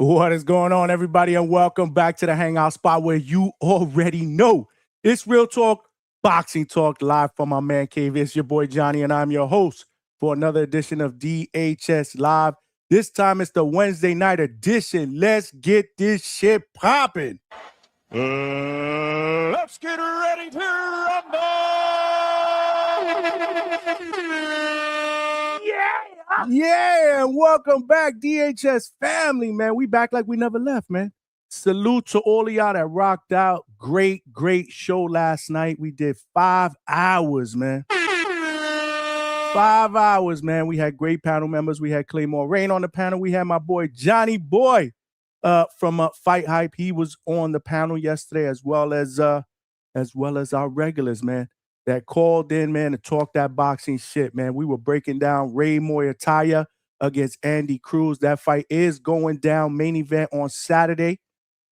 What is going on, everybody, and welcome back to the Hangout spot where you already know it's Real Talk, Boxing Talk, live from my man cave. It's your boy Johnny, and I'm your host for another edition of DHS Live. This time it's the Wednesday night edition. Let's get this shit popping. Let's get ready to rumble! Yeah, and welcome back, DHS family, man. We back like we never left, man. Salute to all of y'all that rocked out. Great show last night. We did 5 hours, man. 5 hours, man. We had great panel members. We had Claymore Rain on the panel. We had my boy Johnny Boy from Fight Hype. He was on the panel yesterday, as well as our regulars, man, that called in, man, to talk that boxing shit, man. We were breaking down Ray Moyataya against Andy Cruz. That fight is going down, main event on Saturday.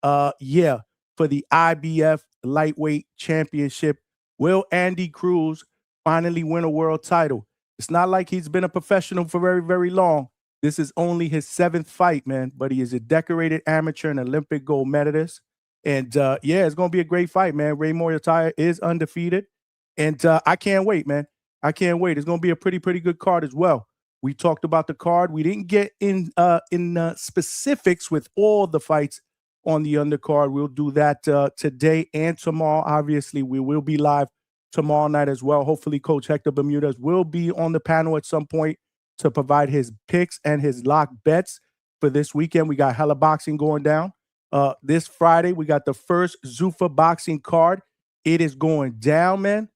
For the IBF Lightweight Championship. Will Andy Cruz finally win a world title? It's not like he's been a professional for very, very long. This is only his 7th fight, man, but he is a decorated amateur and Olympic gold medalist. And it's going to be a great fight, man. Ray Moyataya is undefeated. And I can't wait, man. I can't wait. It's going to be a pretty good card as well. We talked about the card. We didn't get in specifics with all the fights on the undercard. We'll do that today and tomorrow. Obviously, we will be live tomorrow night as well. Hopefully, Coach Hector Bermudez will be on the panel at some point to provide his picks and his lock bets for this weekend. We got hella boxing going down. This Friday, we got the first Zuffa Boxing card. It is going down, man,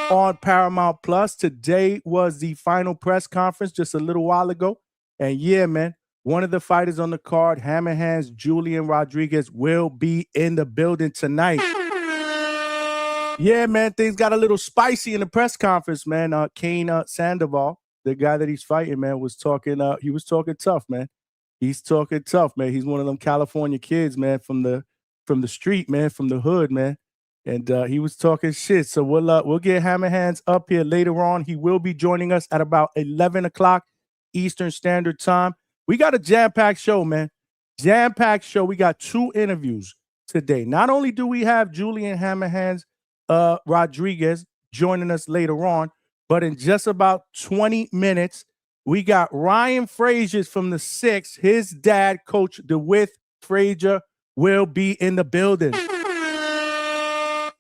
on Paramount Plus. Today was the final press conference just a little while ago. And yeah, man, one of the fighters on the card, Hammer Hands Julian Rodriguez, will be in the building tonight. Yeah, man, things got a little spicy in the press conference, man. Kane Sandoval, the guy that he's fighting, man, was talking. He was talking tough, man. He's talking tough, man. He's one of them California kids, man, from the street, man, from the hood, man. And he was talking shit. So we'll get Hammer Hands up here later on. He will be joining us at about 11 o'clock Eastern Standard Time. We got a jam-packed show, man. Jam-packed show. We got 2 interviews today. Not only do we have Julian Hammer Hands Rodriguez joining us later on, but in just about 20 minutes, we got Ryan Frazier from the 6. His dad, Coach Dewitt Frazer, will be in the building.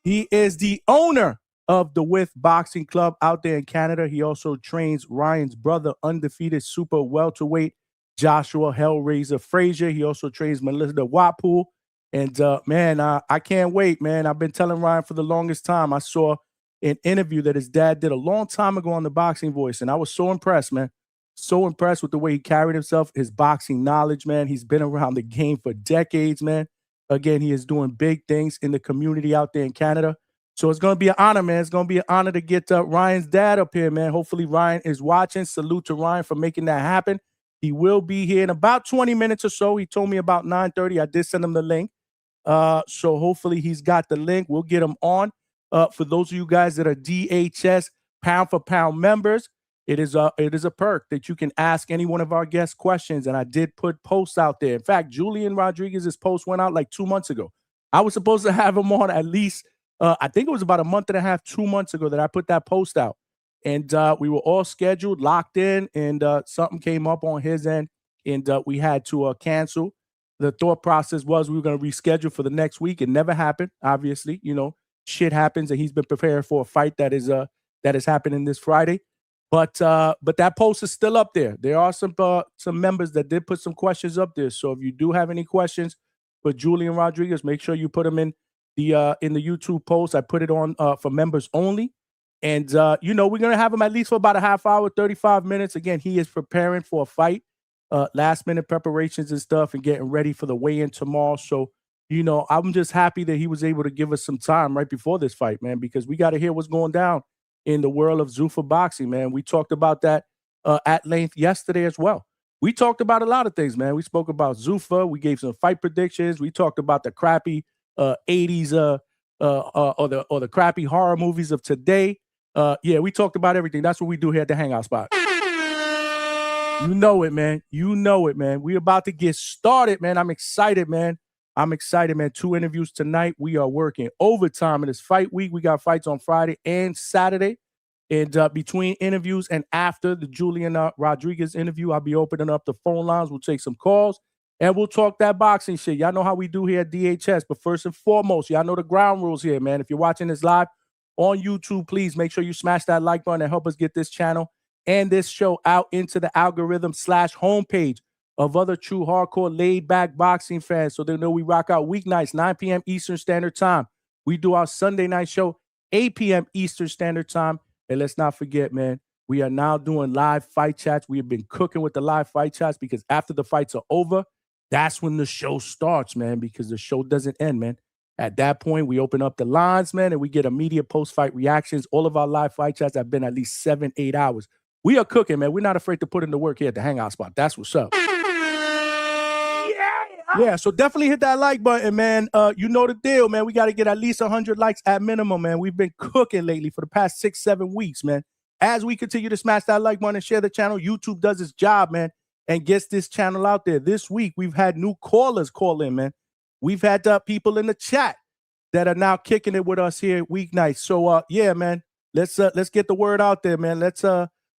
He is the owner of the Dewitt Boxing Club out there in Canada. He also trains Ryan's brother, undefeated super welterweight Joshua Hellrazor Frazer. He also trains Melissa Wapu. And, I can't wait, man. I've been telling Ryan for the longest time. I saw an interview that his dad did a long time ago on the Boxing Voice, and I was so impressed, man. So impressed with the way he carried himself, his boxing knowledge, man. He's been around the game for decades, man. Again, he is doing big things in the community out there in Canada. So it's going to be an honor, man. It's going to be an honor to get Ryan's dad up here, man. Hopefully Ryan is watching. Salute to Ryan for making that happen. He will be here in about 20 minutes or so. He told me about 9:30. I did send him the link. So hopefully he's got the link. We'll get him on. For those of you guys that are DHS pound for pound members, it is a perk that you can ask any one of our guest questions. And I did put posts out there. In fact, Julian Rodriguez's post went out like 2 months ago. I was supposed to have him on at least, I think it was about a month and a half, 2 months ago that I put that post out. And we were all scheduled, locked in, and something came up on his end, and we had to cancel. The thought process was we were going to reschedule for the next week. It never happened, obviously. You know, shit happens, and he's been preparing for a fight that is happening this Friday. But that post is still up there. There are some members that did put some questions up there. So if you do have any questions for Julian Rodriguez, make sure you put them in the YouTube post. I put it on for members only. And, we're going to have him at least for about a half hour, 35 minutes. Again, he is preparing for a fight, last minute preparations and stuff, and getting ready for the weigh-in tomorrow. So, I'm just happy that he was able to give us some time right before this fight, man, because we got to hear what's going down in the world of Zuffa Boxing, man. We talked about that at length yesterday as well. We talked about a lot of things, man. We spoke about Zuffa. We gave some fight predictions. We talked about the crappy 80s or the crappy horror movies of today. We talked about everything. That's what we do here at the Hangout spot. You know it, man. You know it, man. We about to get started, man. I'm excited, man. I'm excited, man. 2 interviews tonight. We are working overtime in this fight week. We got fights on Friday and Saturday. And between interviews and after the Julian Rodriguez interview, I'll be opening up the phone lines. We'll take some calls and we'll talk that boxing shit. Y'all know how we do here at DHS. But first and foremost, y'all know the ground rules here, man. If you're watching this live on YouTube, please make sure you smash that like button and help us get this channel and this show out into the algorithm / homepage of other true hardcore laid-back boxing fans so they know we rock out weeknights, 9 p.m. Eastern Standard Time. We do our Sunday night show, 8 p.m. Eastern Standard Time. And let's not forget, man, we are now doing live fight chats. We have been cooking with the live fight chats because after the fights are over, that's when the show starts, man, because the show doesn't end, man. At that point, we open up the lines, man, and we get immediate post-fight reactions. All of our live fight chats have been at least 7-8 hours. We are cooking, man. We're not afraid to put in the work here at the Hangout spot. That's what's up. Yeah, so definitely hit that like button, man. You know the deal, man. We got to get at least 100 likes at minimum, man. We've been cooking lately for the past 6-7 weeks, man. As we continue to smash that like button and share the channel, YouTube does its job, man, and gets this channel out there. This week, we've had new callers call in, man. We've had people in the chat that are now kicking it with us here weeknights. So, yeah, man, let's get the word out there, man. Let's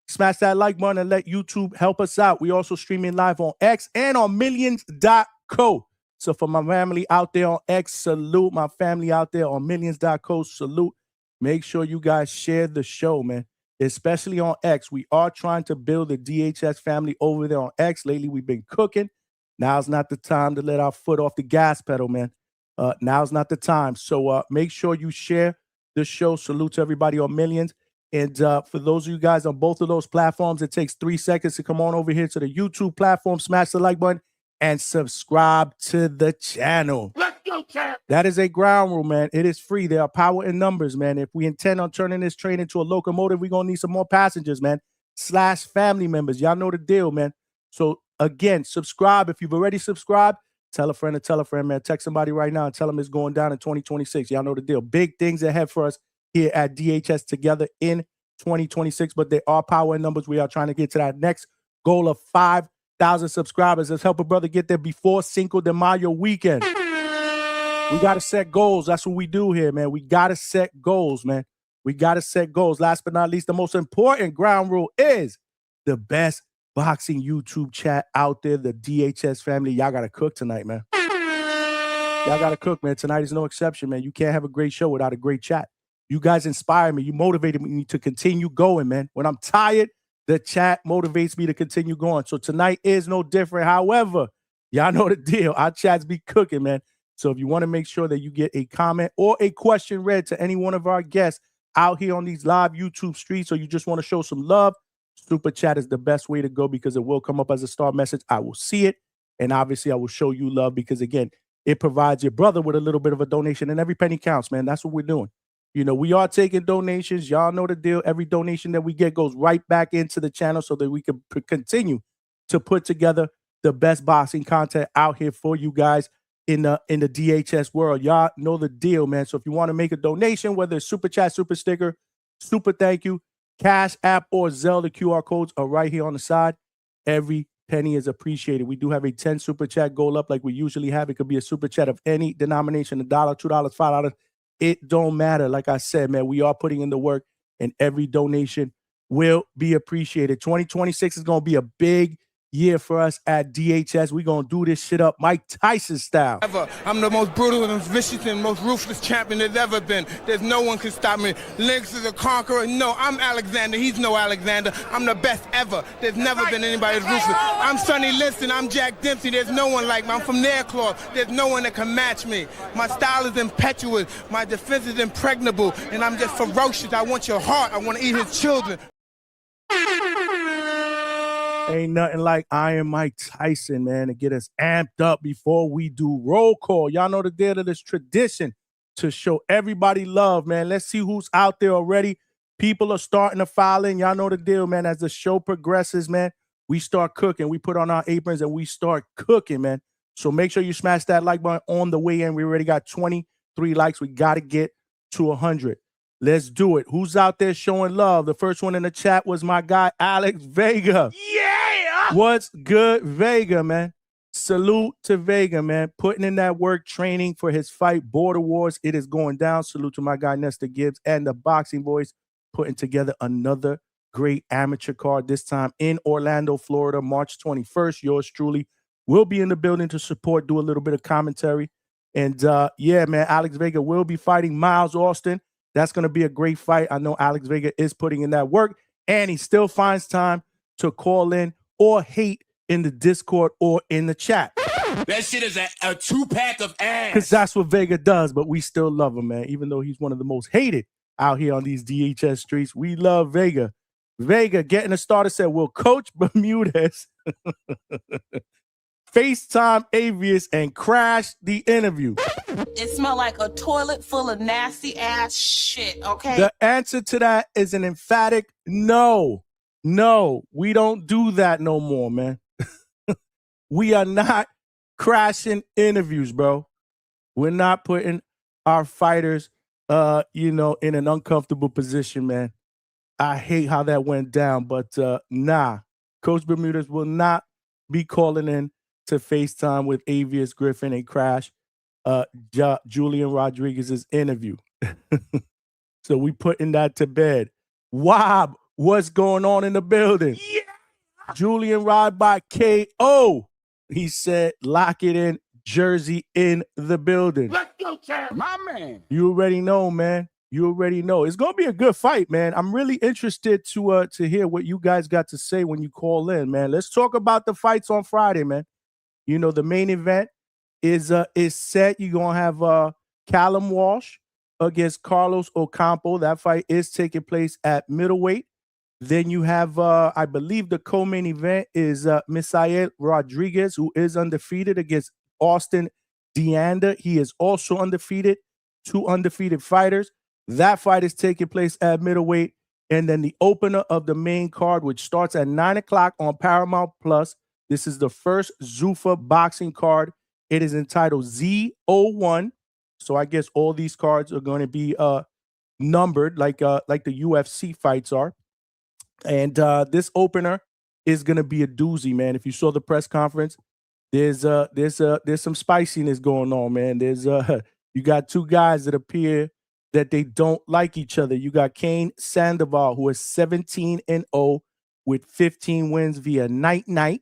smash that like button and let YouTube help us out. We also streaming live on X and on millions.co. So for my family out there on X, salute. My family out there on millions.co, salute. Make sure you guys share the show, man, especially on X. We are trying to build the DHS family over there on X. Lately, we've been cooking. Now's not the time to let our foot off the gas pedal, man. Now's not the time. So make sure you share the show. Salute to everybody on Millions. And for those of you guys on both of those platforms, it takes 3 seconds to come on over here to the YouTube platform, smash the like button, and subscribe to the channel. Let's go, champ. That is a ground rule, man. It is free. There are power in numbers, man. If we intend on turning this train into a locomotive, we're going to need some more passengers, man, / family members. Y'all know the deal, man. So, again, subscribe. If you've already subscribed, tell a friend, man. Text somebody right now and tell them it's going down in 2026. Y'all know the deal. Big things ahead for us here at DHS together in 2026, but there are power in numbers. We are trying to get to that next goal of 5,000 subscribers. Let's help a brother get there before Cinco de Mayo weekend. We got to set goals. That's what we do here, man. We got to set goals, man. We got to set goals. Last but not least, the most important ground rule is the best boxing YouTube chat out there, the DHS family. Y'all got to cook tonight, man. Y'all got to cook, man. Tonight is no exception, man. You can't have a great show without a great chat. You guys inspire me. You motivated me to continue going, man. When I'm tired, the chat motivates me to continue going. So tonight is no different. However, y'all know the deal. Our chats be cooking, man. So if you want to make sure that you get a comment or a question read to any one of our guests out here on these live YouTube streets, or you just want to show some love, Super Chat is the best way to go because it will come up as a star message. I will see it. And obviously, I will show you love because, again, it provides your brother with a little bit of a donation, and every penny counts, man. That's what we're doing. You know, we are taking donations. Y'all know the deal. Every donation that we get goes right back into the channel so that we can continue to put together the best boxing content out here for you guys in the DHS world. Y'all know the deal, man. So if you want to make a donation, whether it's Super Chat, Super Sticker, Super Thank You, Cash App, or Zelle, the QR codes are right here on the side. Every penny is appreciated. We do have a 10 Super Chat goal up like we usually have. It could be a Super Chat of any denomination, $1, $2, $5. It don't matter. Like I said, man, we are putting in the work, and every donation will be appreciated. 2026 is going to be a big year for us at DHS. We're going to do this shit up Mike Tyson style. I'm the most brutal and vicious and most ruthless champion there's ever been. There's no one can stop me. Lynx is a conqueror. No, I'm Alexander. He's no Alexander. I'm the best ever. There's never been anybody as ruthless. I'm Sonny Liston. I'm Jack Dempsey. There's no one like me. I'm from Nairclaw. There's no one that can match me. My style is impetuous. My defense is impregnable. And I'm just ferocious. I want your heart. I want to eat his children. Ain't nothing like Iron Mike Tyson, man, to get us amped up before we do roll call. Y'all know the deal of this tradition to show everybody love, man. Let's see who's out there already. People are starting to file in. Y'all know the deal, man. As the show progresses, man, we start cooking. We put on our aprons and we start cooking, man. So make sure you smash that like button on the way in. We already got 23 likes. We got to get to 100. Let's do it. Who's out there showing love? The first one in the chat was my guy, Alex Vega. Yeah! What's good, Vega, man? Salute to Vega, man. Putting in that work, training for his fight, Border Wars. It is going down. Salute to my guy, Nestor Gibbs, and the Boxing Boys, putting together another great amateur card, this time in Orlando, Florida, March 21st. Yours truly will be in the building to support, do a little bit of commentary. And yeah, man, Alex Vega will be fighting Miles Austin. That's going to be a great fight. I know Alex Vega is putting in that work, and he still finds time to call in or hate in the Discord or in the chat. That shit is a two-pack of ass. Because that's what Vega does, but we still love him, man. Even though he's one of the most hated out here on these DHS streets, we love Vega. Vega getting a starter said, will Coach Bermudez FaceTime Avius and crash the interview? It smelled like a toilet full of nasty ass shit, okay? The answer to that is an emphatic no. No, we don't do that no more, man. We are not crashing interviews, bro. We're not putting our fighters, in an uncomfortable position, man. I hate how that went down, but nah. Coach Bermudez will not be calling in to FaceTime with Avius Griffin and crash Julian Rodriguez's interview. So we putting that to bed. Wob, what's going on in the building? Yeah. Julian Rod by KO. He said, lock it in, Jersey in the building. Let's go, Chad. My man. You already know, man. You already know. It's going to be a good fight, man. I'm really interested to hear what you guys got to say when you call in, man. Let's talk about the fights on Friday, man. You know, the main event is set. You're going to have Callum Walsh against Carlos Ocampo. That fight is taking place at middleweight. Then you have, I believe the co-main event is Misael Rodriguez, who is undefeated, against Austin Deander. He is also undefeated, 2 undefeated fighters. That fight is taking place at middleweight. And then the opener of the main card, which starts at 9 o'clock on Paramount Plus. This is the first Zuffa Boxing card. It is entitled Z01. So I guess all these cards are going to be numbered like the UFC fights are. And this opener is going to be a doozy, man. If you saw the press conference, there's some spiciness going on, man. There's you got two guys that appear that they don't like each other. You got Kane Sandoval, who is 17-0 with 15 wins via night.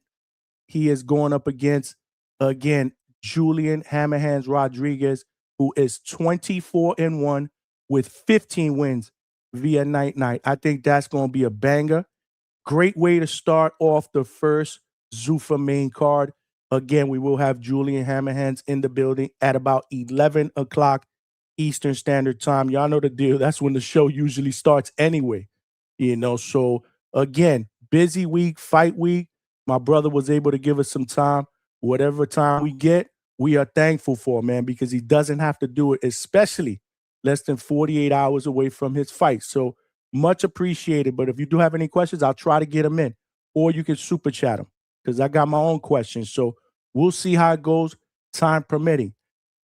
He is going up against, again, Julian Hammer Hands Rodriguez, who is 24-1 with 15 wins via night. I think that's going to be a banger. Great way to start off the first Zuffa main card. Again, we will have Julian Hammer Hands in the building at about 11 o'clock Eastern Standard Time. Y'all know the deal. That's when the show usually starts anyway. So again, busy week, fight week. My brother was able to give us some time. Whatever time we get, we are thankful for, man, because he doesn't have to do it, especially less than 48 hours away from his fight. So much appreciated. But if you do have any questions, I'll try to get them in. Or you can super chat them because I got my own questions. So we'll see how it goes, time permitting.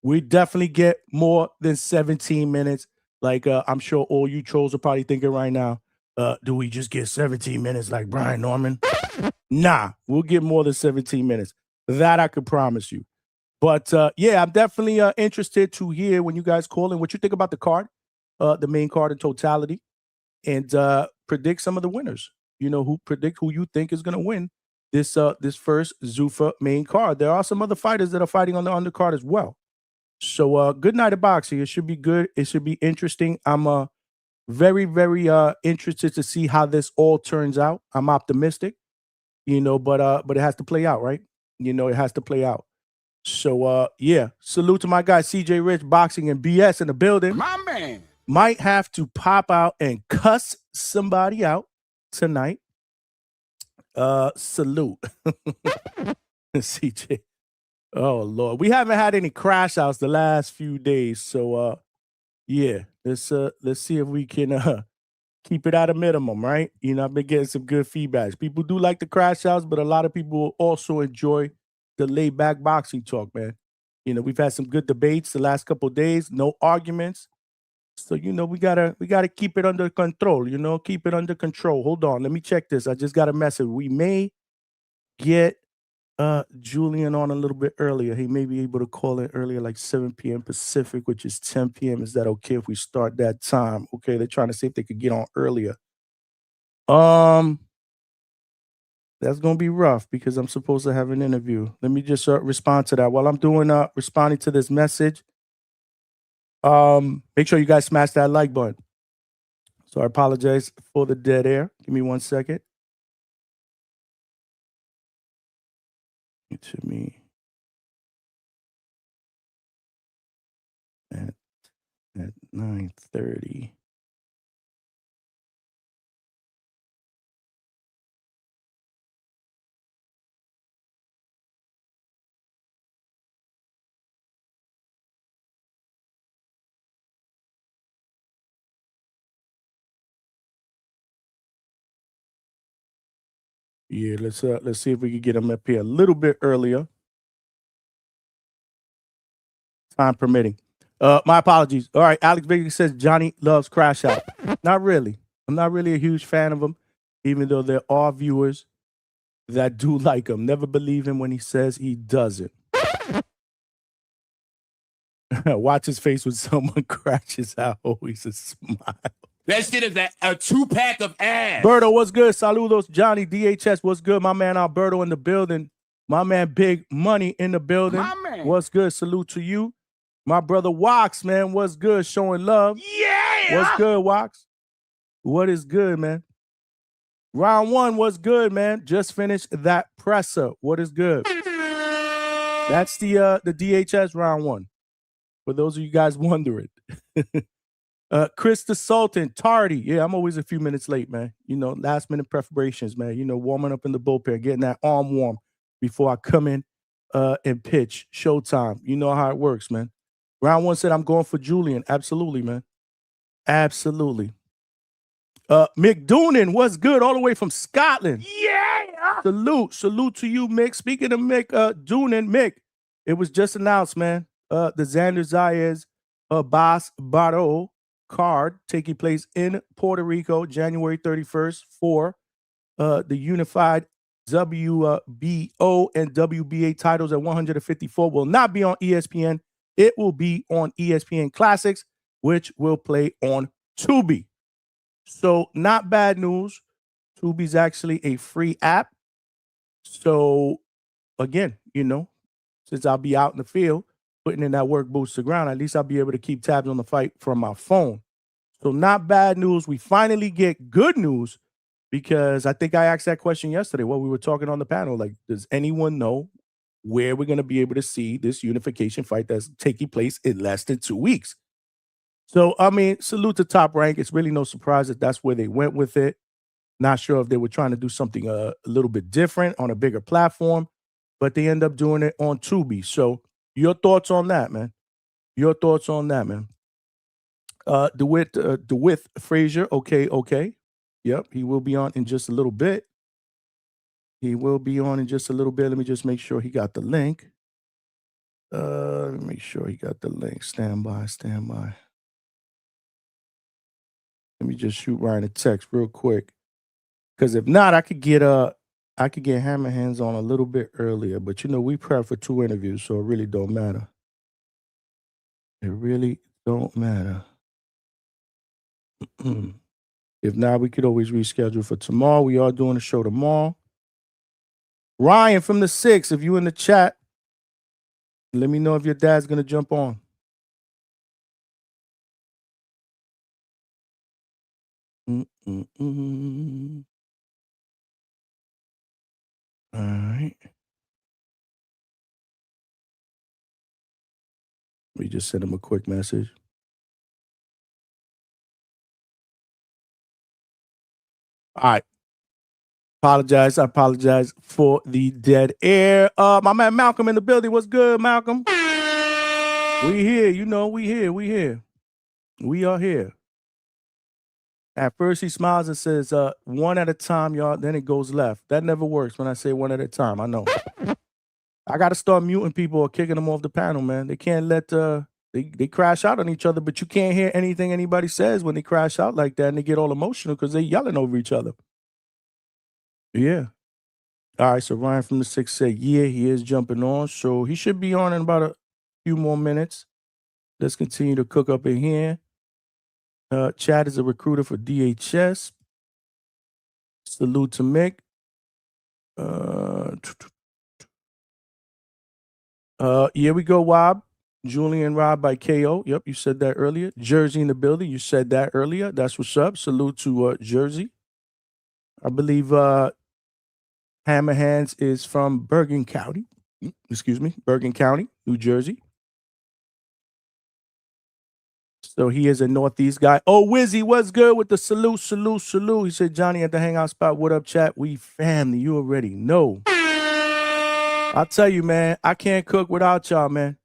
We definitely get more than 17 minutes. Like I'm sure all you trolls are probably thinking right now, do we just get 17 minutes like Brian Norman? Nah, we'll get more than 17 minutes. That I could promise you. But yeah, I'm definitely interested to hear when you guys call in what you think about the card, the main card in totality, and predict some of the winners. Predict who you think is going to win this first Zuffa main card. There are some other fighters that are fighting on the undercard as well. So good night of boxing. It should be good. It should be interesting. I'm very, very interested to see how this all turns out. I'm optimistic, but it has to play out, right? It has to play out. So, yeah, salute to my guy, CJ Rich, Boxing and BS in the building. My man. Might have to pop out and cuss somebody out tonight. Salute. CJ. Oh, Lord. We haven't had any crash outs the last few days. So, yeah, let's see if we can keep it at a minimum, right? I've been getting some good feedbacks. People do like the crash outs, but a lot of people also enjoy the laid back boxing talk, man. We've had some good debates the last couple of days, no arguments. So, we gotta keep it under control, keep it under control. Hold on, let me check this. I just got a message. We may get Julian on a little bit earlier. He may be able to call in earlier, like 7 p.m. Pacific, which is 10 p.m. Is that okay if we start that time? Okay, they're trying to see if they could get on earlier. That's gonna be rough because I'm supposed to have an interview. Let me just respond to that while I'm doing responding to this message. Make sure you guys smash that like button. So I apologize for the dead air. Give me 1 second. To me at 9:30. Yeah, let's see if we can get him up here a little bit earlier. Time permitting. My apologies. All right, Alex Baker says Johnny loves Crash Out. Not really. I'm not really a huge fan of him, even though there are viewers that do like him. Never believe him when he says he doesn't. Watch his face when someone crashes out. Always a smile. That shit is a 2-pack of ass. Berto, what's good? Saludos, Johnny. DHS, what's good? My man Alberto in the building. My man Big Money in the building. My man. What's good? Salute to you. My brother Wax, man. What's good? Showing love. Yeah. What's good, Wax? What is good, man? Round 1 was good, man. Just finished that presser. What is good? That's the DHS round 1. For those of you guys wondering. Chris the Sultan, tardy. Yeah, I'm always a few minutes late, man. You know, last minute preparations, man. You know, warming up in the bullpen, getting that arm warm before I come in and pitch. Showtime. You know how it works, man. Round 1 said I'm going for Julian. Absolutely, man. Absolutely. Mick Doonan, what's good? All the way from Scotland. Yeah. Salute to you, Mick. Speaking of Mick Doonan, Mick, it was just announced, man. The Xander Zayas Bas Baro card taking place in Puerto Rico, January 31st for the unified WBO and WBA titles at 154 will not be on ESPN. It will be on ESPN Classics, which will play on Tubi. So not bad news. Tubi's actually a free app. So again, you know, since I'll be out in the field, putting in that work boots to ground, at least I'll be able to keep tabs on the fight from my phone. So not bad news. We finally get good news because I think I asked that question yesterday while we were talking on the panel. Like, does anyone know where we're going to be able to see this unification fight that's taking place in less than 2 weeks? So, I mean, salute to Top Rank. It's really no surprise that that's where they went with it. Not sure if they were trying to do something a little bit different on a bigger platform, but they end up doing it on Tubi. So your thoughts on that, man? Your thoughts on that, man? Dewitt Frazer, okay. Yep, he will be on in just a little bit. Let me just make sure he got the link. Let me make sure he got the link. Stand by. Let me just shoot Ryan a text real quick. Because if not, I could get Hammer Hands on a little bit earlier. But you know, we prep for 2 interviews, so it really don't matter. It really don't matter. If not, we could always reschedule for tomorrow. We are doing a show tomorrow. Ryan from the 6, if you in the chat, let me know if your dad's going to jump on. All right. We just send him a quick message. All right. I apologize for the dead air. My man Malcolm in the building. What's good, Malcolm? We here, you know, we here. We are here. At first he smiles and says, 1 at a time, y'all, then it goes left. That never works when I say 1 at a time. I know. I got to start muting people or kicking them off the panel, man. They can't let, they crash out on each other, but you can't hear anything anybody says when they crash out like that and they get all emotional because they're yelling over each other. Yeah. All right, so Ryan from the 6 said, yeah, he is jumping on. So he should be on in about a few more minutes. Let's continue to cook up in here. Chad is a recruiter for DHS. Salute to Mick. Here we go, Wob. Julian Rob by KO. Yep, you said that earlier. Jersey in the building. You said that earlier. That's what's up. Salute to Jersey. I believe Hammer Hands is from Bergen County. Bergen County, New Jersey. So he is a Northeast guy. Oh, Wizzy, what's good with the salute? He said, Johnny at the Hangout spot. What up, chat? We family. You already know. I'll tell you, man, I can't cook without y'all, man.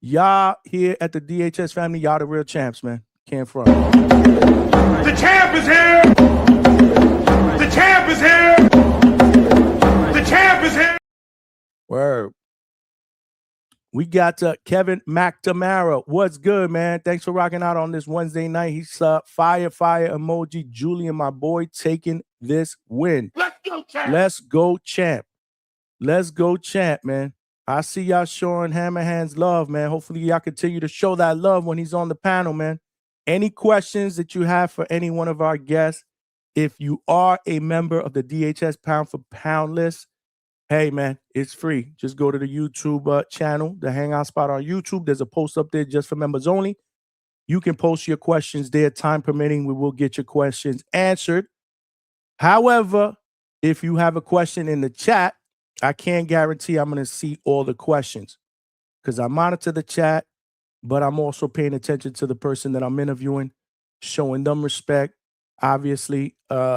Y'all here at the DHS family, y'all the real champs, man. Can't front. The champ is here. The champ is here. The champ is here. Word. We got Kevin McNamara. What's good, man? Thanks for rocking out on this Wednesday night. He's fire emoji. Julian, my boy, taking this win. Let's go, champ. Let's go, champ. Let's go, champ, man. I see y'all showing Hammer Hands love, man. Hopefully y'all continue to show that love when he's on the panel, man. Any questions that you have for any one of our guests, if you are a member of the DHS Pound for Pound list, hey, man, it's free. Just go to the YouTube channel, the Hangout spot on YouTube. There's a post up there just for members only. You can post your questions there. Time permitting, we will get your questions answered. However, if you have a question in the chat, I can't guarantee I'm going to see all the questions because I monitor the chat, but I'm also paying attention to the person that I'm interviewing, showing them respect, obviously.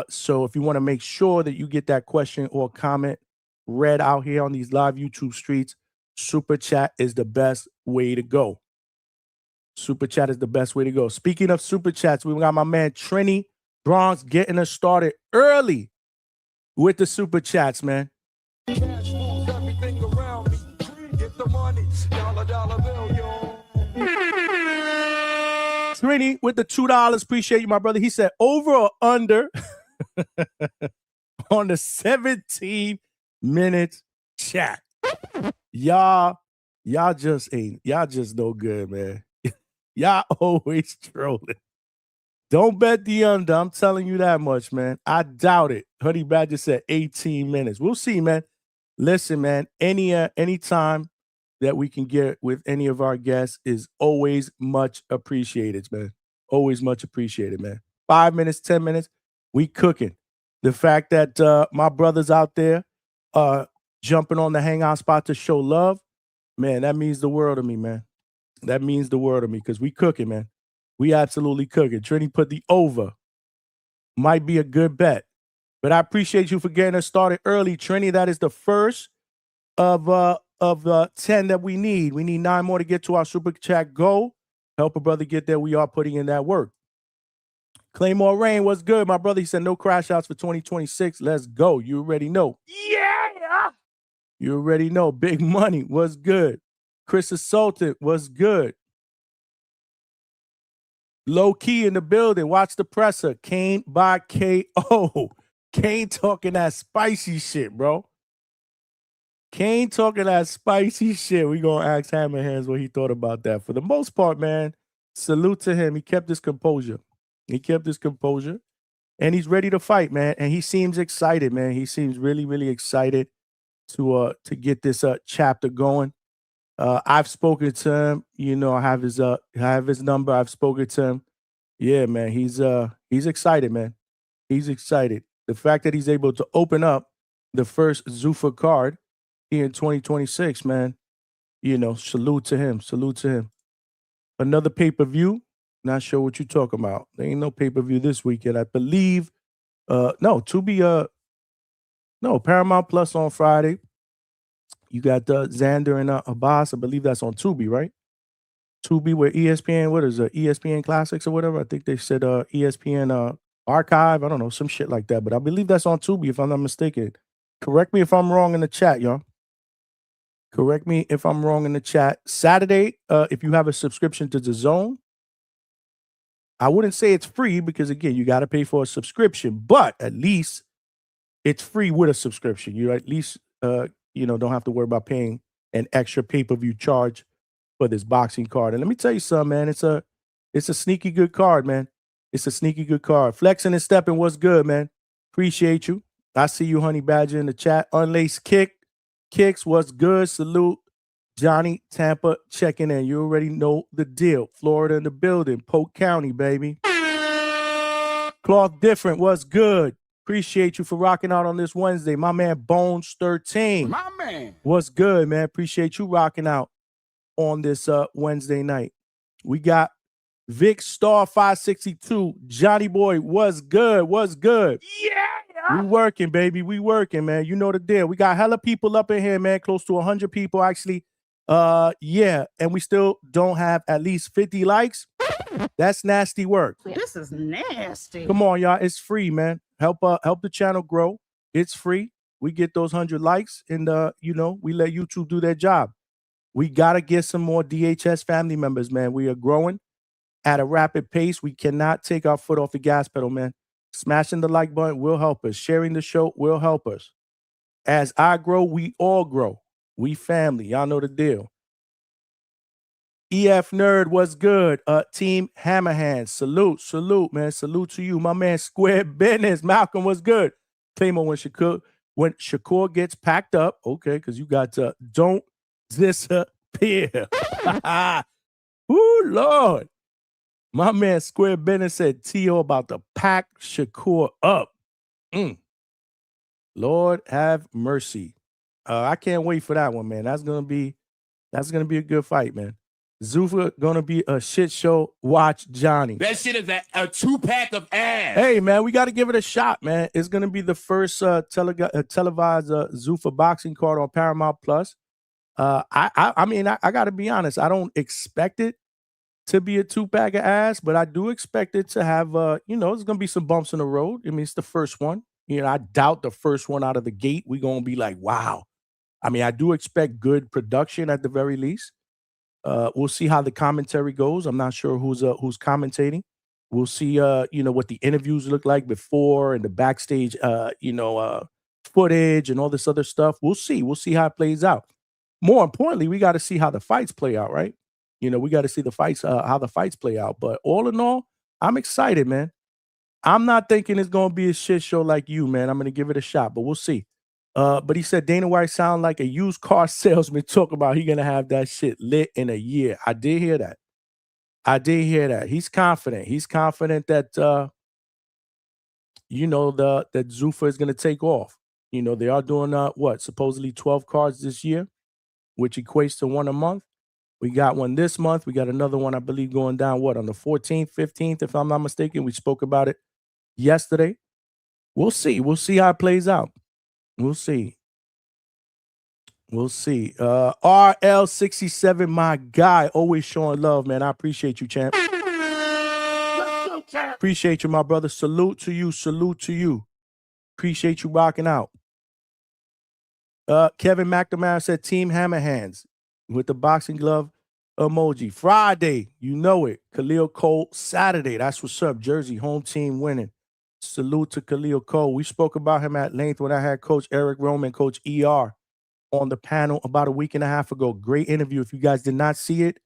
So if you want to make sure that you get that question or comment read out here on these live YouTube streets, Super Chat is the best way to go. Super Chat is the best way to go. Speaking of Super Chats, we got my man Trini Bronx getting us started early with the Super Chats, man. Trini with the $2. Appreciate you, my brother. He said over or under on the 17 minutes chat. Y'all just no good, man. Y'all always trolling. Don't bet the under. I'm telling you that much, man. I doubt it. Honey Badger said 18 minutes. We'll see, man. Listen, man, any time that we can get with any of our guests is always much appreciated, man. Always much appreciated, man. 5 minutes, 10 minutes, we cooking. The fact that my brothers out there jumping on the Hangout spot to show love, man, that means the world to me, man. That means the world to me because we cooking, man. We absolutely cooking. Trini put the over. Might be a good bet. But I appreciate you for getting us started early, Trini. That is the first of 10 that we need. We need 9 more to get to our Super Chat goal. Help a brother get there. We are putting in that work. Claymore Rain, what's good, my brother? He said no crash outs for 2026. Let's go. You already know. Yeah. You already know. Big Money, what's good? Chris Assaulted, what's good? Low Key in the building. Watch the presser. Kane by KO. Kane talking that spicy shit, bro. Kane talking that spicy shit. We gonna ask Hammer Hands what he thought about that. For the most part, man, salute to him. He kept his composure. And he's ready to fight, man. And he seems excited, man. He seems really, really excited to get this chapter going. I've spoken to him. You know, I have his number. I've spoken to him. Yeah, man. He's excited, man. He's excited. The fact that he's able to open up the first Zuffa card here in 2026, man. You know, salute to him. Another pay-per-view. Not sure what you're talking about. There ain't no pay-per-view this weekend. I believe Paramount Plus on Friday. You got Xander and Abbas. I believe that's on Tubi, right? Tubi with ESPN. What is it? ESPN Classics or whatever. I think they said ESPN Archive. I don't know, some shit like that. But I believe that's on Tubi, if I'm not mistaken. Correct me if I'm wrong in the chat, y'all. Correct me if I'm wrong in the chat. Saturday, if you have a subscription to DAZN, I wouldn't say it's free because, again, you got to pay for a subscription. But at least It's free with a subscription. You at least don't have to worry about paying an extra pay-per-view charge for this boxing card. And let me tell you something, man. It's a sneaky good card, man. It's a sneaky good card. Flexing and stepping, what's good, man? Appreciate you. I see you, Honey Badger, in the chat. Unlaced Kicks, what's good? Salute. Johnny Tampa checking in. You already know the deal. Florida in the building. Polk County, baby. Cloth Different, what's good? Appreciate you for rocking out on this Wednesday. My man Bones 13. My man. What's good, man? Appreciate you rocking out on this Wednesday night. We got Vic Star 562. Johnny Boy, what's good? What's good? Yeah. We working, baby. We working, man. You know the deal. We got hella people up in here, man. Close to 100 people, actually. Yeah. And we still don't have at least 50 likes. That's nasty work. This is nasty. Come on, y'all. It's free, man. Help the channel grow. It's free. We get those 100 likes, and we let YouTube do their job. We gotta get some more DHS family members, man. We are growing at a rapid pace. We cannot take our foot off the gas pedal, man. Smashing the like button will help us. Sharing the show will help us. As I grow, we all grow. We family. Y'all know the deal. EF Nerd, what's good? Team Hammer Hands, salute, man. Salute to you. My man Square Business. Malcolm, what's good? Claimo when Shakur gets packed up, okay, because you got don't disappear. Ooh, Lord. My man Square Business said T.O. about to pack Shakur up. Lord have mercy. I can't wait for that one, man. That's gonna be a good fight, man. Zuffa gonna be a shit show. Watch Johnny. That shit is a 2-pack of ass. Hey, man, we got to give it a shot, man. It's gonna be the first televised Zuffa Boxing card on Paramount Plus. I mean, I got to be honest. I don't expect it to be a 2-pack of ass, but I do expect it to have, there's gonna be some bumps in the road. I mean, it's the first one. I doubt the first one out of the gate we're gonna be like, wow. I mean, I do expect good production at the very least. We'll see how the commentary goes. I'm not sure who's commentating. We'll see, what the interviews look like before and the backstage, footage and all this other stuff. We'll see. We'll see how it plays out. More importantly, we got to see how the fights play out, right? We got to see the fights, how the fights play out. But all in all, I'm excited, man. I'm not thinking it's going to be a shit show like you, man. I'm going to give it a shot, but we'll see. But he said Dana White sound like a used car salesman talk about he gonna have that shit lit in a year. I did hear that. He's confident. He's confident that that Zuffa is gonna take off. They are doing supposedly 12 cards this year, which equates to one a month. We got one this month. We got another one, I believe, going down on the 14th, 15th, if I'm not mistaken. We spoke about it yesterday. We'll see. We'll see how it plays out. We'll see. RL67, my guy, always showing love, man. I appreciate you, champ. Appreciate you, my brother. Salute to you. Appreciate you rocking out. Kevin McNamara said Team Hammer Hands with the boxing glove emoji. Friday, you know it. Khalil Cole, Saturday. That's what's up. Jersey, home team winning. Salute to Khalil Cole. We spoke about him at length when I had Coach Eric Roman, Coach ER on the panel about a week and a half ago. Great interview. If you guys did not see it,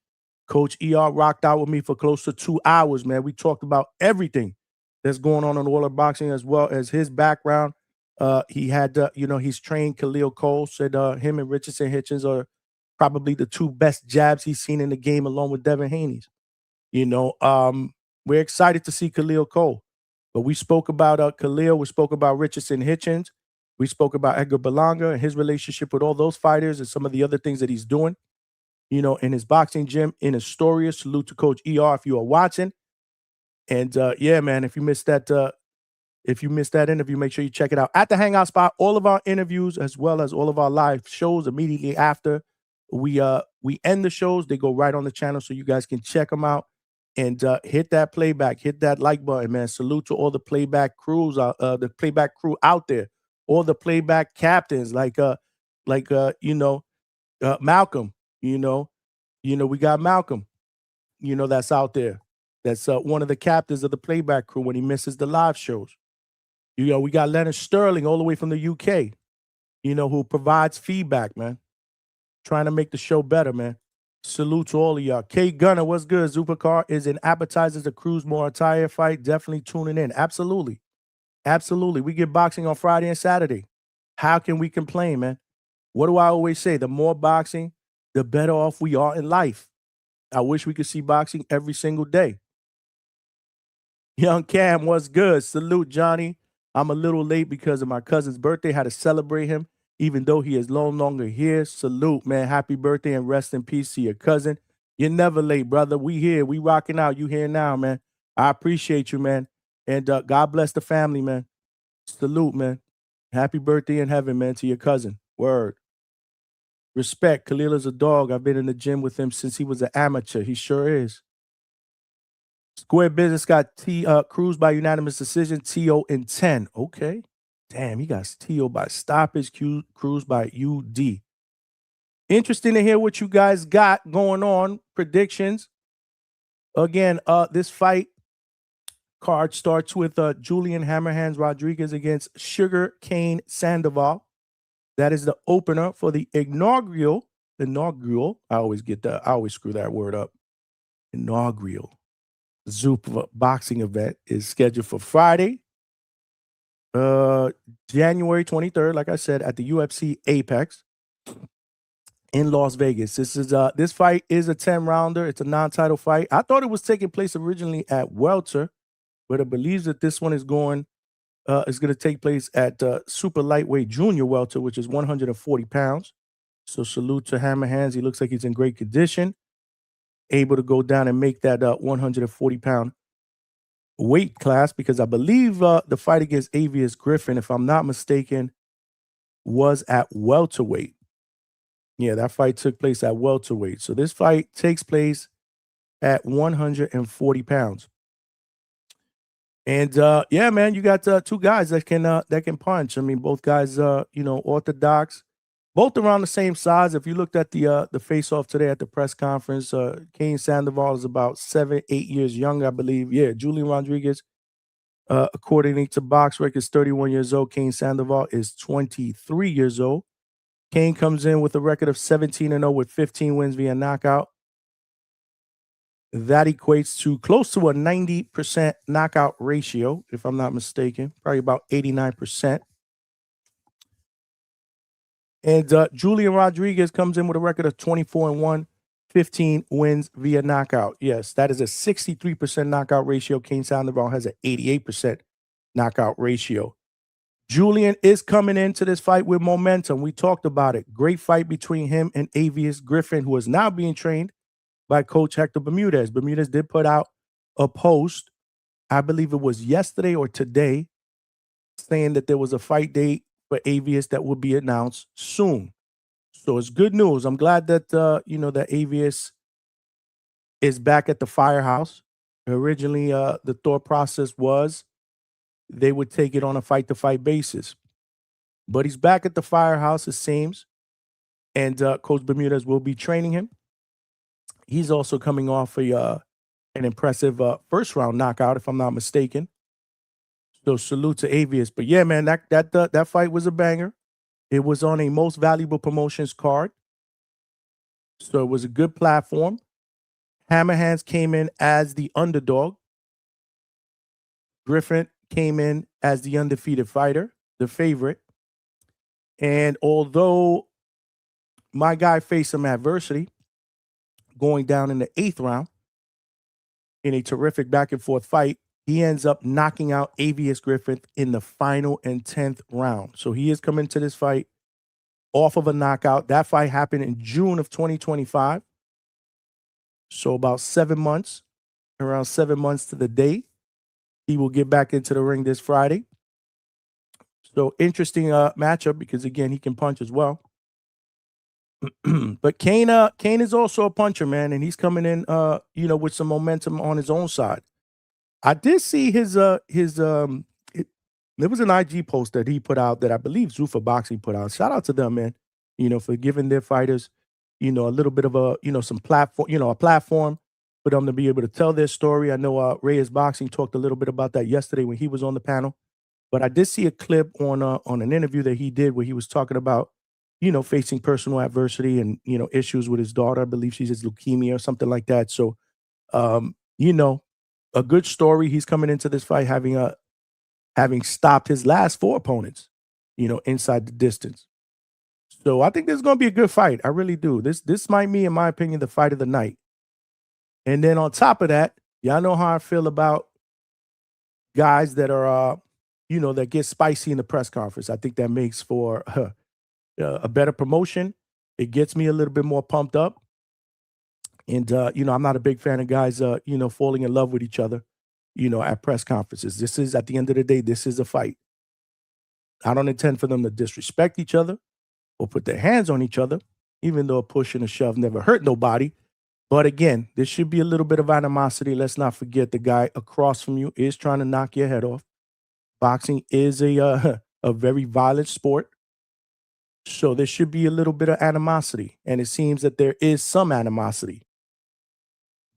Coach ER rocked out with me for close to 2 hours, man. We talked about everything that's going on in the world of boxing as well as his background. He had, he's trained Khalil Cole, said him and Richardson Hitchens are probably the two best jabs he's seen in the game along with Devin Haney's. We're excited to see Khalil Cole. But we spoke about Khalil. We spoke about Richardson Hitchens. We spoke about Edgar Berlanga and his relationship with all those fighters and some of the other things that he's doing, in his boxing gym in Astoria. Salute to Coach ER if you are watching. And yeah, man, if you missed that interview, make sure you check it out at the Hangout spot. All of our interviews, as well as all of our live shows, immediately after we end the shows, they go right on the channel, so you guys can check them out. And hit that playback, hit that like button, man. Salute to all the playback crews, the playback crew out there, all the playback captains, like Malcolm. We got Malcolm. That's out there. That's one of the captains of the playback crew when he misses the live shows. You know, we got Leonard Sterling all the way from the UK, you know, who provides feedback, man. Trying to make the show better, man. Salute to all of y'all. K Gunner, what's good? Zupakar is an appetizer to Cruz Muay Thai fight. Definitely tuning in. Absolutely. Absolutely. We get boxing on Friday and Saturday. How can we complain, man? What do I always say? The more boxing, the better off we are in life. I wish we could see boxing every single day. Young Cam, what's good? Salute, Johnny. I'm a little late because of my cousin's birthday. Had to celebrate him, even though he is no longer here. Salute, man. Happy birthday and rest in peace to your cousin. You're never late, brother. We here. We rocking out. You here now, man. I appreciate you, man. And God bless the family, man. Salute, man. Happy birthday in heaven, man, to your cousin. Word. Respect. Khalil is a dog. I've been in the gym with him since he was an amateur. He sure is. Square Business got Cruz by unanimous decision, TO in 10. Okay. Damn, he got TO by stoppage, Cruz by UD. Interesting to hear what you guys got going on. Predictions. Again, this fight card starts with Julian Hammer Hands Rodriguez against Sugar Cane Sandoval. That is the opener for the inaugural. I always screw that word up. Inaugural Zuffa Boxing event is scheduled for Friday, January 23rd, like I said, at the UFC Apex in Las Vegas. This fight is a 10-rounder. It's a non-title fight. I thought it was taking place originally at welter, but I believe that this one is going to take place at super lightweight junior welter, which is 140 pounds. So salute to Hammer Hands. He looks like he's in great condition, able to go down and make that 140-pound weight class, because I believe the fight against Avius Griffin, if I'm not mistaken, was at welterweight. Yeah, that fight took place at welterweight. So this fight takes place at 140 pounds. And yeah, man, you got two guys that can punch. I mean, both guys, orthodox, both around the same size. If you looked at the face-off today at the press conference, Cane Sandoval is about 7-8 years younger, I believe. Yeah, Julian Rodriguez, according to Box Records, 31 years old. Cane Sandoval is 23 years old. Cane comes in with a record of 17-0 with 15 wins via knockout. That equates to close to a 90% knockout ratio, if I'm not mistaken, probably about 89%. And Julian Rodriguez comes in with a record of 24-1, 15 wins via knockout. Yes, that is a 63% knockout ratio. Cane Sandoval has an 88% knockout ratio. Julian is coming into this fight with momentum. We talked about it. Great fight between him and Avius Griffin, who is now being trained by Coach Hector Bermudez. Bermudez did put out a post, I believe it was yesterday or today, saying that there was a fight date for Avius that will be announced soon. So it's good news. I'm glad that that Avius is back at the firehouse. Originally, the thought process was they would take it on a fight-to-fight basis. But he's back at the firehouse, it seems. And Coach Bermudez will be training him. He's also coming off an impressive first-round knockout, if I'm not mistaken. So salute to Avius. But yeah, man, that fight was a banger. It was on a Most Valuable Promotions card. So it was a good platform. Hammer Hands came in as the underdog. Griffin came in as the undefeated fighter, the favorite. And although my guy faced some adversity going down in the 8th round in a terrific back-and-forth fight, he ends up knocking out Avius Griffin in the final and 10th round. So he is coming to this fight off of a knockout. That fight happened in June of 2025. So about 7 months, around 7 months to the day. He will get back into the ring this Friday. So interesting matchup because, again, he can punch as well. But Cane is also a puncher, man, and he's coming in, with some momentum on his own side. I did see there was an IG post that he put out that I believe Zuffa Boxing put out. Shout out to them, man, for giving their fighters, a little bit of some platform, a platform for them to be able to tell their story. I know Reyes Boxing talked a little bit about that yesterday when he was on the panel. But I did see a clip on an interview that he did where he was talking about, facing personal adversity and, issues with his daughter. I believe she has leukemia or something like that. So, a good story. He's coming into this fight having stopped his last 4 opponents, inside the distance. So I think this is going to be a good fight. I really do. This might be, in my opinion, the fight of the night. And then on top of that, y'all know how I feel about guys that are, that get spicy in the press conference. I think that makes for a better promotion. It gets me a little bit more pumped up. And, I'm not a big fan of guys, falling in love with each other, at press conferences. This is, at the end of the day, this is a fight. I don't intend for them to disrespect each other or put their hands on each other, even though a push and a shove never hurt nobody. But again, there should be a little bit of animosity. Let's not forget the guy across from you is trying to knock your head off. Boxing is a very violent sport. So there should be a little bit of animosity. And it seems that there is some animosity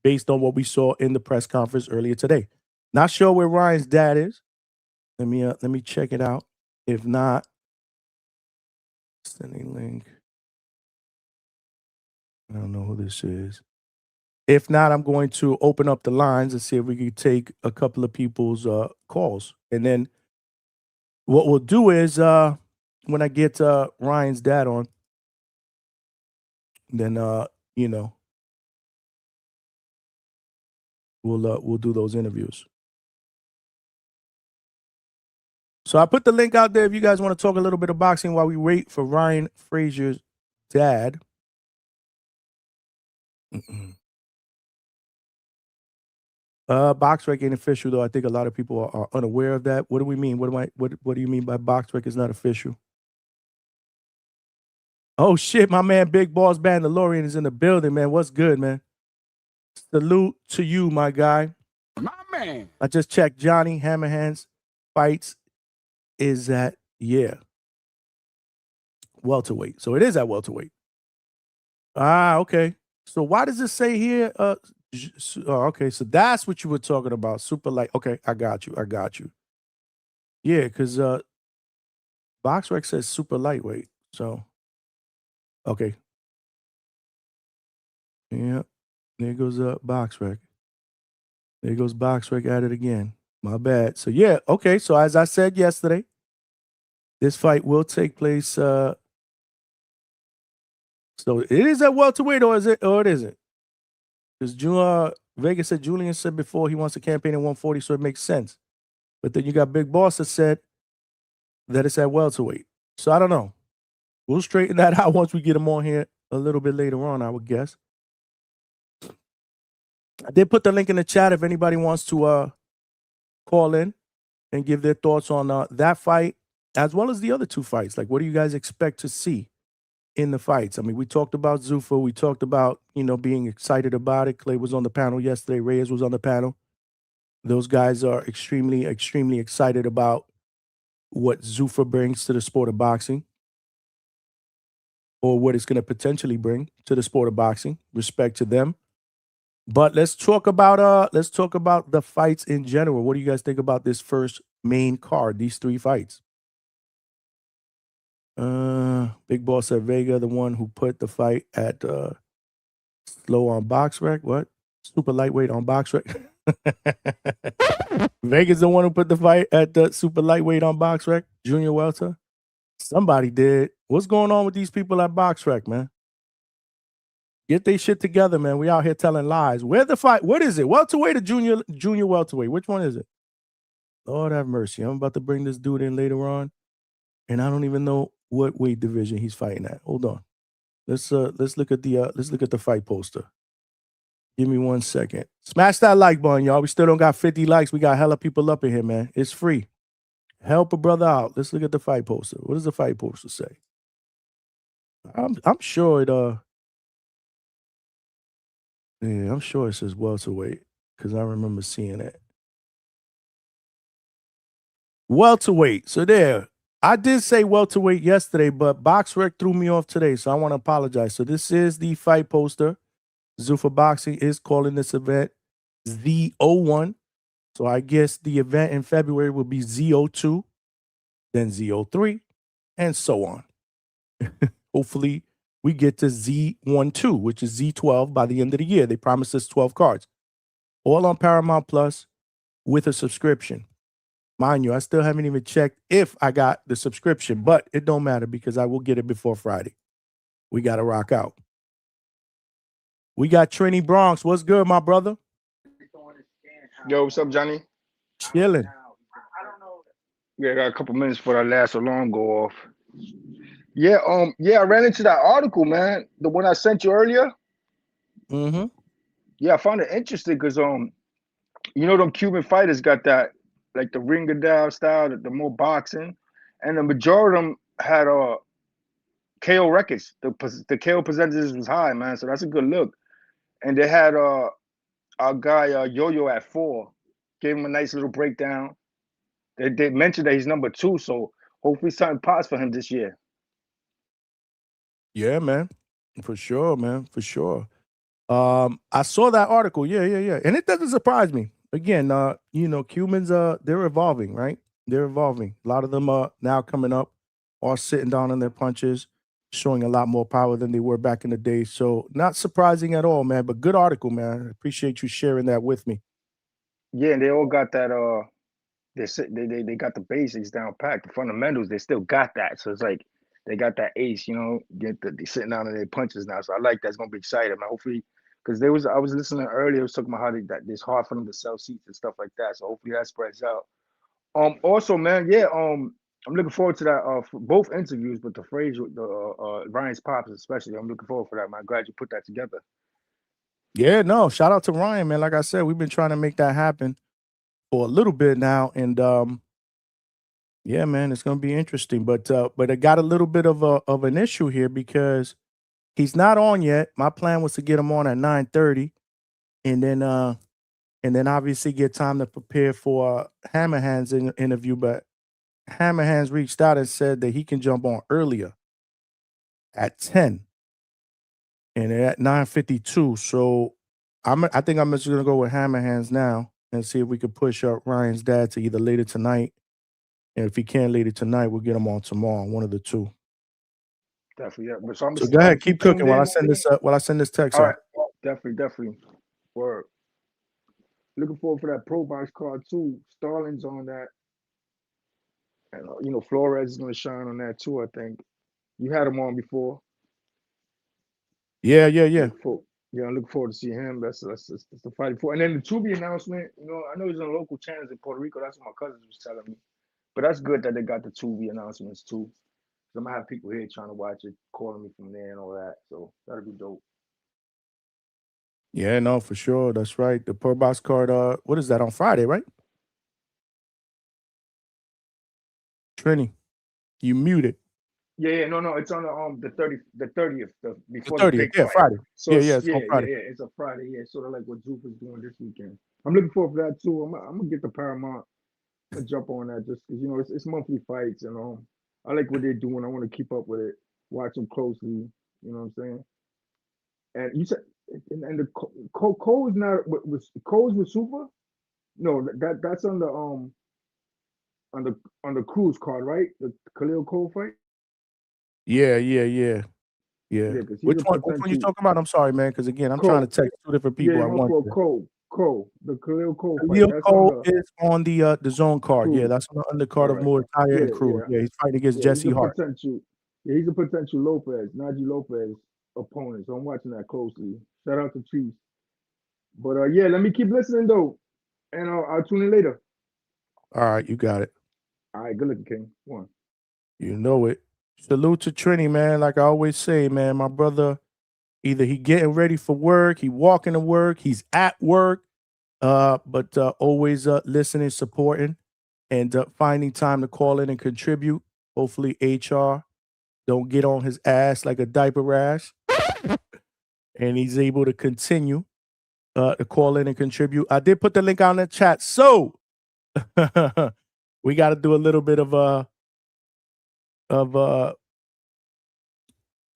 based on what we saw in the press conference earlier today. Not sure where Ryan's dad is. Let me check it out. If not, sending link. I don't know who this is. If not, I'm going to open up the lines and see if we can take a couple of people's calls. And then what we'll do is when I get Ryan's dad on, then we'll do those interviews. So I put the link out there if you guys want to talk a little bit of boxing while we wait for Ryan Frazier's dad. BoxRec ain't official, though. I think a lot of people are unaware of that. What do we mean? What do you mean by BoxRec is not official? Oh shit, my man Big Boss Bandalorian is in the building, man. What's good, man? Salute to you, my guy. My man. I just checked. Johnny Hammer Hands fights is at welterweight. So it is at welterweight. Ah, okay. So why does it say here? Okay, so that's what you were talking about. Super light. Okay, I got you. Yeah, because BoxRec says super lightweight. So okay. Yeah. There goes BoxRec. There goes BoxRec at it again. My bad. So yeah, okay. So as I said yesterday, this fight will take place. So it is at welterweight, or it isn't? Because Vegas said Julian said before he wants to campaign at 140, so it makes sense. But then you got Big Boss that said that it's at welterweight. So I don't know. We'll straighten that out once we get him on here a little bit later on, I would guess. I did put the link in the chat if anybody wants to call in and give their thoughts on that fight, as well as the other 2 fights. Like, what do you guys expect to see in the fights? I mean, we talked about Zuffa. We talked about, being excited about it. Clay was on the panel yesterday. Reyes was on the panel. Those guys are extremely, extremely excited about what Zuffa brings to the sport of boxing, or what it's going to potentially bring to the sport of boxing. Respect to them. But let's talk about the fights in general. What do you guys think about this first main card, these 3 fights? Big Boss said Vega, the one who put the fight at slow on BoxRec. What? Super lightweight on BoxRec. Vega's the one who put the fight at the super lightweight on BoxRec. Junior welter. Somebody did. What's going on with these people at BoxRec, man? Get their shit together, man. We out here telling lies. Where's the fight? What is it? Welterweight or junior welterweight? Which one is it? Lord have mercy. I'm about to bring this dude in later on, and I don't even know what weight division he's fighting at. Hold on. Let's look at the fight poster. Give me 1 second. Smash that like button, y'all. We still don't got 50 likes. We got hella people up in here, man. It's free. Help a brother out. Let's look at the fight poster. What does the fight poster say? I'm sure it yeah, I'm sure it says welterweight because I remember seeing it. Welterweight. So there. I did say welterweight yesterday, but BoxRec threw me off today, so I want to apologize. So this is the fight poster. Zuffa Boxing is calling this event Z01. So I guess the event in February will be Z02. then Z03, and so on. Hopefully, we get to Z12, which is Z12 by the end of the year. They promised us 12 cards. All on Paramount Plus with a subscription. Mind you, I still haven't even checked if I got the subscription, but it don't matter because I will get it before Friday. We got to rock out. We got Trini Bronx. What's good, my brother? Yo, what's up, Johnny? Chilling. Yeah, I got a couple minutes before that last alarm go off. Yeah, I ran into that article, man. The one I sent you earlier. Mm-hmm. Yeah, I found it interesting because you know, them Cuban fighters got that, like the ring-a-down style, the more boxing, and the majority of them had KO records. The KO percentages was high, man. So that's a good look. And they had our guy Yo-Yo at 4, gave him a nice little breakdown. They mentioned that he's number 2, so hopefully something pops for him this year. Yeah, man. For sure, man. For sure. I saw that article. Yeah. And it doesn't surprise me. Again, you know, Cubans, they're evolving, right? They're evolving. A lot of them are now coming up, are sitting down on their punches, showing a lot more power than they were back in the day. So not surprising at all, man. But good article, man. I appreciate you sharing that with me. Yeah, and they all got that. They got the basics down packed. The fundamentals, they still got that. So it's like they got that ace, you know. They sitting down on their punches now. So I like that. It's gonna be exciting, man. Hopefully, because I was listening earlier. I was talking about how that it's hard for them to sell seats and stuff like that. So hopefully that spreads out. Also, man, yeah. I'm looking forward to that for both interviews, but the Frazer, Ryan's pops especially. I'm looking forward for that, man. Glad you put that together. Yeah, no, shout out to Ryan, man. Like I said, we've been trying to make that happen for a little bit now, and yeah, man, it's gonna be interesting. But I got a little bit of an issue here because he's not on yet. My plan was to get him on at 9:30, and then obviously get time to prepare for Hammer Hands interview. But Hammer Hands reached out and said that he can jump on earlier at 10, and at 9:52. So I think I'm just gonna go with Hammer Hands now and see if we could push up Ryan's dad to either later tonight. And if he can't later tonight, we'll get him on tomorrow, one of the two. Definitely, yeah. But So go ahead, keep cooking while I send this text All out. right, definitely. Word. Looking forward for that pro box card too. Starling's on that, and you know Flores is gonna shine on that too. I think you had him on before. Yeah. Yeah, I'm looking forward to see him. That's the fight for. And then the Tubi announcement. You know, I know he's on local channels in Puerto Rico. That's what my cousins was telling me. But that's good that they got the Tubi announcements too. So I'm gonna have people here trying to watch it, calling me from there and all that. So that'll be dope. Yeah, no, for sure. That's right. The per box card, what is that, on Friday, right? Trini, you muted. Yeah, no, it's on the 30th, before The the 30th, big yeah, fight. Friday. So Yeah, it's on Friday. Yeah, it's a Friday. Yeah, sort of like what Zuffa's doing this weekend. I'm looking forward for that too. I'm gonna get the Paramount. I'm gonna jump on that just because you know it's monthly fights and I like what they're doing. I want to keep up with it, watch them closely. You know what I'm saying? And you said, and the Cole is not with Cole's with Zuffa. No, that's on the Cruz card, right? The Khalil Cole fight. Yeah. Because Which one you talking about? I'm sorry, man, because again, I'm trying to text two different people at once. Cole, the Khalil Cole fight. Khalil Cole is on the zone card. Cruz. Yeah, that's on the undercard of Muay and Cruz. Yeah, he's fighting against Jesse Hart. He's a potential Najee Lopez opponent. So I'm watching that closely. Shout out to Chiefs. But yeah, let me keep listening though, and I'll tune in later. All right, you got it. All right, good looking, King. One. You know it. Salute to Trini, man. Like I always say, man, my brother, either he getting ready for work, he walking to work, he's at work, but always listening, supporting, and finding time to call in and contribute. Hopefully HR don't get on his ass like a diaper rash, and he's able to continue to call in and contribute. I did put the link out in the chat, so we got to do a little bit of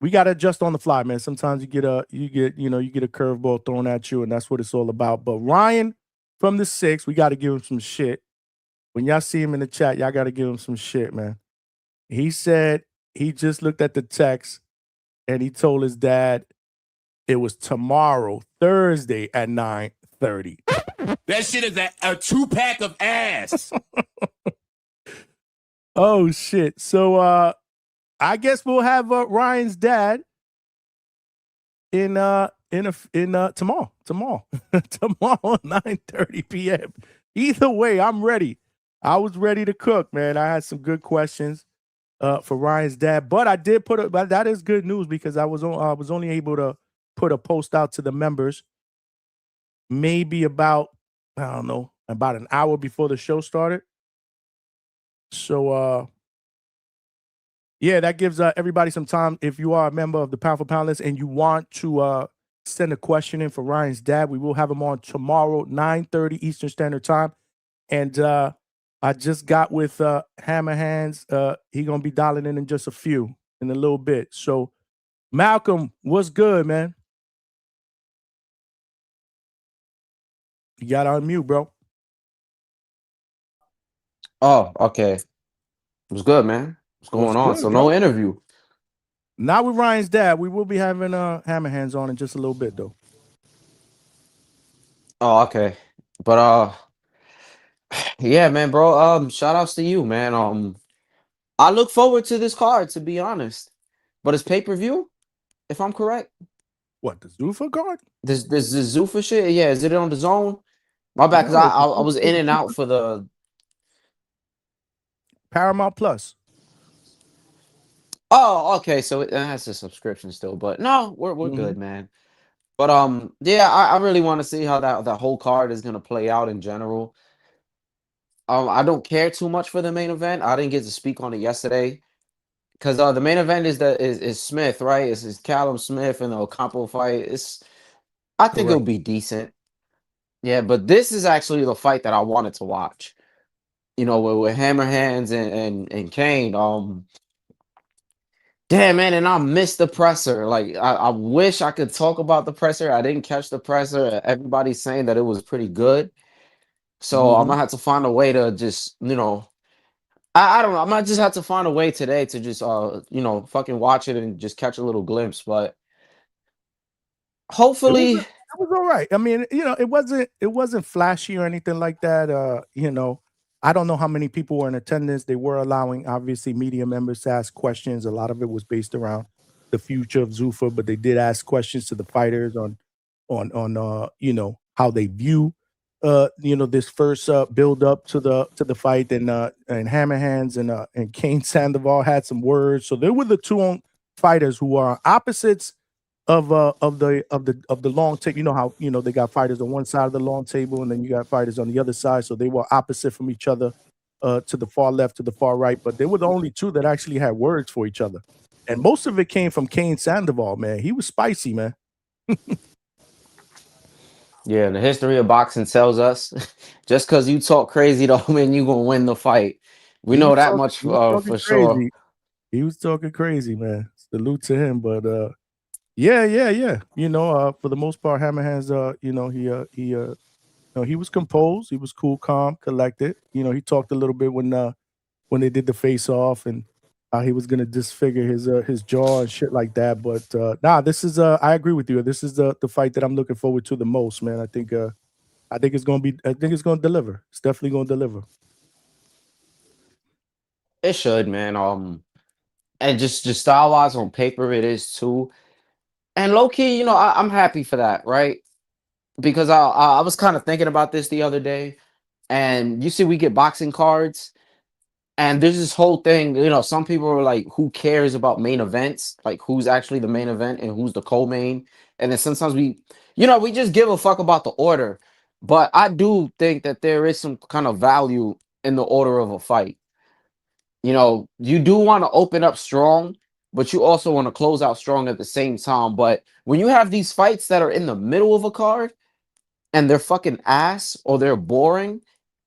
we got to adjust on the fly, man. Sometimes you get a curveball thrown at you, and that's what it's all about. But Ryan from the 6, we got to give him some shit. When y'all see him in the chat, y'all got to give him some shit, man. He said he just looked at the text and he told his dad it was tomorrow, Thursday at 9:30. That shit is a 2-pack of ass. Oh shit. So I guess we'll have Ryan's dad in tomorrow. Tomorrow 9:30 p.m. Either way, I'm ready. I was ready to cook, man. I had some good questions for Ryan's dad, but I did but that is good news because I was only able to put a post out to the members maybe about, I don't know, about an hour before the show started. So yeah, that gives everybody some time. If you are a member of the Pound for Pound list and you want to send a question in for Ryan's dad, we will have him on tomorrow, 9:30 Eastern Standard Time. And I just got with Hammer Hands. He gonna be dialing in just in a little bit. So Malcolm, what's good, man? You got to unmute, bro. Oh, okay. What's good, man? What's going on? Good, So bro? no interview. Not with Ryan's dad. We will be having Hammer Hands on in just a little bit, though. Oh, okay. But yeah, man, bro. Shout outs to you, man. I look forward to this card, to be honest. But it's pay-per-view, if I'm correct. What, the Zuffa card? This Zuffa shit? Yeah, is it on the zone? My bad, because No, I was in and out for the Paramount Plus. Oh, okay. So it has a subscription still, but no, we're good, man. But yeah, I really want to see how that whole card is gonna play out in general. I don't care too much for the main event. I didn't get to speak on it yesterday because the main event is Smith, right? It's Callum Smith and the Ocampo fight. I think it'll be decent. Yeah, but this is actually the fight that I wanted to watch. You know, with Hammer Hands and Kane. Damn, man, and I missed the presser. Like, I wish I could talk about the presser. I didn't catch the presser. Everybody's saying that it was pretty good. So I'm gonna have to find a way to just, I don't know. I might just have to find a way today to just, fucking watch it and just catch a little glimpse. But hopefully, it was all right. I mean, it wasn't flashy or anything like that. I don't know how many people were in attendance. They were allowing, obviously, media members to ask questions. A lot of it was based around the future of Zuffa, but they did ask questions to the fighters on how they view this first build up to the fight. And Hammer Hands and Kane Sandoval had some words. So they were the two fighters who are opposites of the long table. You know how they got fighters on one side of the long table and then you got fighters on the other side, so they were opposite from each other, to the far left, to the far right, but they were the only two that actually had words for each other, and most of it came from Kane Sandoval. Man, he was spicy, man. yeah, and the history of boxing tells us just because you talk crazy don't mean you're gonna win the fight. We know that much for sure. He was talking crazy, man. Salute to him. But yeah. For the most part, Hammer Hands, he was composed. He was cool, calm, collected. He talked a little bit when they did the face off and how he was gonna disfigure his jaw and shit like that. But this is I agree with you. This is the fight that I'm looking forward to the most, man. I think it's gonna deliver. It's definitely gonna deliver. It should, man. And just style wise on paper, it is too. And low key, I'm happy for that, right? Because I was kind of thinking about this the other day, and you see, we get boxing cards, and there's this whole thing. Some people are like, "Who cares about main events? Like, who's actually the main event and who's the co-main?" And then sometimes we just give a fuck about the order. But I do think that there is some kind of value in the order of a fight. You do want to open up strong, but you also want to close out strong at the same time. But when you have these fights that are in the middle of a card and they're fucking ass or they're boring,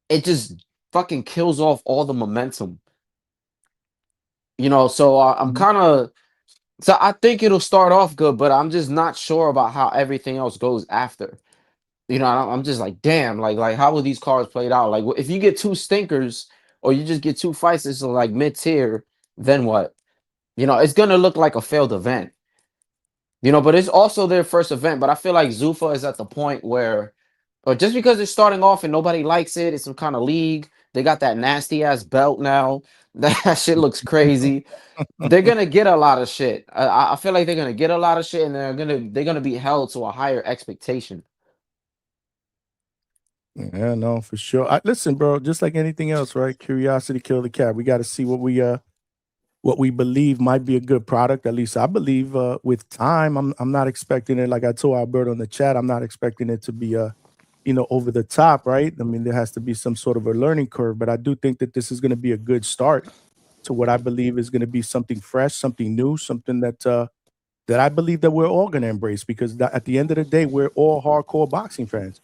it just fucking kills off all the momentum. So I'm kind of, so I think it'll start off good, but I'm just not sure about how everything else goes after. I'm just like, damn, like how will these cards played out? Like, if you get two stinkers or you just get two fights that's like mid-tier, then what? You know, it's gonna look like a failed event. You know, but it's also their first event. But I feel like Zuffa is at the point where, or just because it's starting off and nobody likes it, it's some kind of league. They got that nasty ass belt now. That shit looks crazy. They're gonna get a lot of shit. I feel like they're gonna get a lot of shit, and they're gonna be held to a higher expectation. Yeah, no, for sure. Listen, bro, just like anything else, right? Curiosity killed the cat. We got to see what we believe might be a good product. At least I believe with time. I'm not expecting it, like I told Alberto in the chat, I'm not expecting it to be over the top, right? I mean, there has to be some sort of a learning curve, but I do think that this is going to be a good start to what I believe is going to be something fresh, something new, something that I believe that we're all going to embrace, because at the end of the day, we're all hardcore boxing fans.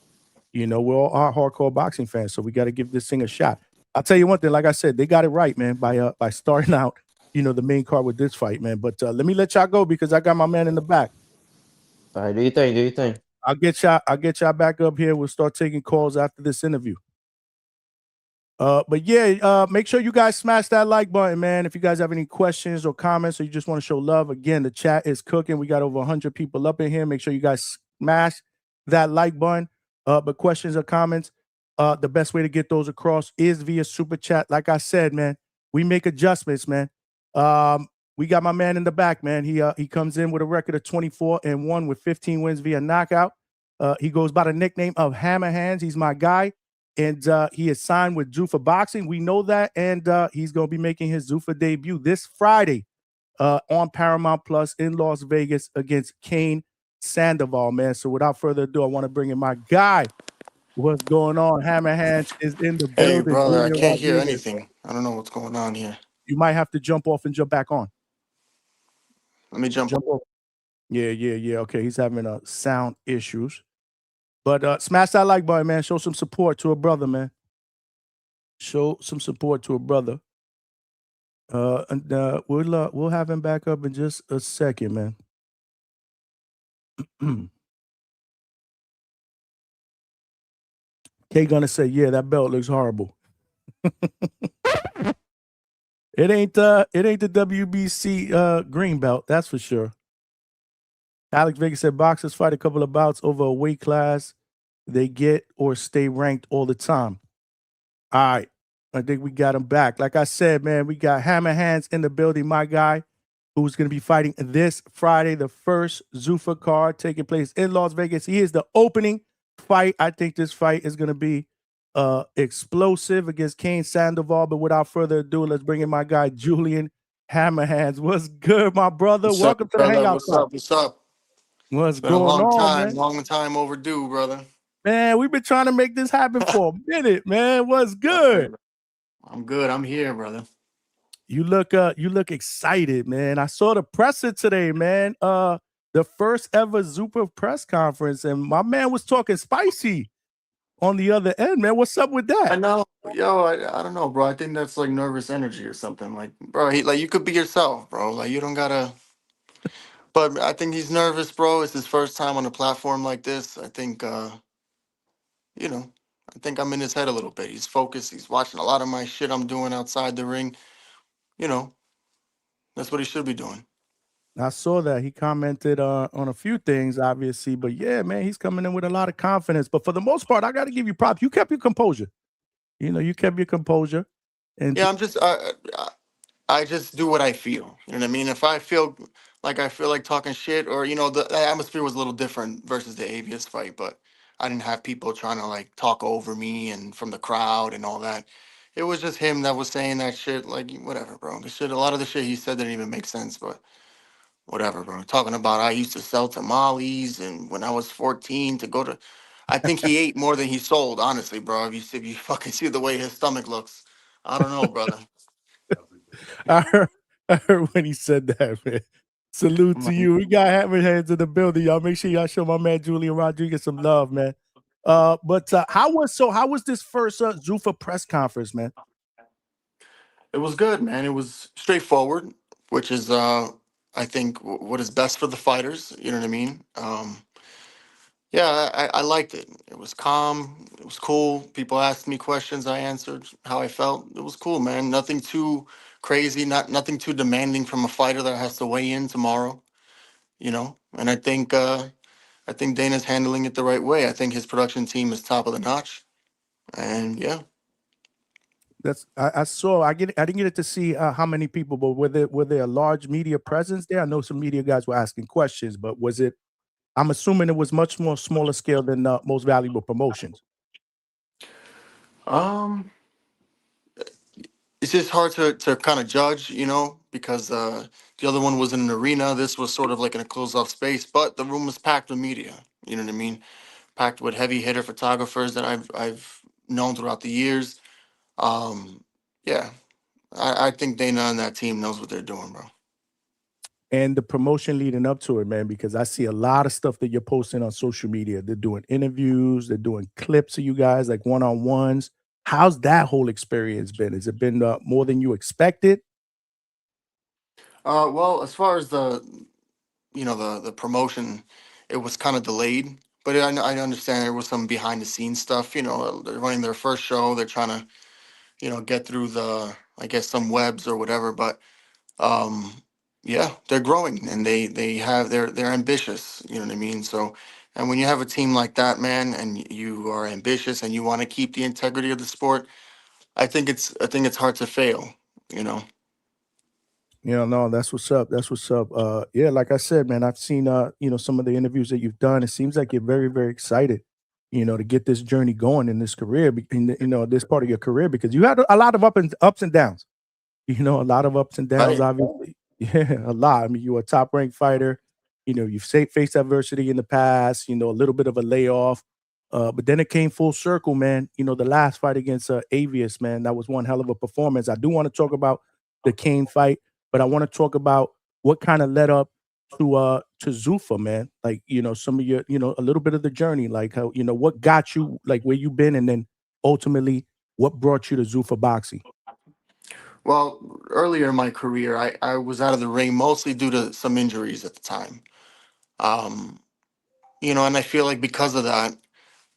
We're all hardcore boxing fans, so we got to give this thing a shot. I'll tell you one thing, like I said, they got it right, man, by starting out, the main card with this fight, man. But let me let y'all go because I got my man in the back. All right, do you think? Do you think? I'll get y'all back up here. We'll start taking calls after this interview. But yeah, make sure you guys smash that like button, man. If you guys have any questions or comments, or you just want to show love, again, the chat is cooking. We got over 100 people up in here. Make sure you guys smash that like button. But questions or comments, the best way to get those across is via super chat. Like I said, man, we make adjustments, man. We got my man in the back, man. He comes in with a record of 24-1 with 15 wins via knockout. He goes by the nickname of Hammer Hands. He's my guy. And he is signed with Zuffa Boxing. We know that. And he's going to be making his Zuffa debut this Friday on Paramount Plus in Las Vegas against Cain Sandoval, man. So without further ado, I want to bring in my guy. What's going on? Hammer Hands is in the building. Hey, brother, I Julian can't hear Rodriguez. anything. I don't know what's going on here. You might have to jump off and jump back on. Let me jump off. Yeah. Okay, he's having sound issues. But smash that like button, man. Show some support to a brother, man. Show some support to a brother. And we'll have him back up in just a second, man. K gonna say, yeah, that belt looks horrible. It ain't the WBC green belt, that's for sure. Alex Vega said boxers fight a couple of bouts over a weight class they get or stay ranked all the time. All right. I think we got him back. Like I said, man, we got Hammer Hands in the building, my guy, who's going to be fighting this Friday, the first Zuffa card taking place in Las Vegas. He is the opening fight. I think this fight is going to be explosive against Cain Sandoval. But without further ado, let's bring in my guy, Julian Hammer Hands. What's good, my brother? Welcome to the Hangout. What's up? What's up? What's Been a going long on, time, man? long time overdue, brother. Man, we've been trying to make this happen for a minute, man. What's good? I'm good. I'm here, brother. You look excited, man. I saw the presser today, man. The first ever Zuffa press conference, and my man was talking spicy on the other end, man. What's up with that? I know, yo. I don't know, bro. I think that's like nervous energy or something. Like, bro, you could be yourself, bro. Like, you don't gotta. But I think he's nervous, bro. It's his first time on a platform like this. I think, I think I'm in his head a little bit. He's focused. He's watching a lot of my shit I'm doing outside the ring. That's what he should be doing. I saw that he commented on a few things, obviously, but yeah, man, he's coming in with a lot of confidence. But for the most part, I got to give you props. You kept your composure. You kept your composure. And Yeah, I just do what I feel. You know what I mean? If I feel like talking shit, or the atmosphere was a little different versus the Avius fight, but I didn't have people trying to like talk over me and from the crowd and all that. It was just him that was saying that shit. Like, whatever, bro. A lot of the shit he said didn't even make sense, but whatever, bro. Talking about I used to sell tamales and when I was 14 to go to, I think he ate more than he sold. Honestly, bro. If you fucking see the way his stomach looks, I don't know, brother. I heard when he said that, man. Salute to you. We got Hammer Hands in the building, y'all. Make sure y'all show my man Julian Rodriguez some love, man. But how was this first Zuffa press conference, man? It was good, man. It was straightforward, which is I think what is best for the fighters. You know what I mean? Yeah, I liked it. It was calm. It was cool. People asked me questions. I answered how I felt. It was cool, man. Nothing too crazy. Nothing too demanding from a fighter that has to weigh in tomorrow. You know, and I think Dana's handling it the right way. I think his production team is top of the notch. And yeah. I saw. I didn't get to see how many people, but were there a large media presence there? I know some media guys were asking questions, but was it? I'm assuming it was much more smaller scale than most valuable promotions. Um, it's just hard to kind of judge, you know, because the other one was in an arena. This was sort of like in a closed off space, but the room was packed with media. You know what I mean? Packed with heavy hitter photographers that I've known throughout the years. Um, yeah, I think Dana and that team knows what they're doing, bro. And the promotion leading up to it, man, because I see a lot of stuff that you're posting on social media. They're doing interviews, they're doing clips of you guys, like one-on-ones. How's that whole experience been? Has it been more than you expected? Well, as far as the promotion, it was kind of delayed. But I understand there was some behind the scenes stuff. You know, they're running their first show. They're trying to get through I guess some webs or whatever. But um, yeah, they're growing and they're ambitious. You know what I mean? So, and when you have a team like that, man, and you are ambitious and you want to keep the integrity of the sport, I think it's hard to fail. You know. Yeah, no, that's what's up. That's what's up. Yeah, like I said, man, I've seen some of the interviews that you've done. It seems like you're very, very excited, to get this journey going in this career, this part of your career, because you had a lot of ups and downs. A lot of ups and downs, Right. obviously. Yeah, a lot. I mean, you were a top ranked fighter. You've faced adversity in the past, a little bit of a layoff. But then it came full circle, man. The last fight against Avius, man, that was one hell of a performance. I do want to talk about the Kane fight, but I want to talk about what kind of led up to Zuffa, man. Like, some of your, a little bit of the journey, like how, what got you like where you've been, and then ultimately what brought you to Zuffa Boxing. Well, earlier in my career, I was out of the ring mostly due to some injuries at the time. Um, and I feel like because of that,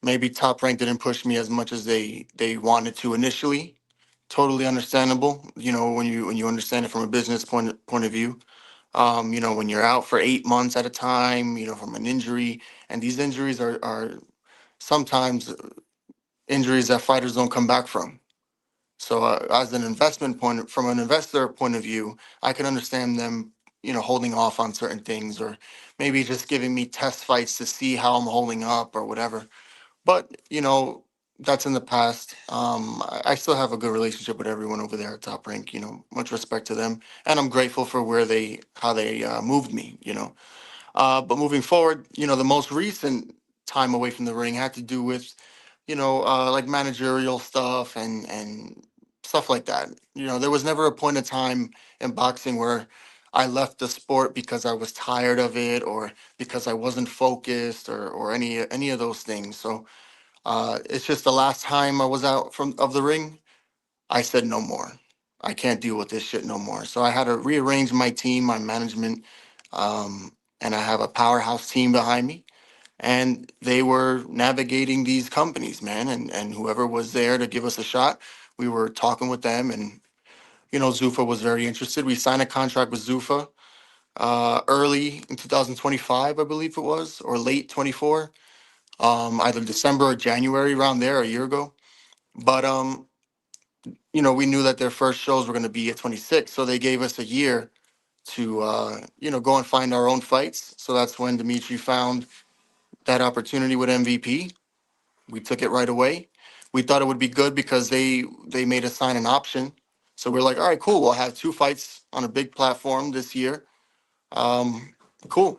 maybe Top Rank didn't push me as much as they wanted to initially. Totally understandable. When you understand it from a business point of view. When you're out for 8 months at a time, from an injury, and these injuries are sometimes injuries that fighters don't come back from. So as an from an investor point of view, I can understand them, holding off on certain things, or maybe just giving me test fights to see how I'm holding up or whatever. But that's in the past. I still have a good relationship with everyone over there at Top Rank. Much respect to them, and I'm grateful for how they moved me. But moving forward, the most recent time away from the ring had to do with, like managerial stuff and stuff like that. There was never a point in time in boxing where I left the sport because I was tired of it or because I wasn't focused or any of those things. So it's just the last time I was out from of the ring, I said no more. I can't deal with this shit no more. So I had to rearrange my team, my management, and I have a powerhouse team behind me. And they were navigating these companies, man, and whoever was there to give us a shot, we were talking with them, and Zuffa was very interested. We signed a contract with Zuffa early in 2025, I believe it was, or late 24, either December or January, around there, a year ago. But we knew that their first shows were going to be at 26, so they gave us a year to go and find our own fights. So that's when Dimitri found that opportunity with MVP. We took it right away. We thought it would be good because they made us sign an option. So we're like, all right, cool. We'll have two fights on a big platform this year. Um, cool.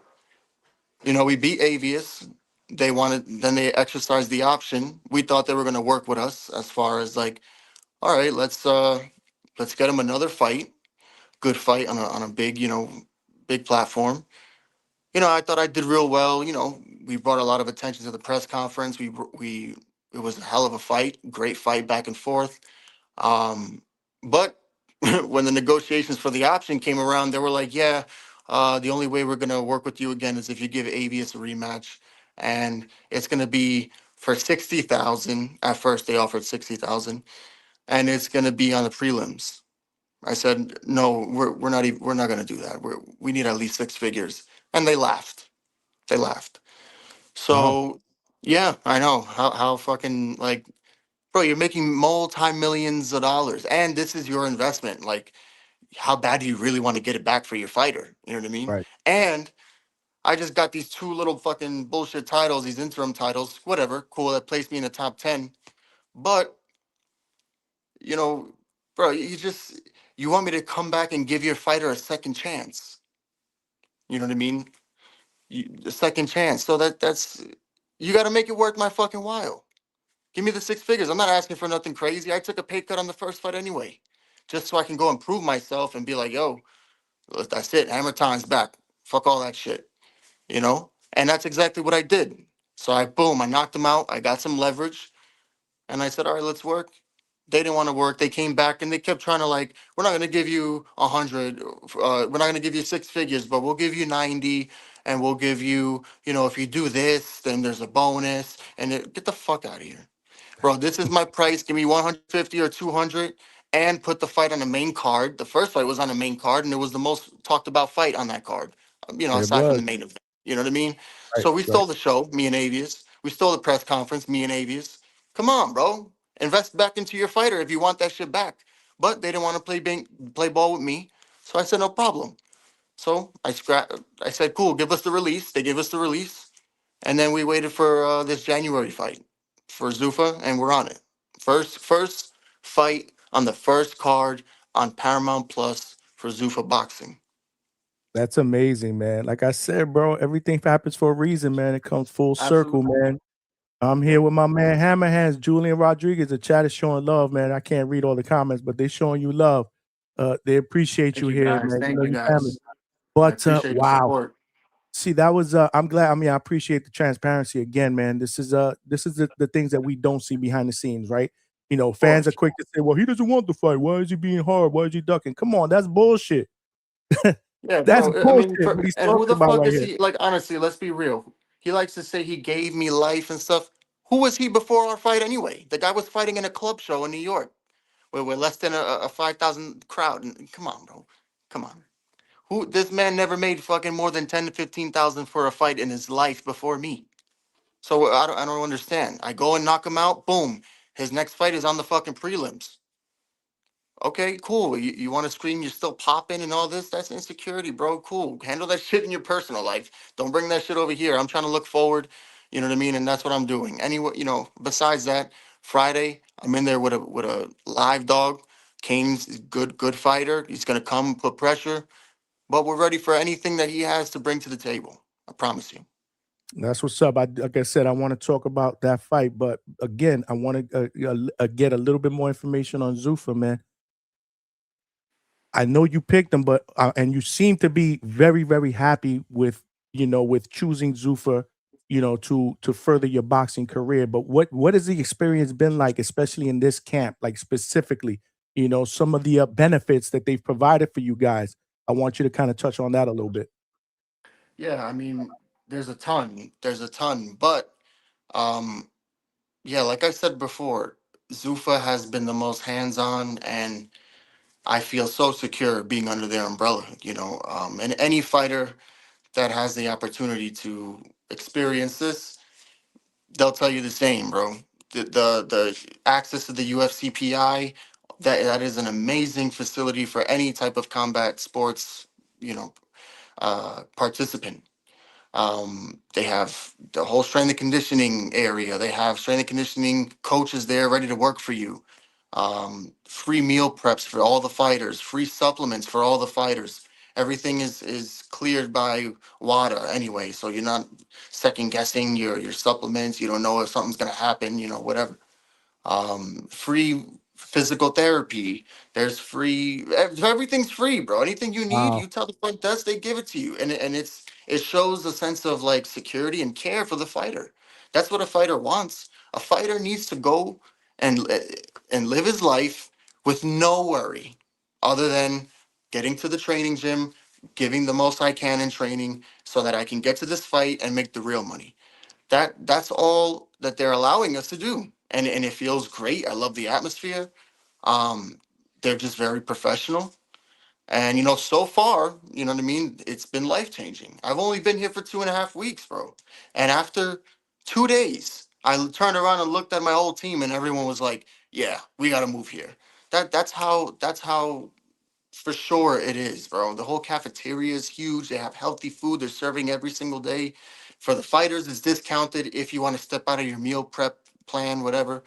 We beat Avius. Then they exercised the option. We thought they were going to work with us as far as like, all right, let's get them another fight, good fight on a big, big platform. I thought I did real well. We brought a lot of attention to the press conference. It was a hell of a fight, great fight back and forth. Um, but when the negotiations for the option came around, they were like, "Yeah, the only way we're gonna work with you again is if you give Avius a rematch." and it's gonna be for 60,000. At first, they offered 60,000, and it's gonna be on the prelims. I said, no, we're not gonna do that. We need at least six figures, and they laughed. They laughed. Wow. So yeah, I know how fucking like, bro, you're making multi-millions of dollars, and this is your investment. Like, how bad do you really want to get it back for your fighter? You know what I mean? Right. And I just got these two little fucking bullshit titles, these interim titles, whatever, cool, that placed me in the top 10. But, you know, bro, you want me to come back and give your fighter a second chance. You know what I mean? A second chance. So that's, you got to make it worth my fucking while. Give me the six figures. I'm not asking for nothing crazy. I took a pay cut on the first fight anyway, just so I can go and prove myself and be like, yo, that's it. Hammer time's back. Fuck all that shit. You know? And that's exactly what I did. So I knocked them out. I got some leverage. And I said, all right, let's work. They didn't want to work. They came back and they kept trying to like, we're not going to give you 100. We're not going to give you six figures, but we'll give you 90. And we'll give you, you know, if you do this, then there's a bonus. And get the fuck out of here. Bro, this is my price. Give me 150 or 200 and put the fight on the main card. The first fight was on the main card and it was the most talked about fight on that card, you know, It aside from was. the main event. You know what I mean? Right. So we Right. stole the show, me and Avius. We stole the press conference, me and Avius. Come on, bro. Invest back into your fighter if you want that shit back. But they didn't want to play ball with me. So I said, no problem. So I said, cool, give us the release. They gave us the release. And then we waited for this January fight for Zuffa, and we're on it. First fight on the first card on Paramount Plus for Zuffa Boxing. That's amazing, man. Like I said, bro, everything happens for a reason, man. It comes full circle, Absolutely. man. I'm here with my man Hammer Hands, Julian Rodriguez. The chat is showing love, man. I can't read all the comments, but they're showing you love. They appreciate Thank you you here, guys. man. You Thank know you you family. guys. I But appreciate the wow. support. See, that was I'm glad. I mean, I appreciate the transparency again, man. This is the things that we don't see behind the scenes, right? You know, fans are quick to say, well, he doesn't want the fight. Why is he being hard? Why is he ducking? Come on, that's bullshit. Yeah, That's bro. I mean, bullshit what he's and who talking the about fuck right is here. he? Like, honestly, let's be real. He likes to say he gave me life and stuff. Who was he before our fight anyway? The guy was fighting in a club show in New York where we're less than a 5,000 crowd. And come on, bro. Come on. Who this man never made fucking more than 10 to 15,000 for a fight in his life before me. So I don't understand. I go and knock him out, boom. His next fight is on the fucking prelims. Okay, cool. You want to scream, you're still popping and all this? That's insecurity, bro. Cool. Handle that shit in your personal life. Don't bring that shit over here. I'm trying to look forward, you know what I mean? And that's what I'm doing. Anyway, you know, besides that, Friday, I'm in there with a live dog. Kane's a good fighter. He's gonna come put pressure. But we're ready for anything that he has to bring to the table. I promise you. That's what's up. Like I said, I want to talk about that fight, but again, I want to get a little bit more information on Zuffa, man. I know you picked him, but and you seem to be very, very happy with with choosing Zuffa, to further your boxing career. But what has the experience been like, especially in this camp, like specifically, some of the benefits that they've provided for you guys? I want you to kind of touch on that a little bit. Yeah, I mean, there's a ton. There's a ton. But um, yeah, like I said before, Zuffa has been the most hands-on, and I feel so secure being under their umbrella, and any fighter that has the opportunity to experience this, they'll tell you the same, bro. The access to the UFCPI, that is an amazing facility for any type of combat sports, participant. They have the whole strength and conditioning area. They have strength and conditioning coaches there ready to work for you. Free meal preps for all the fighters, free supplements for all the fighters. Everything is cleared by WADA anyway, so you're not second guessing your supplements. You don't know if something's gonna happen, whatever. Free physical therapy. There's free, everything's free, bro. Anything you need, Wow. you tell the front desk, they give it to you. And it shows a sense of like security and care for the fighter. That's what a fighter wants. A fighter needs to go and live his life with no worry other than getting to the training gym, giving the most I can in training so that I can get to this fight and make the real money. That's all that they're allowing us to do, and it feels great. I love the atmosphere. Um, they're just very professional, and so far, you know what I mean. It's been life changing. I've only been here for 2.5 weeks, bro, and after 2 days, turned around and looked at my whole team, and everyone was like, "Yeah, we got to move here." That's how for sure it is, bro. The whole cafeteria is huge. They have healthy food. They're serving every single day. For the fighters, it's discounted if you want to step out of your meal prep plan, whatever.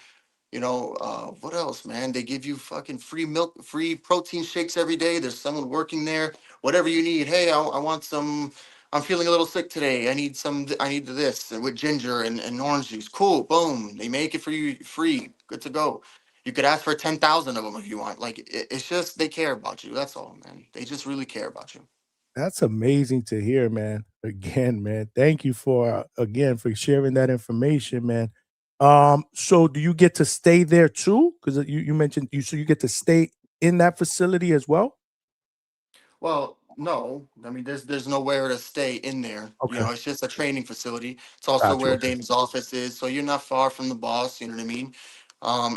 What else, man? They give you fucking free milk, free protein shakes every day. There's someone working there. Whatever you need. Hey, I want some. I'm feeling a little sick today. I need this and with ginger and orange juice. Cool. Boom. They make it for you free. Good to go. You could ask for 10,000 of them if you want. Like it's just they care about you. That's all, man. They just really care about you. That's amazing to hear, man. Again, man, thank you for again for sharing that information, man. So do you get to stay there too? Because you mentioned you get to stay in that facility as well. Well, no. I mean, there's nowhere to stay in there. Okay, It's just a training facility. It's also got you. where Okay. Dame's office is, so you're not far from the boss. You know what I mean?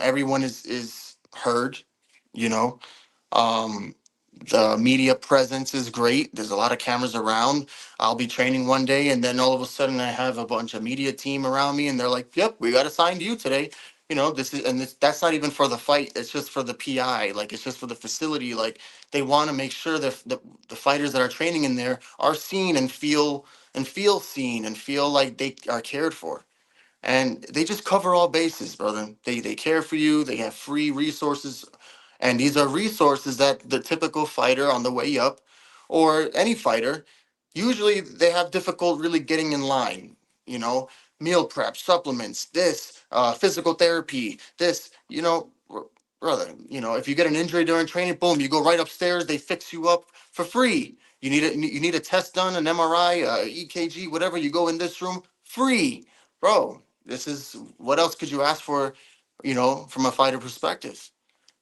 Everyone is heard. You know, um, the media presence is great. There's a lot of cameras around. I'll be training one day, and then all of a sudden, I have a bunch of media team around me, and they're like, "Yep, we got assigned you today." That's not even for the fight. It's just for the PI. Like it's just for the facility. Like they want to make sure that the fighters that are training in there are seen and feel seen and feel like they are cared for. And they just cover all bases, brother. They care for you. They have free resources, and these are resources that the typical fighter on the way up, or any fighter, usually they have difficult really getting in line. You know, meal prep, supplements, this, physical therapy, this. Brother. If you get an injury during training, boom, you go right upstairs. They fix you up for free. You need a test done, an MRI, EKG, whatever. You go in this room, free, bro. This is what else could you ask for, from a fighter perspective?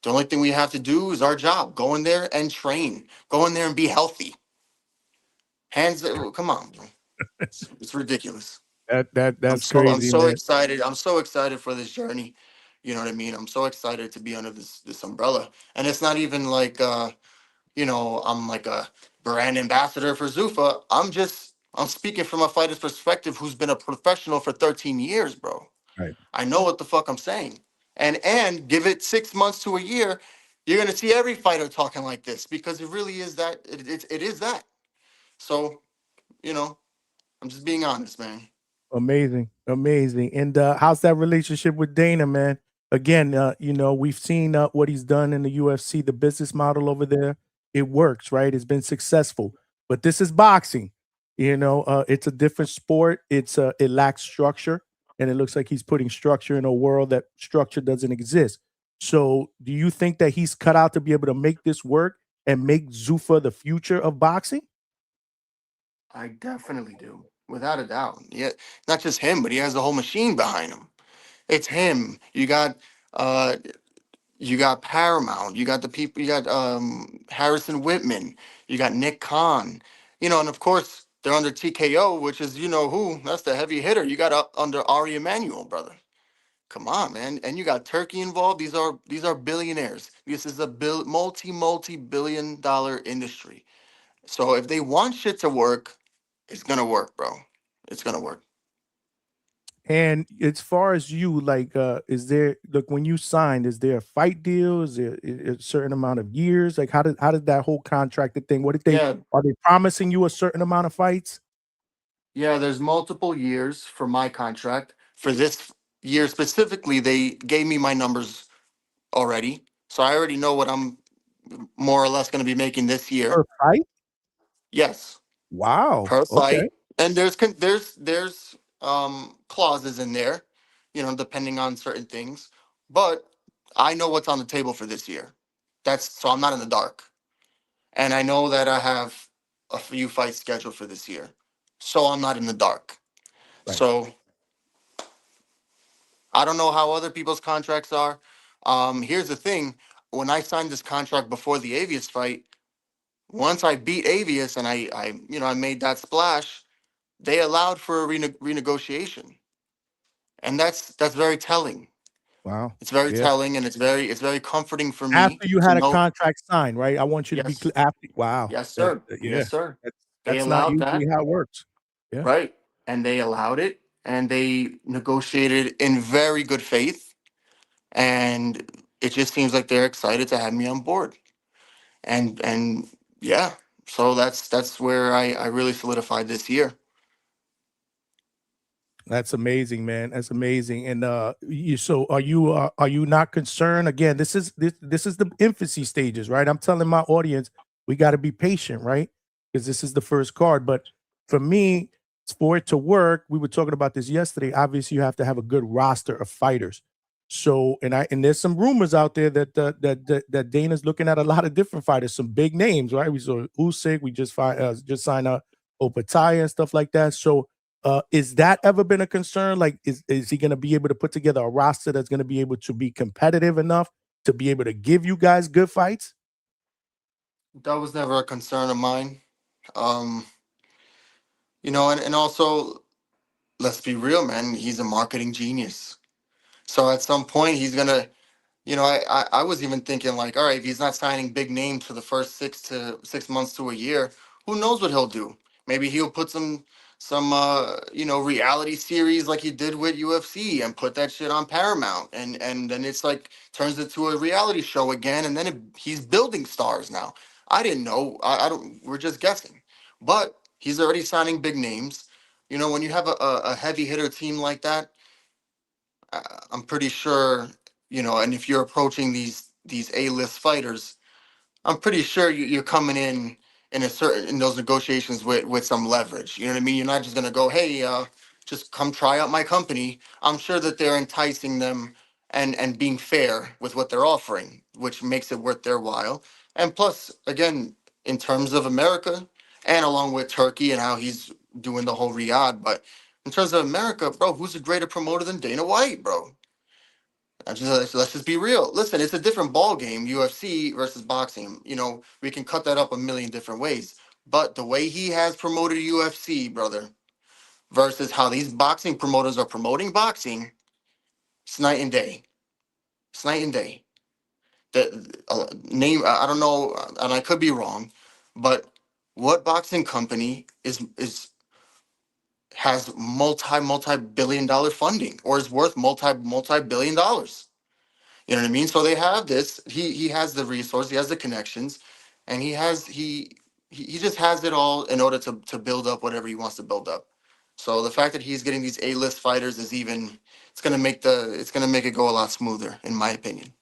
The only thing we have to do is our job. Go in there and train. Go in there and be healthy. Come on, bro. It's ridiculous. I'm That's so I'm crazy, so man. excited. I'm so excited for this journey. You know what I mean? I'm so excited to be under this umbrella. And it's not even like I'm like a brand ambassador for Zuffa. I'm speaking from a fighter's perspective who's been a professional for 13 years, bro. Right. I know what the fuck I'm saying. And give it 6 months to a year, you're gonna see every fighter talking like this because it really is that it is that. So, you know, I'm just being honest, man. Amazing, amazing. And how's that relationship with Dana, man? Again, we've seen what he's done in the UFC, the business model over there. It works, right? It's been successful. But this is boxing. It's a different sport. It lacks structure, and it looks like he's putting structure in a world that structure doesn't exist. So, do you think that he's cut out to be able to make this work and make Zuffa the future of boxing? I definitely do, without a doubt. Yeah, not just him, but he has the whole machine behind him. It's him. Uh you got Paramount, you got the people, you got Harrison Whitman, you got Nick Khan, and of course they're under TKO, which is who, that's the heavy hitter. You got under Ari Emanuel, brother. Come on, man. And you got Turkey involved. These are billionaires. This is a multi billion dollar industry. So if they want shit to work, it's gonna work, bro. It's gonna work. And as far as you, like, is there look when you signed, is there a fight deal? Is there a certain amount of years? Like, how did that whole contracted thing? What did they Yeah, are they promising you a certain amount of fights? yeah. There's multiple years for my contract. For this year specifically, they gave me my numbers already, so I already know what I'm more or less going to be making this year. Per fight? Yes, Wow. per Okay. fight. And there's clauses in there, depending on certain things. But I know what's on the table for this year. That's so I'm not in the dark. And I know that I have a few fights scheduled for this year. So I'm not in the dark. Right. So I don't know how other people's contracts are. Here's the thing. When I signed this contract before the Avius fight, once I beat Avius and I made that splash, they allowed for a renegotiation. and that's very telling. Wow. It's very Yeah. telling, and it's very comforting for me After you to had a know. contract signed, right? I want you to be Yes, clear. After, wow. yes, That, sir. yeah. Yes, sir. That's, They that's not allowed that, usually how it works. Yeah. right? And they allowed it, and they negotiated in very good faith, and it just seems like they're excited to have me on board. And yeah, so that's where I really solidified this year. That's amazing, man. That's amazing. And so are you not concerned? Again, this is the infancy stages, right? I'm telling my audience we got to be patient, right? Because this is the first card. But for me, for it to work, we were talking about this yesterday. Obviously, you have to have a good roster of fighters. So, and there's some rumors out there that Dana's looking at a lot of different fighters, some big names, right? We saw Usyk, we just signed up Opataya and stuff like that. So is that ever been a concern? Like, is he going to be able to put together a roster that's going to be able to be competitive enough to be able to give you guys good fights? That was never a concern of mine. Um, and also, let's be real, man. He's a marketing genius. So at some point, he's gonna. I was even thinking like, all right, if he's not signing big names for the first 6 months to a year, who knows what he'll do? Maybe he'll put some reality series like he did with UFC and put that shit on Paramount, and then it's like turns into a reality show again, and then he's building stars now. I didn't know. I don't. We're just guessing, but he's already signing big names. When you have a heavy hitter team like that, I'm pretty sure, and if you're approaching these A-list fighters, I'm pretty sure you're coming in those negotiations with some leverage. You know what I mean? You're not just gonna go, hey, just come try out my company. I'm sure that they're enticing them and being fair with what they're offering, which makes it worth their while. And plus, again, in terms of America, and along with Turkey and how he's doing the whole Riyadh, but in terms of America, bro, who's a greater promoter than Dana White, bro? Let's just be real. Listen, it's a different ball game, UFC versus boxing. We can cut that up a million different ways. But the way he has promoted UFC, brother, versus how these boxing promoters are promoting boxing, it's night and day. It's night and day. The name I don't know, and I could be wrong, but what boxing company is has multi billion dollar funding or is worth multi billion dollars? You know what I mean? So they have this. He has the resource, he has the connections, and he just has it all in order to build up whatever he wants to build up. So the fact that he's getting these A-list fighters it's gonna make it go a lot smoother, in my opinion.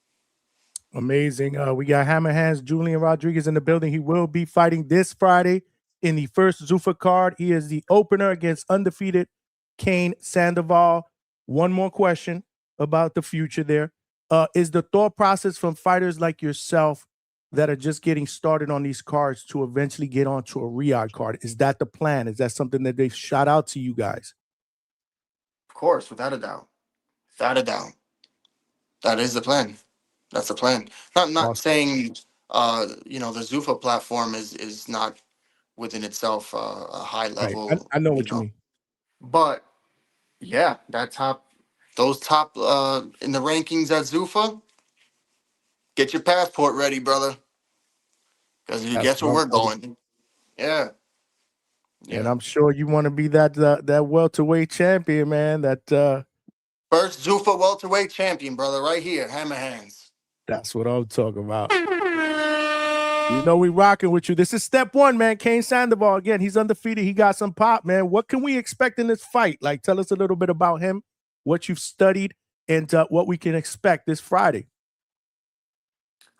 Amazing. We got Hammer Hands Julian Rodriguez in the building. He will be fighting this Friday in the first Zuffa card. He is the opener against undefeated Kane Sandoval. One more question about the future there. Is the thought process from fighters like yourself that are just getting started on these cards to eventually get onto a Riyadh card? Is that the plan? Is that something that they've shot out to you guys? Of course, without a doubt. Without a doubt. That is the plan. That's the plan. Not Awesome. saying the Zuffa platform is not within itself a high Right. level, I know what you mean. but yeah, those top in the rankings at Zuffa, get your passport ready, brother, because you That's guess what where I'm we're talking. going. Yeah, And yeah. I'm sure you want to be that welterweight champion, man. First Zuffa welterweight champion, brother, right here, Hammer Hands. That's what I'm talking about. We rocking with you. This is step one, man. Kane Sandoval, again, he's undefeated. He got some pop, man. What can we expect in this fight? Like, tell us a little bit about him, what you've studied, and what we can expect this Friday.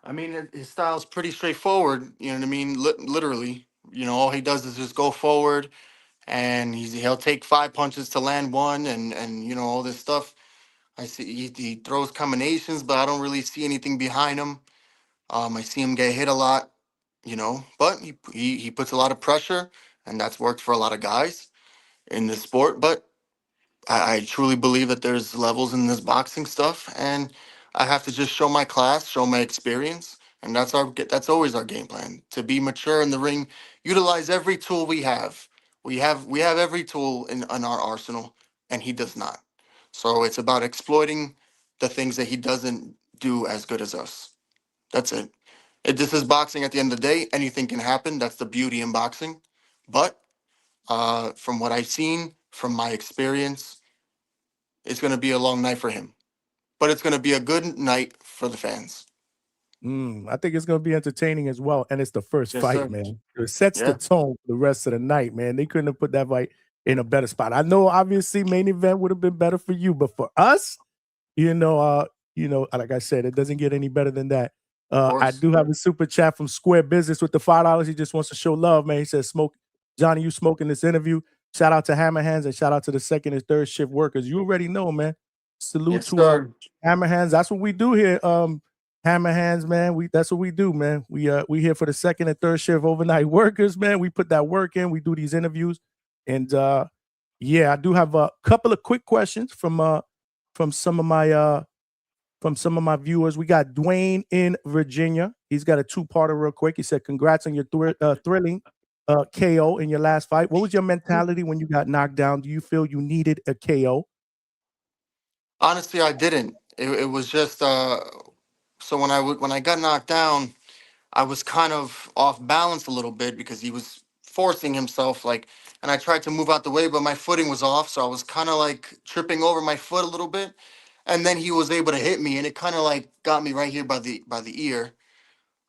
I mean, his style's pretty straightforward. You know what I mean? Literally, all he does is just go forward, and he'll take 5 punches to land one, and all this stuff. I see he throws combinations, but I don't really see anything behind him. I see him get hit a lot, but he puts a lot of pressure, and that's worked for a lot of guys in this sport. But I truly believe that there's levels in this boxing stuff, and I have to just show my class, show my experience, and that's always our game plan: to be mature in the ring, utilize every tool we have. We have every tool in our arsenal, and he does not. So it's about exploiting the things that he doesn't do as good as us. That's it. This is boxing at the end of the day. Anything can happen. That's the beauty in boxing. But from what I've seen, from my experience, it's going to be a long night for him. But it's going to be a good night for the fans. I think it's going to be entertaining as well. And it's the first Yes, fight, sir. man. It sets the Yeah. tone for the rest of the night, man. They couldn't have put that fight in a better spot. I know, obviously, main event would have been better for you, but for us, like I said, it doesn't get any better than that. I course. do have a super chat from Square Business with the $5. He just wants to show love, man. He says, "Smoke, Johnny, you smoking this interview. Shout out to Hammer Hands and shout out to the second and third shift workers. You already know, man. Salute Yes, to sir. Hammer Hands. That's what we do here. Hammer Hands, man. That's what we do, man. We here for the second and third shift overnight workers, man. We put that work in. We do these interviews, and yeah, I do have a couple of quick questions from some of my viewers. We got Dwayne in Virginia. He's got a two-parter real quick. He said, "Congrats on your thrilling KO in your last fight. What was your mentality when you got knocked down? Do you feel you needed a KO?" Honestly, I didn't. It was just so when I got knocked down, I was kind of off balance a little bit because he was forcing himself like, and I tried to move out the way, but my footing was off, so I was kind of like tripping over my foot a little bit, and then he was able to hit me, and it kind of like got me right here by the ear.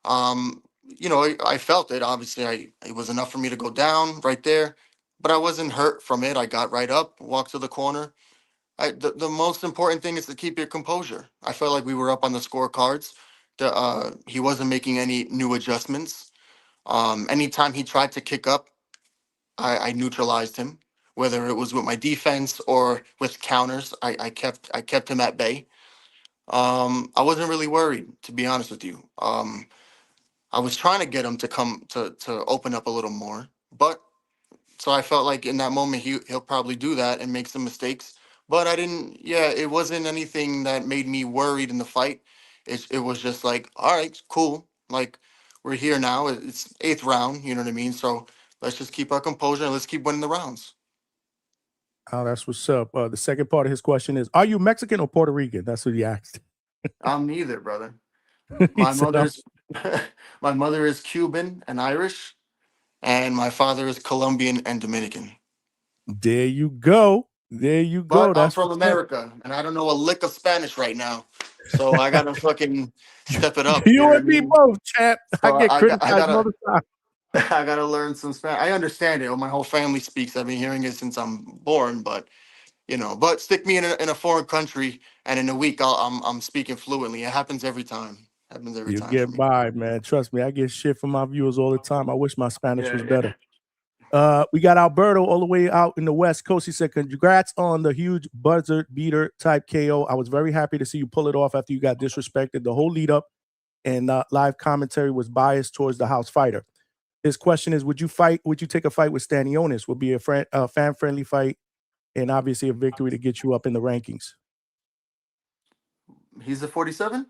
I felt it. Obviously, it was enough for me to go down right there, but I wasn't hurt from it. I got right up, walked to the corner. The most important thing is to keep your composure. I felt like we were up on the scorecards. He wasn't making any new adjustments. Anytime he tried to kick up, I neutralized him, whether it was with my defense or with counters. I kept him at bay. I wasn't really worried, to be honest with you. I was trying to get him to come to open up a little more, but so I felt like in that moment he'll probably do that and make some mistakes. But I didn't. Yeah, it wasn't anything that made me worried in the fight. It was just like, all right, cool. Like we're here now. It's eighth round. You know what I mean? So let's just keep our composure and let's keep winning the rounds. Oh, that's what's up. The second part of his question is, "Are you Mexican or Puerto Rican?" That's what he asked. I'm neither, brother. He My said, mother's my mother is Cuban and Irish, and my father is Colombian and Dominican. "There you go. There you go. But I'm That's from what's up." America, and I don't know a lick of Spanish right now, so I gotta fucking step it up. You You know what I and me mean? both, champ. I So get I criticized all gotta the time. I gotta learn some Spanish. I understand it. My whole family speaks. I've been hearing it since I'm born. But but stick me in a foreign country, and in a week I'm speaking fluently. It happens every time. Happens every You time for get me. by, man. Trust me, I get shit from my viewers all the time. I wish my Spanish was Yeah, better. yeah. We got Alberto all the way out in the West Coast. He said, "Congrats on the huge buzzer beater type KO. I was very happy to see you pull it off after you got disrespected. The whole lead up and live commentary was biased towards the house fighter." His question is, would you take a fight with Stanionis? Would be a fan-friendly fight and obviously a victory to get you up in the rankings. He's a 47.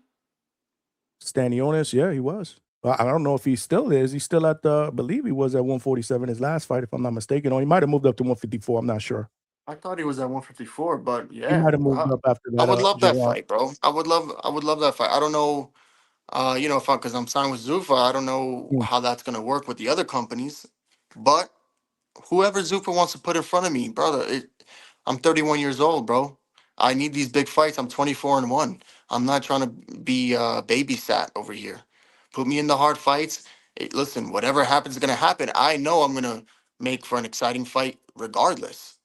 Stanionis, yeah, he was. I don't know if he still is. He's still at I believe he was at 147 his last fight, if I'm not mistaken. Or he might have moved up to 154. I'm not sure. I thought he was at 154, but He yeah, might have moved up after I that. would love that Gerard. fight, bro. I would love that fight. I don't know. If because I'm signed with Zuffa, I don't know how that's gonna work with the other companies. But whoever Zuffa wants to put in front of me, brother, I'm 31 years old, bro. I need these big fights. I'm 24-1. I'm not trying to be babysat over here. Put me in the hard fights. Listen, whatever happens is gonna happen. I know I'm gonna make for an exciting fight regardless.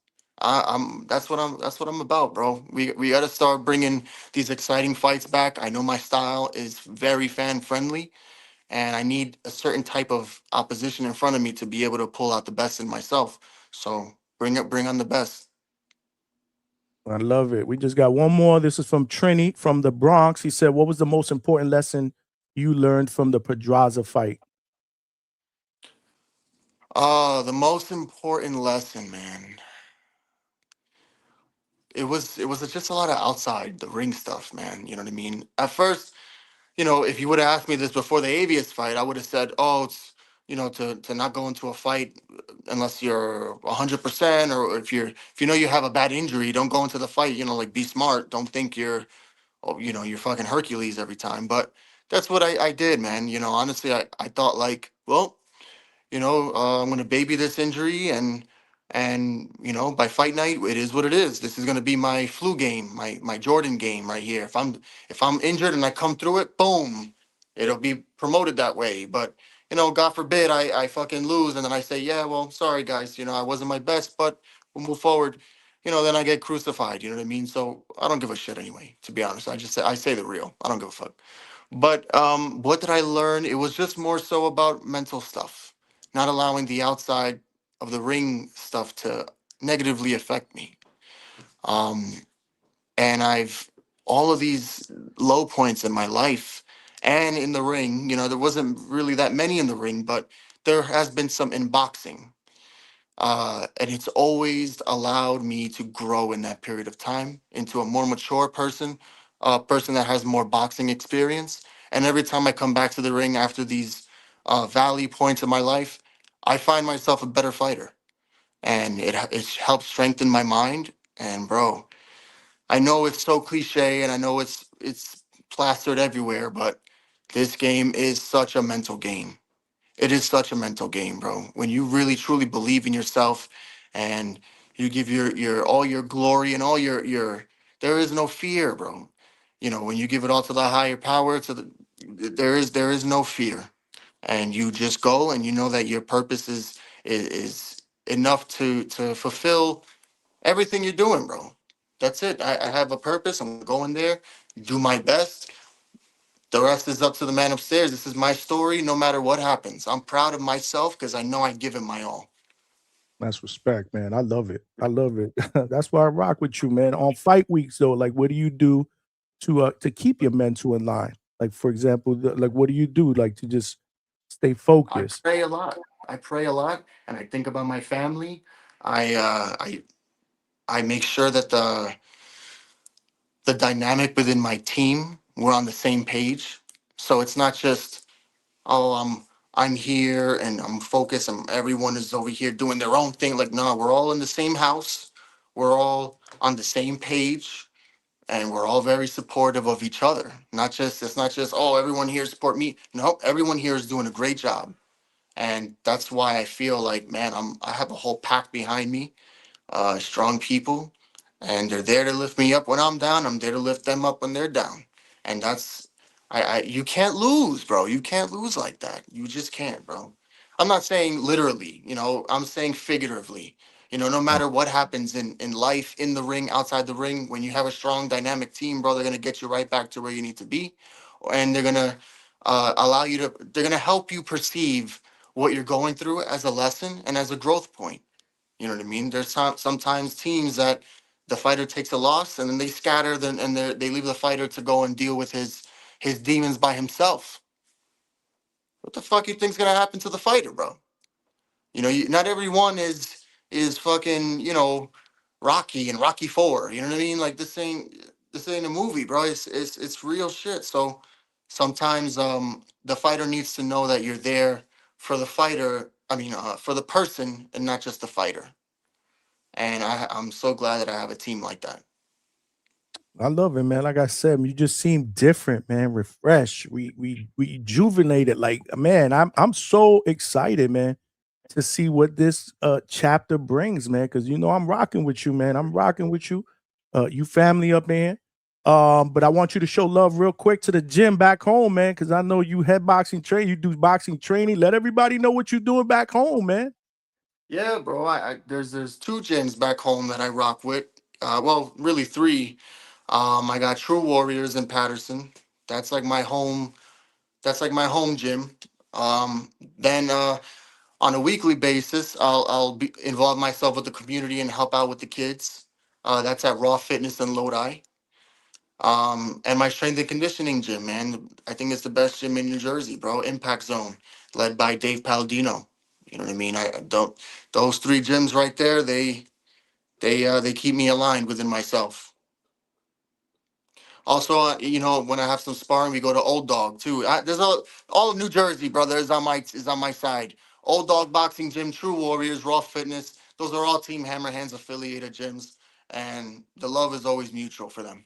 That's what I'm about, bro. We got to start bringing these exciting fights back. I know my style is very fan friendly, and I need a certain type of opposition in front of me to be able to pull out the best in myself. So bring on the best. I love it. We just got one more. This is from Trini from the Bronx. He said, "What was the most important lesson you learned from the Pedraza fight?" The most important lesson, man. It was just a lot of outside the ring stuff, man. You know what I mean? At first, if you would have asked me this before the Avius fight, I would have said, "Oh, to not go into a fight unless you're 100%, or if you know you have a bad injury, don't go into the fight. Like, be smart. Don't think you're fucking Hercules every time. But that's what I did, man. Honestly, I thought, like, well, I'm gonna baby this injury, and by fight night, it is what it is. This is gonna be my flu game, my Jordan game right here. If I'm injured and I come through it, boom, it'll be promoted that way. But God forbid I fucking lose, and then I say, yeah, well, sorry guys, I wasn't my best, but we'll move forward. Then I get crucified. You know what I mean? So I don't give a shit anyway. To be honest, I say the real. I don't give a fuck. But what did I learn? It was just more so about mental stuff, not allowing the outside of the ring stuff to negatively affect me. Um, and I've all of these low points in my life and in the ring. There wasn't really that many in the ring, but there has been some in boxing. And it's always allowed me to grow in that period of time into a more mature person, a person that has more boxing experience. And every time I come back to the ring after these valley points in my life, I find myself a better fighter, and it helps strengthen my mind. And bro, I know it's so cliche, and I know it's plastered everywhere, but this game is such a mental game. It is such a mental game, bro. When you really truly believe in yourself, and you give your all your glory and all your there is no fear, bro. When you give it all to the higher power, there is no fear. And you just go, and you know that your purpose is enough to fulfill everything you're doing, bro. That's it. I have a purpose. I'm going there, do my best. The rest is up to the man upstairs. This is my story, no matter what happens. I'm proud of myself because I know I give it my all. That's respect, man. I love it. I love it. That's why I rock with you, man. On fight weeks, though, like, what do you do to keep your mental in line? Like, for example, like, what do you do, like, to just stay I focused? pray a lot. I pray a lot, and I think about my family. I make sure that the dynamic within my team, we're on the same page. So it's not just, oh, I'm here and I'm focused, and everyone is over here doing their own thing. Like, no, we're all in the same house. We're all on the same page, and we're all very supportive of each other. It's not just, oh, everyone here support me. No, everyone here is doing a great job. And that's why I feel like, man, I have a whole pack behind me, strong people, and they're there to lift me up when I'm down. I'm there to lift them up when they're down, and you can't lose, bro. You can't lose like that. You just can't, bro. I'm not saying literally, I'm saying figuratively. No matter what happens in life, in the ring, outside the ring, when you have a strong, dynamic team, bro, they're gonna get you right back to where you need to be, and they're gonna they're gonna help you perceive what you're going through as a lesson and as a growth point. You know what I mean? There's sometimes teams that the fighter takes a loss, and then they scatter, and they leave the fighter to go and deal with his demons by himself. What the fuck you think's gonna happen to the fighter, bro? Not everyone is fucking Rocky and Rocky Four. You know what I mean? Like, this ain't a movie, bro. It's real shit. So sometimes the fighter needs to know that you're there for the fighter. I mean, for the person, and not just the fighter. And I'm so glad that I have a team like that. I love it, man. Like I said, you just seem different, man. Refreshed. We rejuvenated. Like, man, I'm so excited, man, to see what this chapter brings, man. Because I'm rocking with you, man. I'm rocking with you. You family up in. But I want you to show love real quick to the gym back home, man. Because I know you head boxing train. You do boxing training. Let everybody know what you're doing back home, man. Yeah, bro. There's two gyms back home that I rock with. Well, really three. I got True Warriors in Patterson. That's like my home. That's like my home gym. Then on a weekly basis, I'll involve myself with the community and help out with the kids. That's at Raw Fitness in Lodi. And my strength and conditioning gym, man. I think it's the best gym in New Jersey, bro. Impact Zone, led by Dave Palladino. You know what I mean? I don't. Those three gyms right there, they keep me aligned within myself. Also, you know, when I have some sparring, we go to Old Dog too. There's all of New Jersey, brother, is on my side. Old Dog Boxing Gym, True Warriors, Raw Fitness. Those are all Team Hammer Hands affiliated gyms, and the love is always mutual for them.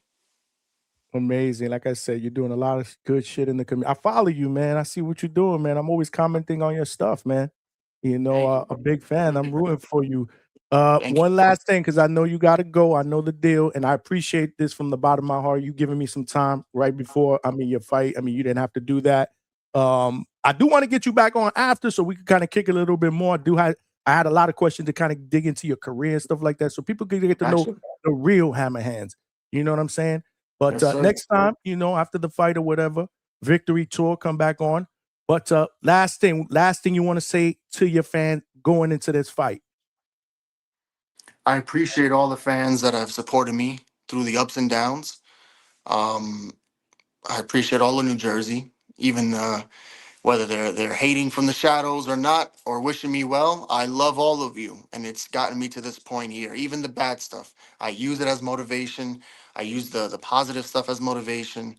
Amazing. Like I said, you're doing a lot of good shit in the community. I follow you, man. I see what you're doing, man. I'm always commenting on your stuff, man. You know, Thank you, a brother. big fan. I'm rooting for you. Thank One you. last thing, because I know you got to go. I know the deal, and I appreciate this from the bottom of my heart. You giving me some time right before, your fight. I mean, you didn't have to do that. I do want to get you back on after, so we can kind of kick it a little bit more. I had a lot of questions to kind of dig into your career and stuff like that, so people can get to know Gotcha. the real Hammer Hands. You know what I'm saying? But Yes, sir. next time, you know, after the fight or whatever, victory tour, come back on. But last thing you want to say to your fans going into this fight. I appreciate all the fans that have supported me through the ups and downs. I appreciate all of New Jersey, even whether they're hating from the shadows or not, or wishing me well. I love all of you, and it's gotten me to this point here. Even the bad stuff, I use it as motivation. I use the positive stuff as motivation.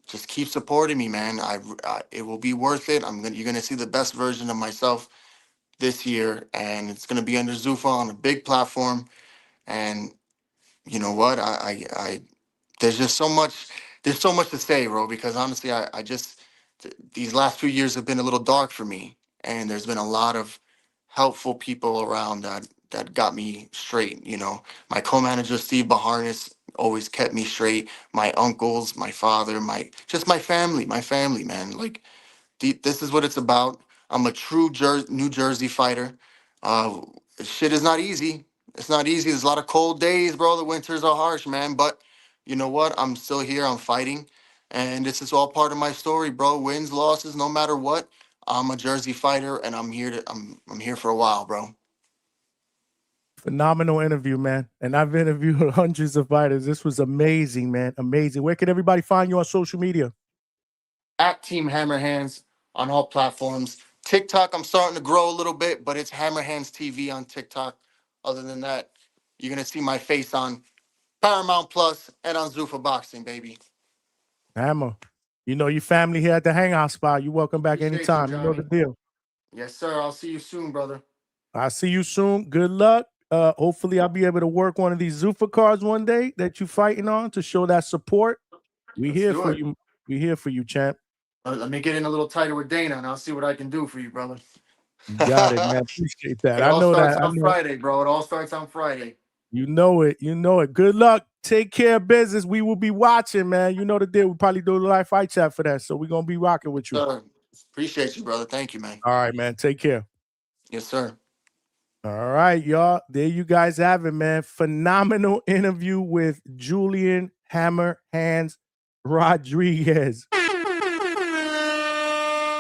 Just keep supporting me, man. It will be worth it. You're gonna see the best version of myself this year, and it's gonna be under Zuffa on a big platform. And you know what? There's just so much. There's so much to say, bro. Because honestly, these last few years have been a little dark for me, and there's been a lot of helpful people around that got me straight. You know, my co-manager Steve Baharnis always kept me straight. My uncles, my father, my family, man. Like this is what it's about. I'm a true New Jersey fighter. Uh, Shit is not easy. It's not easy. There's a lot of cold days, bro. The winters are harsh, man. But you know what? I'm still here. I'm fighting, and this is all part of my story, bro. Wins, losses, no matter what. I'm a Jersey fighter, and I'm here for a while, bro. Phenomenal interview, man. And I've interviewed hundreds of fighters. This was amazing, man. Amazing. Where can everybody find you on social media? At Team Hammer Hands on all platforms. TikTok, I'm starting to grow a little bit, but it's Hammer Hands TV on TikTok. Other than that, you're gonna see my face on Paramount Plus and on Zuffa Boxing, baby. Hammer. You know your family here at the Hangout spot. You're welcome back Appreciate anytime. you, You know the Johnny. deal. Yes, sir. I'll see you soon, brother. I'll see you soon. Good luck. Hopefully I'll be able to work one of these Zuffa cards one day that you fighting on to show that support. Let's do it. You. We here for you, champ. Let me get in a little tighter with Dana, and I'll see what I can do for you, brother. You got it, man. Appreciate that. It I all know starts that. I on know. Friday, bro. It all starts on Friday. You know it. You know it. Good luck. Take care of business. We will be watching, man. You know the deal. We probably do a live fight chat for that. So we're going to be rocking with you. Appreciate you, brother. Thank you, man. All right, man. Take care. Yes, sir. All right, y'all. There you guys have it, man. Phenomenal interview with Julian Hammer Hands Rodriguez.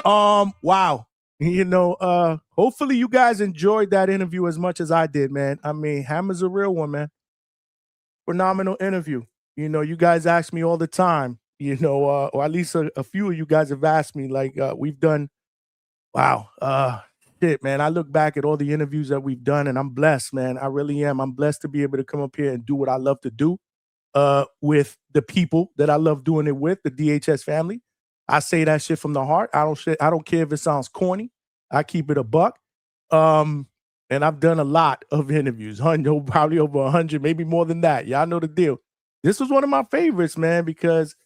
Wow. You know, hopefully you guys enjoyed that interview as much as I did, man. I mean, Hammer's a real one, man. Phenomenal interview. You know, you guys ask me all the time, you know, or at least a few of you guys have asked me, like, we've done, wow, shit, man. I look back at all the interviews that we've done, and I'm blessed, man. I really am. I'm blessed to be able to come up here and do what I love to do with the people that I love doing it with, the DHS family. I say that shit from the heart. I don't care if it sounds corny. I keep it a buck. And I've done a lot of interviews, probably over 100, maybe more than that. Y'all know the deal. This was one of my favorites, man, because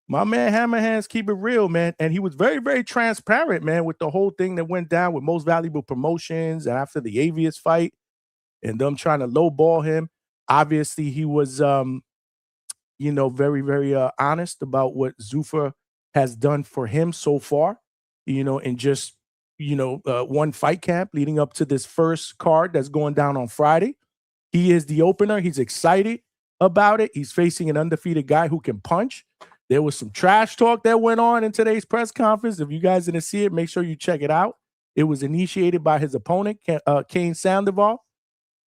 my man Hammer Hands keep it real, man. And he was very, very transparent, man, with the whole thing that went down with Most Valuable Promotions and after the Avius fight and them trying to lowball him. Obviously, he was, you know, very, very honest about what Zuffa has done for him so far, you know, and just, you know, one fight camp leading up to this first card that's going down on Friday. He is the opener. He's excited about it. He's facing an undefeated guy who can punch. There was some trash talk that went on in today's press conference. If you guys didn't see it, make sure you check it out. It was initiated by his opponent, Kane Sandoval.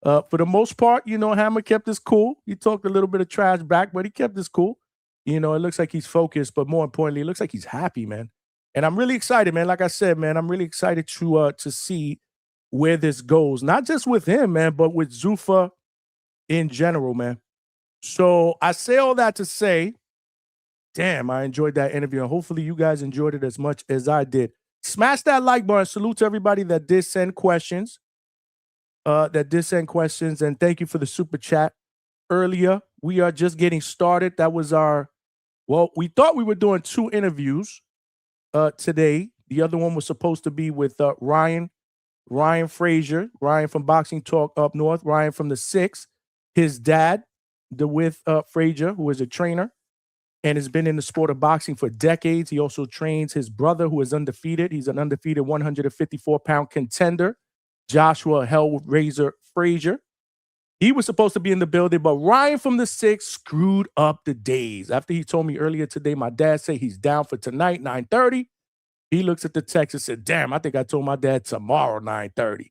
For the most part, you know, Hammer kept his cool. He talked a little bit of trash back, but he kept his cool. You know, it looks like he's focused, but more importantly, it looks like he's happy, man. And I'm really excited, man. Like I said, man, I'm really excited to see where this goes. Not just with him, man, but with Zuffa in general, man. So I say all that to say, damn, I enjoyed that interview. And hopefully you guys enjoyed it as much as I did. Smash that like button. Salute to everybody that did send questions. And thank you for the super chat earlier. We are just getting started. That was we thought we were doing 2 interviews today. The other one was supposed to be with Ryan Frazer, Ryan from Boxing Talk up north, Ryan from the 6, his dad, Dewitt Frazer, who is a trainer and has been in the sport of boxing for decades. He also trains his brother, who is undefeated. He's an undefeated 154-pound contender, Joshua Hellrazor Frazer. He was supposed to be in the building, but Ryan from the 6 screwed up the days. After he told me earlier today, my dad said he's down for tonight, 9:30. He looks at the text and said, damn, I think I told my dad tomorrow, 9:30.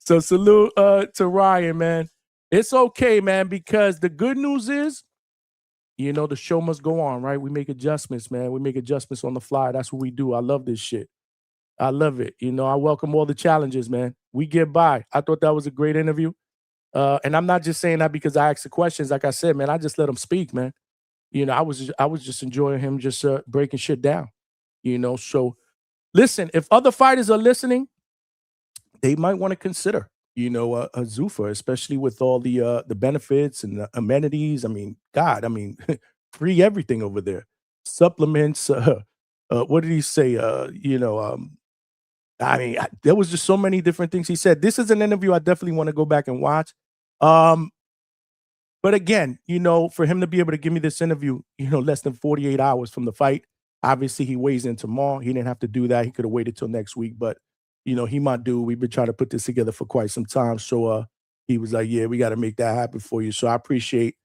So salute to Ryan, man. It's okay, man, because the good news is, the show must go on, right? We make adjustments, man. We make adjustments on the fly. That's what we do. I love this shit. I love it. I welcome all the challenges, man. We get by. I thought that was a great interview. And I'm not just saying that because I asked the questions. Like I said, man, I just let him speak, man. I was just enjoying him just breaking shit down. So listen, if other fighters are listening, they might want to consider, a Zuffa, especially with all the benefits and the amenities. I mean, God, free everything over there. Supplements. What did he say? There was just so many different things he said. This is an interview I definitely want to go back and watch. But again, for him to be able to give me this interview, less than 48 hours from the fight, obviously he weighs in tomorrow. He didn't have to do that. He could have waited till next week, but he might do. We've been trying to put this together for quite some time. So he was like, yeah, we got to make that happen for you. So I appreciate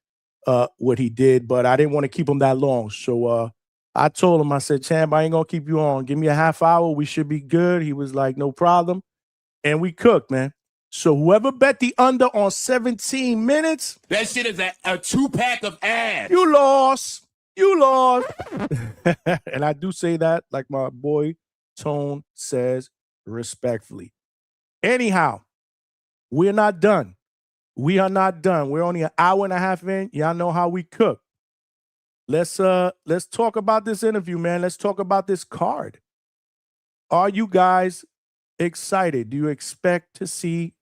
what he did, but I didn't want to keep him that long. So I told him, I said, champ, I ain't going to keep you on. Give me a half hour. We should be good. He was like, no problem. And we cooked, man. So whoever bet the under on 17 minutes. That shit is a 2-pack of ass. You lost. And I do say that like my boy Tone says respectfully. Anyhow, we're not done. We are not done. We're only an hour and a half in. Y'all know how we cook. Let's talk about this interview, man. Let's talk about this card. Are you guys excited? Do you expect to see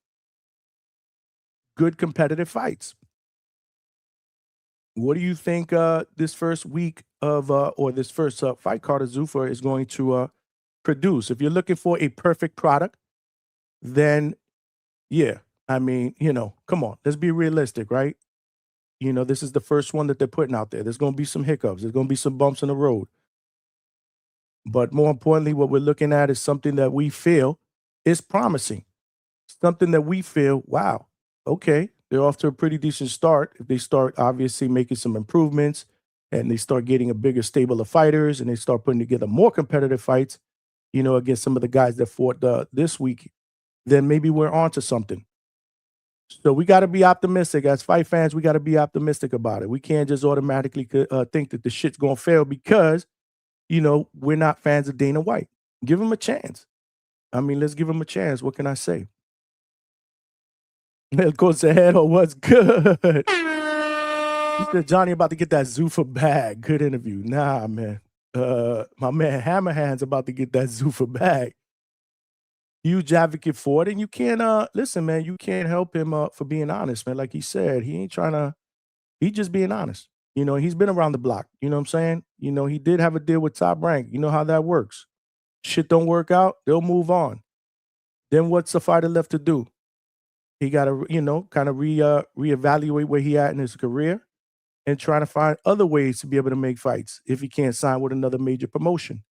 good competitive fights? What do you think this first week of or this first fight card of Zuffa is going to produce? If you're looking for a perfect product, then yeah, come on, let's be realistic, right? This is the first one that they're putting out there. There's going to be some hiccups. There's going to be some bumps in the road. But more importantly, what we're looking at is something that we feel is promising. Something that we feel, wow, okay, they're off to a pretty decent start. If they start obviously making some improvements and they start getting a bigger stable of fighters and they start putting together more competitive fights, against some of the guys that fought this week, then maybe we're on to something. So we got to be optimistic. As fight fans, we got to be optimistic about it. We can't just automatically think that the shit's going to fail because, we're not fans of Dana White. Give him a chance. Let's give him a chance. What can I say? Of course, ahead or what's good? He said, Johnny about to get that Zuffa bag. Good interview. Nah, man. My man Hammer Hands about to get that Zuffa bag. Huge advocate for it. And you can't, listen, man, you can't help him for being honest, man. Like he said, he ain't trying to, he's just being honest. He's been around the block. You know what I'm saying? He did have a deal with Top Rank. You know how that works. Shit don't work out, they'll move on. Then what's the fighter left to do? He got to, kind of reevaluate where he at in his career and try to find other ways to be able to make fights if he can't sign with another major promotion.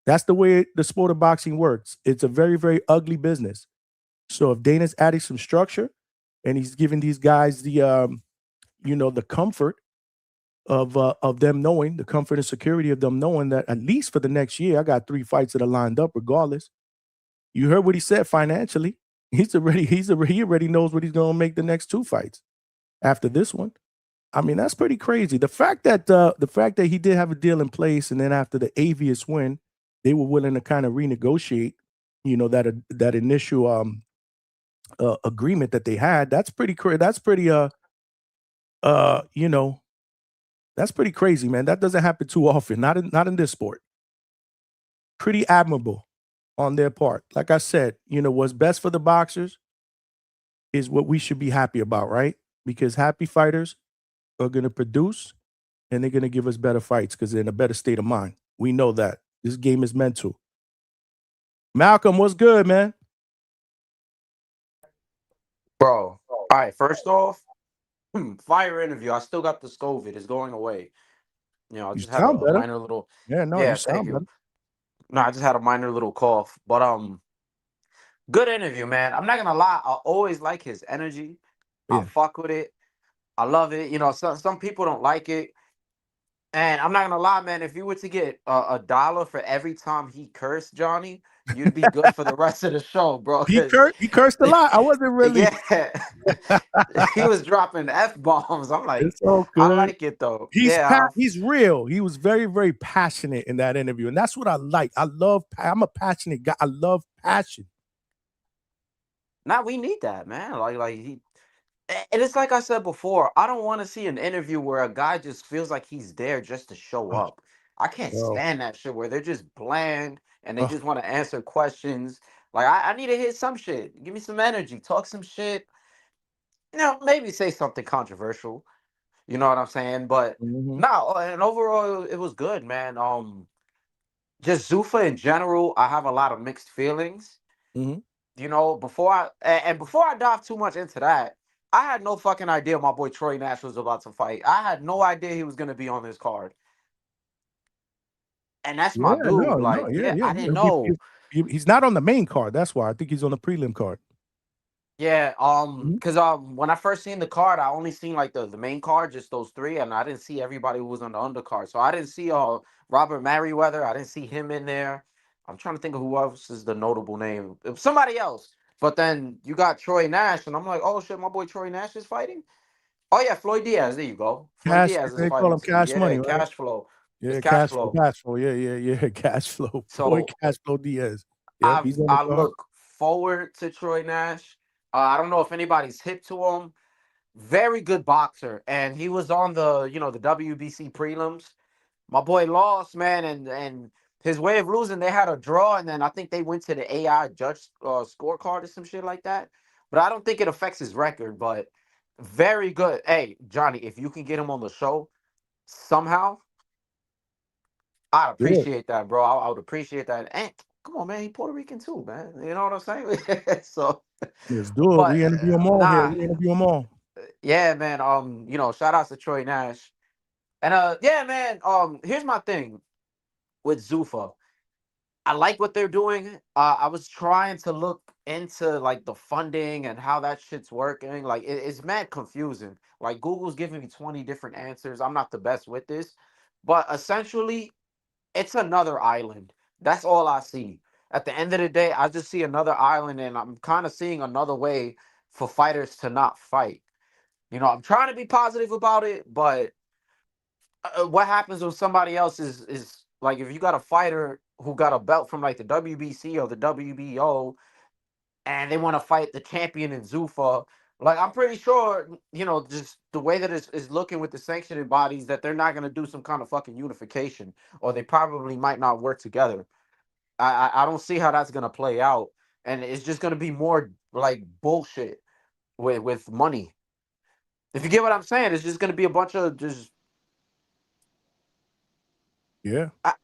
That's the way the sport of boxing works. It's a very, very ugly business. So if Dana's adding some structure and he's giving these guys the, the comfort of them knowing, the comfort and security of them knowing that at least for the next year, I got 3 fights that are lined up regardless. You heard what he said financially. He already knows what he's going to make the next 2 fights after this one. That's pretty crazy. The fact that he did have a deal in place, and then after the Avius win, they were willing to kind of renegotiate, that initial agreement that they had. That's pretty You know, that's pretty crazy, man. That doesn't happen too often. Not in this sport. Pretty admirable on their part. Like I said, what's best for the boxers is what we should be happy about, right? Because happy fighters are going to produce and they're going to give us better fights because they're in a better state of mind. We know that. This game is mental. Malcolm, what's good, man? Bro. All right, first off, fire interview. I still got this COVID. It's going away. I You just had sound a better. minor little. Yeah, no, you Yeah, thank sound you. better. No, I just had a minor little cough. But good interview, man. I'm not gonna lie, I always like his energy. I Yeah. fuck with it. I love it. Some people don't like it. And I'm not gonna lie, man. If you were to get $1 for every time he cursed Johnny, you'd be good for the rest of the show, bro. He 'Cause cursed a lot. I wasn't really. yeah, he was dropping f bombs. I'm like, It's all I good. like it though. Yeah, He's real. He was very, very passionate in that interview, and that's what I like. I'm a passionate guy. I love passion. now we need that, man. And it's like I said before. I don't want to see an interview where a guy just feels like he's there just to show Oh, up. I can't bro. stand that shit where they're just bland and they Oh, just want to answer questions. Like I need to hear some shit. Give me some energy. Talk some shit. Maybe say something controversial. You know what I'm saying? But mhm, no, and overall it was good, man. Just Zuffa in general, I have a lot of mixed feelings. mhm. Before I dive too much into that, I had no fucking idea my boy Troy Nash was about to fight. I had no idea he was gonna be on this card. And that's Yeah, my dude. no, Like, yeah, yeah, yeah, I didn't yeah. know. He's not on the main card. That's why I think he's on the prelim card. Yeah, Mhm. because when I first seen the card, I only seen like the main card, just those three, and I didn't see everybody who was on the undercard. So I didn't see Robert Merriweather. I didn't see him in there. I'm trying to think of who else is the notable name. It was somebody else. But then you got Troy Nash, and I'm like, oh shit, my boy Troy Nash is fighting. Oh yeah, Floyd Diaz. There you go. Floyd Cash, Diaz is they call fighting him too. Cash Yeah, Money, right? cash flow. It's Yeah, cash cash flow, flow. cash flow. Yeah, yeah, yeah. Cash flow. Boy, So cash flow Diaz. Yep, I he's on the I card. look forward to Troy Nash. I don't know if anybody's hip to him. Very good boxer, and he was on the WBC prelims. My boy lost, man, and his way of losing, they had a draw, and then I think they went to the AI judge scorecard or some shit like that. But I don't think it affects his record. But very good. Hey, Johnny, if you can get him on the show somehow, I'd Yeah, appreciate that, bro. I would appreciate that. And come on, man, he Puerto Rican too, man. You know what I'm saying? So, let's do it. but We interview them all here. nah, We interview them all. yeah, man. Shout outs to Troy Nash. And yeah, man. Here's my thing with Zuffa. I like what they're doing. I was trying to look into like the funding and how that shit's working. Like it's mad confusing. Like Google's giving me 20 different answers. I'm not the best with this, but essentially, it's another island. That's all I see. At the end of the day, I just see another island, and I'm kind of seeing another way for fighters to not fight. I'm trying to be positive about it, but what happens when somebody else is like if you got a fighter who got a belt from like the WBC or the WBO and they want to fight the champion in Zuffa, like I'm pretty sure just the way that it's looking with the sanctioning bodies that they're not going to do some kind of fucking unification, or they probably might not work together. I don't see how that's going to play out, and it's just going to be more like bullshit with money. If you get what I'm saying, it's just going to be a bunch of just Yeah. I,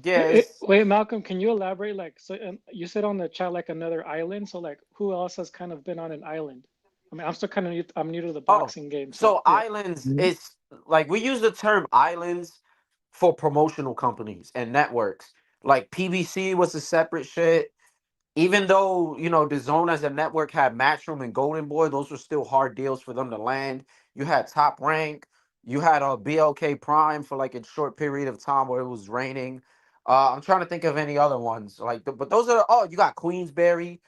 yeah, it's Wait, Malcolm, can you elaborate? Like, so you said on the chat like another island. So like, who else has kind of been on an island? I mean, I'm still kind of new, I'm new to the Oh, boxing game, so so yeah. islands, Mhm. it's like we use the term islands for promotional companies and networks. Like PBC was a separate shit. Even though, the zone as a network had Matchroom and Golden Boy, those were still hard deals for them to land. You had Top Rank, you had a BLK Prime for like a short period of time where it was raining. I'm trying to think of any other ones. But those are you got Queensberry.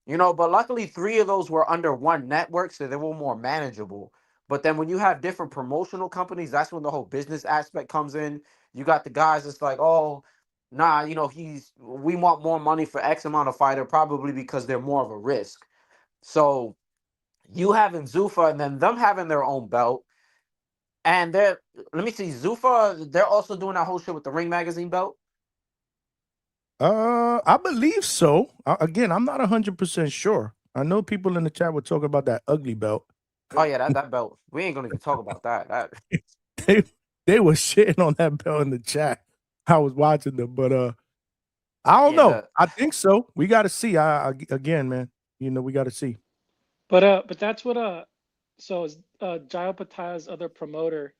But luckily three of those were under one network, so they were more manageable. But then when you have different promotional companies, that's when the whole business aspect comes in. You got the guys that's like, oh, nah, we want more money for X amount of fighter, probably because they're more of a risk. So you having Zuffa and then them having their own belt, And let me see, Zuffa, they're also doing that whole shit with the Ring Magazine belt. I believe so. Again, I'm not 100% sure. I know people in the chat were talking about that ugly belt. Oh yeah, that belt. We ain't gonna even talk about that. They were shitting on that belt in the chat. I was watching them, but I don't Yeah, know. I think so. We got to see. Again, man, we got to see. But that's what so Jaya Pataya's other promoter,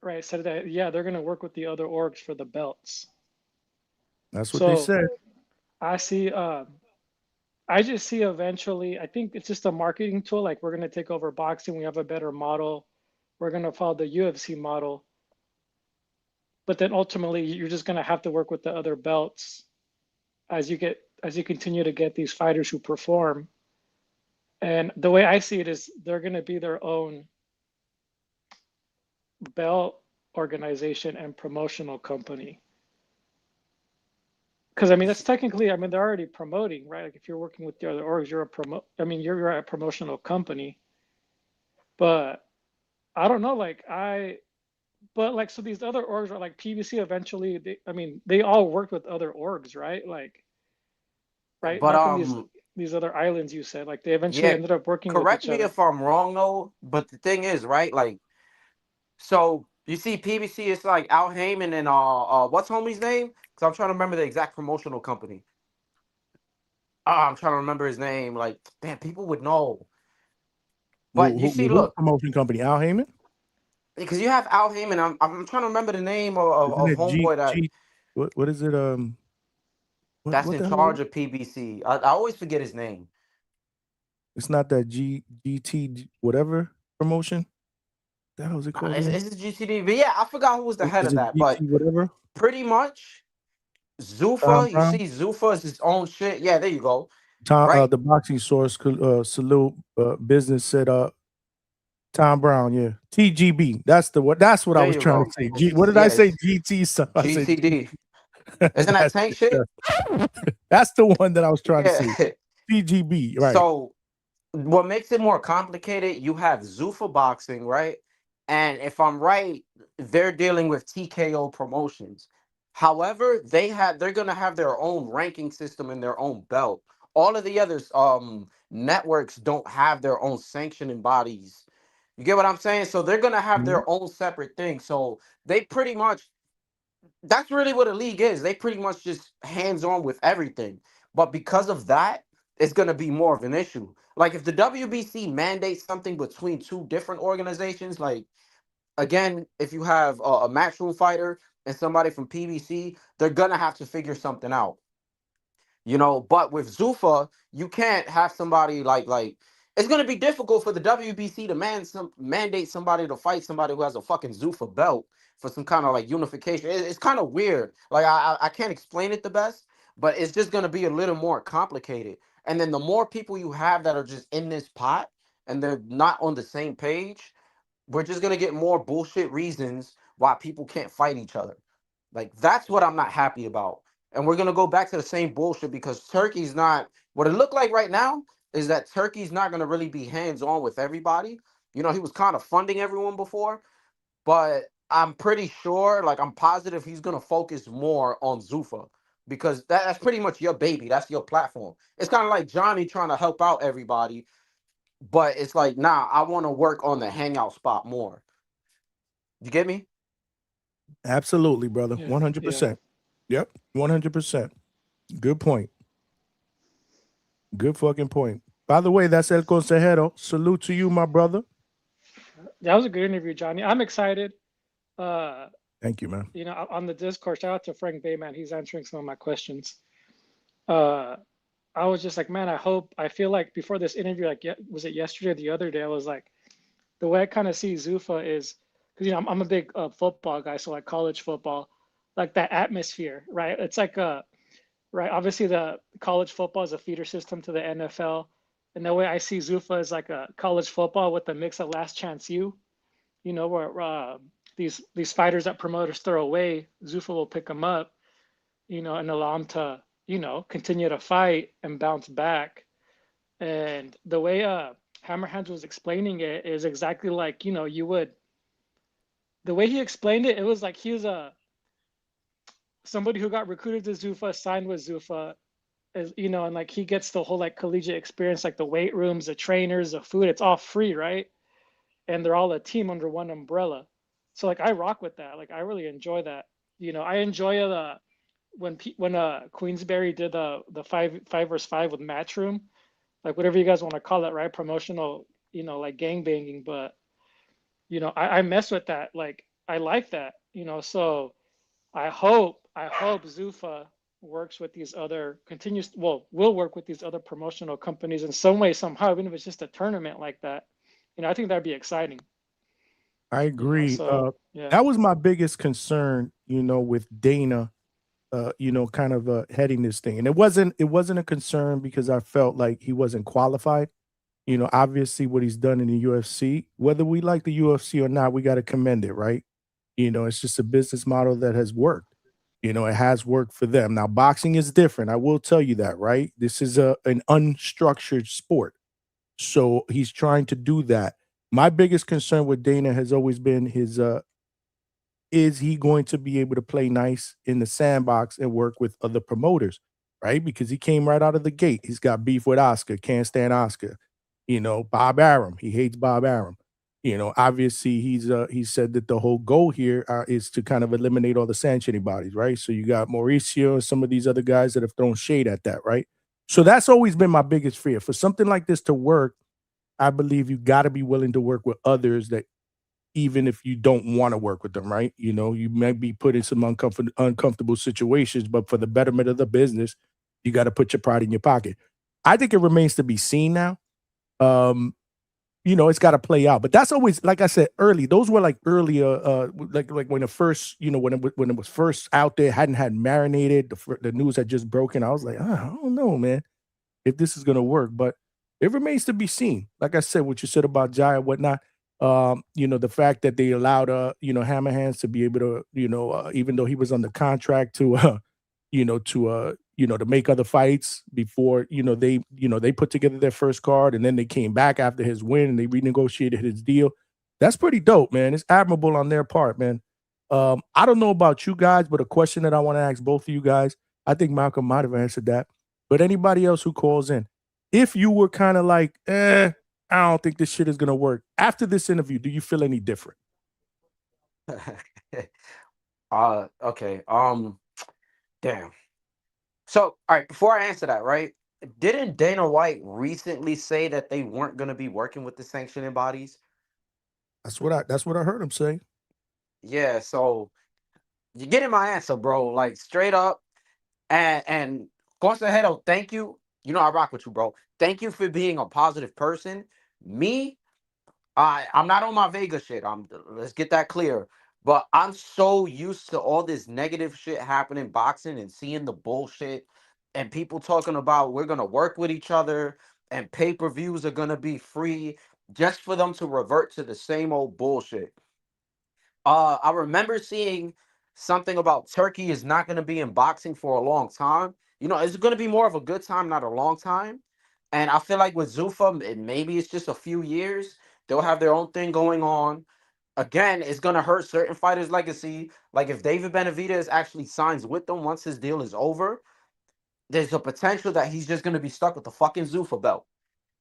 right, said that yeah, they're gonna work with the other orgs for the belts. That's what they So said. I just see eventually, I think it's just a marketing tool. Like we're gonna take over boxing, we have a better model, we're gonna follow the UFC model. But then ultimately you're just gonna have to work with the other belts as you continue to get these fighters who perform. And the way I see it is they're gonna be their own belt organization and promotional company. Because I mean that's technically, I mean they're already promoting, right? Like if you're working with the other orgs, you're a promotional company. But I don't know, so these other orgs are like PBC eventually, they all worked with other orgs, right? Like, right? but Back in these other islands you said, like they eventually yeah, ended up working with correct each me other. if I'm wrong though, but the thing is, right, like, so you see PBC, it's like Al Heyman and what's homie's name? Because I'm trying to remember the exact promotional company. I'm trying to remember his name. Like, damn, people would know. But you see, Who look, promotion company? Al Heyman? because you have Al Heyman, I'm trying to remember the name Isn't of it G homeboy G? What is it? that's What in the hell? charge of PBC. I always forget his name. It's not that GT whatever promotion. What the hell is it called again? It's GTD, but yeah, I forgot who was the head Is of it that. But GT whatever? pretty much, Tom Zuffa, you Brown. see, Zuffa is his own shit. Yeah, there you go. Tom, Right? the boxing source, salute business said, Tom Brown, yeah, TGB. That's what I There was you trying go. to say. What did I say? Yes, GT. So I said GTD. Isn't that that's tank shit? that's the one that I was trying to Yeah. say. TGB, right? So what makes it more complicated, you have Zuffa Boxing, right? And if I'm right, they're dealing with TKO Promotions. However, they're gonna have their own ranking system and their own belt. All of the others networks don't have their own sanctioning bodies. You get what I'm saying? So they're gonna have Mhm. their own separate thing. So they pretty much, that's really what a league is. They pretty much just hands on with everything. But because of that, it's going to be more of an issue. Like if the WBC mandates something between two different organizations, like again, if you have a matchroom fighter and somebody from PBC, they're going to have to figure something out. But with Zuffa, you can't have somebody like it's gonna be difficult for the WBC to mandate somebody to fight somebody who has a fucking Zuffa belt for some kind of like unification. It's kind of weird. Like I can't explain it the best, but it's just gonna be a little more complicated. And then the more people you have that are just in this pot and they're not on the same page, we're just gonna get more bullshit reasons why people can't fight each other. Like that's what I'm not happy about. And we're gonna go back to the same bullshit because Turkey's not what it looked like right now is that Turkey's not gonna really be hands-on with everybody. He was kind of funding everyone before, but I'm pretty sure, like I'm positive he's gonna focus more on Zuffa because that's pretty much your baby. That's your platform. It's kind of like Johnny trying to help out everybody, but it's like, nah, I want to work on the hangout spot more. You get me? Absolutely, brother. Yeah, 100%. Yep, 100%. Good point. Good fucking point. By the way, that's El Consejero. Salute to you, my brother. that was a good interview, Johnny. I'm excited. Thank you, man. On the Discord, shout out to Frank Bayman. He's answering some of my questions. I was just like, man, I feel like before this interview, like, was it yesterday or the other day? I was like, the way I kind of see Zuffa is, because I'm a big football guy, so like college football, like that atmosphere, right? It's like right. Obviously, the college football is a feeder system to the NFL, and the way I see Zuffa is like a college football with a mix of Last Chance U, where these fighters that promoters throw away, Zuffa will pick them up, and allow them to, continue to fight and bounce back. And the way Hammer Hands was explaining it is exactly like, you would the way he explained it, it was like he was somebody who got recruited to Zuffa, signed with Zuffa, as you know, and like he gets the whole like collegiate experience, like the weight rooms, the trainers, the food. It's all free, right? And they're all a team under one umbrella. So like I rock with that. Like I really enjoy that. You know, I enjoy when Queensberry did the five versus five with Matchroom, like whatever you guys want to call it, right? Promotional, you know, like gang banging. But you know, I mess with that. Like I like that. You know, so I hope Zuffa works with these other will work with these other promotional companies in some way somehow, even if it's just a tournament like that. You know, I think that'd be exciting. I You know, agree. so yeah. That was my biggest concern, you know, with Dana, you know, kind of heading this thing. And it wasn't a concern because I felt like he wasn't qualified. You know, obviously what he's done in the UFC, whether we like the UFC or not, we got to commend it, right? You know, it's just a business model that has worked. You know, it has worked for them. Now, boxing is different. I will tell you that, right? This is an unstructured sport. So he's trying to do that. My biggest concern with Dana has always been his is he going to be able to play nice in the sandbox and work with other promoters, right? Because he came right out of the gate. He's got beef with Oscar, can't stand Oscar. You know, Bob Arum, he hates Bob Arum. You know, obviously he said that the whole goal here is to kind of eliminate all the sanctioning bodies, right? So you got Mauricio and some of these other guys that have thrown shade at that, right? So that's always been my biggest fear. For something like this to work, I believe you got to be willing to work with others that even if you don't want to work with them, right? You know, you might be put in some uncomfortable situations, but for the betterment of the business, you got to put your pride in your pocket. I think it remains to be seen now. You know, it's got to play out, but that's always, like I said, early. Those were like earlier, like when the first, you know, when it was first out there, hadn't had marinated, the news had just broken. I was like, I don't know, man, if this is gonna work, but it remains to be seen. Like I said, what you said about Jai and whatnot, you know, the fact that they allowed, you know, Hammer Hands to be able to, you know, even though he was under contract to, you know, to make other fights before, they put together their first card and then they came back after his win and they renegotiated his deal. That's pretty dope, man. It's admirable on their part, man. I don't know about you guys, but a question that I want to ask both of you guys, I think Malcolm might have answered that, but anybody else who calls in, if you were kind of like, I don't think this shit is gonna work after this interview, do you feel any different? Okay. Damn. So, all right, before I answer that, right? Didn't Dana White recently say that they weren't going to be working with the sanctioning bodies? That's what I heard him say. Yeah, so you're getting my answer, bro. Like straight up. And Concehedo, thank you. You know I rock with you, bro. Thank you for being a positive person. Me, I'm not on my Vega shit. Let's get that clear. But I'm so used to all this negative shit happening boxing and seeing the bullshit and people talking about we're gonna work with each other and pay-per-views are gonna be free just for them to revert to the same old bullshit. I remember seeing something about Turkey is not gonna be in boxing for a long time. You know, it's gonna be more of a good time, not a long time. And I feel like with Zuffa, maybe it's just a few years. They'll have their own thing going on. Again, it's gonna hurt certain fighters' legacy. Like if David Benavidez actually signs with them once his deal is over, there's a potential that he's just gonna be stuck with the fucking Zuffa belt.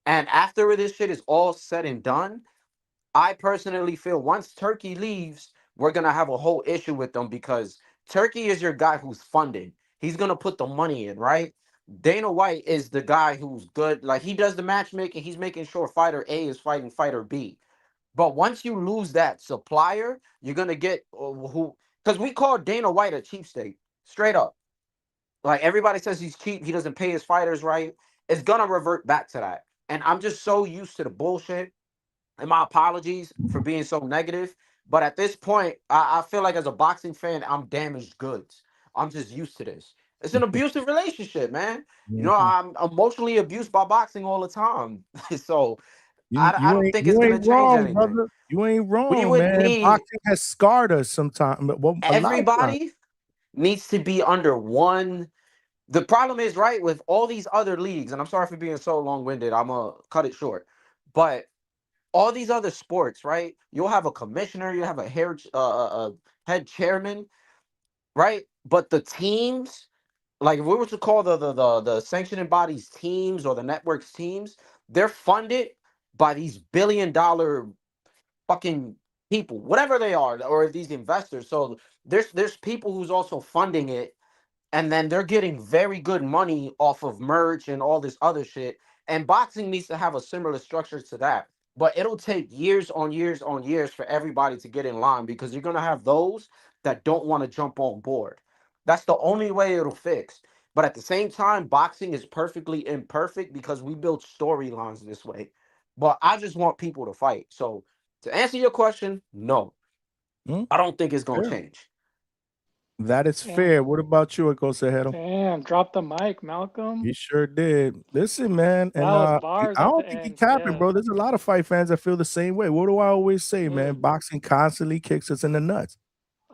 And after this shit is all said and done, I personally feel once Turkey leaves, we're gonna have a whole issue with them because Turkey is your guy who's funded. He's gonna put the money in, right? Dana White is the guy who's good. Like he does the matchmaking. He's making sure fighter A is fighting fighter B. But once you lose that supplier, you're gonna get who? Because we call Dana White a cheapskate, straight up. Like everybody says he's cheap. He doesn't pay his fighters right. It's gonna revert back to that. And I'm just so used to the bullshit. And my apologies for being so negative. But at this point, I feel like as a boxing fan, I'm damaged goods. I'm just used to this. It's an abusive relationship, man. You know, Mhm. I'm emotionally abused by boxing all the time. So You I you don't ain't think it's you gonna ain't change wrong, anything. brother. You ain't We wrong, would man. need Boxing has scarred us sometimes, well, a lot of times. everybody needs to be under one. The problem is, right, with all these other leagues, and I'm sorry for being so long-winded, I'm gonna cut it short. But all these other sports, right? You'll have a commissioner, you have a head chairman, right? But the teams, like if we were to call the sanctioning bodies teams or the networks teams, they're funded by these $1 billion fucking people, whatever they are, or these investors. So there's people who's also funding it, and then they're getting very good money off of merch and all this other shit. And boxing needs to have a similar structure to that. But it'll take years on years on years for everybody to get in line, because you're gonna have those that don't want to jump on board. That's the only way it'll fix. But at the same time, boxing is perfectly imperfect because we build storylines this way. But I just want people to fight. So to answer your question, no, I don't think it's gonna Fair. change. That is Yeah. fair. What about you, Acosejero? Damn, drop the mic, Malcolm. He sure did. Listen, man, That and was bars I at don't the think he end. capping, Yeah. bro. There's a lot of fight fans that feel the same way. What do I always say, man? Boxing constantly kicks us in the nuts.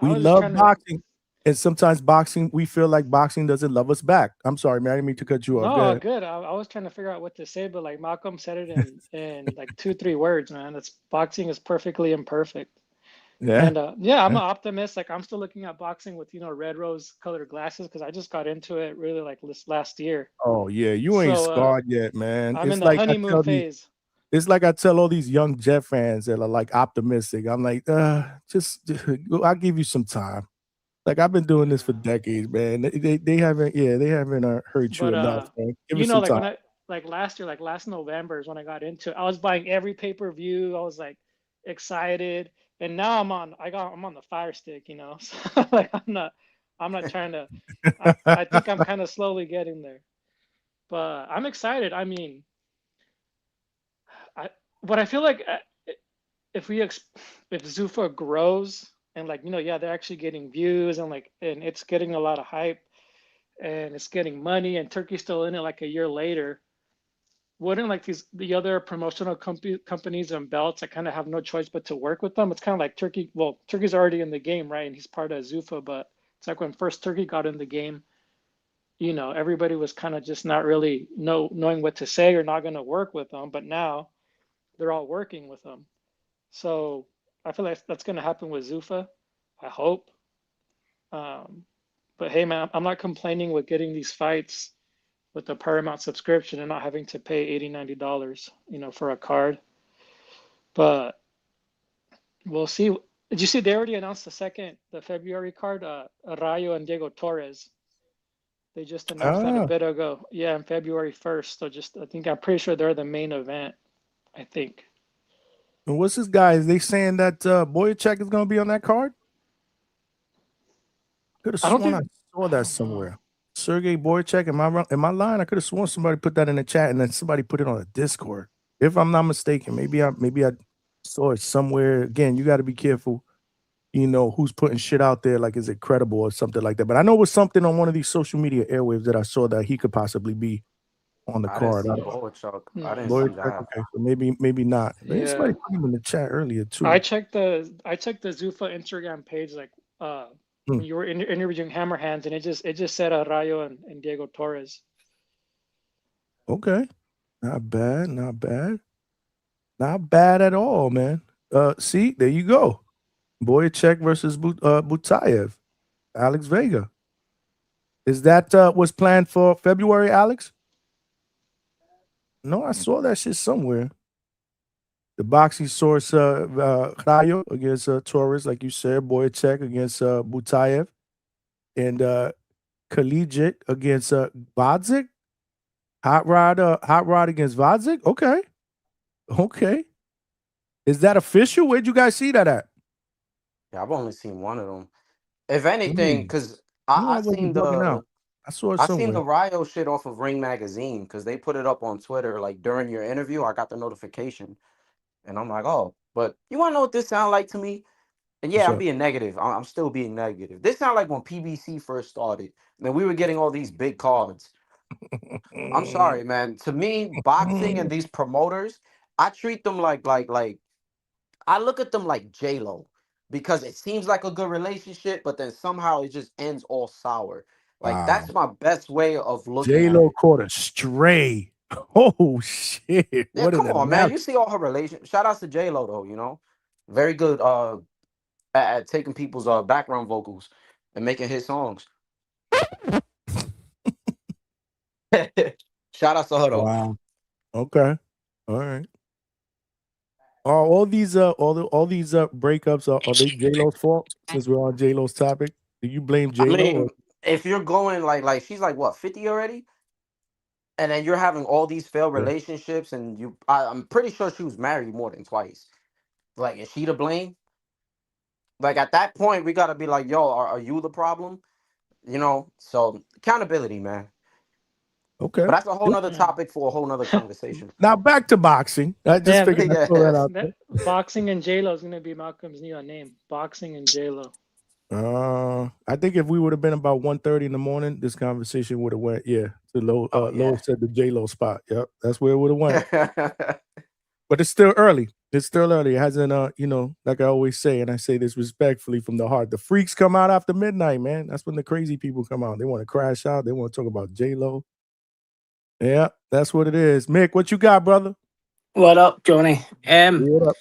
I We was just love trying to. boxing, and sometimes boxing, we feel like boxing doesn't love us back. I'm sorry, man. I didn't mean to cut you off. Go No, ahead. good. I was trying to figure out what to say, but like Malcolm said it in like 2-3 words, man. It's boxing is perfectly imperfect. Yeah. And yeah, I'm Yeah. an optimist. Like I'm still looking at boxing with red rose colored glasses because I just got into it really like this last year. Oh yeah, you ain't So scarred yet, man. I'm in It's the like I honeymoon tell these. phase. It's like I tell all these young Jet fans that are like optimistic. I'm like, just I'll give you some time. Like I've been doing this for decades, man. They haven't, they haven't hurt you But enough, man. Give it some like time. when I like last year, like last November is when I got into it. I was buying every pay-per-view. I was like excited. And now I'm on the fire stick, So like I'm not trying to I think I'm kind of slowly getting there. But I'm excited. I mean, I feel like if Zuffa grows and like they're actually getting views and it's getting a lot of hype and it's getting money and Turkey's still in it like a year later, wouldn't like the other promotional companies and belts that kind of have no choice but to work with them? It's kind of like Turkey. Well, Turkey's already in the game, right? And he's part of Zuffa, but it's like when first Turkey got in the game, everybody was kind of just not really knowing what to say or not going to work with them. But now they're all working with them. So I feel like that's going to happen with Zuffa. I hope. But hey, man, I'm not complaining with getting these fights with the Paramount subscription and not having to pay $80-$90, for a card. But we'll see. Did you see they already announced the February card? Rayo and Diego Torres. They just announced that a bit ago. Yeah, on February 1st. So I'm pretty sure they're the main event. I think. And what's this guy? Is they saying that Boyacek is going to be on that card? Could have sworn I saw that somewhere. Sergey Boyacek, am I lying? I could have sworn somebody put that in the chat and then somebody put it on the Discord. If I'm not mistaken, maybe I saw it somewhere. Again, you got to be careful, who's putting shit out there. Like, is it credible or something like that? But I know it was something on one of these social media airwaves that I saw that he could possibly be on the card. I didn't see that. Okay, so maybe not. Yeah. Somebody put him in the chat earlier too. I checked the Zuffa Instagram page when you were interviewing Hammer Hands, and it just said Rayo and Diego Torres. Okay, not bad at all, man. See, there you go. Boyacek versus Butayev, Alex Vega. Is that was planned for February, Alex? No, I saw that shit somewhere. The boxing source, Rayo against Torres, like you said, Boyacek against Butayev, and Collegiate against Vadzik. Hot Rod against Vadzik. Okay. Is that official? Where'd you guys see that at? Yeah, I've only seen one of them. If anything, because I seen the Rayo shit off of Ring Magazine because they put it up on Twitter like during your interview. I got the notification, and I'm like, oh, but you want to know what this sound like to me? And yeah, I'm being negative. I'm still being negative. This sound like when PBC first started, and we were getting all these big cards. I'm sorry, man. To me, boxing and these promoters, I treat them like I look at them like J-Lo because it seems like a good relationship, but then somehow it just ends all sour. Like that's my best way of looking at J-Lo it. caught a stray. Oh shit! Yeah, What an come on, man. You analogy. see all her relations. Shout outs to J Lo though, you know. Very good at taking people's background vocals and making hit songs. Shout outs to her though. Wow. Okay. All right. All these all these breakups are they J Lo's fault? Since we're on J Lo's topic, do you blame I J Lo? mean, if you're going like she's like what, 50 already? And then you're having all these failed Yeah. relationships, and I'm pretty sure she was married more than twice. Like, is she to blame? Like at that point, we gotta be like, yo, are you the problem? You know, so accountability, man. Okay. But that's a whole Yeah. nother topic for a whole nother conversation. Now back to boxing. I just Yeah, figured I'd throw that out there. Boxing and J-Lo is gonna be Malcolm's new name. Boxing and J-Lo. I think if we would have been about 1:30 in the morning, this conversation would have went, to low. Low said the J Lo spot. Yep, that's where it would have went. But it's still early. It's still early. It hasn't, like I always say, and I say this respectfully from the heart. The freaks come out after midnight, man. That's when the crazy people come out. They want to crash out. They want to talk about J Lo. Yeah, that's what it is. Mick, what you got, brother? What up, Johnny? What up?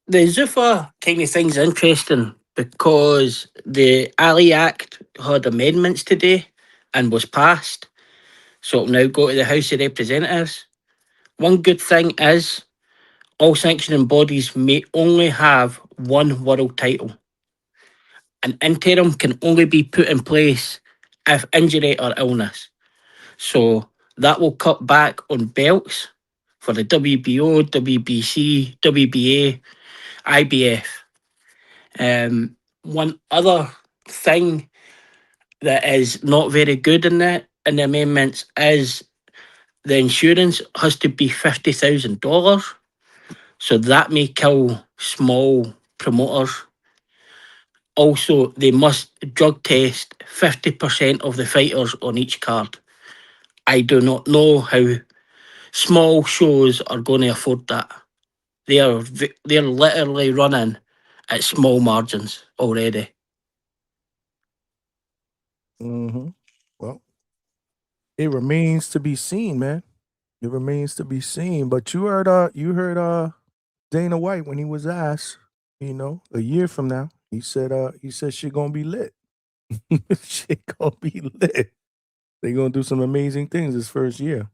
The Zuffa kind of thing's interesting because the Ali Act had amendments today and was passed. So it'll now go to the House of Representatives. One good thing is all sanctioning bodies may only have one world title. An interim can only be put in place if injury or illness. So that will cut back on belts for the WBO, WBC, WBA, IBF. One other thing that is not very good in the amendments is the insurance has to be $50,000. So that may kill small promoters. Also, they must drug test 50% of the fighters on each card. I do not know how small shows are going to afford that. They're literally running at small margins already. Mm-hmm. Well, it remains to be seen, man. It remains to be seen. But you heard Dana White when he was asked, a year from now, he said shit gonna be lit. Shit gonna be lit. They gonna do some amazing things this first year.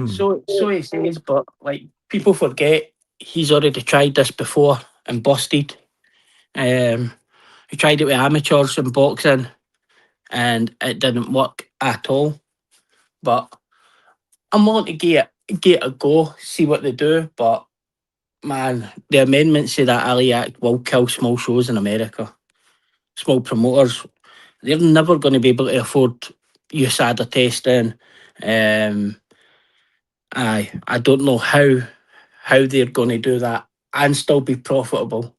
So he says, but like people forget he's already tried this before and busted. He tried it with amateurs in boxing and it didn't work at all. But I'm willing to get a go, see what they do. But man, the amendments to that Ali Act will kill small shows in America. Small promoters, they're never going to be able to afford USADA testing. I don't know how they're going to do that and still be profitable.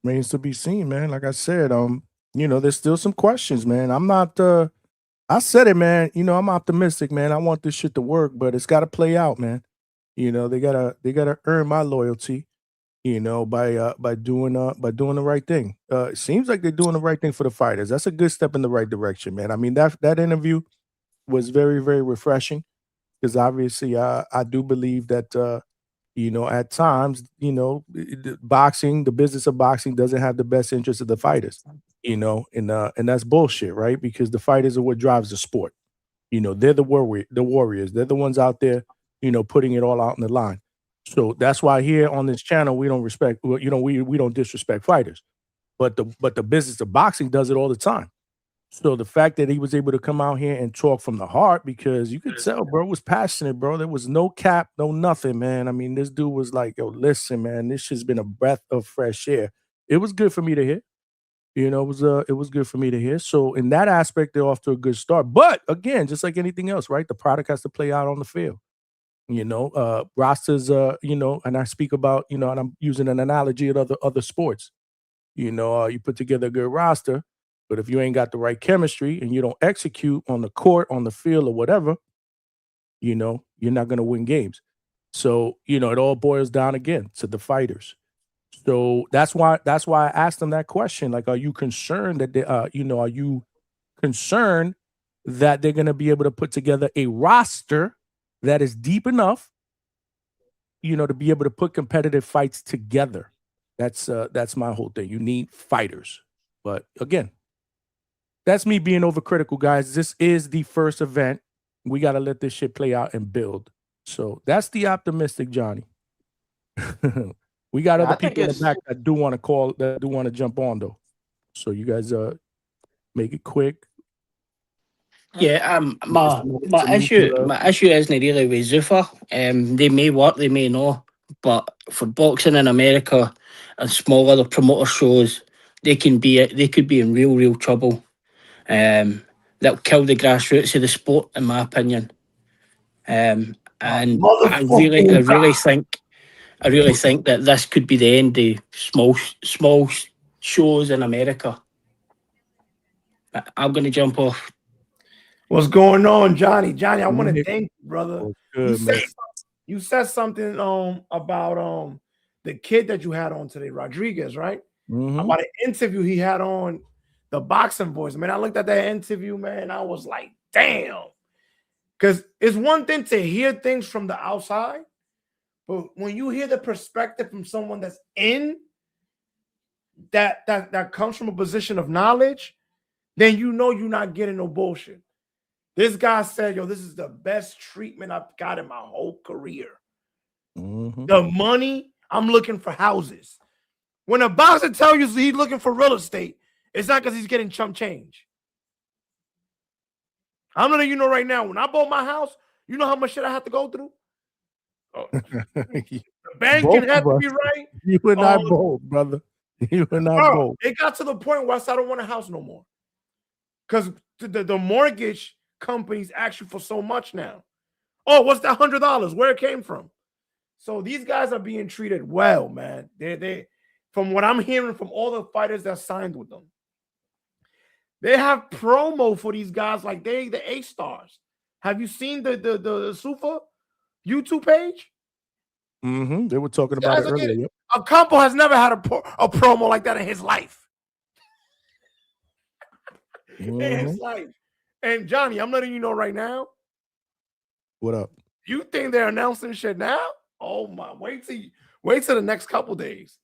Remains to be seen, man. Like I said, there's still some questions, man. I'm not I said it, man. I'm optimistic, man. I want this shit to work, but it's gotta play out, man. They gotta earn my loyalty, by doing the right thing. It seems like they're doing the right thing for the fighters. That's a good step in the right direction, man. I mean, that interview was very, very refreshing because obviously I do believe that at times, boxing, the business of boxing doesn't have the best interest of the fighters, and that's bullshit, right? Because the fighters are what drives the sport. They're the warriors. They're the ones out there, putting it all out in the line. So that's why here on this channel we don't respect, we don't disrespect fighters, but the business of boxing does it all the time. So the fact that he was able to come out here and talk from the heart, because you could tell, bro, was passionate, bro. There was no cap, no nothing, man. I mean, this dude was like, yo, listen, man, this has been a breath of fresh air. It was good for me to hear. It was good for me to hear. So in that aspect, they're off to a good start. But again, just like anything else, right? The product has to play out on the field. Rosters, and I speak about, and I'm using an analogy of other sports. You put together a good roster, but if you ain't got the right chemistry and you don't execute on the court, on the field, or whatever, you're not going to win games. So, it all boils down again to the fighters. So that's why I asked them that question. Like, are you concerned that are you concerned that they're going to be able to put together a roster that is deep enough, to be able to put competitive fights together. That's my whole thing. You need fighters. But again, that's me being overcritical, guys. This is the first event. We got to let this shit play out and build. So that's the optimistic Johnny. We got other people in the back that do want to call, that do want to jump on though. So you guys make it quick. Yeah, my issue isn't really with Zuffa. They may work, they may not, but for boxing in America and smaller promoter shows, they could be in real trouble. That'll kill the grassroots of the sport, in my opinion. And I really think that this could be the end of small shows in America. I'm going to jump off. What's going on, Johnny? Johnny, I want to thank you, brother. Good, you said something about the kid that you had on today, Rodriguez, right? Mm-hmm. About an interview he had on the Boxing Voice. Man, I looked at that interview, man. I was like, damn. Because it's one thing to hear things from the outside, but when you hear the perspective from someone that's in that comes from a position of knowledge, then you know you're not getting no bullshit. This guy said, yo, this is the best treatment I've got in my whole career. Mm-hmm. The money, I'm looking for houses. When a boxer tells you he's looking for real estate, it's not because he's getting chump change. I'm letting you know right now, when I bought my house, you know how much shit I have to go through? The banking had to be right. You and I both, brother. You and I both. It got to the point where I said I don't want a house no more. Because the mortgage companies ask you for so much now. Oh, what's that $100? Where it came from? So these guys are being treated well, man. They from what I'm hearing from all the fighters that signed with them, they have promo for these guys like the A-stars. Have you seen the Zuffa YouTube page? Mm-hmm. They were talking about it earlier. Yep. A couple has never had a promo like that in his life. Mm-hmm. In his life. And Johnny, I'm letting you know right now. What up? You think they're announcing shit now? Oh my! Wait till the next couple days.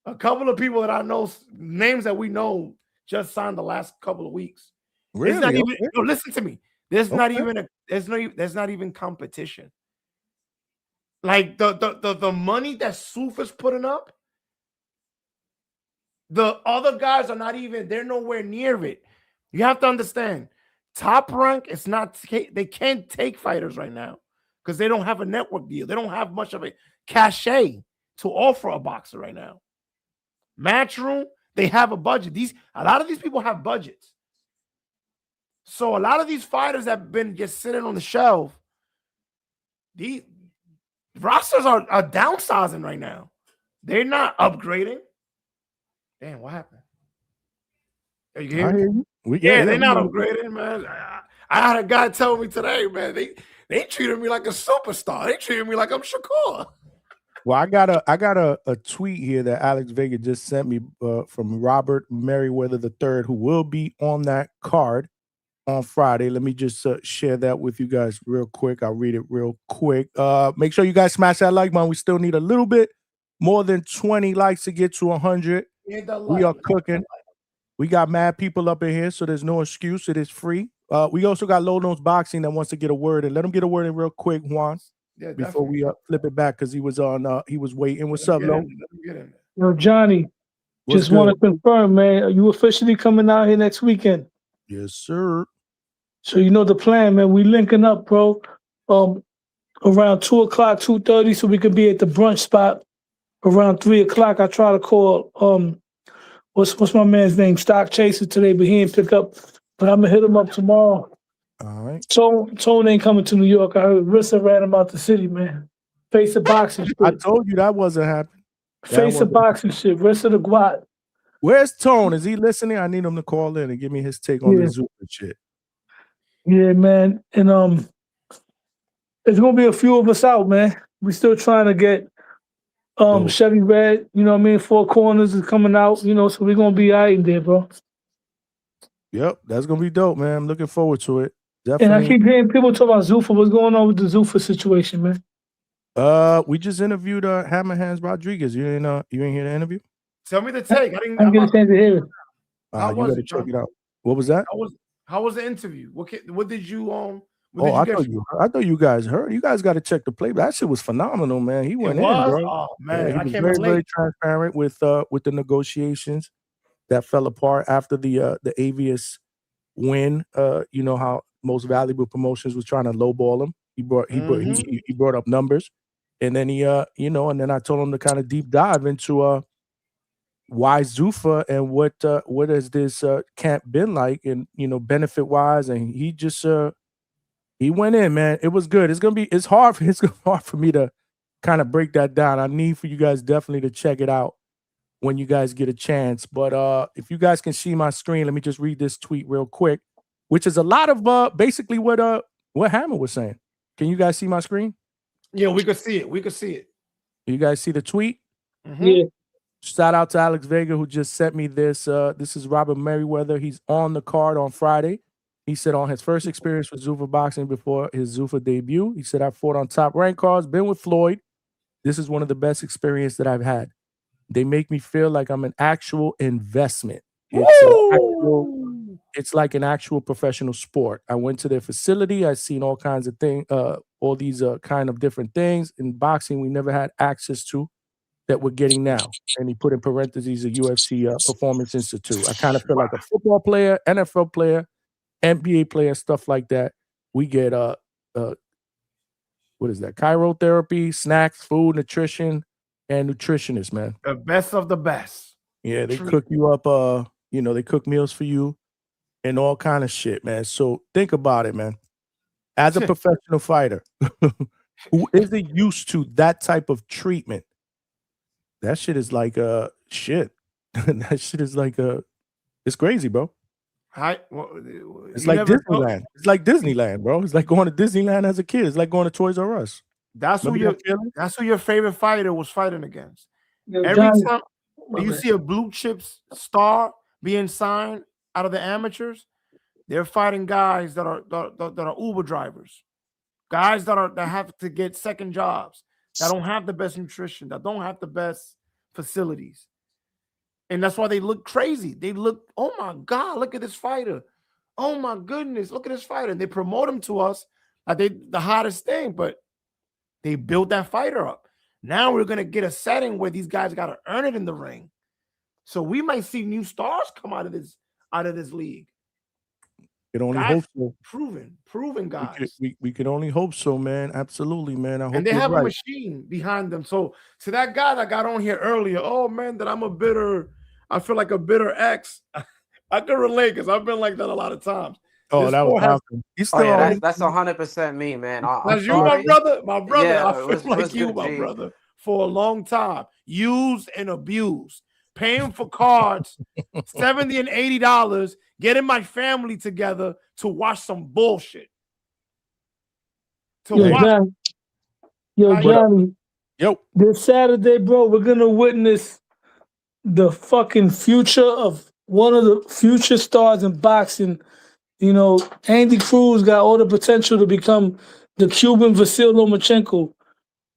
A couple of people that I know, names that we know, just signed the last couple of weeks. Really? It's not even. No, listen to me. There's not even competition. Like the money that Zuffa's putting up, the other guys are not even. They're nowhere near it. You have to understand. Top Rank is not. They can't take fighters right now because they don't have a network deal. They don't have much of a cachet to offer a boxer right now. Matchroom, they have a budget. A lot of these people have budgets. So a lot of these fighters that have been just sitting on the shelf, the rosters are downsizing right now. They're not upgrading. Damn, what happened? Are you hearing me? They're not upgrading, man. I had a guy tell me today, man, they treated me like a superstar. They treated me like I'm Shakur. Well, I got a tweet here that Alex Vega just sent me from Robert Merriweather III, who will be on that card on Friday. Let me just share that with you guys real quick. I'll read it real quick. Make sure you guys smash that like button. We still need a little bit more than 20 likes to get to 100. We are cooking. We got mad people up in here, so there's no excuse. It is free. We also got Low Nose Boxing that wants to get a word in. Let him get a word in real quick, Juan. Yeah, before we flip it back because he was on. He was waiting. What's up, Lo? Yo, Johnny, just want to confirm, man. Are you officially coming out here next weekend? Yes, sir. So you know the plan, man. We linking up, bro. Around 2:00, 2:30, so we could be at the brunch spot. Around 3:00, I try to call what's my man's name? Stock Chaser today, but he ain't pick up. But I'm gonna hit him up tomorrow. All right. Tone ain't coming to New York. I heard Rissa ran him out the city, man. Face of boxing shit. I told you that wasn't happening. Face of boxing shit. Rissa the Guat. Where's Tone? Is he listening? I need him to call in and give me his take on the Zuffa shit. Yeah, man. And there's gonna be a few of us out, man. We still trying to get Chevy Red, you know what I mean? Four Corners is coming out, you know, so we're gonna be out in there, bro. Yep, that's gonna be dope, man. I'm looking forward to it. And I Definitely. keep hearing people talk about Zuffa. What's going on with the Zuffa situation, man? We just interviewed Hammer Hands Rodriguez. You didn't hear the interview? Tell me the take. I didn't get a chance to hear it. How You was gotta it, check John? it out. What was that? How was the interview? What did you I thought you guys heard. You guys got to check the play. That shit was phenomenal, man. He went in, bro. Oh man, he I was came very, in very late. transparent with the negotiations that fell apart after the Avius win. You know how Most Valuable Promotions was trying to lowball him. He brought up numbers, and then and then I told him to kind of deep dive into why Zuffa and what has this camp been like, and benefit wise, and he just he went in, man. It was good. It's hard for me to kind of break that down. I need for you guys definitely to check it out when you guys get a chance. But if you guys can see my screen, let me just read this tweet real quick, which is a lot of basically what Hammer was saying. Can you guys see my screen? Yeah, we could see it. You guys see the tweet? Yeah. Shout out to Alex Vega who just sent me this. This is Robert Merriweather. He's on the card on Friday. He said on his first experience with Zuffa Boxing before his Zuffa debut, he said, I fought on top rank cards, been with Floyd. This is one of the best experiences that I've had. They make me feel like I'm an actual investment. It's like an actual professional sport. I went to their facility. I've seen all kinds of things, all these kind of different things in boxing we never had access to that we're getting now. And he put in parentheses a UFC Performance Institute. I kind of feel like a football player, NFL player, NBA player, stuff like that. We get what is that? Chirotherapy, snacks, food, nutrition, and nutritionists, man. The best of the best. Yeah, they cook you up. They cook meals for you and all kind of shit, man. So think about it, man. As a professional fighter who isn't used to that type of treatment, that shit is like shit. That shit is like it's crazy, bro. It's like Disneyland. It's like Disneyland, bro. It's like going to Disneyland as a kid. It's like going to Toys R Us. That's who your favorite fighter was fighting against. Yo, Every Johnny, time you see a blue chip star being signed out of the amateurs, they're fighting guys that are Uber drivers, guys that have to get second jobs, that don't have the best nutrition, that don't have the best facilities. And that's why they look crazy. They look, oh my God, look at this fighter. Oh my goodness, look at this fighter. And they promote him to us like they the hottest thing, but they built that fighter up. Now we're gonna get a setting where these guys gotta earn it in the ring. So we might see new stars come out of this league. Can only Guys, hope so. Proven guys. We can only hope so, man. Absolutely, man. I hope And they you're have right. a machine behind them. So that guy that got on here earlier, oh man, that I feel like a bitter ex. I can relate because I've been like that a lot of times. Oh, that was awesome. He's still that's 100% me, man. That's you, my brother. My brother. Yeah, I feel like you, my brother, for a long time. Used and abused. Paying for cards, $70 and $80, getting my family together to watch some bullshit. Johnny. Yo. This Saturday, bro, we're gonna witness the fucking future of one of the future stars in boxing. Andy Cruz got all the potential to become the Cuban Vasil Lomachenko.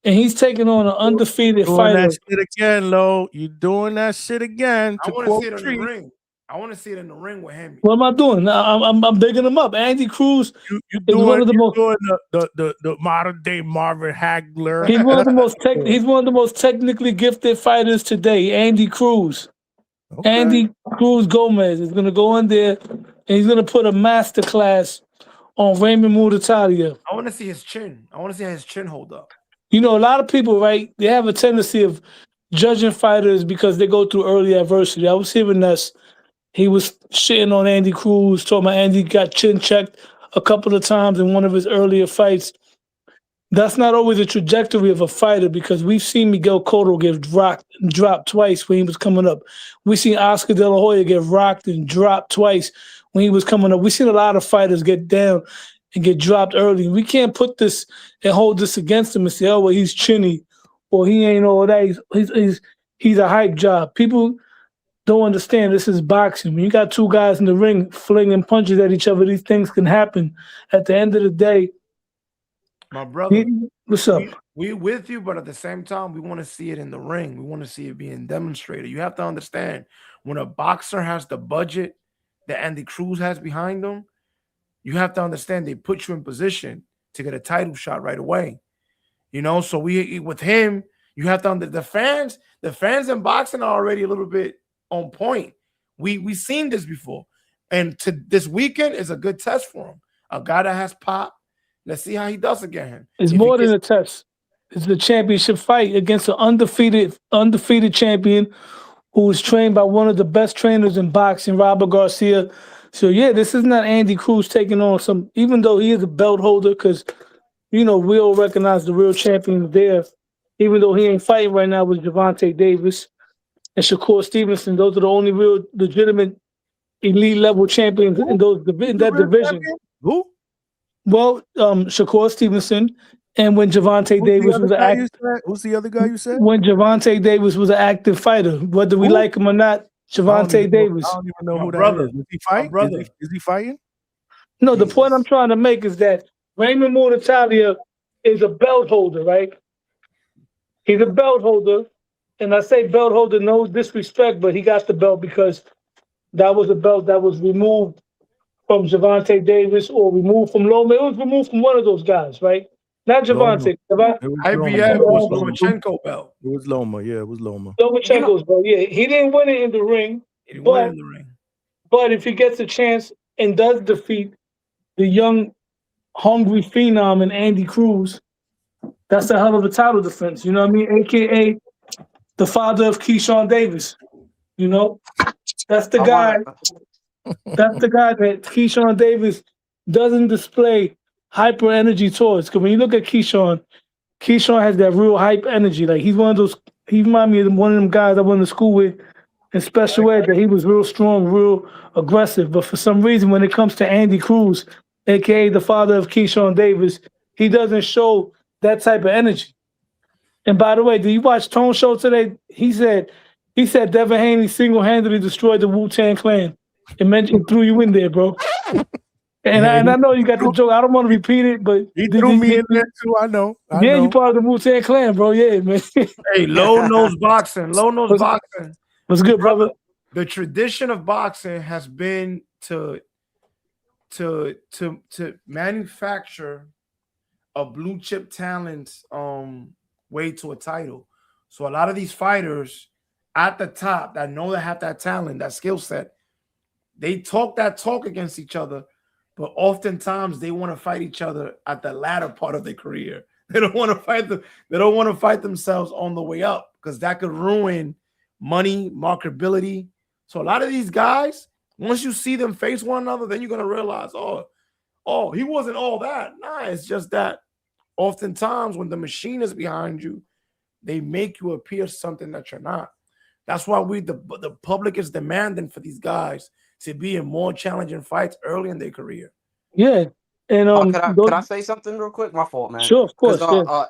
And he's taking on an undefeated fighter. That shit again, Lo. You doing that shit again. I want to see it in the ring. I want to see it in the ring with him. What am I doing? I'm digging him up. Andy Cruz is one of the most the modern day Marvin Hagler. He's one of the most he's one of the most technically gifted fighters today. Andy Cruz. Okay. Andy Cruz Gomez is gonna go in there and he's gonna put a masterclass on Raymond Muratalia. I want to see his chin. I want to see how his chin hold up. A lot of people, right? They have a tendency of judging fighters because they go through early adversity. I was hearing this. He was shitting on Andy Cruz, talking about Andy got chin checked a couple of times in one of his earlier fights. That's not always a trajectory of a fighter because we've seen Miguel Cotto get dropped twice when he was coming up. We've seen Oscar De La Hoya get rocked and dropped twice when he was coming up. We've seen a lot of fighters get down and get dropped early. We can't put this and hold this against him and say, oh, well, he's chinny or he ain't all that. He's a hype job. People don't understand this is boxing. When you got two guys in the ring flinging punches at each other, these things can happen. At the end of the day, my brother, what's up? We with you, but at the same time, we want to see it in the ring. We want to see it being demonstrated. You have to understand, when a boxer has the budget that Andy Cruz has behind them, you have to understand they put you in position to get a title shot right away. You know, so with him, you have to the fans in boxing are already a little bit on point. We've seen this before, and this weekend is a good test for him. A guy that has pop. Let's see how he does again. It's more than a test. It's the championship fight against an undefeated champion who was trained by one of the best trainers in boxing, Robert Garcia. So yeah, this is not Andy Cruz taking on some, even though he is a belt holder, because we all recognize the real champions there. Even though he ain't fighting right now with Gervonta Davis and Shakur Stevenson, those are the only real legitimate elite level champions in that division. Who? Well, Shakur Stevenson, and when Gervonta Davis was who's the other guy you said? When Gervonta Davis was an active fighter, whether we like him or not, Gervonta Davis. I don't even know who that is. Is he fighting? Is he fighting? No, the point I'm trying to make is that Raymond Muratalla is a belt holder, right? He's a belt holder, and I say belt holder, no disrespect, but he got the belt because that was a belt that was removed from Gervonta Davis or removed from Loma. It was removed from one of those guys, right? Not Gervonta. IBF was Lomachenko belt. It was Loma. Yeah, it was Loma. Lomachenko's belt. Yeah, he didn't win it in the ring. But if he gets a chance and does defeat the young, hungry phenom in Andy Cruz, that's a hell of a title defense. You know what I mean? AKA the father of Keyshawn Davis. You know, that's the guy. That's the guy that Keyshawn Davis doesn't display hyper energy towards. Because when you look at Keyshawn has that real hype energy. Like he's one of those. He reminds me of one of them guys I went to school with in special ed. That he was real strong, real aggressive. But for some reason, when it comes to Andy Cruz, aka the father of Keyshawn Davis, he doesn't show that type of energy. And by the way, did you watch Tone's show today? He said Devin Haney single-handedly destroyed the Wu-Tang Clan. It threw you in there, bro. And I know you got the joke. I don't want to repeat it, but he threw me in there too. I know. You part of the Wu-Tang Clan, bro. Yeah, man. Hey, low nose boxing. What's good, brother? The tradition of boxing has been to manufacture a blue chip talent way to a title. So a lot of these fighters at the top that know they have that talent, that skill set, they talk that talk against each other, but oftentimes they want to fight each other at the latter part of their career. They don't want to fight They don't want to fight themselves on the way up because that could ruin money, marketability. So a lot of these guys, once you see them face one another, then you're gonna realize, oh, he wasn't all that. Nah, it's just that oftentimes when the machine is behind you, they make you appear something that you're not. That's why the public is demanding for these guys to be in more challenging fights early in their career. Yeah. And could I say something real quick? My fault, man. Sure, of course.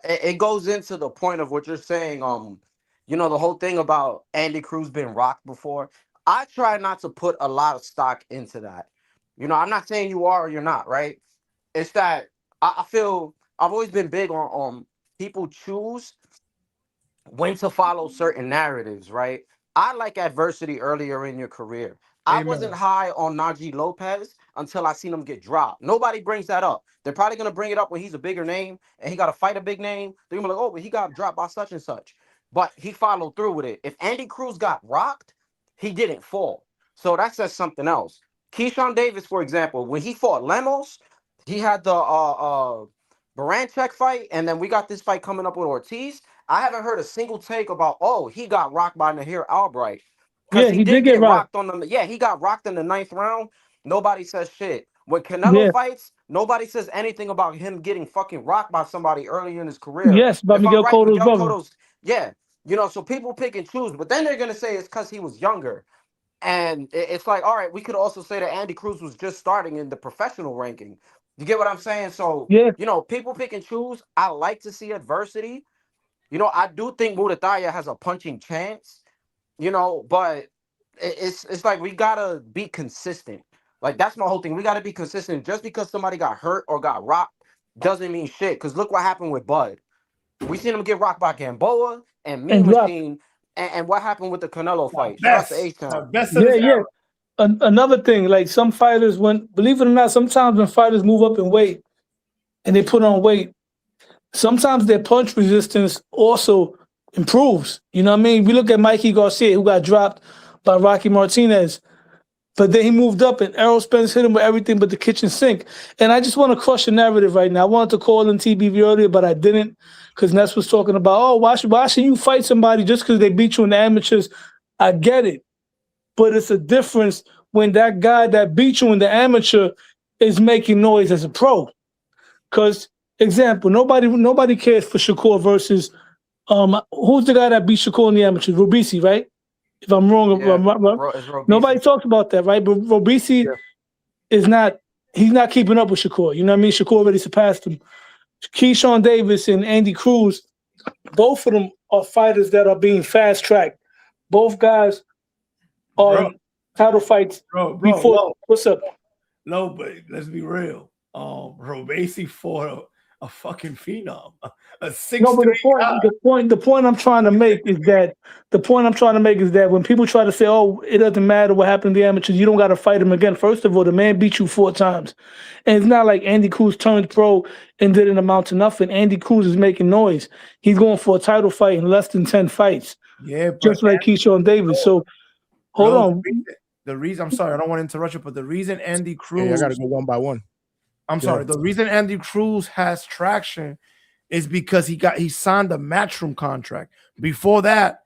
It goes into the point of what you're saying. The whole thing about Andy Cruz being rocked before. I try not to put a lot of stock into that. I'm not saying you are or you're not, right? It's that I feel I've always been big on people choose when to follow certain narratives, right? I like adversity earlier in your career. I wasn't high on Najee Lopez until I seen him get dropped. Nobody brings that up. They're probably going to bring it up when he's a bigger name and he got to fight a big name. They're going to be like, oh, but he got dropped by such and such. But he followed through with it. If Andy Cruz got rocked, he didn't fall. So that says something else. Keyshawn Davis, for example, when he fought Lemos, he had the Baranchek fight, and then we got this fight coming up with Ortiz. I haven't heard a single take about, he got rocked by Nahir Albright. Yeah, he did get rocked. He got rocked in the 9th round. Nobody says shit. When Canelo fights, nobody says anything about him getting fucking rocked by somebody early in his career. Yes, by Miguel Cotto's brother. Yeah, so people pick and choose, but then they're going to say it's because he was younger. And it's like, all right, we could also say that Andy Cruz was just starting in the professional ranking. You get what I'm saying? So, people pick and choose. I like to see adversity. I do think Muratalla has a punching chance, but it's like we gotta be consistent. Like that's my whole thing. We gotta be consistent. Just because somebody got hurt or got rocked doesn't mean shit. Cause look what happened with Bud. We seen him get rocked by Gamboa and Mean And drop. Machine, and what happened with the Canelo fight? Shout out to Best, the H-Town. best of Yeah, his yeah. era. Another thing, like some fighters, when believe it or not, sometimes when fighters move up in weight and they put on weight, sometimes their punch resistance also improves. You know what I mean? We look at Mikey Garcia, who got dropped by Rocky Martinez, but then he moved up and Errol Spence hit him with everything but the kitchen sink. And I just want to crush the narrative right now. I wanted to call in TBV earlier, but I didn't because Ness was talking about, oh, why should you fight somebody just because they beat you in the amateurs? I get it. But it's a difference when that guy that beat you in the amateur is making noise as a pro. Because, example, nobody cares for Shakur versus who's the guy that beat Shakur in the amateur? Robisi, right? If I'm wrong, Yeah, I'm right. it's Robeisy. Nobody talks about that, right? But Robisi is not. He's not keeping up with Shakur. You know what I mean? Shakur already surpassed him. Keyshawn Davis and Andy Cruz, both of them are fighters that are being fast tracked. Both guys are in title fights before. Low. What's up? No, but let's be real. Robesi fought a fucking phenom. A 6'3" No, but the point I'm trying to make is that when people try to say, "Oh, it doesn't matter what happened to the amateurs, you don't got to fight him again." First of all, the man beat you 4 times, and it's not like Andy Cruz turned pro and didn't amount to nothing. Andy Cruz is making noise. He's going for a title fight in less than 10 fights. Yeah, but just like Keyshawn Davis. So hold on. The reason I'm sorry, I don't want to interrupt you, but the reason Andy Cruz, I got to go one by one. The reason Andy Cruz has traction is because he signed a Matchroom contract. Before that,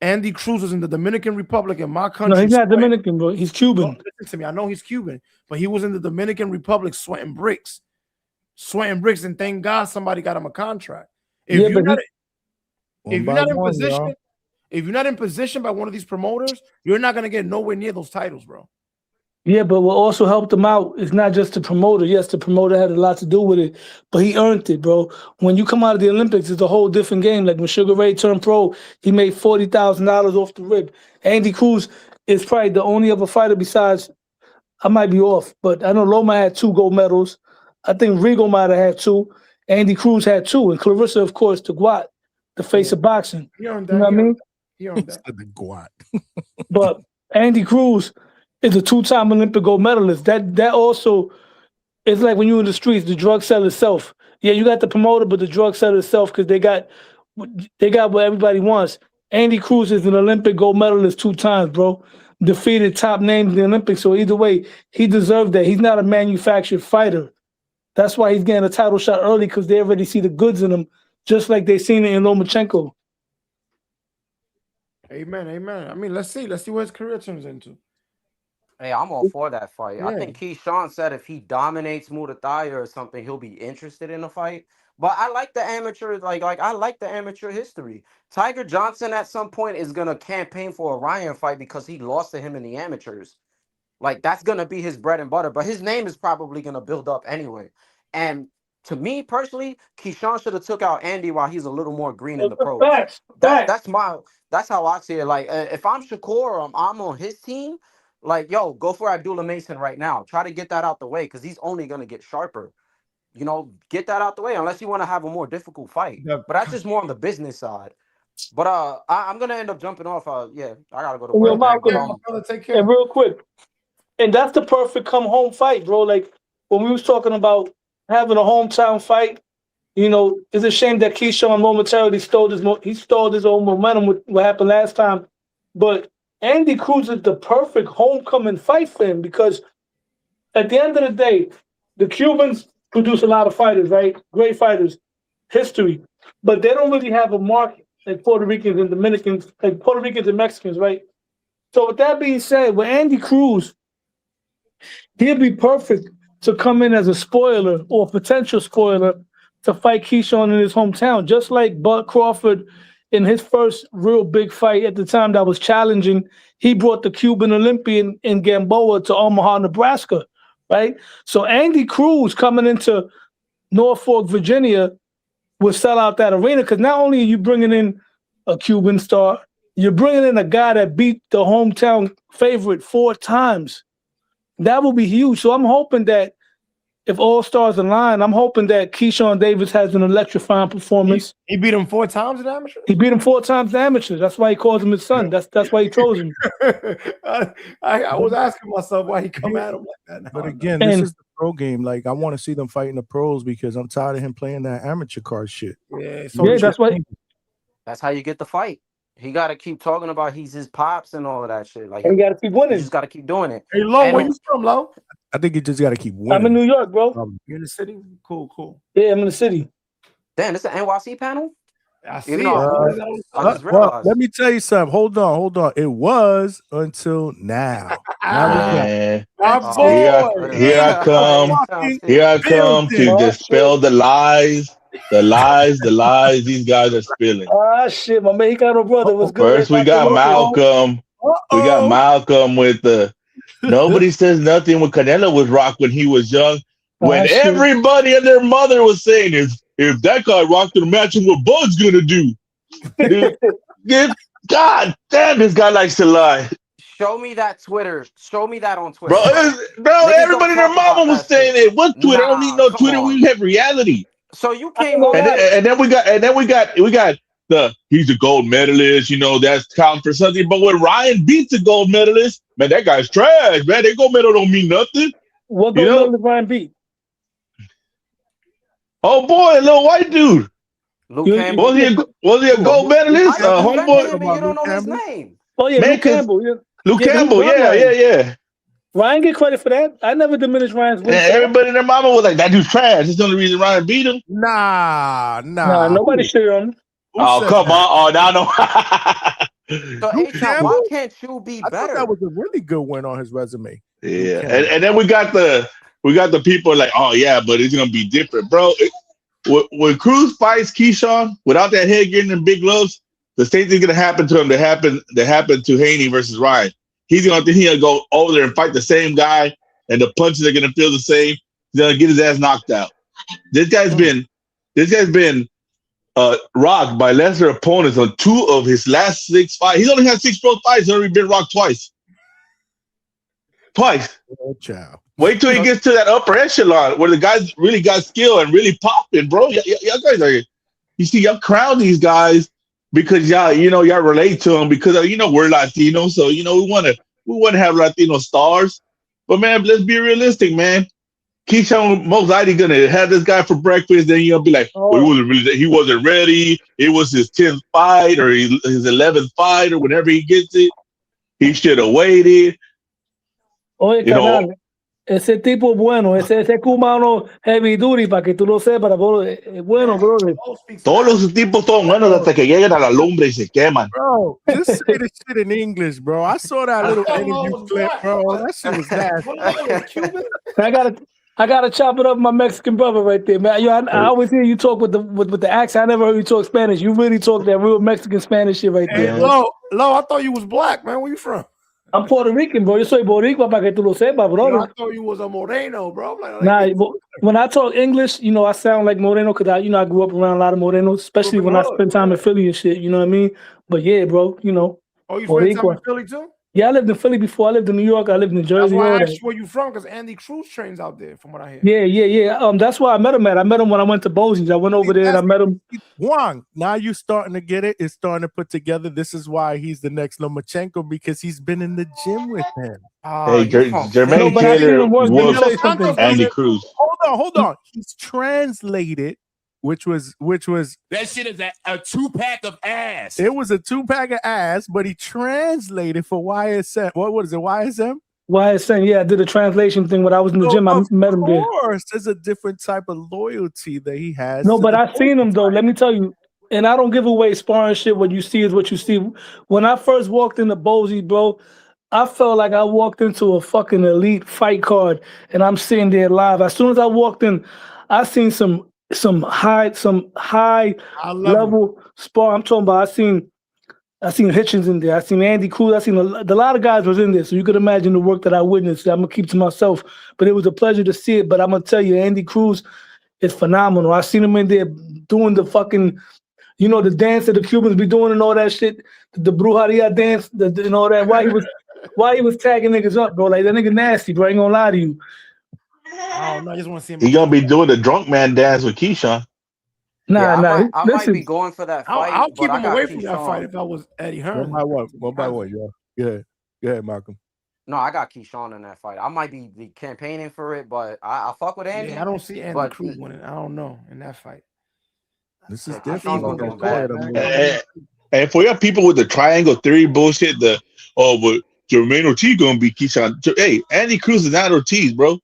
Andy Cruz was in the Dominican Republic in my country. No, he's not Dominican, bro. He's Cuban. No, listen to me. I know he's Cuban, but he was in the Dominican Republic sweating bricks, and thank God somebody got him a contract. If you're not in position by one of these promoters, you're not gonna get nowhere near those titles, bro. Yeah, but what also helped him out is not just the promoter. Yes, the promoter had a lot to do with it, but he earned it, bro. When you come out of the Olympics, it's a whole different game. Like when Sugar Ray turned pro, he made $40,000 off the rip. Andy Cruz is probably the only other fighter besides, I might be off, but I know Loma had 2 gold medals. I think Rigo might have had 2. Andy Cruz had 2. And Clarissa, of course, the Guat, the face of boxing. He earned that. You know what I mean? He earned that. The Guat. But Andy Cruz is a 2-time Olympic gold medalist. That also is like when you're in the streets, the drug seller itself. Yeah, you got the promoter, but the drug seller itself, because they got what everybody wants. Andy Cruz is an Olympic gold medalist 2 times, bro. Defeated top names in the Olympics. So either way, he deserved that. He's not a manufactured fighter. That's why he's getting a title shot early, because they already see the goods in him, just like they seen it in Lomachenko. Amen, amen. I mean, let's see what his career turns into. Hey, I'm all for that fight. Yeah. I think Keyshawn said if he dominates Muay or something, he'll be interested in a fight. But I like the amateur, like I like the amateur history. Tiger Johnson at some point is gonna campaign for a Ryan fight because he lost to him in the amateurs. Like that's gonna be his bread and butter. But his name is probably gonna build up anyway. And to me personally, Keyshawn should have took out Andy while he's a little more green in the pros. That's how I see it. Like if I'm Shakur or I'm on his team, like yo, go for Abdullah Mason right now. Try to get that out the way because he's only gonna get sharper. You know, get that out the way unless you want to have a more difficult fight. But that's just more on the business side. But I'm gonna end up jumping off. Yeah, I gotta go to work. Take care. And real quick, and that's the perfect come home fight, bro. Like when we was talking about having a hometown fight, you know, it's a shame that Keyshawn momentarily stole his own momentum with what happened last time. But Andy Cruz is the perfect homecoming fight for him because at the end of the day, the Cubans produce a lot of fighters, right? Great fighters, history. But they don't really have a market like Puerto Ricans and Dominicans, like Puerto Ricans and Mexicans, right? So with that being said, with Andy Cruz, he'll be perfect to come in as a spoiler or potential spoiler to fight Keyshawn in his hometown, just like Bud Crawford in his first real big fight at the time that was challenging. He brought the Cuban Olympian in Gamboa to Omaha, Nebraska, right? So Andy Cruz coming into Norfolk, Virginia will sell out that arena because not only are you bringing in a Cuban star, You're bringing in a guy that beat the hometown favorite 4 times. That will be huge. So I'm hoping that if all stars align, I'm hoping that Keyshawn Davis has an electrifying performance. He beat him 4 times in amateur? He beat him 4 times in amateur. That's why he calls him his son. That's why he chose him. I was asking myself why he come at him like that. But again, this is the pro game. Like, I want to see them fighting the pros because I'm tired of him playing that amateur card shit. Yeah, that's why. That's how you get the fight. He got to keep talking about he's his pops and all of that shit. Like, he got to keep winning. You just got to keep doing it. Hey, Lo, where you from, Lo? I think you just got to keep winning. I'm in New York, bro. You in the city? Cool. Yeah, I'm in the city. Damn, it's an NYC panel? I see. Well, let me tell you something. Hold on. It was until now. Here I come to dispel the lies. The lies these guys are spilling. Ah, shit, my man, he got no brother. What's good? First, we got Malcolm. We got Malcolm with the nobody says nothing when Canelo was rock when he was young. When everybody and their mother was saying, if that guy rocked, imagine what Bud's gonna do. God damn, this guy likes to lie. Show me that Twitter. Show me that on Twitter. Bro, everybody and their mama was saying it. What Twitter? I don't need no Twitter. We have reality. So you came on, and then we got the he's a gold medalist, that's counting for something. But when Ryan beats a gold medalist, man, that guy's trash, man. That gold medal don't mean nothing. What gold medal did Ryan beat? Oh boy, a little white dude. Luke Campbell. Was he a gold medalist? Homeboy. You don't know his name. Oh yeah, Luke Campbell. Yeah. Luke Campbell. Yeah. Ryan get credit for that. I never diminished Ryan's win. Everybody and their mama was like, that dude's trash. That's the only reason Ryan beat him. Nah. Nobody shit on him. Oh, come on. Oh, now no. So, H-Town, why can't you be better? I thought that was a really good win on his resume. Yeah. And then we got the people like, oh, yeah, but it's going to be different. Bro, when Cruz fights Keyshawn, without that headgear and big gloves, the same thing's going to happen to him that happened to Haney versus Ryan. He's going to go over there and fight the same guy, and the punches are going to feel the same. He's going to get his ass knocked out. This guy's been rocked by lesser opponents on 2 of his last 6 fights. He's only had 6 pro fights. He's already been rocked twice. Oh, child. Wait till he gets to that upper echelon where the guys really got skill and really popping, bro. Y'all guys are, you see, y'all crown these guys because y'all relate to them because we're Latino, so we want to have Latino stars. But man, let's be realistic, man. Keyshawn most likely gonna have this guy for breakfast, then you'll be like, well, he wasn't ready. It was his 10th fight or his 11th fight or whenever he gets it. He should have waited. Oye, canal, ese tipo es bueno, ese cubano heavy duty, para que tú lo sepas, es bueno, bro. Todos los tipos son buenos hasta que llegan a la lumbre y se queman. Bro, just say this shit in English, bro. I saw that little interview clip, bro. That shit was nasty. I gotta chop it up with my Mexican brother right there, man. I always hear you talk with the accent. I never heard you talk Spanish. You really talk that real Mexican Spanish shit right there. Hey, Lo, I thought you was black, man. Where you from? I'm Puerto Rican, bro. Yo soy boricua, para que tú lo sepas, bro. I thought you was a moreno, bro. When I talk English, I sound like moreno because I grew up around a lot of morenos, especially when I spend time in Philly and shit. You know what I mean? But yeah, bro. Oh, you spent time in Philly too? Yeah, I lived in Philly before. I lived in New York. I lived in Jersey. That's why I asked you where you from, because Andy Cruz trains out there, from what I hear. Yeah. That's why I met him at. I met him when I went to Bosing's. I went over there and I met him. Juan, now you starting to get it. It's starting to put together. This is why he's the next Lomachenko, because he's been in the gym with him. Hey, Jermaine Taylor was Andy Cruz. Hold on. He's translated. Which was that shit is a 2-pack of ass. It was a 2-pack of ass, but he translated for YSM. What is it? YSM? YSM, yeah, I did a translation thing when I was in the gym. I met him there. Of course, there's a different type of loyalty that he has. No, but I've seen him though. Let me tell you, and I don't give away sparring shit. What you see is what you see. When I first walked into Bozy, bro, I felt like I walked into a fucking elite fight card, and I'm sitting there live. As soon as I walked in, I seen some high level spar. I'm talking about. I seen Hitchens in there. I seen Andy Cruz. I seen a lot of guys was in there. So you could imagine the work that I witnessed. I'm gonna keep to myself, but it was a pleasure to see it. But I'm gonna tell you, Andy Cruz is phenomenal. I seen him in there doing the fucking You know, the dance that the Cubans be doing and all that shit, the brujeria dance, and all that. Why he was tagging niggas up, bro? Like that nigga nasty, bro. I ain't gonna lie to you. I don't know. I just want to see him. He gonna be doing the drunk man dance with Keyshawn. Yeah, Nah. I might be going for that fight. I'll keep but I him got away from that Keyshawn. fight if I was Eddie Hearn. One by one, yo. Go ahead, Malcolm. No, I got Keyshawn in that fight. I might be campaigning for it, but I fuck with Andy. Yeah, I don't see Andy but Cruz winning. I don't know in that fight. This is Yeah, different. Keyshawn Go gonna do ahead, bad. And for your people with the triangle theory bullshit, but Jermaine Ortiz gonna be Keyshawn. Hey, Andy Cruz is not Ortiz, bro.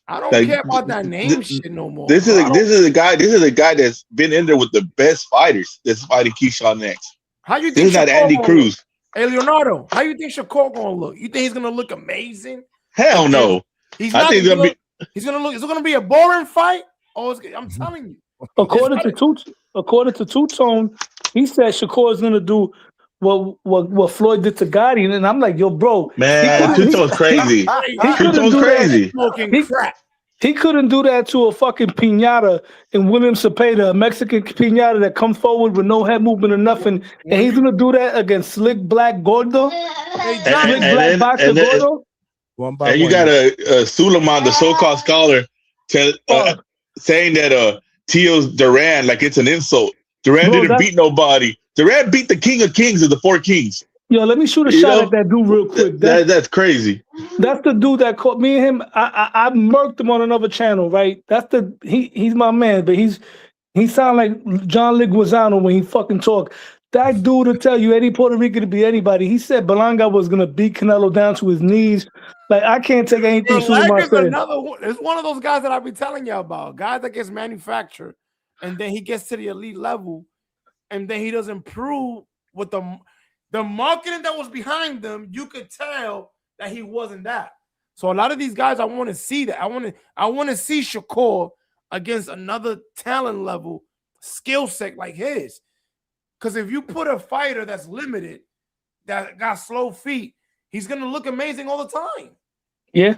I don't Like, care about that name shit no more. This is a guy that's been in there with the best fighters that's fighting Keyshawn next. How you think This is not Shakur Andy gonna Cruz. look? Hey Leonardo, how you think Shakur gonna look? You think he's gonna look amazing? Hell no. He's I not. think He's gonna look. Is it gonna be a boring fight? I'm telling you. According to Two-Tone, he said Shakur is gonna do what Floyd did to Gotti, and I'm like, yo, bro, man, Two-Tone's crazy. Two-Tone's crazy. Smoking crack. He couldn't do that to a fucking piñata in William Cepeda, a Mexican piñata that come forward with no head movement or nothing, and he's gonna do that against Slick Black Gordo, Slick Black Boxer Gordo. One by and you one. got a Suleiman, the so-called scholar, saying that Teo's Duran like it's an insult. Duran didn't beat nobody. Duran beat the King of Kings of the Four Kings. Yo, let me shoot a shot at that dude real quick. That's crazy. That's the dude that caught me and him. I murked him on another channel, right? He's my man, but he sound like John Leguizamo when he fucking talk. That dude will tell you any Puerto Rican to beat anybody. He said Belanga was gonna beat Canelo down to his knees. Like I can't take anything Suleiman said. It's one of those guys that I be telling you about. Guys that gets manufactured, and then he gets to the elite level, and then he doesn't prove what the marketing that was behind them. You could tell that he wasn't that. So a lot of these guys, I want to see that. I want to see Shakur against another talent level, skill set like his. Because if you put a fighter that's limited, that got slow feet, he's gonna look amazing all the time. Yeah.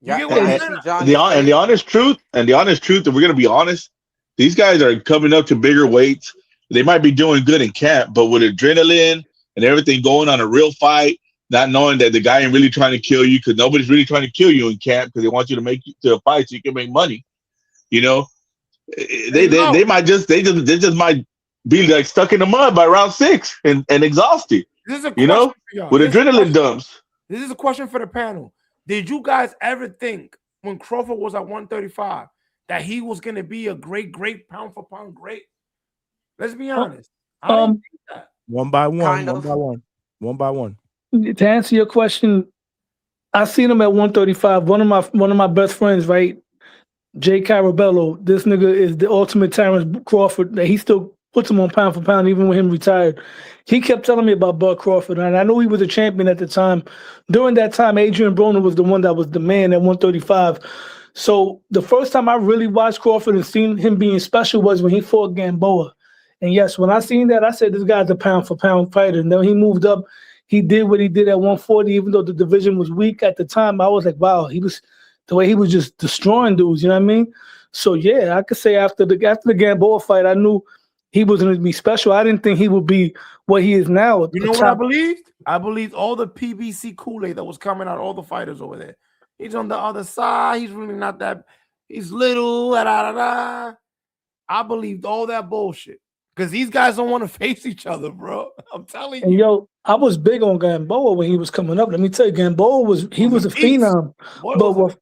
You get what I'm saying? And the honest truth, if we're gonna be honest, these guys are coming up to bigger weights. They might be doing good in camp, but with adrenaline and everything going on a real fight, not knowing that the guy ain't really trying to kill you, because nobody's really trying to kill you in camp because they want you to make you to a fight so you can make money. You know, they might just might be like stuck in the mud by round 6 and exhausted. This is a with adrenaline dumps. This is a question for the panel. Did you guys ever think when Crawford was at 135 that he was going to be a great pound for pound great? Let's be honest. I don't think that. One by one. To answer your question, I seen him at 135. One of my best friends, right? Jay Carabello. This nigga is the ultimate Terrence Crawford. That he still puts him on pound for pound, even with him retired. He kept telling me about Bud Crawford, and I know he was a champion at the time. During that time, Adrian Broner was the one that was the man at 135. So the first time I really watched Crawford and seen him being special was when he fought Gamboa. And yes, when I seen that, I said, this guy's a pound for pound fighter. And then he moved up. He did what he did at 140, even though the division was weak at the time. I was like, wow, the way he was just destroying dudes, you know what I mean? So yeah, I could say after the Gamboa fight, I knew he was going to be special. I didn't think he would be what he is now. You know what I believed? I believed all the PBC Kool-Aid that was coming out, all the fighters over there. He's on the other side. He's really not that. He's little. I believed all that bullshit because these guys don't want to face each other, bro. I'm telling you. And yo, I was big on Gamboa when he was coming up. Let me tell you, Gamboa was a phenom. But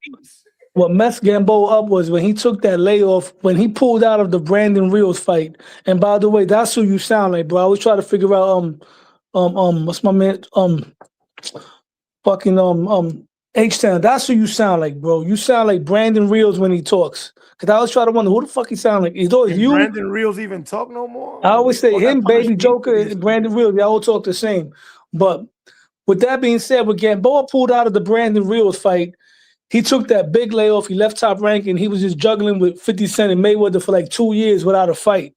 what messed Gamboa up was when he took that layoff, when he pulled out of the Brandon Rios fight. And by the way, that's who you sound like, bro. I always try to figure out what's my man H-Town. That's who you sound like, bro. You sound like Brandon Rios when he talks. Cause I always try to wonder who the fuck he sound like. Is always you? Brandon Rios even talk no more? I always say him, Baby Joker, and Brandon Rios. They all talk the same. But with that being said, when Gamboa pulled out of the Brandon Rios fight, he took that big layoff. He left Top Rank, and he was just juggling with 50 Cent and Mayweather for like 2 years without a fight.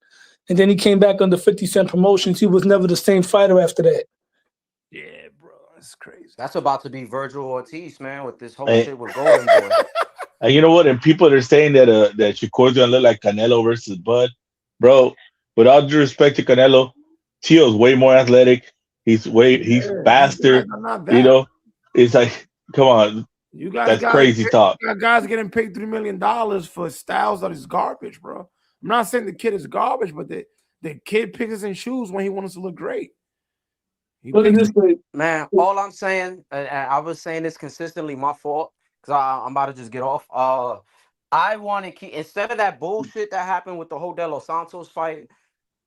And then he came back under 50 Cent Promotions. He was never the same fighter after that. Yeah, bro, that's crazy. That's about to be Virgil Ortiz, man, with this whole shit with Golden Boy. And you know what? And people are saying that Shakur's gonna look like Canelo versus Bud, bro. with all due respect to Canelo, Teo's way more athletic. He's faster. Not You that. know, it's like, come on, You guys that's got crazy talk. You got guys getting paid $3 million for styles that is garbage, bro. I'm not saying the kid is garbage, but the kid picks and chooses when he wants to look great. Man, all I'm saying, and I was saying this consistently, my fault, because I'm about to just get off. I want to keep, instead of that bullshit that happened with the whole De Los Santos fight,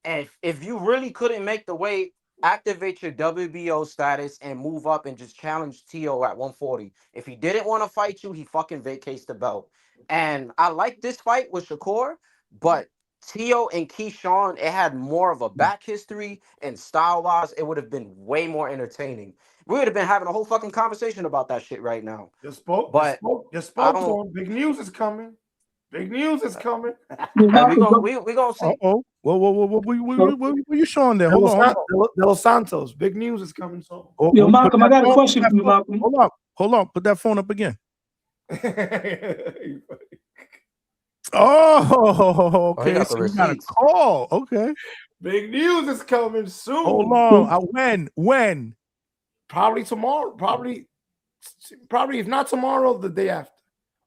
and if you really couldn't make the weight, activate your WBO status and move up and just challenge Tio at 140. If he didn't want to fight you, he fucking vacates the belt. And I like this fight with Shakur, but Tio and Keyshawn, it had more of a back history, and style-wise, it would have been way more entertaining. We would have been having a whole fucking conversation about that shit right now. You spoke to him. Big news is coming. Big news is coming. We gonna see. What you showing there? Hold on. De Los Santos. Big news is coming. So, Yo, Malcolm, I got a question for you, Malcolm. Hold on. Put that phone up again. Oh, okay. got So the you got a receipts. call. Okay. big news is coming soon. Hold on. When? Probably tomorrow. Probably if not tomorrow, the day after.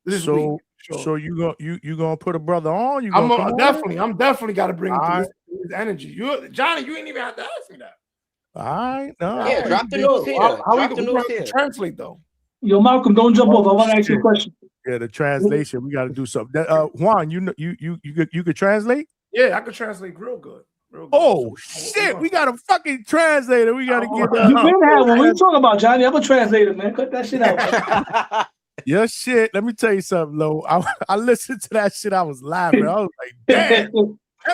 This week. Sure. So you gonna put a brother on? I'm definitely got to bring his energy. Johnny, you ain't even have to ask me that. All right, no. Yeah, drop the news here. Drop the news here. Translate though. Yo, Malcolm, don't jump off. I want to ask you a question. Yeah, the translation. We got to do something. Juan, you could translate? Yeah, I could translate real good. Oh shit! We got a fucking translator. We got to get that. You been had one. What you talking about, Johnny? I'm a translator, man. Cut that shit out. Your shit. Let me tell you something, Lo. I listened to that shit. I was laughing. I was like, damn.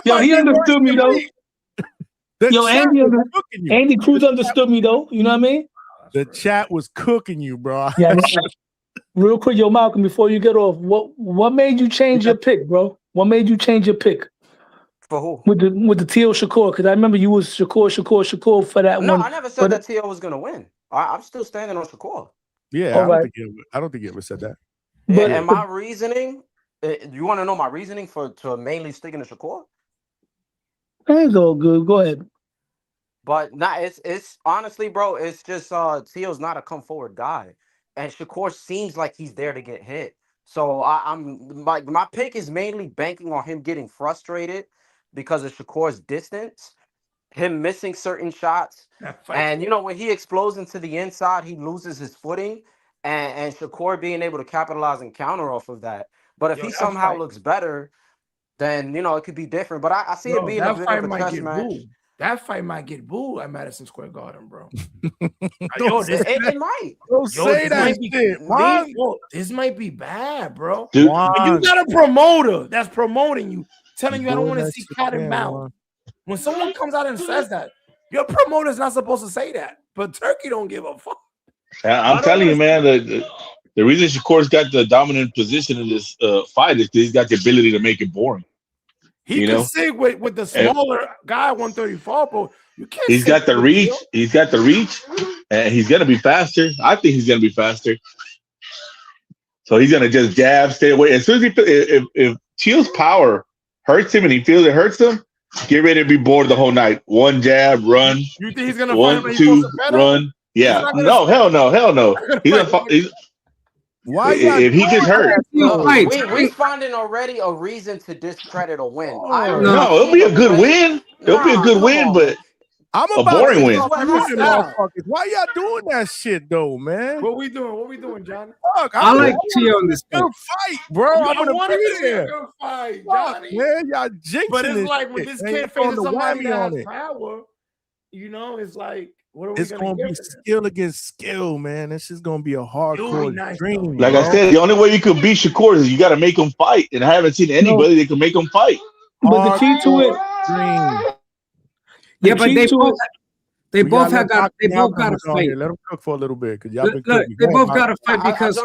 Yo, he understood me though. Yo, Andy Cruz understood me though. You know what I mean? The chat was cooking you, bro. Yeah. Real quick, yo, Malcolm, before you get off, what made you change your pick, bro? What made you change your pick? For who? With the Tio Shakur, because I remember you was Shakur for that one. No, I never said that Tio was gonna win. I'm still standing on Shakur. Yeah, I don't think he ever said that. Yeah, and my reasoning, you want to know my reasoning to mainly sticking to Shakur? It's all good. Go ahead. But it's honestly, bro, it's just Tio's not a come forward guy. And Shakur seems like he's there to get hit. So I'm like, my pick is mainly banking on him getting frustrated because of Shakur's distance, him missing certain shots. And, when he explodes into the inside, he loses his footing. And Shakur being able to capitalize and counter off of that. But if he somehow looks better, then, it could be different. But I see it being a bit of a chess match. That fight might get booed at Madison Square Garden, bro. It might. Don't say that shit. This might be bad, bro. Dude, you got a promoter that's promoting you, telling you I don't want to see cat and mouse. When someone comes out and says that, your promoter's not supposed to say that. But Turkey don't give a fuck. I'm telling you, man, the reason Shakur's got the dominant position in this fight is he's got the ability to make it boring. He can sig with the smaller guy, 134, but you can't. He's got the reach. He's got the reach, and he's gonna be faster. I think he's gonna be faster. So he's gonna just jab, stay away. As soon as if Teal's power hurts him and he feels it hurts him, get ready to be bored the whole night. One jab, run. You think he's gonna 1, 2, run? Yeah. No, hell no. Why? If he gets hurt, we finding already a reason to discredit a win. No, it'll be a good win. It'll be a good win, but I'm a boring win. Why y'all doing that shit though, man? What we doing, Johnny? Fuck, I like Tio on this fight, bro. I'm gonna be there. Good fight, Johnny. Man, y'all jinxing. But it's like when this kid faces somebody that has power, it's like. It's gonna be skill against skill, man. This is gonna be a hardcore dream. Like I said, the only way you could beat Shakur is you got to make him fight, and I haven't seen anybody that can make him fight. But the key to it, yeah, but they both got to fight. Let them cook for a little bit, because y'all been cooking. They both got to fight because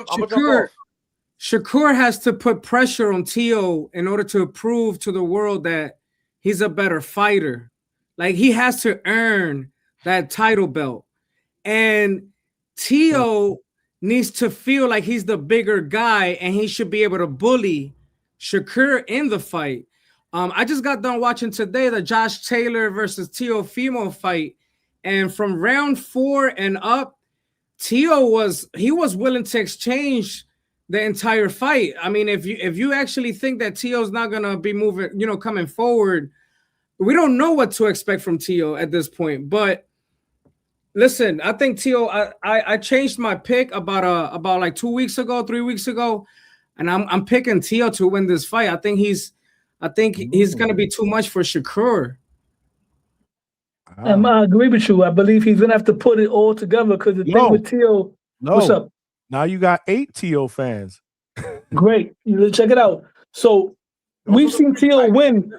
Shakur has to put pressure on Tio in order to prove to the world that he's a better fighter. Like he has to earn that title belt, and Tio needs to feel like he's the bigger guy and he should be able to bully Shakur in the fight. I just got done watching today the Josh Taylor versus Teofimo fight, and from round 4 and up, Teo was willing to exchange the entire fight. I mean, if you actually think that Teo's not gonna be moving, coming forward, we don't know what to expect from Teo at this point. But listen, I think Teo. I changed my pick about like 2 weeks ago, 3 weeks ago, and I'm picking Teo to win this fight. I think he's gonna be too much for Shakur. I agree with you. I believe he's gonna have to put it all together because the thing with Teo. What's up? Now you got 8 Teo fans. Great. Check it out. So we've seen Teo win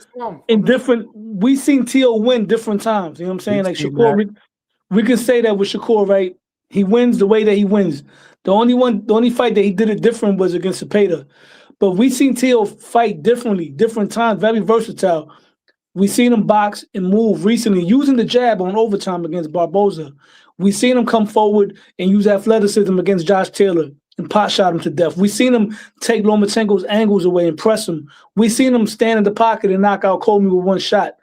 in different. We've seen Teo win different times. You know what I'm saying? Like Shakur, we can say that with Shakur, right? He wins the way that he wins. The only fight that he did it different was against Cepeda. But we've seen Teo fight differently, different times, very versatile. We've seen him box and move recently, using the jab on overtime against Barboza. We've seen him come forward and use athleticism against Josh Taylor and pot shot him to death. We've seen him take Lomachenko's angles away and press him. We've seen him stand in the pocket and knock out Comey with one shot.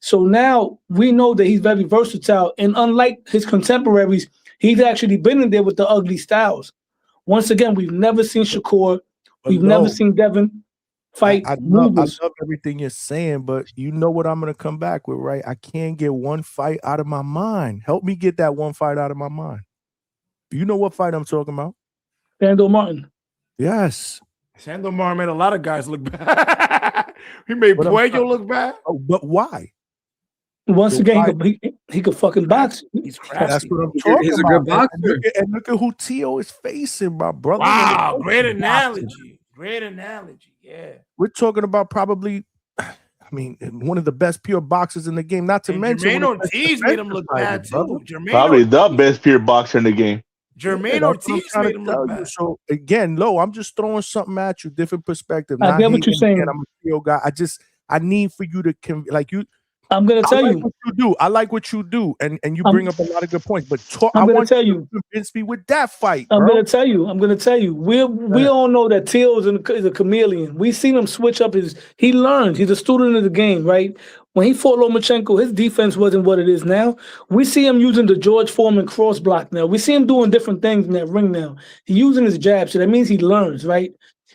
So now we know that he's very versatile. And unlike his contemporaries, he's actually been in there with the ugly styles. Once again, we've never seen Shakur. We've never seen Devin fight. I love everything you're saying, but you know what I'm going to come back with, right? I can't get one fight out of my mind. Help me get that one fight out of my mind. You know what fight I'm talking about? Sandor Martin. Yes. Sandor Martin made a lot of guys look bad. He made Puello look bad. Oh, but why? Once again, he could fucking box. He's crafty. That's what I'm talking about. He's a good boxer. And look at who Teo is facing, my brother. Wow, great analogy. Great analogy. Yeah. We're talking about probably, one of the best pure boxers in the game. Not to mention Jermaine Ortiz made him look bad too. Probably the best pure boxer in the game. Jermaine Ortiz made him look bad. So again, I'm just throwing something at you, different perspective. I get what you're saying. I'm a Teo guy. I need for you to I'm gonna tell you what you do. I like what you do, and you bring up a lot of good points. But I'm gonna tell you, convince me with that fight. I'm gonna tell you. We all know that Teo is a chameleon. We seen him switch up he learned. He's a student of the game, right? When he fought Lomachenko, his defense wasn't what it is now. We see him using the George Foreman cross block now. We see him doing different things in that ring now. He's using his jab, so that means he learns, right?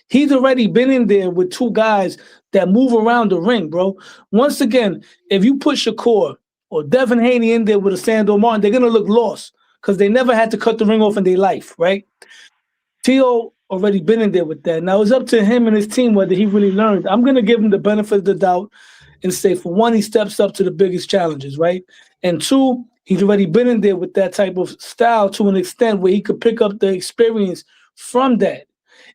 He's already been in there with 2 guys that move around the ring, bro. Once again, if you put Shakur or Devin Haney in there with a Sandor Martin, they're going to look lost because they never had to cut the ring off in their life, right? Teo already been in there with that. Now, it's up to him and his team whether he really learned. I'm going to give him the benefit of the doubt and say, for one, he steps up to the biggest challenges, right? And 2, he's already been in there with that type of style to an extent where he could pick up the experience from that.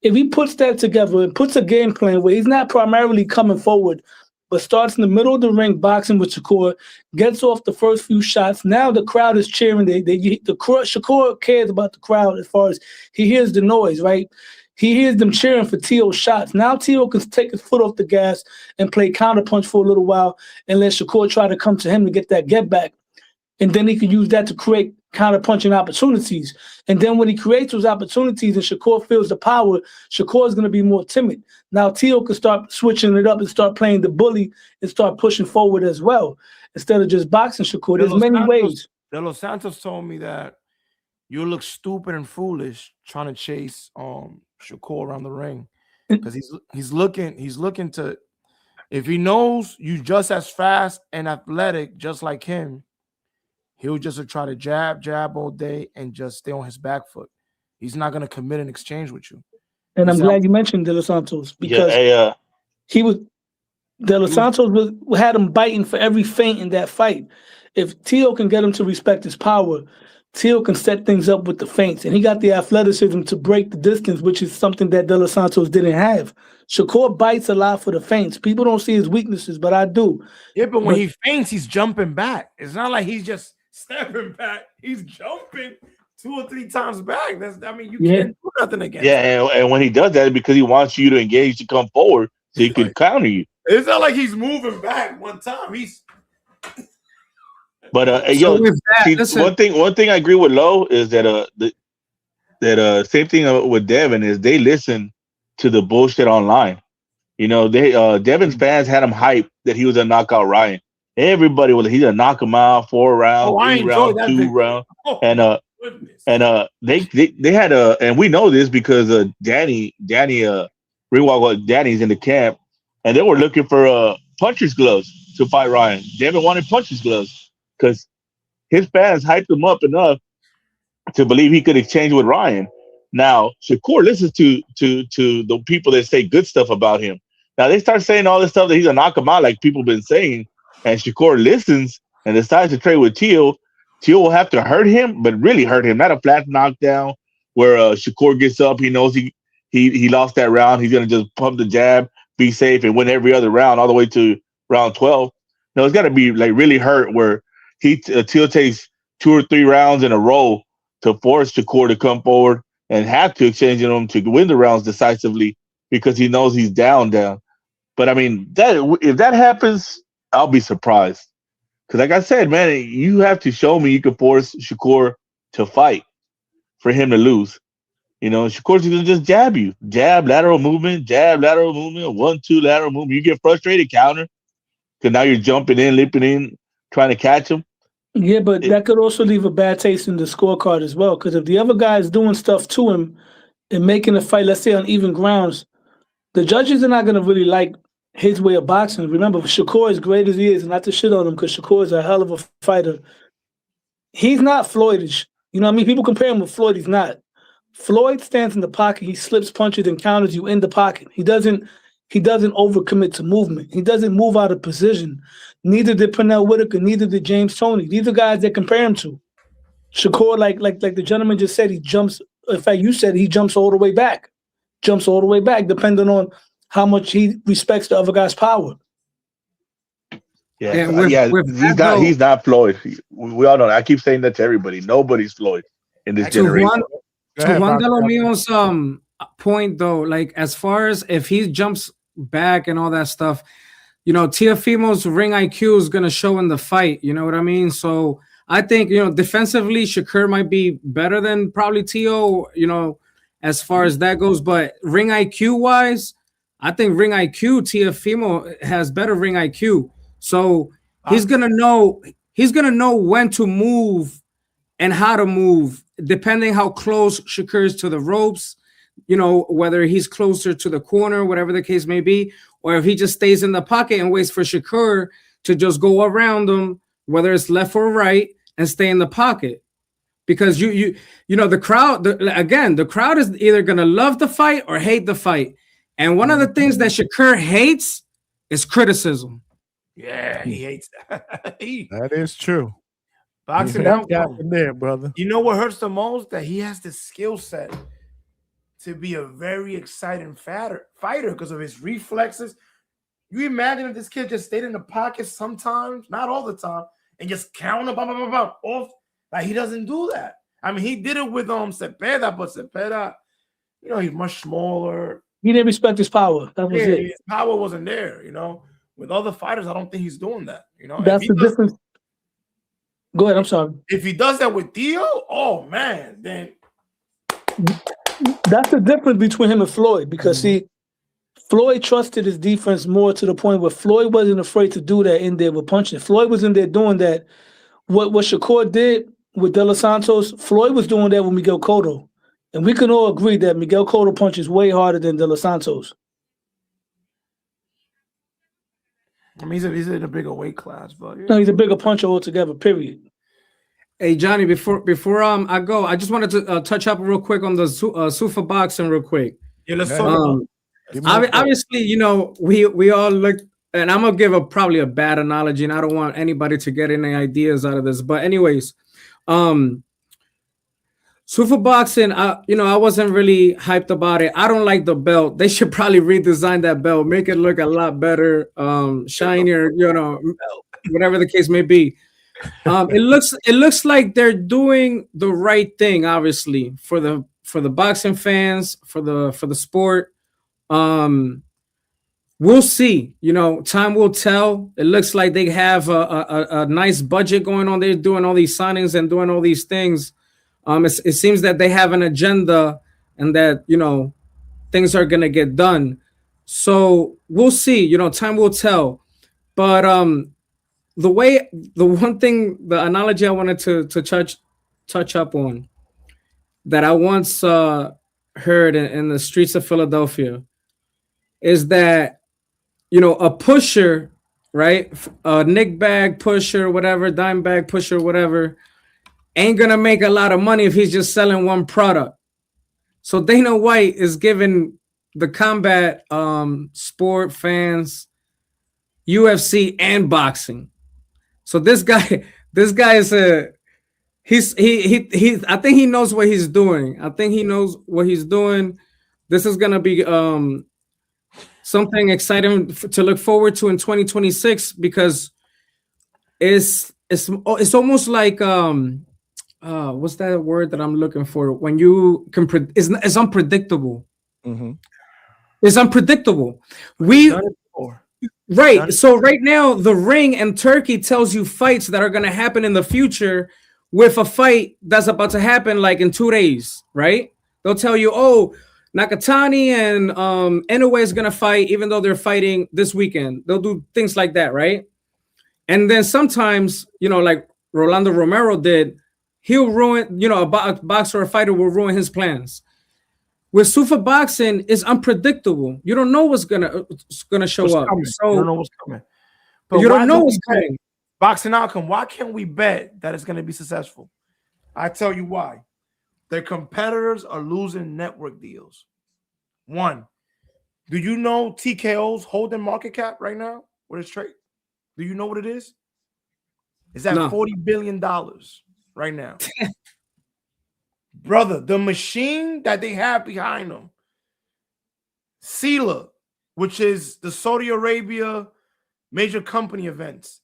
If he puts that together and puts a game plan where he's not primarily coming forward, but starts in the middle of the ring boxing with Shakur, gets off the first few shots, now the crowd is cheering. Shakur cares about the crowd as far as he hears the noise, right? He hears them cheering for Teo's shots. Now Teo can take his foot off the gas and play counterpunch for a little while and let Shakur try to come to him to get that get back. And then he can use that to create counter-punching opportunities. And then when he creates those opportunities and Shakur feels the power, Shakur is going to be more timid. Now Teo can start switching it up and start playing the bully and start pushing forward as well. Instead of just boxing Shakur, there's many ways. De Los Santos told me that you look stupid and foolish trying to chase Shakur around the ring. Because he's looking to, if he knows you just as fast and athletic just like him, he'll just try to jab all day and just stay on his back foot. He's not going to commit an exchange with you. And I'm glad you mentioned De Los Santos because De Los Santos had him biting for every feint in that fight. If Teo can get him to respect his power, Teo can set things up with the feints. And he got the athleticism to break the distance, which is something that De Los Santos didn't have. Shakur bites a lot for the feints. People don't see his weaknesses, but I do. Yeah, but when he feints, he's jumping back. It's not like he's just stepping back, he's jumping 2 or 3 times back. You can't do nothing against him. And when he does that, it's because he wants you to engage to come forward so he can counter you. It's not like he's moving back one time. One thing I agree with Lo is that same thing with Devin is they listen to the bullshit online. You know, Devin's fans had him hyped that he was gonna knock out Ryan. Everybody was he's gonna knock him out 4 rounds, 3 rounds, 2 rounds, and they had and we know this because Danny Ringwalk, Danny's in the camp, and they were looking for puncher's gloves to fight Ryan. Devin wanted puncher's gloves because his fans hyped him up enough to believe he could exchange with Ryan. Now Shakur listens to the people that say good stuff about him. Now they start saying all this stuff that he's gonna knock him out, like people been saying, and Shakur listens and decides to trade with Teal. Teal will have to hurt him, but really hurt him, not a flat knockdown where Shakur gets up. He knows he lost that round. He's gonna just pump the jab, be safe, and win every other round all the way to round 12. No, it's got to be like really hurt where Teal takes 2 or 3 rounds in a row to force Shakur to come forward and have to exchange them to win the rounds decisively because he knows he's down. But I mean, if that happens, I'll be surprised. Because like I said, man, you have to show me you can force Shakur to fight for him to lose. You know, Shakur's going to just jab you. Jab, lateral movement, 1-2 lateral movement. You get frustrated, counter. Because now you're jumping in, leaping in, trying to catch him. Yeah, but that could also leave a bad taste in the scorecard as well. Because if the other guy is doing stuff to him and making a fight, let's say on even grounds, the judges are not going to really like his way of boxing. Remember, Shakur, as great as he is, not to shit on him, because Shakur is a hell of a fighter. He's not Floydish. You know what I mean? People compare him with Floyd. He's not. Floyd stands in the pocket. He slips punches and counters you in the pocket. He doesn't overcommit to movement. He doesn't move out of position. Neither did Pernell Whitaker, neither did James Toney. These are guys that compare him to. Shakur, like the gentleman just said, he jumps. In fact, you said he jumps all the way back. Jumps all the way back, depending on how much he respects the other guy's power. He's not Floyd. We all know that. I keep saying that to everybody. Nobody's Floyd in this generation. To Juan Delomio's point, though, like as far as if he jumps back and all that stuff, you know, Teofimo's ring IQ is going to show in the fight. You know what I mean? So I think, you know, defensively, Shakur might be better than probably Teo, you know, as far as that goes. But ring IQ wise, I think ring IQ, Teofimo has better ring IQ. So he's going to know when to move and how to move, depending how close Shakur is to the ropes, you know, whether he's closer to the corner, whatever the case may be, or if he just stays in the pocket and waits for Shakur to just go around him, whether it's left or right, and stay in the pocket. Because you know, the crowd, the crowd is either going to love the fight or hate the fight. And one of the things that Shakur hates is criticism. Yeah, he hates that. That is true. Boxing outcome there, brother. You know what hurts the most? That he has the skill set to be a very exciting fighter because of his reflexes. You imagine if this kid just stayed in the pocket sometimes, not all the time, and just counter off. Like he doesn't do that. I mean, he did it with Cepeda, but Cepeda, you know, he's much smaller. He didn't respect his power. That was it. His power wasn't there, you know. With other fighters, I don't think he's doing that. You know, that's the difference. Go ahead. I'm sorry. If he does that with Theo, oh man, then that's the difference between him and Floyd. Because see, Floyd trusted his defense more to the point where Floyd wasn't afraid to do that in there with punching. Floyd was in there doing that. What Shakur did with De Los Santos, Floyd was doing that with Miguel Cotto, and we can all agree that Miguel Cotto punches way harder than De Los Santos. I mean, he's in a bigger weight class, but yeah. No, he's a bigger puncher altogether. Period. Hey Johnny, before I go, I just wanted to touch up real quick on the Zuffa Boxing real quick. Yeah, let's talk. Obviously, you know, we all look, and I'm gonna give probably a bad analogy, and I don't want anybody to get any ideas out of this. But anyways, Zuffa Boxing, I wasn't really hyped about it. I don't like the belt. They should probably redesign that belt, make it look a lot better, shinier, you know, whatever the case may be. It looks like they're doing the right thing, obviously, for the boxing fans, for the sport. We'll see. You know, time will tell. It looks like they have a nice budget going on. They're doing all these signings and doing all these things. It seems that they have an agenda and that, you know, things are going to get done. So we'll see. You know, time will tell. But the analogy I wanted to touch up on that I once heard in the streets of Philadelphia is that, you know, a pusher, right? A Nick bag pusher, whatever, dime bag pusher, whatever, ain't gonna make a lot of money if he's just selling one product. So Dana White is giving the combat sport fans UFC and boxing. So this guy is he's I think he knows what he's doing. This is gonna be something exciting to look forward to in 2026 because it's almost like what's that word that I'm looking for? When you can it's unpredictable. Mm-hmm. It's unpredictable. Right. So right now, the Ring and Turkey tells you fights that are going to happen in the future with a fight that's about to happen like in 2 days, right? They'll tell you, oh, Nakatani and Inoue is going to fight even though they're fighting this weekend. They'll do things like that, right? And then sometimes, you know, like Rolando Romero did, he'll ruin, you know, a boxer or a fighter will ruin his plans. With Zuffa Boxing, it's unpredictable. You don't know what's gonna show up. Coming. So you don't know what's coming. But you don't know what's coming. Boxing outcome. Why can't we bet that it's going to be successful? I tell you why. Their competitors are losing network deals. One, do you know TKO's holding market cap right now? What is trade? Do you know what it is? It's at $40 billion right now. Brother, the machine that they have behind them, SELA, which is the Saudi Arabia major company events,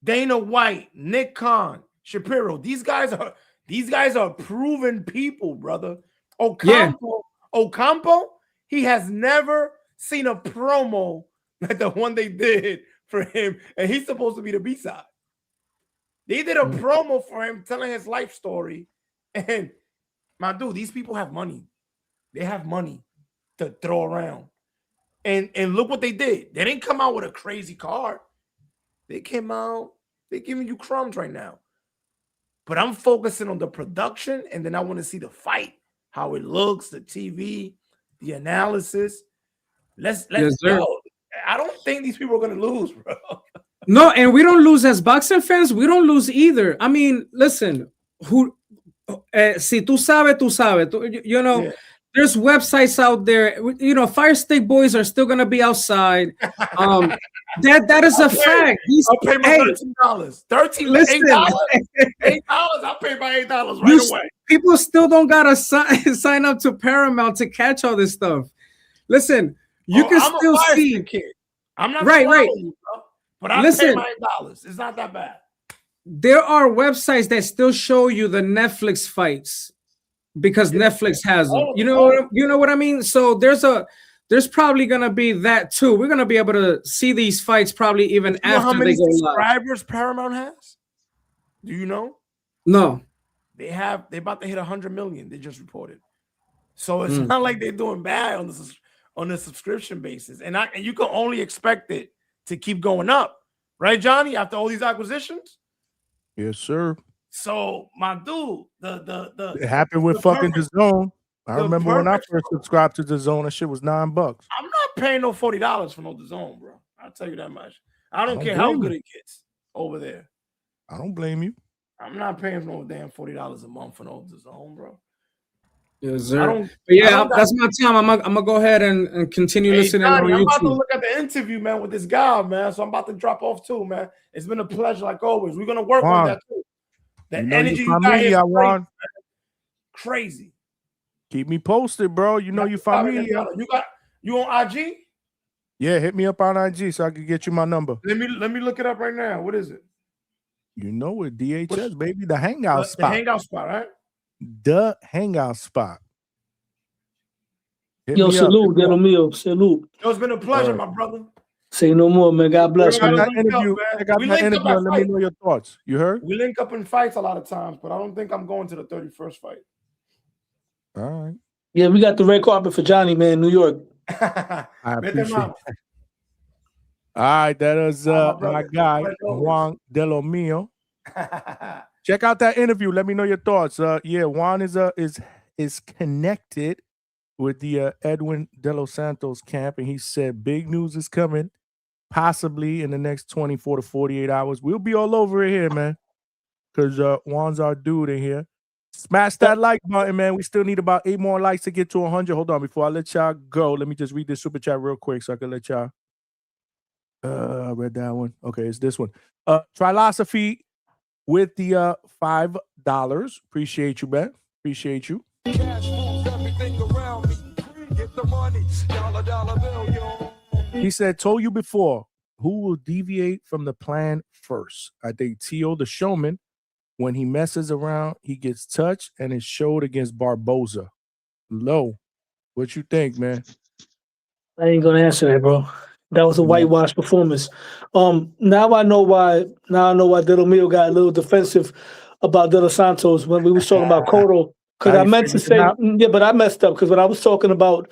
Dana White, Nick Khan, Shapiro, these guys are proven people, brother. Ocampo, he has never seen a promo like the one they did for him, and he's supposed to be the B-side. They did a promo for him telling his life story, and my dude, these people have money. They have money to throw around. And look what they did. They didn't come out with a crazy card. They came out, they're giving you crumbs right now. But I'm focusing on the production, and then I want to see the fight, how it looks, the TV, the analysis. Let's go. I don't think these people are going to lose, bro. No, and we don't lose as boxing fans. We don't lose either. I mean, listen, si tú sabes, tú sabes. You know, there's websites out there. You know, Fire Stick Boys are still gonna be outside. That is a fact. I'll pay my $13. $8. I'll pay my $8 right away. People still don't gotta sign up to Paramount to catch all this stuff. Listen, you can still see. I'm not right. You, but I pay my $8. It's not that bad. There are websites that still show you the Netflix fights because Netflix has them. You know what I mean? So there's probably gonna be that too. We're gonna be able to see these fights probably even after how many they go live. subscribers Paramount has? Do you know? No. They're about to hit 100 million. They just reported. So it's not like they're doing bad on the subscription basis. And you can only expect it to keep going up. Right, Johnny? After all these acquisitions? Yes, sir. So, my dude, it happened with fucking DAZN. I remember when I first subscribed to DAZN, that shit was $9. I'm not paying no $40 for no DAZN, bro. I'll tell you that much. I don't care how good it gets over there. I don't blame you. I'm not paying no damn $40 a month for no DAZN, bro. Yes, sir. That's my time. I'm gonna go ahead and continue listening on YouTube. I'm about to look at the interview, man, with this guy, man. So I'm about to drop off too, man. It's been a pleasure, like always. We're gonna work on that too. The energy you got here is crazy. Keep me posted, bro. You know you familia. You on IG? Yeah, hit me up on IG so I can get you my number. Let me look it up right now. What is it? You know it, DHS, baby. The Hangout spot. The Hangout spot, right? The Hangout spot. Yo, salute, Deno Mio. Salute. It's been a pleasure, my brother. Say no more, man. God bless you. I got that interview. Let me know your thoughts. You heard? We link up in fights a lot of times, but I don't think I'm going to the 31st fight. All right. Yeah, we got the red carpet for Johnny, man, New York. I Vete, appreciate mama. that. All right, that is my brother. guy, Like always. Juan De Lo Mio. Check out that interview. Let me know your thoughts. Yeah, Juan is connected with the Edwin De Los Santos camp, and he said big news is coming, possibly in the next 24 to 48 hours. We'll be all over it here, man, because Juan's our dude in here. Smash that like button, man. We still need about 8 more likes to get to 100. Hold on, before I let y'all go, let me just read this super chat real quick so I can let y'all. I read that one. Okay, it's this one. Trilosophy with the $5. Appreciate you, man. Appreciate you. He said, told you before, who will deviate from the plan first? I think T.O. the showman, when he messes around, he gets touched and is showed against Barboza. Low, what you think, man? I ain't gonna answer that, bro. That was a whitewash performance. Now I know why. Now I know why De Lo Mio got a little defensive about De Los Santos when we was talking about Cotto. Because I meant to say, yeah, but I messed up. Because when I was talking about,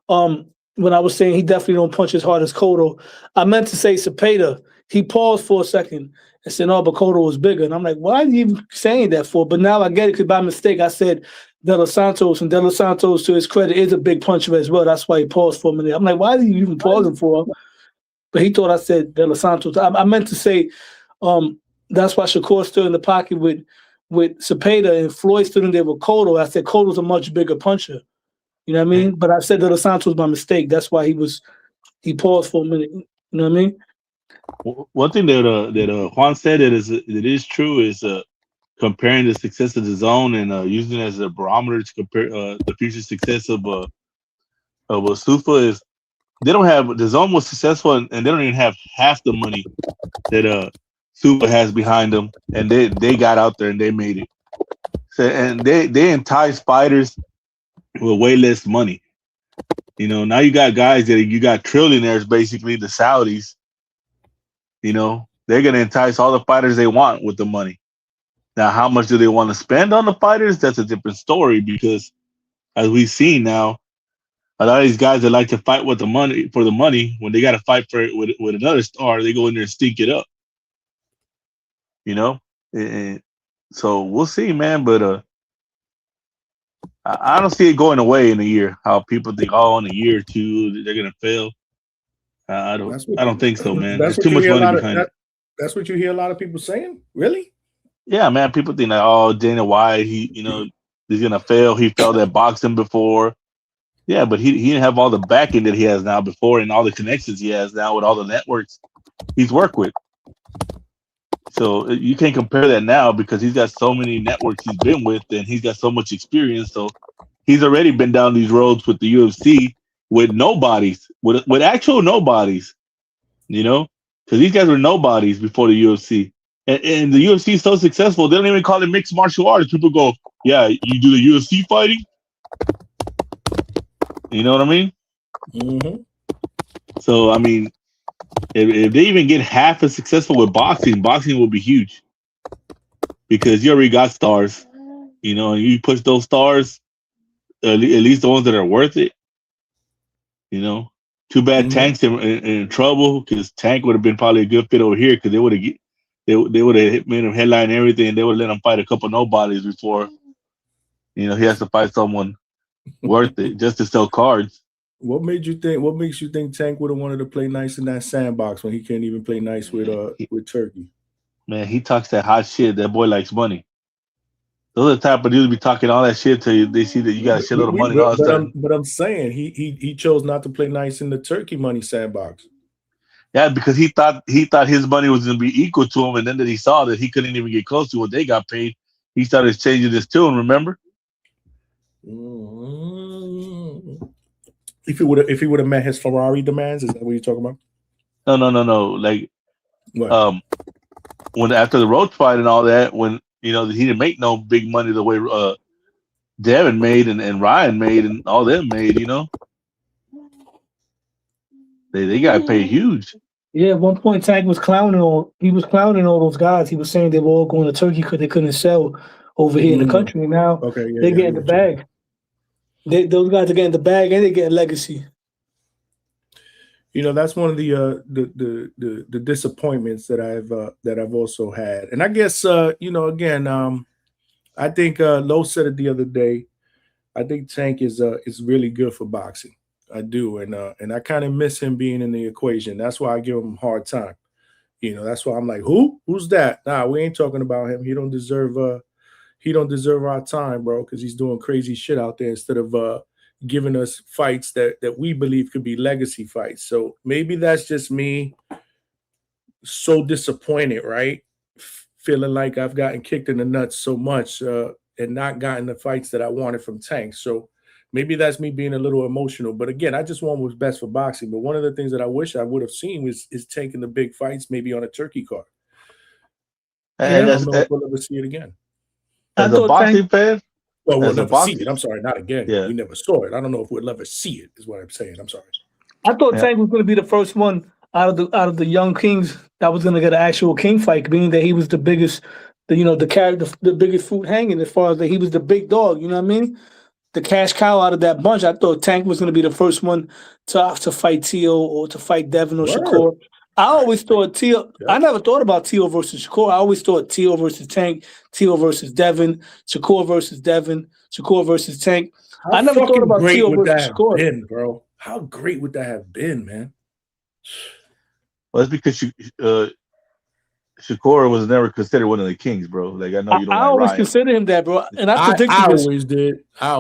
when I was saying he definitely don't punch as hard as Cotto, I meant to say Cepeda. He paused for a second and said, "No, but Cotto was bigger." And I'm like, "Why are you even saying that for?" But now I get it because by mistake I said De Los Santos, and De Los Santos, to his credit, is a big puncher as well. That's why he paused for a minute. I'm like, "Why are you even pausing for?" But he thought I said De Los Santos. I meant to say that's why Shakur stood in the pocket with Cepeda and Floyd stood in there with Cotto. I said Cotto's a much bigger puncher. You know what I mean? But I said De Los Santos by mistake. That's why he paused for a minute. You know what I mean? One thing that Juan said that is true is comparing the success of the zone and using it as a barometer to compare the future success of Zuffa is they don't have the zone was successful and they don't even have half the money that Zuffa has behind them, and they got out there and they made it. So, and they entice fighters with way less money. You know, now you got guys that you got trillionaires, basically the Saudis. You know, they're gonna entice all the fighters they want with the money. Now, how much do they want to spend on the fighters? That's a different story because, as we've seen now, a lot of these guys that like to fight with the money for the money, when they got to fight for it with another star, they go in there and stink it up. You know, and so we'll see, man. But I don't see it going away in a year. How people think, oh, in a year or two they're gonna fail. I don't think so, man. There's too much money behind it. That's what you hear a lot of people saying. Really? Yeah, man. People think that, oh, Dana White, he's gonna fail. He failed at boxing before. Yeah, but he didn't have all the backing that he has now before, and all the connections he has now with all the networks he's worked with. So you can't compare that now because he's got so many networks he's been with, and he's got so much experience. So he's already been down these roads with the UFC with nobodies, with actual nobodies. You know, because these guys were nobodies before the UFC. And the UFC is so successful, they don't even call it mixed martial arts. People go, yeah, you do the UFC fighting? You know what I mean? Mm-hmm. So, I mean, if they even get half as successful with boxing will be huge. Because you already got stars. You know, and you push those stars, at least the ones that are worth it. You know? Too bad Tank's in trouble, because Tank would have been probably a good fit over here, because they would have made him headline and everything, and they would let him fight a couple nobodies before, you know, he has to fight someone worth it just to sell cards. What makes you think Tank would have wanted to play nice in that sandbox when he can't even play nice with Turkey? Man, he talks that hot shit. That boy likes money. Those are the type of dudes be talking all that shit till you. They see that you got a shitload of money all of a sudden. But I'm saying he chose not to play nice in the Turkey money sandbox. Yeah, because he thought his money was going to be equal to him, and then that he saw that he couldn't even get close to what they got paid. He started changing his tune. Remember? Mm-hmm. If he would have met his Ferrari demands, is that what you're talking about? No. Like, what? When after the Roach fight and all that, when you know he didn't make no big money the way Devin made and Ryan made and all them made, you know, they got paid huge. Yeah, at one point Tank was clowning all those guys. He was saying they were all going to Turkey because they couldn't sell over here in the country. And now they're getting the bag. Those guys are getting the bag and they're getting legacy. That's one of the disappointments that I've also had. And I guess again, I think Lowe said it the other day. I think Tank is really good for boxing. I do, and I kind of miss him being in the equation. That's why I give him a hard time. That's why I'm like, who's that? Nah, we ain't talking about him. He don't deserve our time, bro, because he's doing crazy shit out there instead of giving us fights that we believe could be legacy fights. So maybe that's just me so disappointed, right? Feeling like I've gotten kicked in the nuts so much and not gotten the fights that I wanted from Tank. So maybe that's me being a little emotional. But again, I just want what's best for boxing. But one of the things that I wish I would have seen is Tank in the big fights, maybe on a turkey card. And I don't know if we'll ever see it again. As a boxing fan? Well, we'll never see it. I'm sorry, not again. Yeah. We never saw it. I don't know if we'll ever see it, is what I'm saying. I'm sorry. I thought Tank was going to be the first one out of the young kings that was going to get an actual king fight, being that he was the biggest, the biggest fruit hanging as far as that he was the big dog. You know what I mean? The cash cow out of that bunch. I thought Tank was going to be the first one to fight Tio or to fight Devin or Shakur. I always thought Tio. I never thought about Tio versus Shakur. I always thought Tio versus Tank, Tio versus Devin, Shakur versus Devin, Shakur versus Tank. I never thought about Tio versus Shakur. Been, bro? How great would that have been, man? Well, it's because Shakur was never considered one of the kings, bro. Like I know you don't. I always consider him that, bro. And I predicted I this. always did. I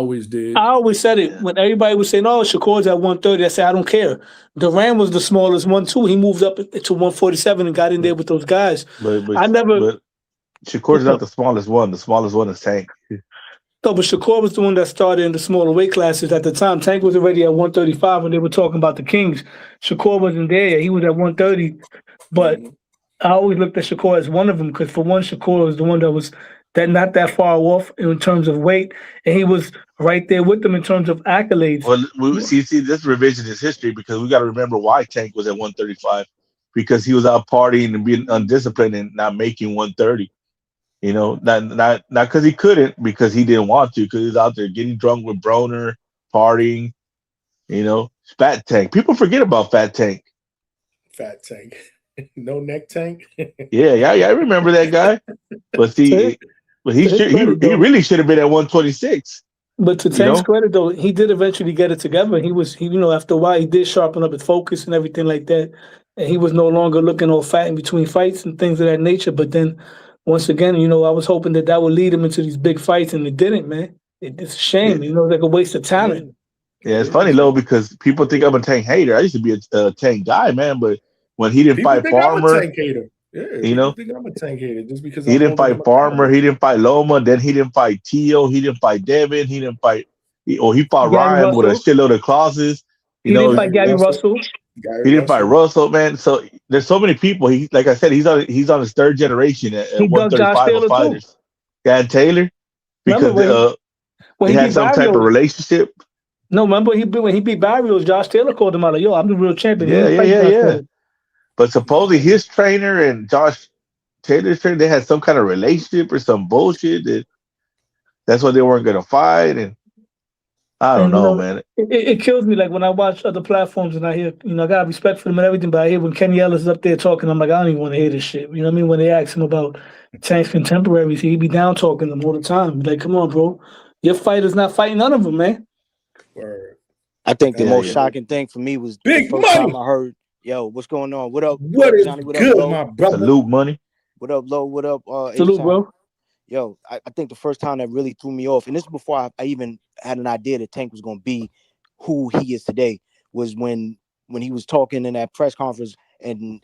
always said it when everybody was saying, "Oh, Shakur's at 130." I said, "I don't care." Duran was the smallest one too. He moved up to 147 and got in there with those guys. But Shakur's not the smallest one. The smallest one is Tank. No, but Shakur was the one that started in the smaller weight classes at the time. Tank was already at 135 when they were talking about the Kings. Shakur wasn't there yet. He was at 130. But I always looked at Shakur as one of them because, for one, Shakur was the one that was not that far off in terms of weight, and he was right there with them in terms of accolades. Well, see, this revisionist history because we got to remember why Tank was at 135 because he was out partying and being undisciplined and not making 130. Not because he couldn't, because he didn't want to, because he was out there getting drunk with Broner, partying. Fat Tank. People forget about Fat Tank. Fat Tank. No neck tank. Yeah, I remember that guy. But see, he really should have been at 126. But to Tank's credit, though, he did eventually get it together. He after a while, he did sharpen up his focus and everything like that, and he was no longer looking all fat in between fights and things of that nature. But then, once again, I was hoping that would lead him into these big fights, and it didn't, man. It's a shame. It's like a waste of talent. Yeah, it's funny, though, because people think I'm a Tank hater. I used to be a Tank guy, man, but when he didn't fight Farmer, I'm a Tank hater. Yeah, think I'm a Tank hater just because he didn't fight Farmer, he didn't fight Loma, then he didn't fight Tio, he didn't fight Devin, he fought Ryan with a shitload of clauses. He didn't fight Gary Russell. He didn't fight Russell, man. So there's so many people. Like I said, he's on his third generation at 135 of fighters. Gad Taylor, because he had some type of relationship. No, remember when he beat Barrios, Josh Taylor called him out like, "Yo, I'm the real champion." Yeah. But supposedly his trainer and Josh Taylor's trainer, they had some kind of relationship or some bullshit. That's why they weren't going to fight. And I don't know, man. It kills me, like, when I watch other platforms and I hear, I got respect for them and everything, but I hear when Kenny Ellis is up there talking, I'm like, I don't even want to hear this shit. You know what I mean? When they ask him about Tank's contemporaries, he be down talking them all the time. Like, come on, bro. Your fighter's not fighting none of them, man. Word. I think the most shocking thing for me was big the first time I heard, "Yo, what's going on? What up? What is Johnny? What good, up, my brother? Salute, money. What up, Low? What up? Salute, bro. Yo, I think the first time that really threw me off, and this is before I even had an idea that Tank was going to be who he is today, was when he was talking in that press conference and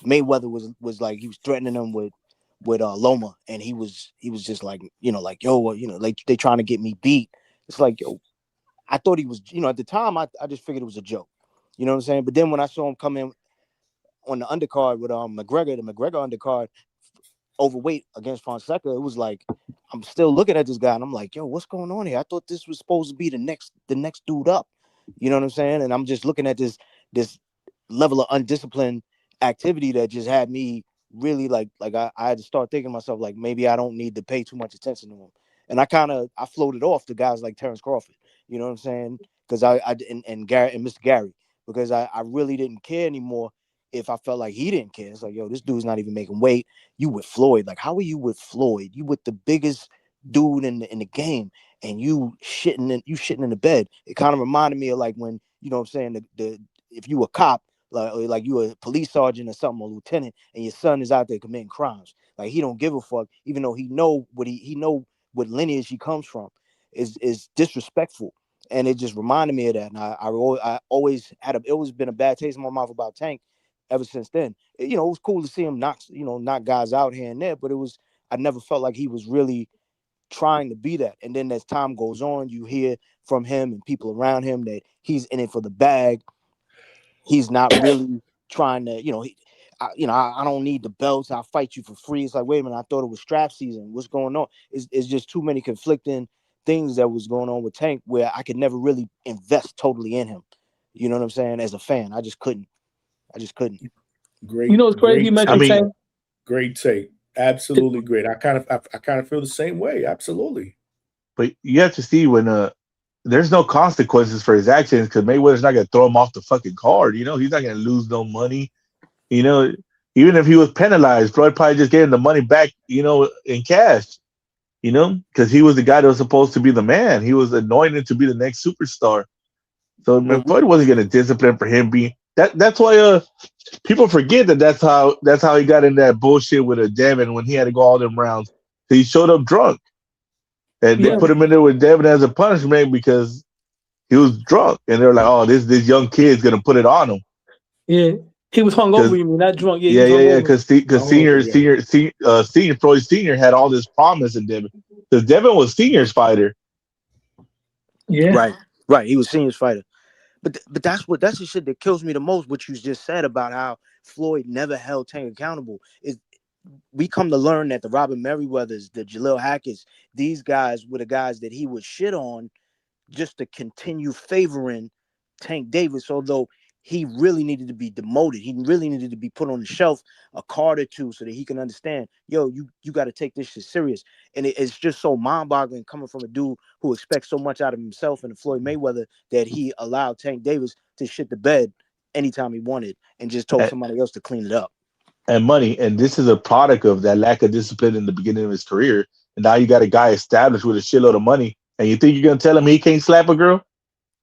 Mayweather was like, he was threatening him with Loma, and he was just like, like, yo, like they trying to get me beat. It's like, yo, I thought he was, at the time I just figured it was a joke. You know what I'm saying? But then when I saw him come in on the undercard with McGregor, the McGregor undercard, overweight against Fonseca, it was like, I'm still looking at this guy and I'm like, yo, what's going on here? I thought this was supposed to be the next dude up. You know what I'm saying? And I'm just looking at this level of undisciplined activity that just had me really like I had to start thinking to myself, like, maybe I don't need to pay too much attention to him. And I floated off to guys like Terrence Crawford. You know what I'm saying? Because and Gary and Mr. Gary. because I really didn't care anymore if I felt like he didn't care. It's like, yo, this dude's not even making weight. You with Floyd. Like, how are you with Floyd? You with the biggest dude in the game, and you shitting in the bed. It kind of reminded me of like when, you know what I'm saying, the if you a cop, like you a police sergeant or something, or lieutenant, and your son is out there committing crimes. Like, he don't give a fuck, even though he know what lineage he comes from. Is disrespectful. And it just reminded me of that. And I always had it always been a bad taste in my mouth about Tank ever since then. It was cool to see him knock guys out here and there, but I never felt like he was really trying to be that. And then as time goes on, you hear from him and people around him that he's in it for the bag. He's not really trying to, I don't need the belts. I'll fight you for free. It's like, wait a minute, I thought it was strap season. What's going on? It's just too many conflicting things that was going on with Tank where I could never really invest totally in him. You know what I'm saying? As a fan, I just couldn't. Great. You know what's crazy? You mentioned Tank. Great take. Absolutely great. I kind of feel the same way. Absolutely. But you have to see when there's no consequences for his actions, because Mayweather's not gonna throw him off the fucking card. He's not gonna lose no money. Even if he was penalized, Floyd probably just gave him the money back, in cash. Because he was the guy that was supposed to be the man. He was anointed to be the next superstar. So Floyd wasn't gonna discipline for him being that. That's why people forget that's how he got in that bullshit with Devin when he had to go all them rounds. He showed up drunk. And they put him in there with Devin as a punishment because he was drunk. And they were like, oh, this young kid's going to put it on him. Yeah. He was hungover, you mean, not drunk. Yeah. Because Floyd Sr. had all this promise in Devin. Because Devin was Senior's fighter. Yeah. Right. He was Senior's fighter. But that's the shit that kills me the most, what you just said about how Floyd never held Tank accountable. We come to learn that the Robert Merriweathers, the Jalil Hackett's, these guys were the guys that he would shit on just to continue favoring Tank Davis, although he really needed to be demoted. He really needed to be put on the shelf a card or two so that he can understand, yo, you got to take this shit serious. And it's just so mind-boggling coming from a dude who expects so much out of himself and the Floyd Mayweather that he allowed Tank Davis to shit the bed anytime he wanted and just told somebody else to clean it up. And money, and this is a product of that lack of discipline in the beginning of his career. And now you got a guy established with a shitload of money, and you think you're gonna tell him he can't slap a girl?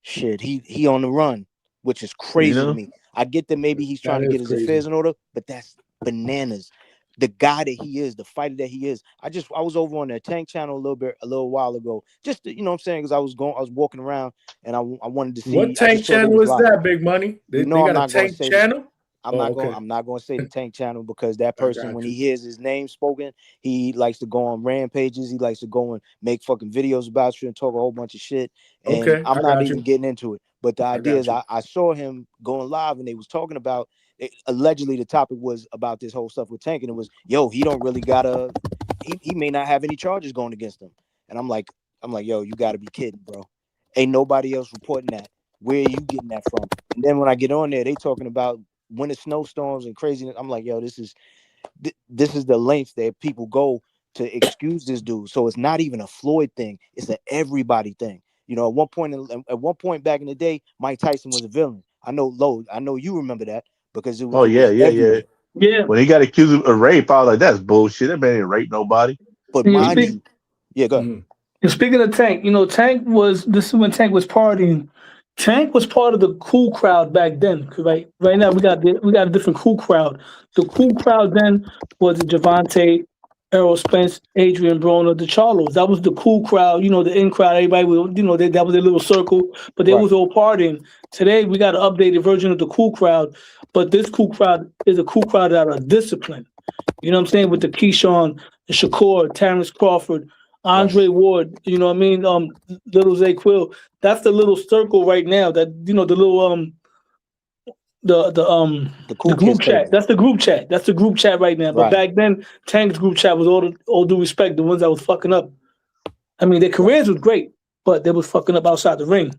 Shit, he on the run, which is crazy to me. I get that maybe he's trying to get his affairs in order, but that's bananas. The guy that he is, the fighter that he is. I was over on the Tank channel a little while ago, just to, you know what I'm saying, because I was walking around and I wanted to see what Tank channel is that, Big Money. They got a Tank channel. I'm not going to say the Tank channel because that person, when he hears his name spoken, he likes to go on rampages. He likes to go and make fucking videos about you and talk a whole bunch of shit. And I'm not even getting into it. But the idea is I saw him going live and they was talking about allegedly the topic was about this whole stuff with Tank, and it was, yo, he don't really he may not have any charges going against him. And I'm like, yo, you got to be kidding, bro. Ain't nobody else reporting that. Where are you getting that from? And then when I get on there, they talking about winter snowstorms and craziness. I'm like, yo, this is the length that people go to excuse this dude. So it's not even a Floyd thing; it's an everybody thing. At one point back in the day, Mike Tyson was a villain. I know you remember that because it was. Oh yeah. When he got accused of rape, I was like, that's bullshit. That man didn't rape nobody. But mind you, go ahead. Speaking of Tank, this is when Tank was partying. Tank was part of the cool crowd back then. Right now we got a different cool crowd. The cool crowd then was Javante, Errol Spence, Adrian Broner, the Charlos. That was the cool crowd. The in crowd. Everybody was, that was their little circle. But they was all partying. Today we got an updated version of the cool crowd. But this cool crowd is a cool crowd out of discipline. You know what I'm saying? With the Keyshawn, the Shakur, Terrence Crawford, Andre Ward, you know what I mean? Little Zay Quill. That's the little circle right now. That the little the group chat. That's the group chat. That's the group chat right now. But back then, Tank's group chat was all due respect, the ones that was fucking up. I mean, their careers was great, but they was fucking up outside the ring.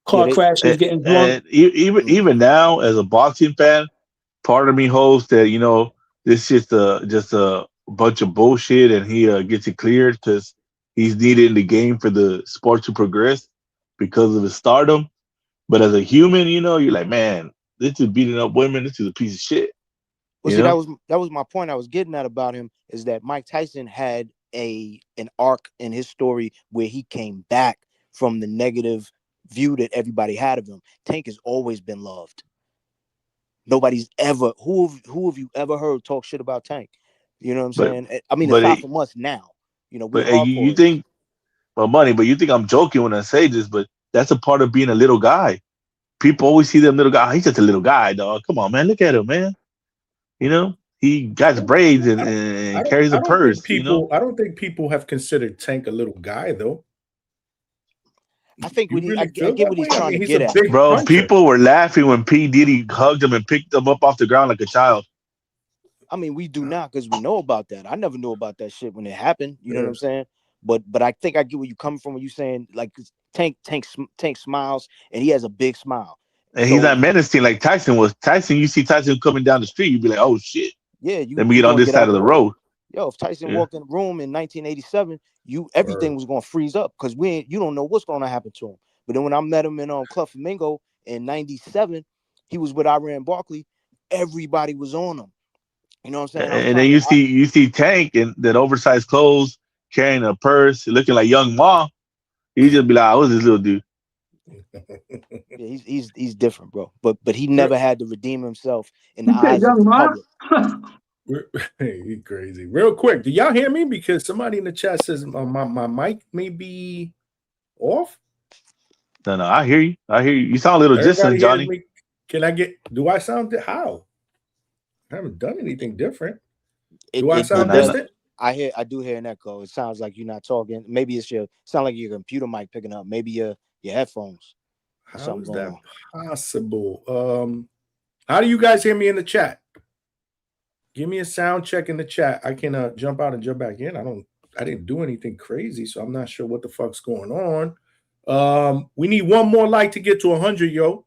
Car crashes, getting drunk. Even now, as a boxing fan, part of me hopes that this shit's just a bunch of bullshit, and he gets it cleared because he's needed in the game for the sport to progress because of his stardom. But as a human, you know, you're like, man, this is beating up women. This is a piece of shit. Well, You see, know? that was my point I was getting at about him, is that Mike Tyson had an arc in his story where he came back from the negative view that everybody had of him. Tank has always been loved. Nobody's ever who have you ever heard talk shit about Tank? You know what I'm But saying? I mean, but aside it, from us now, you know, we but you hardcore. think money, but you think I'm joking when I say this, but that's a part of being a little guy. People always see them little guy. He's just a little guy, dog. Come on, man. Look at him, man. You know, he got braids and carries a purse. You know, I don't think people have considered Tank a little guy though. I think You really I feel get that what he's way? I trying mean, to he's get a at. big bro. puncher. People were laughing when P Diddy hugged him and picked him up off the ground like a child. I mean, we do now because we know about that. I never knew about that shit when it happened. You know what I'm saying? But I think I get where you coming from when you saying like Tank smiles and he has a big smile. And So, he's not menacing like Tyson was. Tyson, you see Tyson coming down the street, you'd be like, oh shit. yeah, Let me get on this side of the road. Yo, if Tyson Yeah. walked in the room in 1987, everything was gonna freeze up because you don't know what's gonna happen to him. But then when I met him in Club Flamingo in '97, he was with Iran Barkley. Everybody was on him. You know what I'm saying? And then you see Tank in that oversized clothes, carrying a purse, looking like young Ma. You just be like, oh, what's this little dude? Yeah, he's different, bro. But he never had to redeem himself in the eyes of the public. You crazy. Real quick, do y'all hear me? Because somebody in the chat says my mic may be off. No, I hear you. You sound a little distant, Johnny. Me? Do I sound how? I haven't done anything different. Do I sound distant? I do hear an echo. It sounds like you're not talking. Maybe it's sound like your computer mic picking up. Maybe your headphones. How is that possible? How do you guys hear me in the chat? Give me a sound check in the chat. I can jump out and jump back in. I didn't do anything crazy, so I'm not sure what the fuck's going on. We need one more like to get to 100, yo.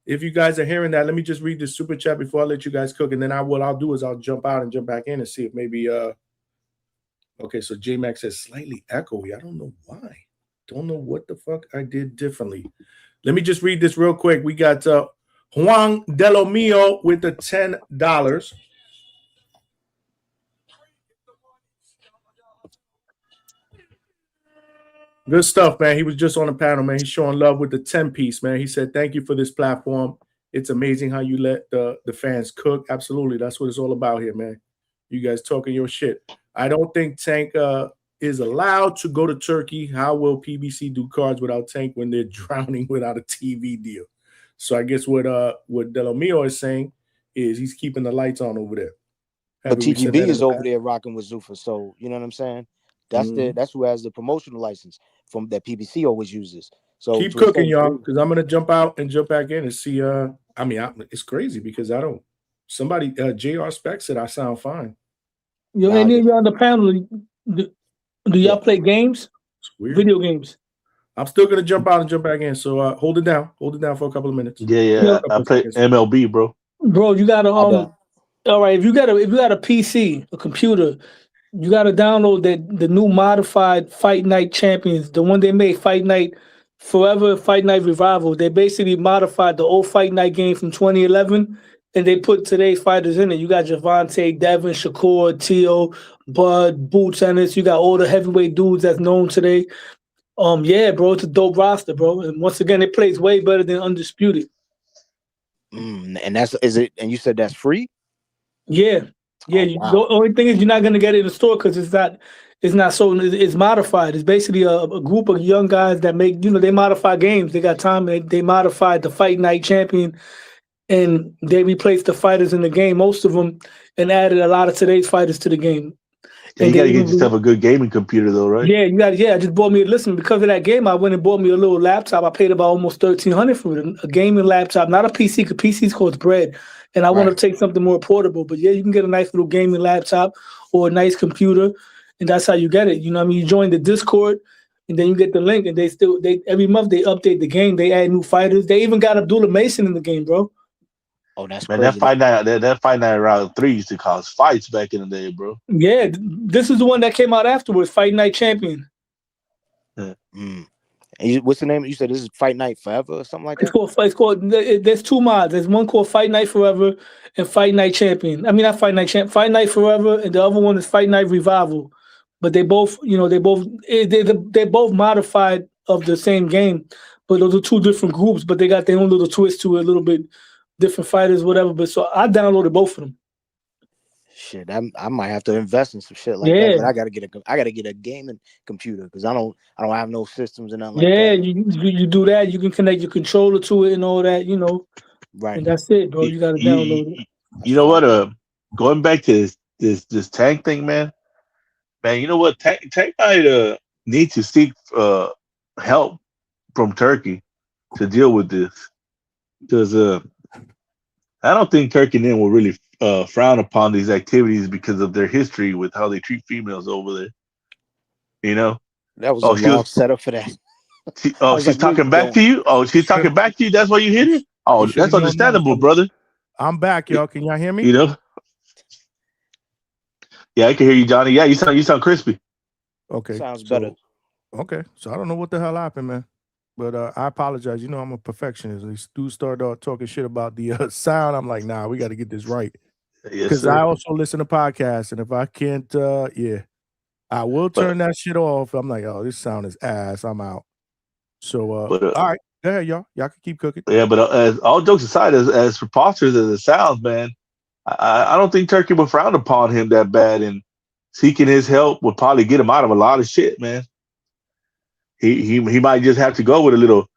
If you guys are hearing that, let me just read this super chat before I let you guys cook, and then what I'll do is I'll jump out and jump back in and see if maybe okay, so J-Max says slightly echoey. I don't know why. Don't know what the fuck I did differently. Let me just read this real quick. We got Juan Delomio with the $10. Good stuff, man. He was just on the panel, man. He's showing love with the 10-piece, man. He said, thank you for this platform. It's amazing how you let the fans cook. Absolutely. That's what it's all about here, man. You guys talking your shit. I don't think Tank is allowed to go to Turkey. How will PBC do cards without Tank when they're drowning without a TV deal? So I guess what Delomio is saying is he's keeping the lights on over there. But TGB is over there rocking with Zuffa. So you know what I'm saying? That's who has the promotional license from that PBC always uses. So keep cooking, y'all, because I'm gonna jump out and jump back in and see. It's crazy because somebody JR Spec said I sound fine. Yo, any of y'all on the panel, do y'all play games? Video games? I'm still gonna jump out and jump back in. So hold it down for a couple of minutes. Yeah. I play MLB, bro. Bro, you gotta all right. If you got a PC, a computer, you gotta download the new modified Fight Night Champions, the one they made Fight Night Forever, Fight Night Revival. They basically modified the old Fight Night game from 2011, and they put today's fighters in it. You got Javante, Devin, Shakur, Tio, Bud, Boots Ennis. You got all the heavyweight dudes that's known today. Yeah, bro, it's a dope roster, bro. And once again, it plays way better than Undisputed. And and you said that's free? Yeah. Yeah. Wow. The only thing is you're not gonna get it in the store because it's modified. It's basically a group of young guys that make, they modify games. They got time and they modified the Fight Night Champion and they replaced the fighters in the game, most of them, and added a lot of today's fighters to the game. Yeah, you got to get yourself a good gaming computer, though, right? Yeah, I just bought me. Listen, because of that game, I went and bought me a little laptop. I paid about almost $1,300 for it. A gaming laptop, not a PC, because PCs cost bread. And I want to take something more portable. But yeah, you can get a nice little gaming laptop or a nice computer, and that's how you get it. You know what I mean? You join the Discord, and then you get the link. And they every month they update the game. They add new fighters. They even got Abdullah Mason in the game, bro. Oh, that's man. Crazy. That Fight Night Round 3 used to cause fights back in the day, bro. Yeah, this is the one that came out afterwards, Fight Night Champion. Yeah. And And what's the name? You said this is Fight Night Forever or something like that? There's two mods. There's one called Fight Night Forever and Fight Night Champion. I mean, not Fight Night Champ. Fight Night Forever, and the other one is Fight Night Revival. But they're both modified of the same game. But those are two different groups. But they got their own little twist to it, a little bit different fighters, whatever. But so I downloaded both of them. Shit, I might have to invest in some shit like that. But I gotta get a gaming computer because I don't have no systems and nothing like that. Yeah, you do that. You can connect your controller to it and all that, Right. And that's it, bro. You gotta download it. You know what? Going back to this Tank thing, man. You know what? Tank might need to seek help from Turkey to deal with this, because I don't think Turkey and them will really frown upon these activities because of their history with how they treat females over there. That was a long setup for that. She's talking back to you. Oh, she's talking back to you. That's why you hit her. Oh, that's understandable, brother. I'm back, y'all. Can y'all hear me? Yeah, I can hear you, Johnny. Yeah, you sound crispy. Okay, sounds better. Okay, so I don't know what the hell happened, man. But I apologize. I'm a perfectionist. These dudes start talking shit about the sound. I'm like, nah, we got to get this right. Because I also listen to podcasts, and if I can't, I will turn that shit off. I'm like, oh, this sound is ass. I'm out. So, all right, go ahead, y'all. Y'all can keep cooking. Yeah, but as all jokes aside, as preposterous as it sounds, man, I don't think Turkey would frown upon him that bad, and seeking his help would probably get him out of a lot of shit, man. He might just have to go with a little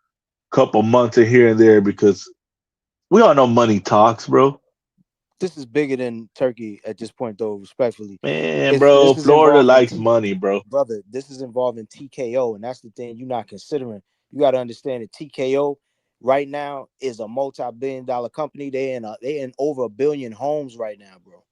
couple months of here and there, because we all know money talks, bro. This is bigger than Turkey at this point, though, respectfully. Man, bro, Florida likes money, bro. Brother, this is involving TKO, and that's the thing you're not considering. You got to understand that TKO right now is a multi-billion-dollar company. They in over 1 billion homes right now, bro.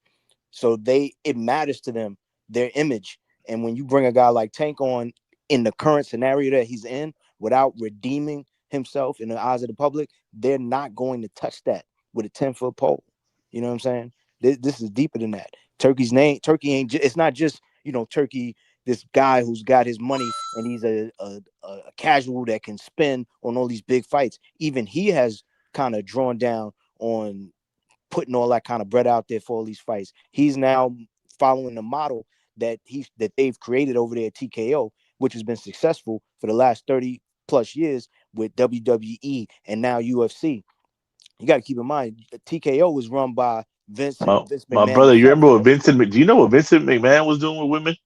So it matters to them, their image. And when you bring a guy like Tank on in the current scenario that he's in, without redeeming himself in the eyes of the public, they're not going to touch that with a 10-foot pole. You know what I'm saying? This is deeper than that. Turkey ain't. It's not just Turkey, this guy who's got his money and he's a casual that can spend on all these big fights. Even he has kind of drawn down on putting all that kind of bread out there for all these fights. He's now following the model that they've created over there at TKO, which has been successful for the last 30 plus years with WWE and now UFC. You got to keep in mind, TKO was run by Vince McMahon. My brother, you remember what do you know what Vincent McMahon was doing with women?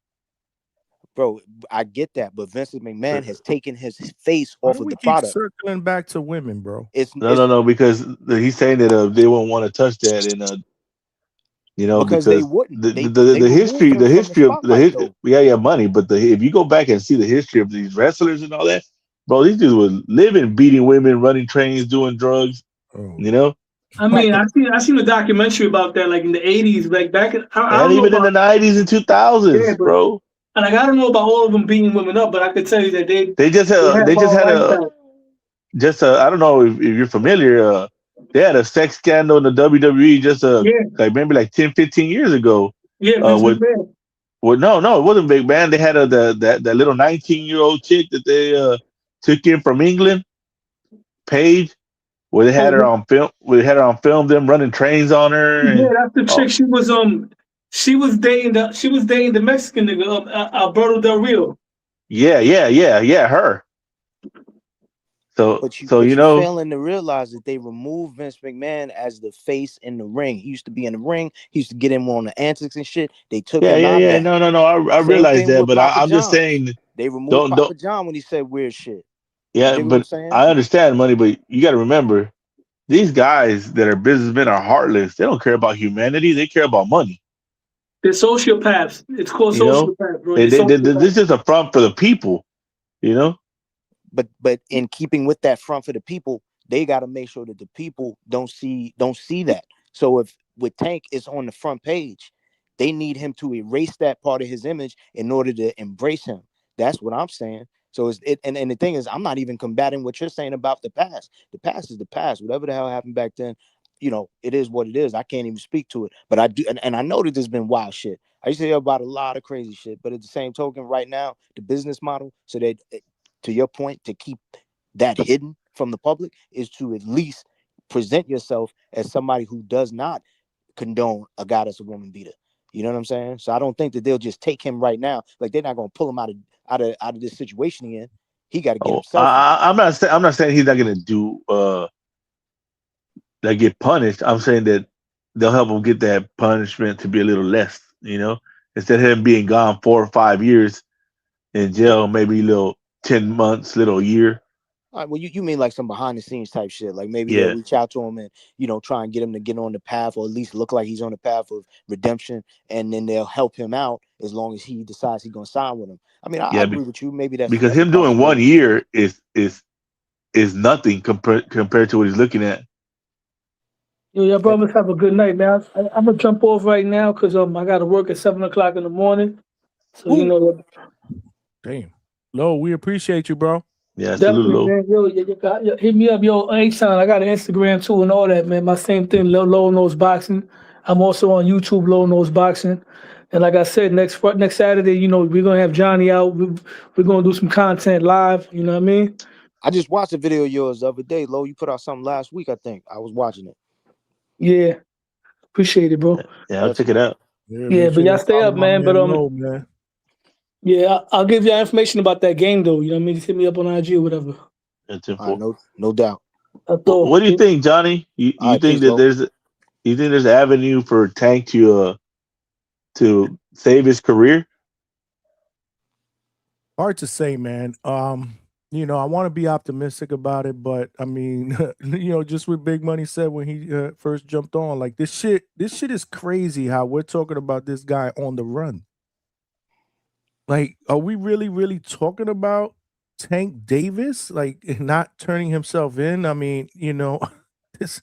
Bro, I get that, but Vincent McMahon has taken his face off of the product. Circling back to women, bro. No, because he's saying that they won't want to touch that, and because they wouldn't. The history of money, but if you go back and see the history of these wrestlers and all that, bro, these dudes were living, beating women, running trains, doing drugs. I mean, I seen a documentary about that, like in the 80s, like back in, and even in the 90s and 2000s, bro. And I don't know about all of them beating women up, but I could tell you that they just had I don't know if you're familiar. They had a sex scandal in the WWE like maybe like 10, 15 years ago. Yeah, no, it wasn't Big Man. They had that little 19-year-old chick that they took in from England, Paige. Where they had her on film, them running trains on her. Yeah, that's the chick. She was dating the Mexican nigga, Alberto Del Rio. Yeah, her. But you're failing to realize that they removed Vince McMahon as the face in the ring. He used to be in the ring. He used to get in on the antics and shit. They took him out. Yeah. No. I realize that, but I'm just saying they removed Papa John when he said weird shit. Yeah, but I understand money, but you got to remember, these guys that are businessmen are heartless. They don't care about humanity. They care about money. They're sociopaths. It's called sociopaths, bro. This is a front for the people, But in keeping with that front for the people, they got to make sure that the people don't see that. So if with Tank is on the front page, they need him to erase that part of his image in order to embrace him. That's what I'm saying. So and the thing is, I'm not even combating what you're saying about the past. The past is the past. Whatever the hell happened back then, it is what it is. I can't even speak to it. But I do, and I know that there's been wild shit. I used to hear about a lot of crazy shit. But at the same token, right now, the business model, so that to your point, to keep that hidden from the public is to at least present yourself as somebody who does not condone a guy that's a woman beater. You know what I'm saying? So I don't think that they'll just take him right now. Like they're not gonna pull him out of this situation again. He got to get himself. I'm not saying he's not gonna do that get punished. I'm saying that they'll help him get that punishment to be a little less. You know, instead of him being gone 4 or 5 years in jail, maybe a little 10 months, little year. All right, well, you mean like some behind the scenes type shit? Like maybe they'll reach out to him and try and get him to get on the path, or at least look like he's on the path of redemption, and then they'll help him out as long as he decides he's gonna sign with him. I mean, I agree with you. Maybe that's because him doing 1 year is nothing compared to what he's looking at. Yo, y'all brothers have a good night, man. I'm gonna jump off right now because I got to work at 7 o'clock in the morning. So Damn, Lo, we appreciate you, bro. Yeah, salute, man. Yo, hit me up, yo. Anytime. I got an Instagram too and all that, man. My same thing, Low Nose Boxing. I'm also on YouTube, Low Nose Boxing. And like I said, next Saturday, we're gonna have Johnny out. We're gonna do some content live. You know what I mean? I just watched a video of yours the other day, Lo. You put out something last week, I think. I was watching it. Yeah, appreciate it, bro. Yeah, I'll check it out. Yeah, but y'all stay up, man. But man. Yeah, I'll give y'all information about that game, though. You know what I mean? Just hit me up on IG or whatever. That's no doubt. What do you think, Johnny? You think that there's an avenue for Tank to save his career? Hard to say, man. I want to be optimistic about it, but I mean, just what Big Money said when he first jumped on, like this shit is crazy how we're talking about this guy on the run. Like, are we really, really talking about Tank Davis, like not turning himself in? I mean, this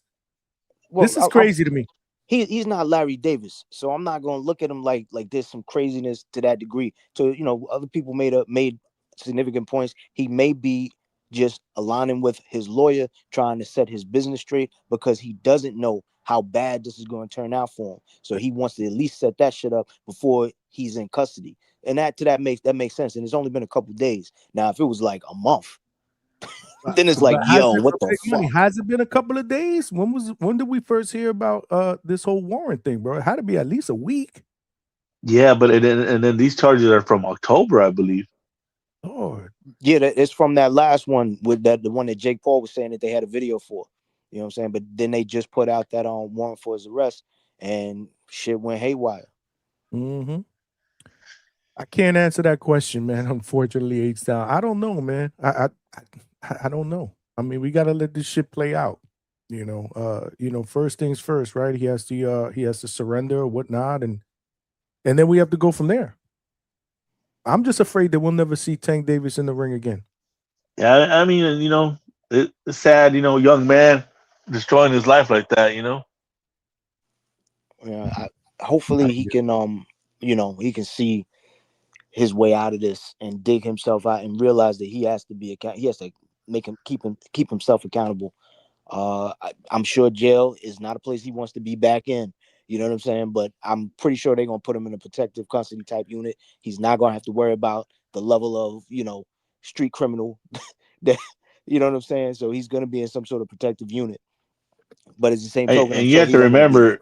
is crazy to me. He's not Larry Davis, so I'm not going to look at him like there's some craziness to that degree. So other people made significant points. He may be just aligning with his lawyer, trying to set his business straight because he doesn't know how bad this is going to turn out for him. So he wants to at least set that shit up before he's in custody. And that makes sense. And it's only been a couple days. Now, if it was like a month, then it's like, yo, what the fuck? Has it been a couple of days? When did we first hear about this whole warrant thing, bro? It had to be at least a week. Yeah, but and then these charges are from October, I believe. Lord. Yeah, it's from that last one with the one that Jake Paul was saying that they had a video for. You know what I'm saying? But then they just put out that warrant for his arrest, and shit went haywire. Mm-hmm. I can't answer that question, man. Unfortunately, H-Town. I don't know, man. I don't know. I mean, we gotta let this shit play out. First things first, right? He has to surrender or whatnot, and then we have to go from there. I'm just afraid that we'll never see Tank Davis in the ring again. Yeah, I mean, it's sad, young man destroying his life like that, Yeah, hopefully he can, he can see his way out of this and dig himself out and realize that he has to keep himself accountable. I'm sure jail is not a place he wants to be back in. You know what I'm saying? But I'm pretty sure they're gonna put him in a protective custody type unit. He's not gonna have to worry about the level of street criminal that you know what I'm saying. So he's gonna be in some sort of protective unit. But it's the same token. And you have to remember,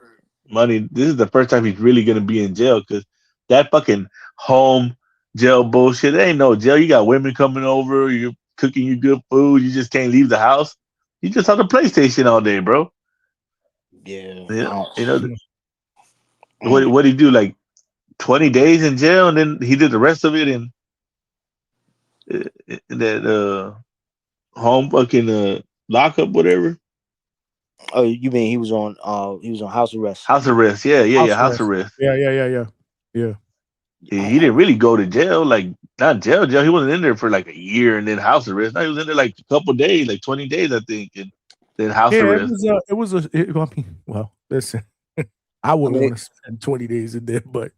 Money, this is the first time he's really gonna be in jail because that fucking home jail bullshit. There ain't no jail. You got women coming over. You're cooking you good food. You just can't leave the house. You just on the PlayStation all day, bro. Yeah. What did he do? Like 20 days in jail, and then he did the rest of it in that home fucking lockup, whatever. Oh, you mean he was on house arrest? House arrest, yeah, house arrest. Yeah. He didn't really go to jail, like not jail. He wasn't in there for like a year and then house arrest. No, he was in there like a couple days, like 20 days, I think, and then house arrest. Listen, I wouldn't want to spend 20 days in there, but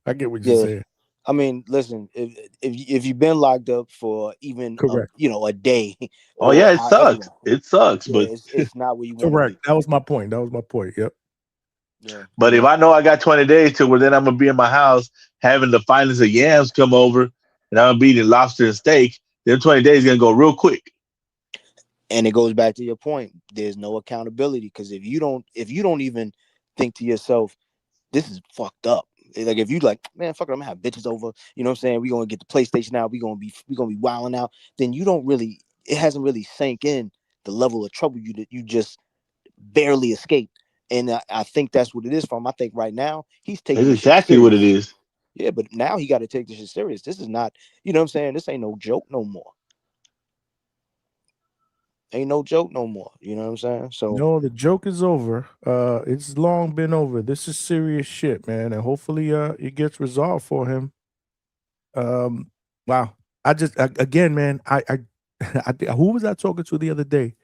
I get what you're saying. I mean, listen, if you've been locked up for even a day. Oh yeah, it sucks. It sucks, but it's not where you want correct. to be. That was my point. Yep. Yeah. But if I know I got 20 days to where then I'm gonna be in my house having the finest of yams come over and I'm gonna be eating lobster and steak, Them 20 days gonna go real quick. And it goes back to your point. There's no accountability because if you don't even think to yourself, this is fucked up. Like if you like, man, fuck it, I'm gonna have bitches over. You know what I'm saying? We're gonna get the PlayStation out. We're gonna be wilding out. Then you don't really. It hasn't really sank in the level of trouble you just barely escaped. And I think that's what it is from. I think right now he's taking That's exactly what it is. Yeah, but now he got to take this shit serious. This is not, you know what I'm saying? This ain't no joke no more. Ain't no joke no more. You know what I'm saying? So no, the joke is over. It's long been over. This is serious shit, man, and hopefully, it gets resolved for him. Wow. Again, man. I who was I talking to the other day?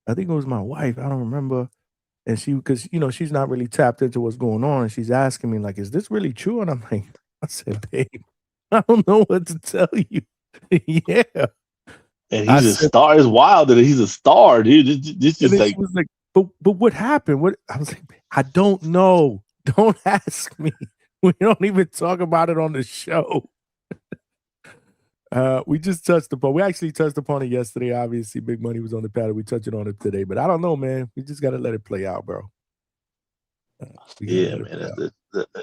I think it was my wife. I don't remember. And because she's not really tapped into what's going on, and she's asking me like, "Is this really true?" And I'm like, I said, "Babe, I don't know what to tell you." Yeah. And he's a star. It's wild that he's a star, dude. This is like, she was like, but what happened? What I was like, I don't know. Don't ask me. We don't even talk about it on the show. We actually touched upon it yesterday. Obviously, Big Money was on the paddle. We touched on it today, but I don't know, man. We just got to let it play out, bro. Yeah, man.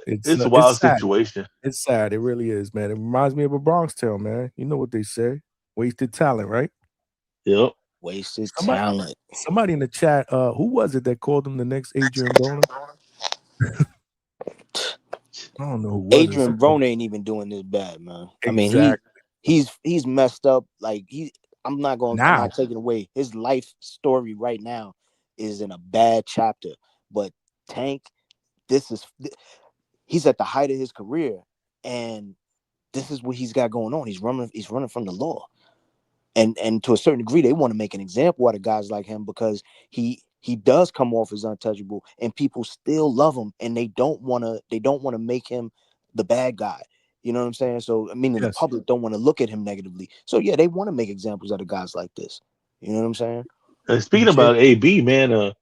It's a wild situation. It's sad. It really is, man. It reminds me of a Bronx Tale, man. You know what they say. Wasted talent, right? Yep. Wasted talent. Somebody in the chat, who was it that called him the next Adrian Broner? I don't know who was Adrian Broner ain't even doing this bad, man. Exactly. I mean, he's messed up. Like I'm not taking away his life story right now is in a bad chapter. But Tank, he's at the height of his career, and this is what he's got going on. He's running from the law. And to a certain degree, they want to make an example out of guys like him because he does come off as untouchable, and people still love him, and they don't want to make him the bad guy. You know what I'm saying? So I mean, the public don't want to look at him negatively. So yeah, they want to make examples out of guys like this. You know what I'm saying? Speaking about AB, man,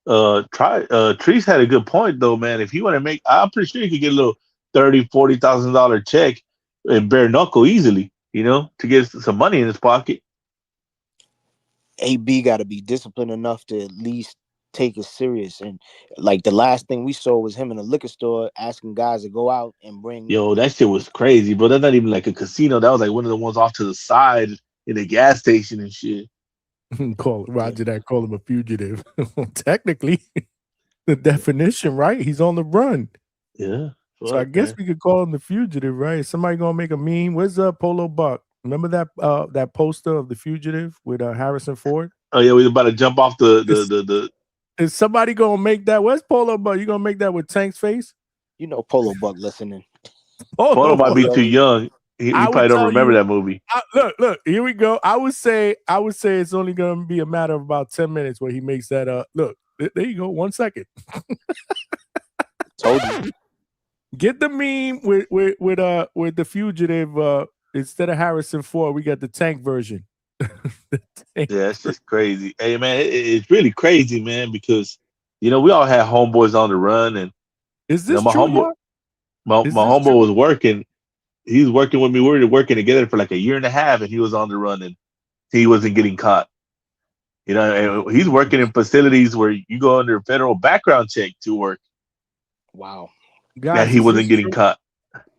Treese had a good point though, man. If he want to make, I'm pretty sure he could get a little $30,000-$40,000 check and bare knuckle easily. To get some money in his pocket. AB got to be disciplined enough to at least take it serious. And like the last thing we saw was him in a liquor store asking guys to go out and bring. Yo, that shit was crazy, bro. That's not even like a casino. That was like one of the ones off to the side in a gas station and shit. Call him a fugitive. Technically, the definition, right? He's on the run. Yeah. So I guess we could call him the fugitive, right? Somebody gonna make a meme. Where's Polo Buck? Remember that poster of the fugitive with Harrison Ford? Oh yeah, we about to jump off the. Is somebody gonna make that? Where's Polo Buck? You gonna make that with Tank's face? Polo Buck listening. Polo might be too young. He probably don't remember that movie. Look, here we go. I would say it's only gonna be a matter of about 10 minutes where he makes that. Look, there you go. 1 second. Told you. Get the meme with the fugitive. Instead of Harrison Ford, we got the Tank version. Yeah, it's just crazy. Hey man, it's really crazy, man, because we all had homeboys on the run, and is this my true? Homeboy, my homeboy was working. He was working with me. We were working together for like a year and a half, and he was on the run, and he wasn't getting caught. And he's working in facilities where you go under federal background check to work. Wow. Guys, he wasn't getting caught.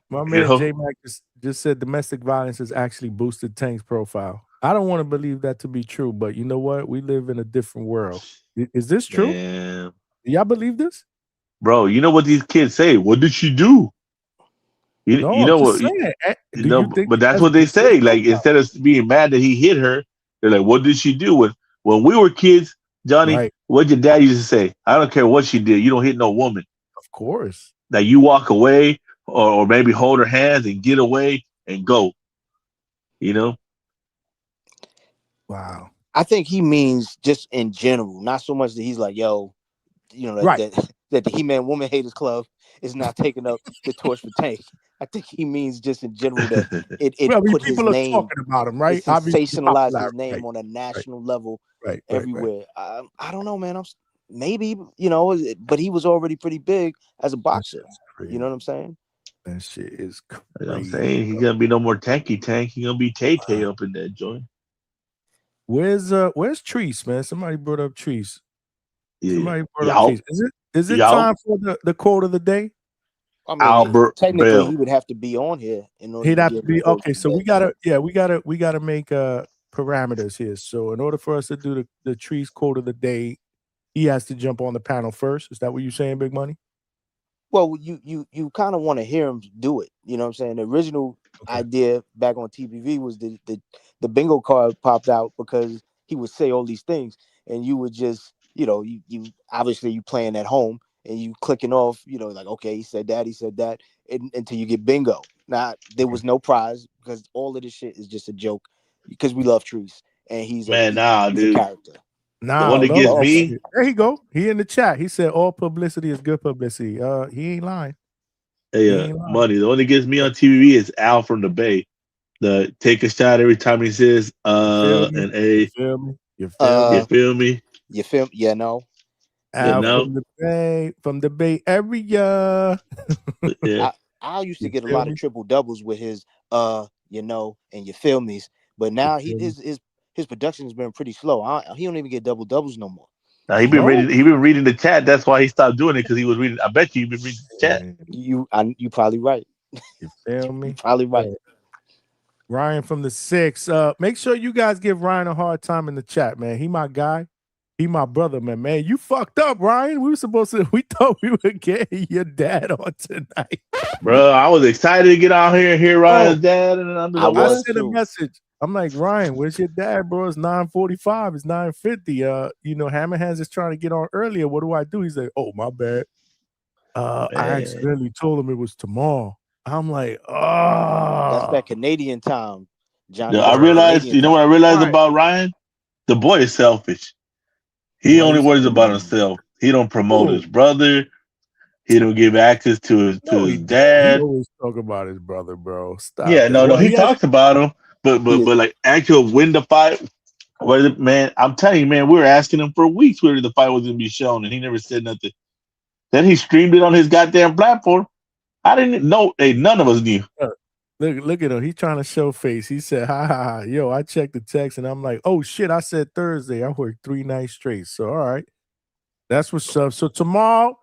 My man J-Mac just said domestic violence has actually boosted Tank's profile. I don't want to believe that to be true, but you know what? We live in a different world. Is this true? Man. Do y'all believe this? Bro, you know what these kids say? What did she do? You know what? But that's what they say. Like, instead of being mad that he hit her, they're like, what did she do? When we were kids, Johnny, what your dad used to say? I don't care what she did. You don't hit no woman. Of course. Now you walk away or maybe hold her hands and get away and go. Wow. I think he means just in general, not so much that he's like, yo, that the He-Man Woman Haters Club is not taking up the torch for Tank. I think he means just in general that it put his name, talking about him, right? Sensationalized his name on a national level, everywhere. I don't know, man. Maybe, but he was already pretty big as a boxer. You know what I'm saying? That shit is You know what I'm crazy. saying? He's gonna be no more Tanky Tank. He's gonna be Tay Tay up in that joint. Where's Treese, man? Somebody brought up Treese. Yeah. Somebody brought up Y'all. Treese. Is it Y'all. time for the quote of the day? I mean, Albert technically, Bell. he would have to be on here in order He'd to have to give be the quote okay. of the So we day. gotta make parameters here. So in order for us to do the Treese quote of the day, he has to jump on the panel first. Is that what you're saying, Big Money? Well, you kind of want to hear him do it. You know what I'm saying? The original idea back on TBV was the bingo card popped out because he would say all these things, and you would just, you obviously you playing at home and you clicking off, like, okay, he said that, until you get bingo. Now there was no prize because all of this shit is just a joke because we love Treese and he's a dude. character. The one that gets me. There he go. He in the chat. He said all publicity is good publicity. He ain't lying. Hey, Money. The one that gets me on TV is Al from the Bay. The take a shot every time he says and a. You feel me? You feel me? You feel? Yeah, no. Al from the Bay area. Yeah. I used to get a lot of triple doubles with his and you feel me, but now his production has been pretty slow. He don't even get double doubles no more. Now he been reading the chat. That's why he stopped doing it because he was reading. I bet you've been reading the chat. You probably right. You feel me? You probably right. Ryan from the 6. Make sure you guys give Ryan a hard time in the chat, man. He my guy. He my brother, man. Man, you fucked up, Ryan. We thought we were getting your dad on tonight. Bro, I was excited to get out here and hear Ryan's dad, and I sent a message. I'm like, Ryan, where's your dad, bro? It's 9:45. It's 9:50. Hammer Hands is trying to get on earlier. What do I do? He's like, oh, my bad. I accidentally told him it was tomorrow. I'm like, That's that Canadian time, Johnny. Yeah, I realized, what I realized about Ryan? The boy is selfish. He only worries about himself. He don't promote his brother. He don't give access to his dad. He always talk about his brother, bro. Stop. Yeah, no, he talks about him, but like actual win the fight. Man, I'm telling you, man, we were asking him for weeks whether the fight was gonna be shown, and he never said nothing. Then he streamed it on his goddamn platform. I didn't know. Hey, none of us knew. Look at him. He's trying to show face. He said, ha, ha, ha. Yo, I checked the text and I'm like, oh, shit, I said Thursday. I worked 3 nights straight. So, all right. That's what's up. So, tomorrow,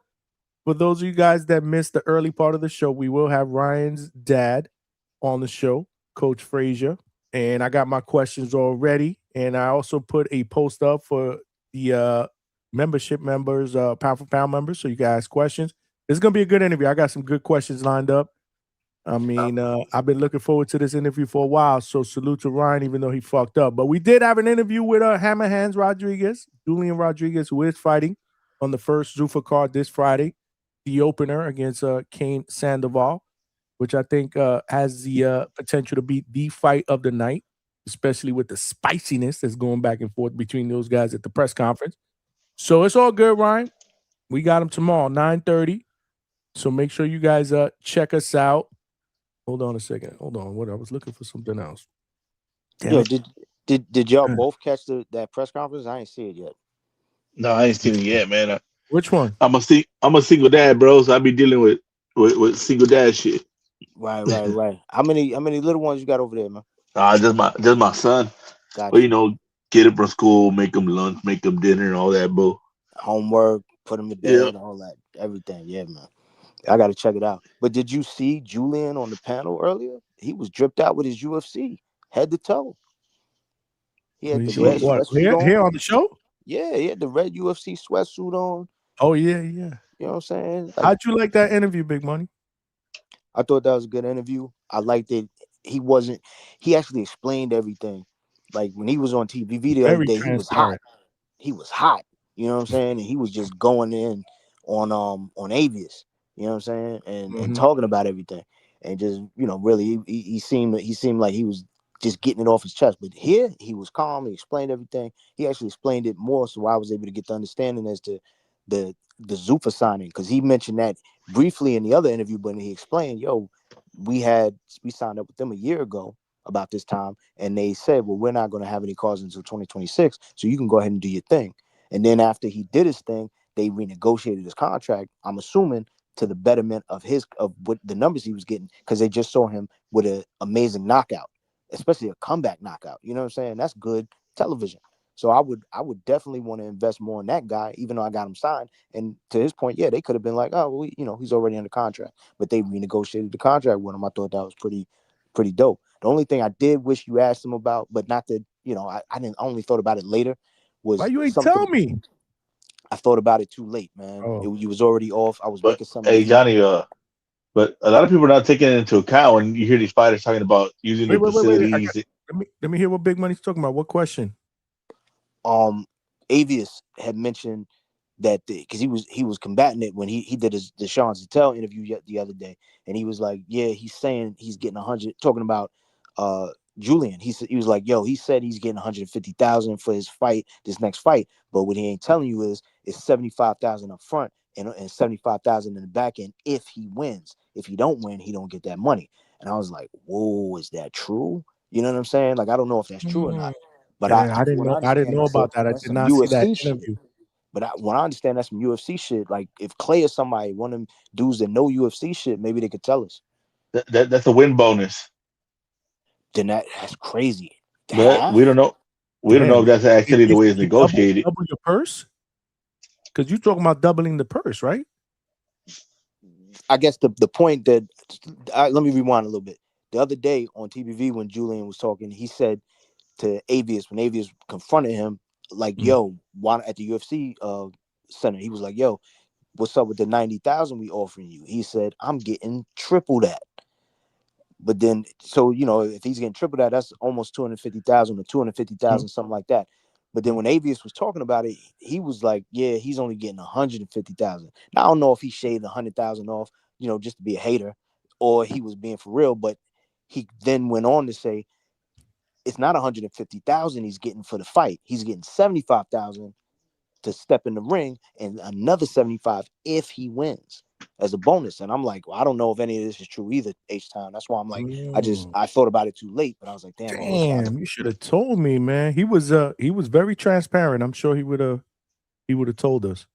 for those of you guys that missed the early part of the show, we will have Ryan's dad on the show, Coach Frazer. And I got my questions already. And I also put a post up for the membership members, pound for pound members, so you can ask questions. It's going to be a good interview. I got some good questions lined up. I mean, I've been looking forward to this interview for a while, so salute to Ryan, even though he fucked up. But we did have an interview with Hammer Hands Rodriguez, Julian Rodriguez, who is fighting on the first Zuffa card this Friday, the opener against Kane Sandoval, which I think has the potential to be the fight of the night, especially with the spiciness that's going back and forth between those guys at the press conference. So it's all good, Ryan. We got him tomorrow, 9:30. So make sure you guys check us out. Hold on a second. Hold on. What I was looking for something else. Yo, did y'all both catch that press conference? I ain't see it yet. No, I ain't seen it yet, man. Which one? I'm a single dad, bro. So I be dealing with single dad shit. Right. How many little ones you got over there, man? Just my son. Gotcha. But get him from school, make him lunch, make him dinner, and all that, bro. Homework, put him to bed, all that, everything. Yeah, man. I got to check it out. But did you see Julian on the panel earlier? He was dripped out with his UFC head to toe. He had the red sweatsuit on. Here on the show? Yeah, he had the red UFC sweatsuit on. Oh, yeah. You know what I'm saying? How'd you like that interview, Big Money? I thought that was a good interview. I liked it. He actually explained everything. Like when he was on TV the other day, he was hot. He was hot. You know what I'm saying? And he was just going in on Avius. You know what I'm saying? And talking about everything. And just, really he seemed like he was just getting it off his chest. But here he was calm, he explained everything. He actually explained it more, so I was able to get the understanding as to the Zuffa signing, because he mentioned that briefly in the other interview, but he explained, we signed up with them a year ago about this time, and they said, well, we're not going to have any calls until 2026, so you can go ahead and do your thing. And then after he did his thing, they renegotiated his contract. I'm assuming to the betterment of what the numbers he was getting, because they just saw him with an amazing knockout, especially a comeback knockout. You know what I'm saying? That's good television. So I would definitely want to invest more in that guy, even though I got him signed. And to his point, yeah, they could have been like, oh, well, he's already under contract, but they renegotiated the contract with him. I thought that was pretty dope. The only thing I did wish you asked him about, but not that, I only thought about it later, was why you ain't something. tell me? I thought about it too late, man. Oh. You was already off. I was But making something. hey, Johnny, but a lot of people are not taking it into account when you hear these fighters talking about using their Wait. facilities. Let me hear what Big Money's talking about. What question? Avius had mentioned that because he was combating it when he did the Sean Zattel interview the other day, and he was like, yeah, he's saying he's getting 100, talking about Julian. He was like, yo, he said he's getting 150,000 for his fight, this next fight, but what he ain't telling you is it's 75,000 up front and 75,000 in the back end if he wins. If he don't win, he don't get that money. And I was like, whoa, is that true? You know what I'm saying? Like, I don't know if that's true or not. But I didn't know about that. I did not see that interview. But when I understand that's some UFC shit, like if Clay or somebody, one of them dudes that know UFC shit, maybe they could tell us. That's a win bonus. Then that's crazy. But we don't know. We don't know if that's actually the way it's negotiated. Double your purse? Because you're talking about doubling the purse, right? I guess the point that let me rewind a little bit. The other day on TBV when Julian was talking, he said to Avius, when Avius confronted him, like, yo, why at the UFC center, he was like, yo, what's up with the 90,000 we offering you? He said, I'm getting triple that. But then, so, if he's getting triple that, that's almost 250,000 or 250,000, something like that. But then when Avius was talking about it, he was like, yeah, he's only getting 150,000. Now, I don't know if he shaved 100,000 off, just to be a hater, or he was being for real. But he then went on to say, it's not 150,000 he's getting for the fight. He's getting 75,000 to step in the ring and another 75 if he wins as a bonus. And I'm like, well, I don't know if any of this is true either, H-Town. That's why I'm like, I thought about it too late, but I was like, damn, you should have told me, man. He was very transparent. I'm sure he would have told us.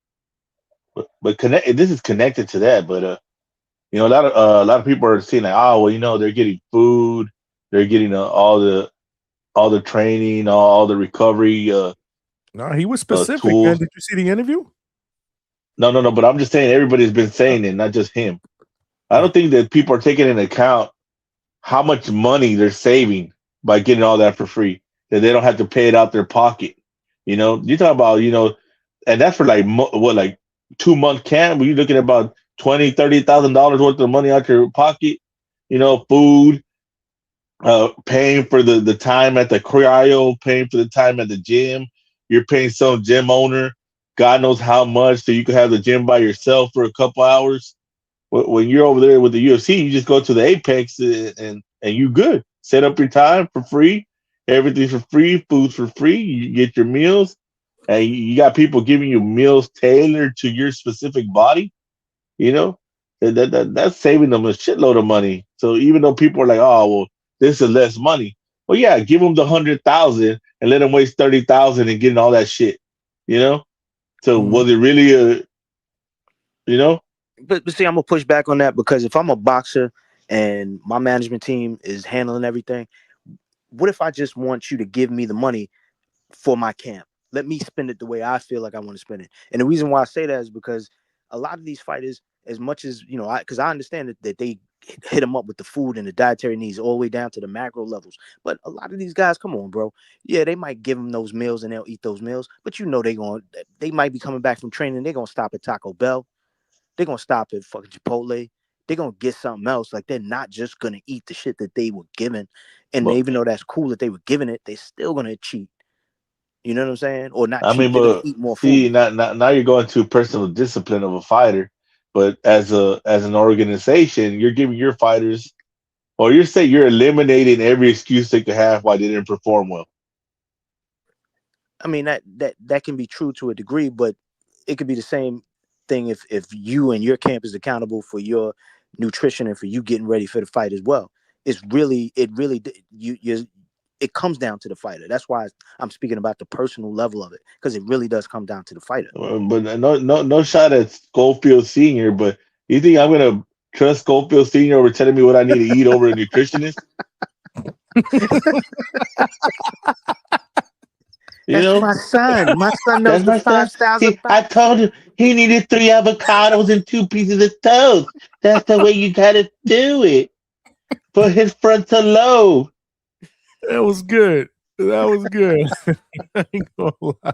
But this is connected to that. But a lot of people are saying like, oh, well, they're getting food, they're getting all the training, all the recovery. No, he was specific, man. Did you see the interview? No. But I'm just saying everybody's been saying it, not just him. I don't think that people are taking into account how much money they're saving by getting all that for free, that they don't have to pay it out their pocket. You talk about, and that's for like 2-month camp. You're looking at about $20,000-$30,000 worth of money out your pocket. Food. Paying for the time at the cryo, paying for the time at the gym. You're paying some gym owner, God knows how much, so you can have the gym by yourself for a couple hours. When you're over there with the UFC, you just go to the Apex and you good. Set up your time for free. Everything's for free. Food's for free. You get your meals, and you got people giving you meals tailored to your specific body. That's saving them a shitload of money. So even though people are like, oh, well, this is less money. Well, yeah, give them the 100,000 and let them waste 30,000 and getting all that shit. So was it really But see, I'm gonna push back on that, because if I'm a boxer and my management team is handling everything, what if I just want you to give me the money for my camp? Let me spend it the way I feel like I want to spend it. And the reason why I say that is because a lot of these fighters, as much as because I understand that they hit them up with the food and the dietary needs all the way down to the macro levels. But a lot of these guys, come on, bro. Yeah, they might give them those meals and they'll eat those meals. But they might be coming back from training. They're going to stop at Taco Bell. They're going to stop at fucking Chipotle. They're going to get something else. Like, they're not just going to eat the shit that they were given. And even though that's cool that they were given it, they're still going to cheat. You know what I'm saying? Or not cheat, they're going to eat more food. Now you're going to personal discipline of a fighter. But as an organization, you're giving your fighters, or you're eliminating every excuse they could have why they didn't perform well. I mean, that can be true to a degree, but it could be the same thing if you and your camp is accountable for your nutrition and for you getting ready for the fight as well. It comes down to the fighter. That's why I'm speaking about the personal level of it, because it really does come down to the fighter. But no shot at Schofield Senior, but You think I'm gonna trust Schofield Senior over telling me what I need to eat over a nutritionist? That's my son. My son knows the 5 styles of I told him he needed 3 avocados and 2 pieces of toast. That's the way you gotta do it for his frontal lobe. That was good. That was good. I ain't gonna lie.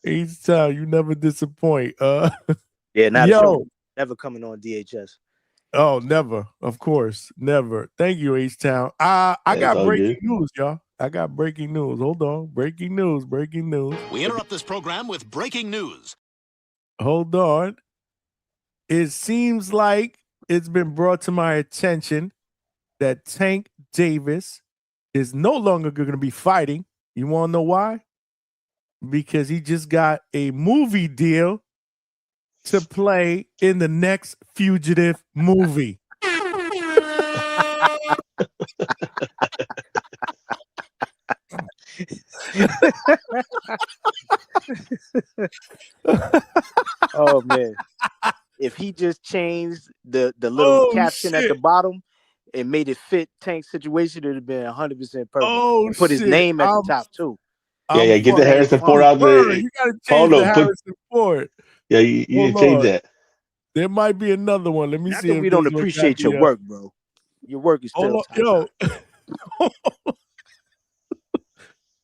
Each time you never disappoint. Yeah, not yo. a show. Never coming on DHS. Oh, never. Of course. Never. Thank you, H-Town. I got breaking news, y'all. I got breaking news. Hold on. Breaking news. Breaking news. We interrupt this program with breaking news. Hold on. It seems like it's been brought to my attention that Tank Davis is no longer going to be fighting. You want to know why? Because he just got a movie deal to play in the next Fugitive movie. Oh man. If he just changed the little caption at the bottom and made it fit Tank's situation, it would have been 100% perfect. Oh, put his name at the top too. Yeah, get the Harrison Ford out there. You gotta change the Harrison Ford. Yeah, you can change that. There might be another one. Let me Not see. that If we don't appreciate your work, bro. Your work is still top.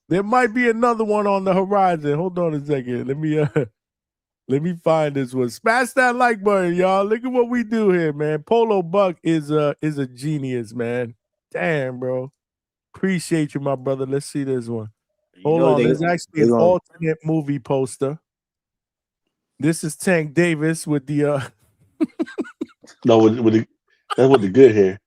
There might be another one on the horizon. Hold on a second. Let me find this one. Smash that like button, y'all. Look at what we do here, man. Polo Buck is a genius, man. Damn, bro. Appreciate you, my brother. Let's see this one. Hold on. There's actually an alternate movie poster. This is Tank Davis with the No, that's with the good hair.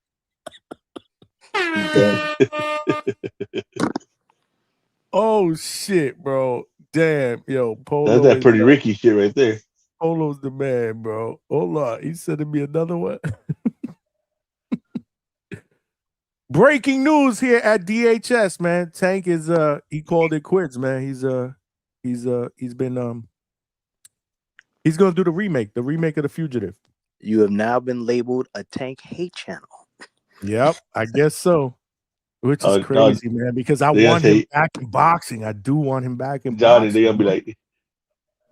Oh shit, bro. Damn, yo, Polo. That's that Pretty Ricky shit right there. Polo's the man, bro. Hold on. He's sending me another one. Breaking news here at DHS, man. Tank is he called it quits, man. He's gonna do the remake of The Fugitive. You have now been labeled a Tank hate channel. Yep, I guess so. Which is crazy, man, because I want him back in boxing. I do want him back in boxing. They're gonna be like,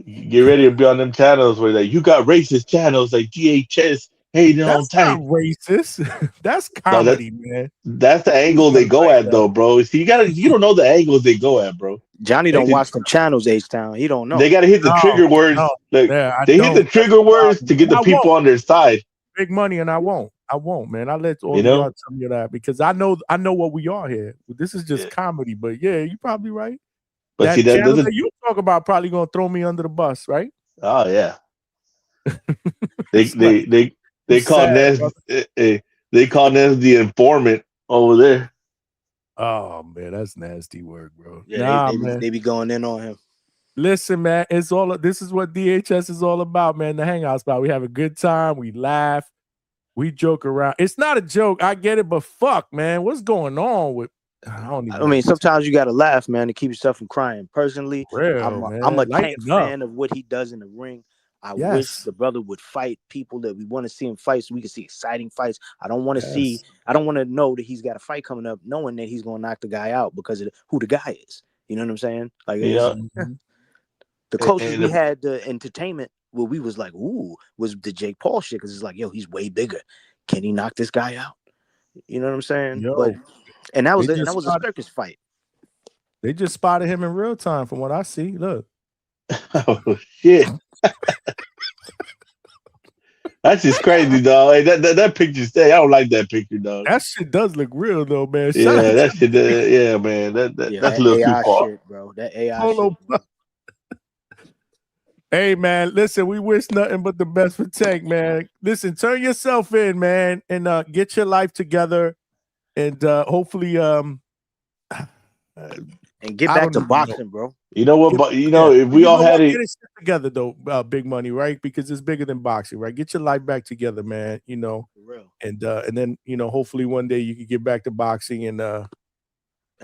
get ready to be on them channels where like you got racist channels like DHS hating on Tank. Not racist. That's comedy, man. That's the angle they go at, though, bro. See, you don't know the angles they go at, bro. Johnny don't watch them channels, H-Town. He don't know. They got to hit the trigger words. They hit the trigger words to get the people on their side. Big money, and I won't, man. I let all of y'all tell me that because I know what we are here. This is just comedy, but yeah, you're probably right. But see, that channel that you talk about probably gonna throw me under the bus, right? Oh yeah. They call Ness the informant over there. Oh man, that's nasty work, bro. Yeah, they be going in on him. Listen, man, this is what DHS is all about, man. The Hangout spot. We have a good time, we laugh, we joke around. It's not a joke, I get it, but fuck, man, what's going on with I mean, sometimes you gotta laugh, man, to keep yourself from crying. Personally, I'm a Tank fan of what he does in the ring. I wish the brother would fight people that we want to see him fight so we can see exciting fights. I don't want to know that he's got a fight coming up knowing that he's going to knock the guy out because of who the guy is. You know what I'm saying? Like, the closest we had to entertainment where we was like, ooh, was the Jake Paul shit because it's like, yo, he's way bigger. Can he knock this guy out? You know what I'm saying? And that was a circus fight. They just spotted him in real time from what I see. Look. Oh shit. That's just crazy, dog. Hey, that picture stay. I don't like that picture, dog. That shit does look real, though, man. Yeah, that shit. Yeah, man. That's a little AI too far. shit, bro. That AI shit. Hey, man. Listen, we wish nothing but the best for Tank, man. Listen, turn yourself in, man, and get your life together, and hopefully, and get back to boxing, bro. You know what? But if we all had it together, though, Big Money, right? Because it's bigger than boxing, right? Get your life back together, man. For real. And then hopefully one day you can get back to boxing and I'm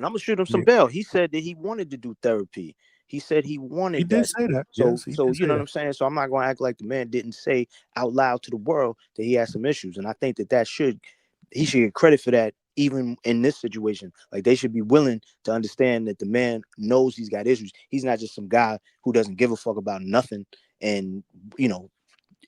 gonna shoot him some bail. He said that he wanted to do therapy. He said he wanted He that. did say that. So, Yes, he so did you say know what that. I'm saying. So I'm not going to act like the man didn't say out loud to the world that he has some issues, and I think that he should get credit for that. Even in this situation, like they should be willing to understand that the man knows he's got issues. He's not just some guy who doesn't give a fuck about nothing, and you know,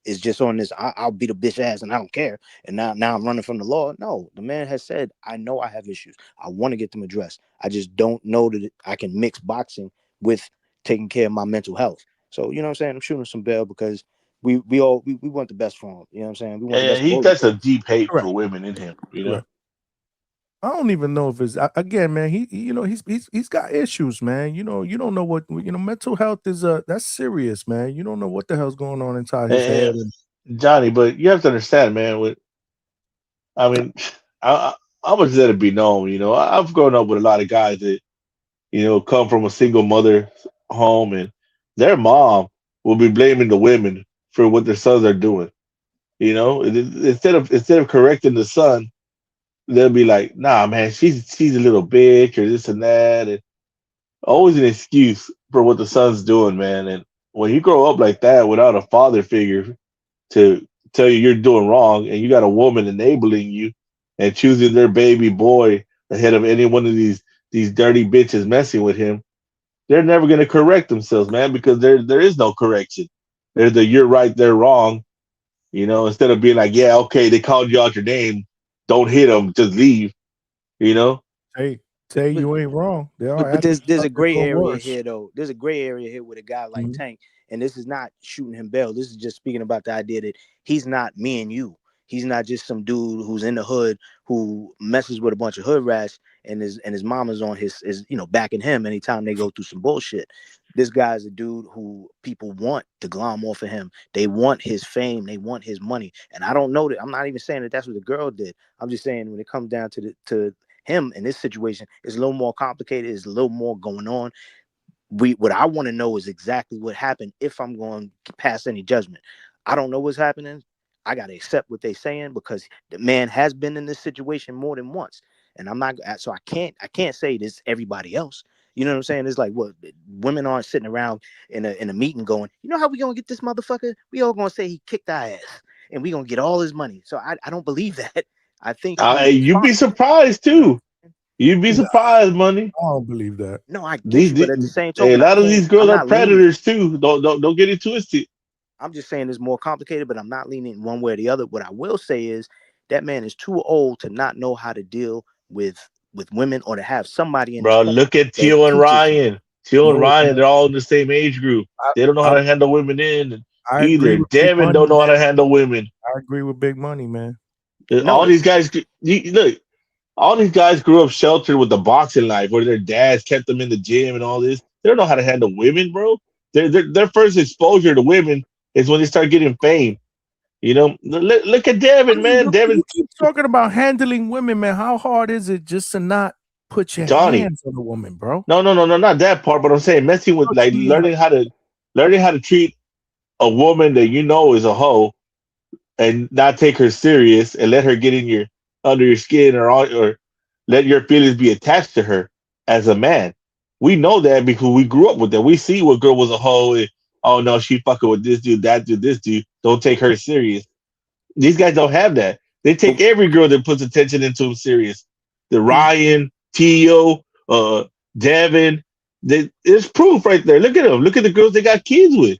is just on this. I'll beat a bitch ass and I don't care. And now I'm running from the law. No, the man has said, I know I have issues. I want to get them addressed. I just don't know that I can mix boxing with taking care of my mental health. So you know what I'm saying. I'm shooting some bail because we want the best for him. You know what I'm saying. We want the And best. he's For got some deep hate Correct. for women in him. You know. Correct. I don't even know if it's again, man. He's got issues, man. You don't know what mental health is. That's serious, man. You don't know what the hell's going on inside his head. And Johnny, but you have to understand, man. I mean, I was let it be known. I've grown up with a lot of guys that come from a single mother home, and their mom will be blaming the women for what their sons are doing. Instead of correcting the son, they'll be like, "Nah, man, she's a little bitch or this and that," and always an excuse for what the son's doing, man. And when you grow up like that without a father figure to tell you you're doing wrong, and you got a woman enabling you and choosing their baby boy ahead of any one of these dirty bitches messing with him, they're never gonna correct themselves, man, because there is no correction. There's the you're right, they're wrong. Instead of being like, yeah, okay, they called you out your name, don't hit them, just leave. Say you ain't wrong. There are But there's a actually gray doing area worse. here though. There's a gray area here with a guy like Tank, and this is not shooting him bail. This is just speaking about the idea that he's not me and you. He's not just some dude who's in the hood who messes with a bunch of hood rats and his mama's on his backing him anytime they go through some bullshit. This guy's a dude who people want to glom off of him. They want his fame. They want his money. And I don't know that. I'm not even saying that that's what the girl did. I'm just saying when it comes down to him in this situation, it's a little more complicated. There's a little more going on. What I want to know is exactly what happened if I'm going to pass any judgment. I don't know what's happening. I got to accept what they're saying because the man has been in this situation more than once. And I'm not, so I can't say this everybody else. You know what I'm saying? It's like, what, women aren't sitting around in a meeting going, you know how we going to get this motherfucker? We all going to say he kicked our ass and we going to get all his money. So I don't believe that. I think You'd be surprised too. You'd be surprised, money. I don't believe that. No, I get you, but at the same a token, lot of these girls are predators too. Don't get it twisted. I'm just saying it's more complicated, but I'm not leaning one way or the other. What I will say is that man is too old to not know how to deal with women or to have somebody in his Bro, look at Teal and Ryan. Teal and Ryan, they're all in the same age group. They don't know how to handle women I agree with Devin don't know how to handle women. I agree with Big Money, man. All these guys, look, all these guys grew up sheltered with the boxing life, where their dads kept them in the gym and all this. They don't know how to handle women, bro. Their first exposure to women is when they start getting fame. Look at Devin, man. Devin, you keep talking about handling women, man. How hard is it just to not put your hands on a woman, bro? No, not that part. But I'm saying messing with learning how to treat a woman that is a hoe and not take her serious and let her get in under your skin or let your feelings be attached to her as a man. We know that because we grew up with that. We see what girl was a hoe. And, oh no, she fucking with this dude, that dude, this dude. Don't take her serious. These guys don't have that. They take every girl that puts attention into them serious. The Ryan, Tio, Devin. There's proof right there. Look at them. Look at the girls they got kids with.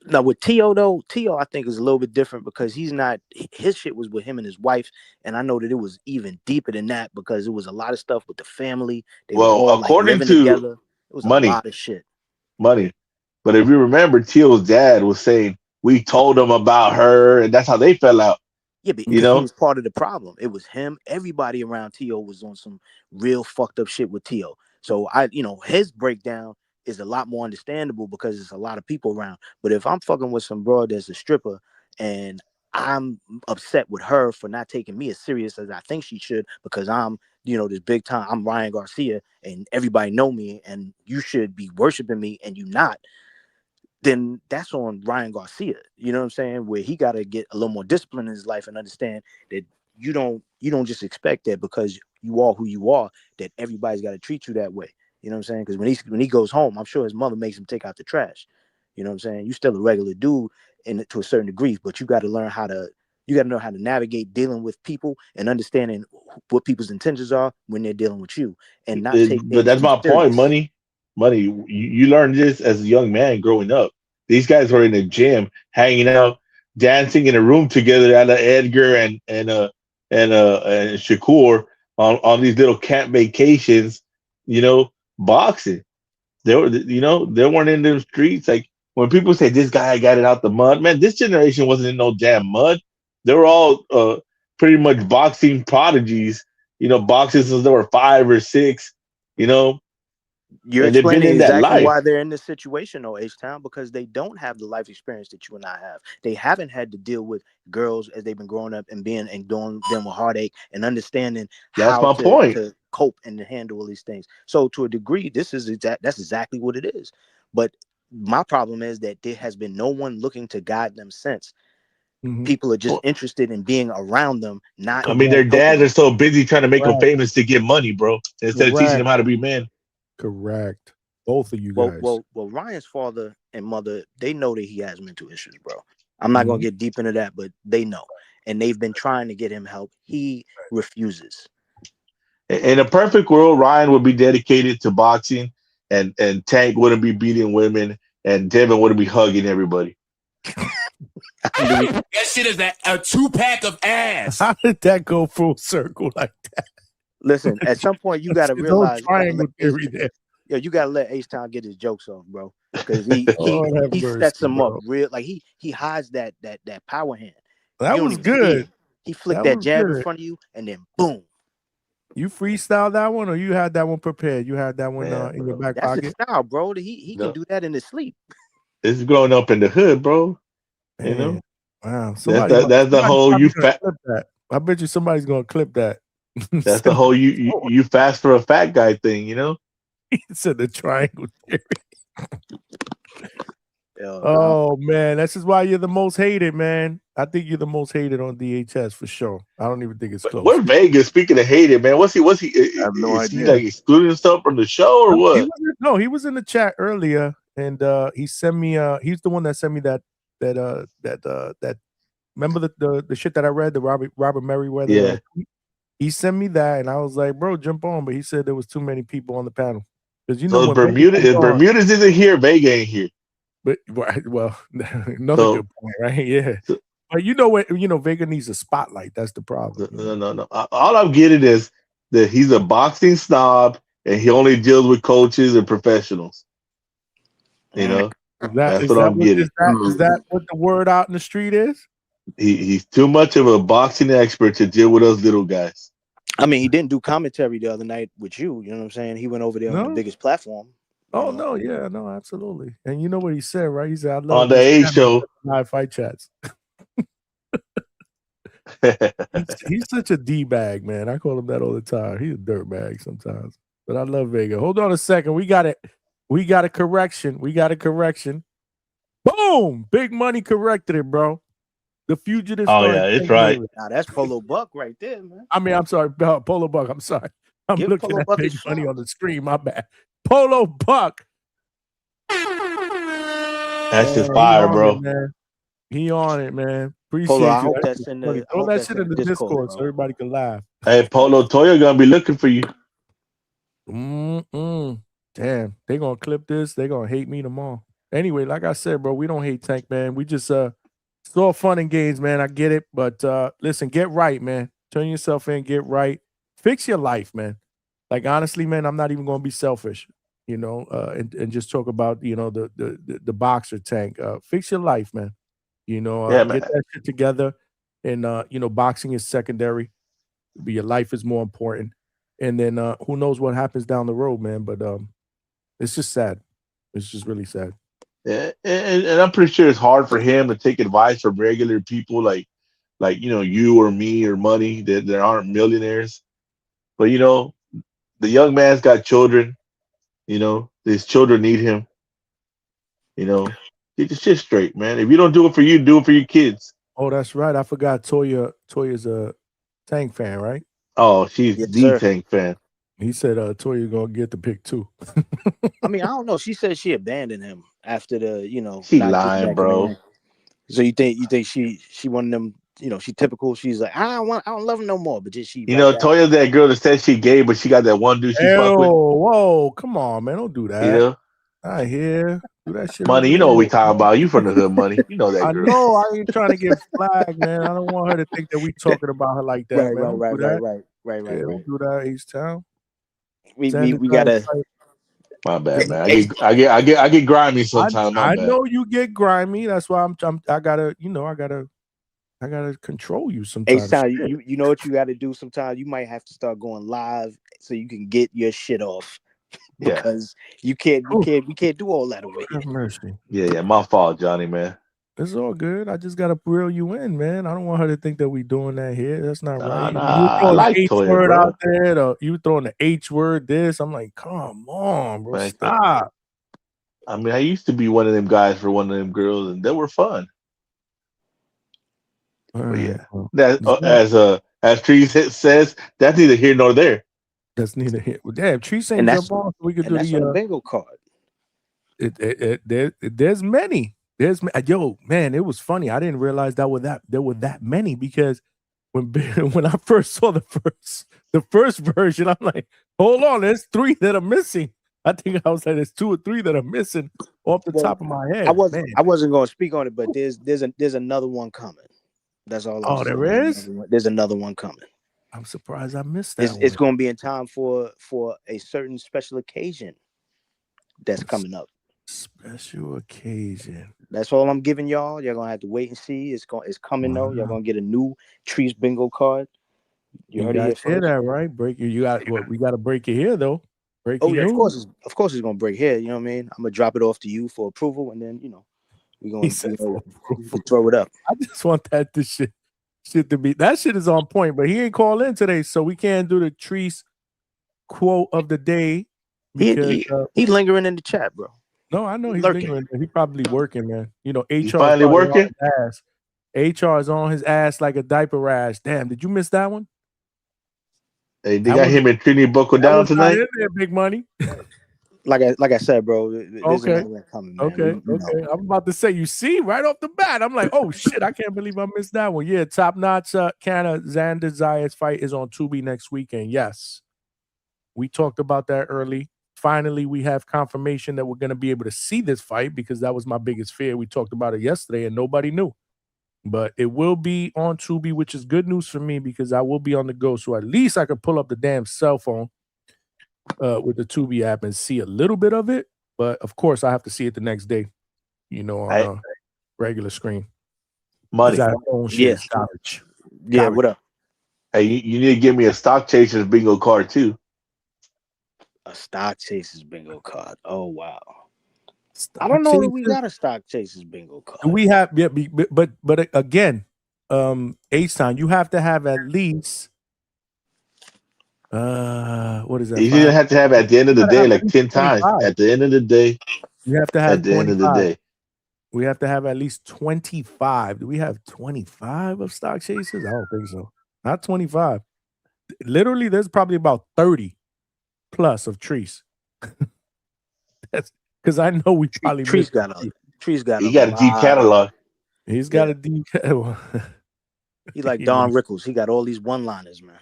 Now with Tio though, Tio I think is a little bit different because his shit was with him and his wife, and I know that it was even deeper than that because it was a lot of stuff with the family. They were all according living to together. It was Money, a lot of shit. Money. But if you remember, Tio's dad was saying we told him about her, and that's how they fell out. Yeah, because he was part of the problem. It was him. Everybody around Tio was on some real fucked up shit with Tio. So his breakdown is a lot more understandable because there's a lot of people around. But if I'm fucking with some broad that's a stripper and I'm upset with her for not taking me as serious as I think she should because I'm, this big time, I'm Ryan Garcia and everybody know me and you should be worshiping me and you not, then that's on Ryan Garcia. You know what I'm saying? Where he got to get a little more discipline in his life and understand that you don't just expect that because you are who you are, that everybody's got to treat you that way. You know what I'm saying? Because when he goes home, I'm sure his mother makes him take out the trash. You know what I'm saying? You still a regular dude to a certain degree, but you got to learn how to know how to navigate dealing with people and understanding what people's intentions are when they're dealing with you, and not take But things that's too my point. serious. Money. You learn this as a young man growing up. These guys were in the gym, hanging out, dancing in a room together. At Edgar and Shakur on these little camp vacations. You know, boxing. They weren't in the streets. Like when people say this guy got it out the mud, man, this generation wasn't in no damn mud. They were all pretty much boxing prodigies. You know, boxing since they were 5 or 6. You know, You're and they've been explaining in that exactly life. why they're in this situation, though, H-Town, because they don't have the life experience that you and I have. They haven't had to deal with girls as they've been growing up and doing them with heartache and understanding That's how my point. to cope and to handle all these things. So to a degree, that's exactly what it is. But my problem is that there has been no one looking to guide them since. People are just interested in being around them, not I mean, their helping dads are them. so busy trying to make them Correct. famous to get money, bro, instead of teaching them how to be men. Correct. Both of you guys. Well, Ryan's father and mother, they know that he has mental issues, bro. I'm not gonna get deep into that, but they know, and they've been trying to get him help. He refuses. In a perfect world, Ryan would be dedicated to boxing, and Tank wouldn't be beating women, and Devin wouldn't be hugging everybody. That shit is a 2-pack of ass. How did that go full circle like that? Listen, at some point you gotta realize you gotta let H-Town get his jokes off, bro. Because he sets him up real, like he hides that power hand. That was good. He flicked that jab in front of you, and then boom. You freestyled that one, or you had that one prepared? You had that one in your back That's pocket. his style, bro. He can do that in his sleep. It's growing up in the hood, bro. Man, you know, wow. That's the whole you fat. I bet you somebody's gonna clip that. That's the whole you fast for a fat guy thing, you know. He said the triangle theory. Oh man, that's just why you're the most hated, man. I think you're the most hated on DHS for sure. I don't even think it's close. Where Vegas? Speaking of hated, man, what's he? I have no is idea. He like excluding himself from the show or what? He was in the chat earlier, and he sent me. He's the one that sent me that. Remember the shit that I read, the Robert Merriweather. Yeah. He sent me that, and I was like, bro, jump on. But he said there was too many people on the panel because So Bermuda's isn't here, Vega ain't here. But well, another good point, right? Yeah. But you know what? You know, Vega needs a spotlight. That's the problem. No. All I'm getting is that he's a boxing snob and he only deals with coaches and professionals. You know, that's what I'm getting. Is that what the word out in the street is? He's too much of a boxing expert to deal with us little guys. I mean, he didn't do commentary the other night with you. You know what I'm saying? He went over there on the biggest platform. Oh no, yeah, no, absolutely. And you know what he said, right? He said, "I love on the A show live fight chats." he's such a D-bag, man. I call him that all the time. He's a dirt bag sometimes, but I love Vega. Hold on a second. We got it. We got a correction. Boom! Big Money corrected it, bro. The fugitive. Oh yeah, it's right. Now that's Polo Buck right there, man. I mean, I'm sorry, Polo Buck. I'm sorry. I'm looking at Big Money on the screen. My bad. Polo Buck. That's just fire, bro. He on it, man. Appreciate Polo, you. I hope that's in the. Throw that shit in the Discord so everybody can laugh. Hey, Polo, Toya gonna be looking for you. Damn, they gonna clip this. They gonna hate me tomorrow. Anyway, like I said, bro, we don't hate Tank, man. We just it's all fun and games, man. I get it, but listen, get right, man. Turn yourself in, get right, fix your life, man. Like honestly, man, I'm not even gonna be selfish, you know, and just talk about the boxer Tank. Fix your life, man. You know, get that shit together, and boxing is secondary, but your life is more important. And then who knows what happens down the road, man? But it's just sad. It's just really sad. Yeah, and I'm pretty sure it's hard for him to take advice from regular people like you or me or money that aren't millionaires. But the young man's got children. His children need him. Get your shit straight, man. If you don't do it for you, do it for your kids. Oh, that's right. I forgot Toya's a Tank fan, right? Oh, she's the Tank fan. He said Toya gonna get the pick too. I mean, I don't know. She said she abandoned him after the, She not getting lying, back in the bro. ring. So you think she one of them, she typical. She's like, I don't love him no more. But just she right back. Toya's that girl that said she gay, but she got that one dude she fuck with. Whoa, come on, man, don't do that. I hear do that shit. Money, you know what we talking about. You from the hood, Money. You know that I girl. know. I ain't trying to get flagged, man. I don't want her to think that we talking about her like that, man. Don't do that. Don't do that, H-Town. We gotta. My bad, man. I get grimy sometimes. I know you get grimy. That's why I gotta control you sometimes. H-Town, you know what you gotta do sometimes? You might have to start going live so you can get your shit off. Because we can't do all that over here. Have mercy. Yeah, my fault, Johnny, man. It's all good. I just gotta reel you in, man. I don't want her to think that we doing that here. That's not right. Nah, You I like H Toya, word bro. out there. You throwing the H word. This. I'm like, come on, bro. Man, Stop. I mean, I used to be one of them guys for one of them girls, and they were fun. But yeah, that as Tree says, that's neither here nor there. That's neither here. Damn, Tree saying jump on. So we could do the bingo card. There's many. Yo, man, it was funny. I didn't realize there were that many because when I first saw the first version, I'm like, hold on, there's 3 that are missing. I think I was like, there's 2 or 3 that are missing off the top of my head. I wasn't going to speak on it, but there's another one coming. That's all. I'm saying. There is. There's another one coming. I'm surprised I missed that. It's going to be in time for a certain special occasion that's coming up. Special occasion. That's all I'm giving y'all. You're gonna have to wait and see. It's coming though. You're gonna get a new Trees bingo card. You heard it here that right? Break it. You got what? We got to break it here though. Of course it's gonna break here. You know what I mean? I'm gonna drop it off to you for approval, and then we're gonna throw it up. I just want this shit to be. That shit is on point, but he ain't called in today, so we can't do the Trees quote of the day. Because, he's lingering in the chat, bro. No, I know he's lingering. He's probably working, man. HR finally working. HR is on his ass like a diaper rash. Damn, did you miss that one? Hey, they got him and Trini buckled down tonight. There, big money. Like I said, bro. Okay. Coming, okay. I'm about to say, you see, right off the bat, I'm like, oh shit, I can't believe I missed that one. Yeah, top notch. Canna Xander Zayas fight is on Tubi next weekend. Yes, we talked about that early. Finally, we have confirmation that we're going to be able to see this fight because that was my biggest fear. We talked about it yesterday and nobody knew. But it will be on Tubi, which is good news for me because I will be on the go. So at least I could pull up the damn cell phone with the Tubi app and see a little bit of it. But, of course, I have to see it the next day, on a regular screen. Money. Yeah, what up? Hey, you need to give me a Stock Chasers bingo card, too. A Stock Chasers bingo card. Oh wow! I don't know if we got a Stock Chasers bingo card. We have, but again, H-Town, you have to have at least what is that? You didn't have to have at the end of the day like 10 times. At the end of the day, you have to have at the end of the day. We have to have at least 25. Do we have 25 of Stock Chasers? I don't think so. Not 25. Literally, there's probably about 30 plus of Trees. That's because I know we probably Trees got a deep catalog. He's got a deep catalog. He's like Don Rickles. He got all these one-liners, man.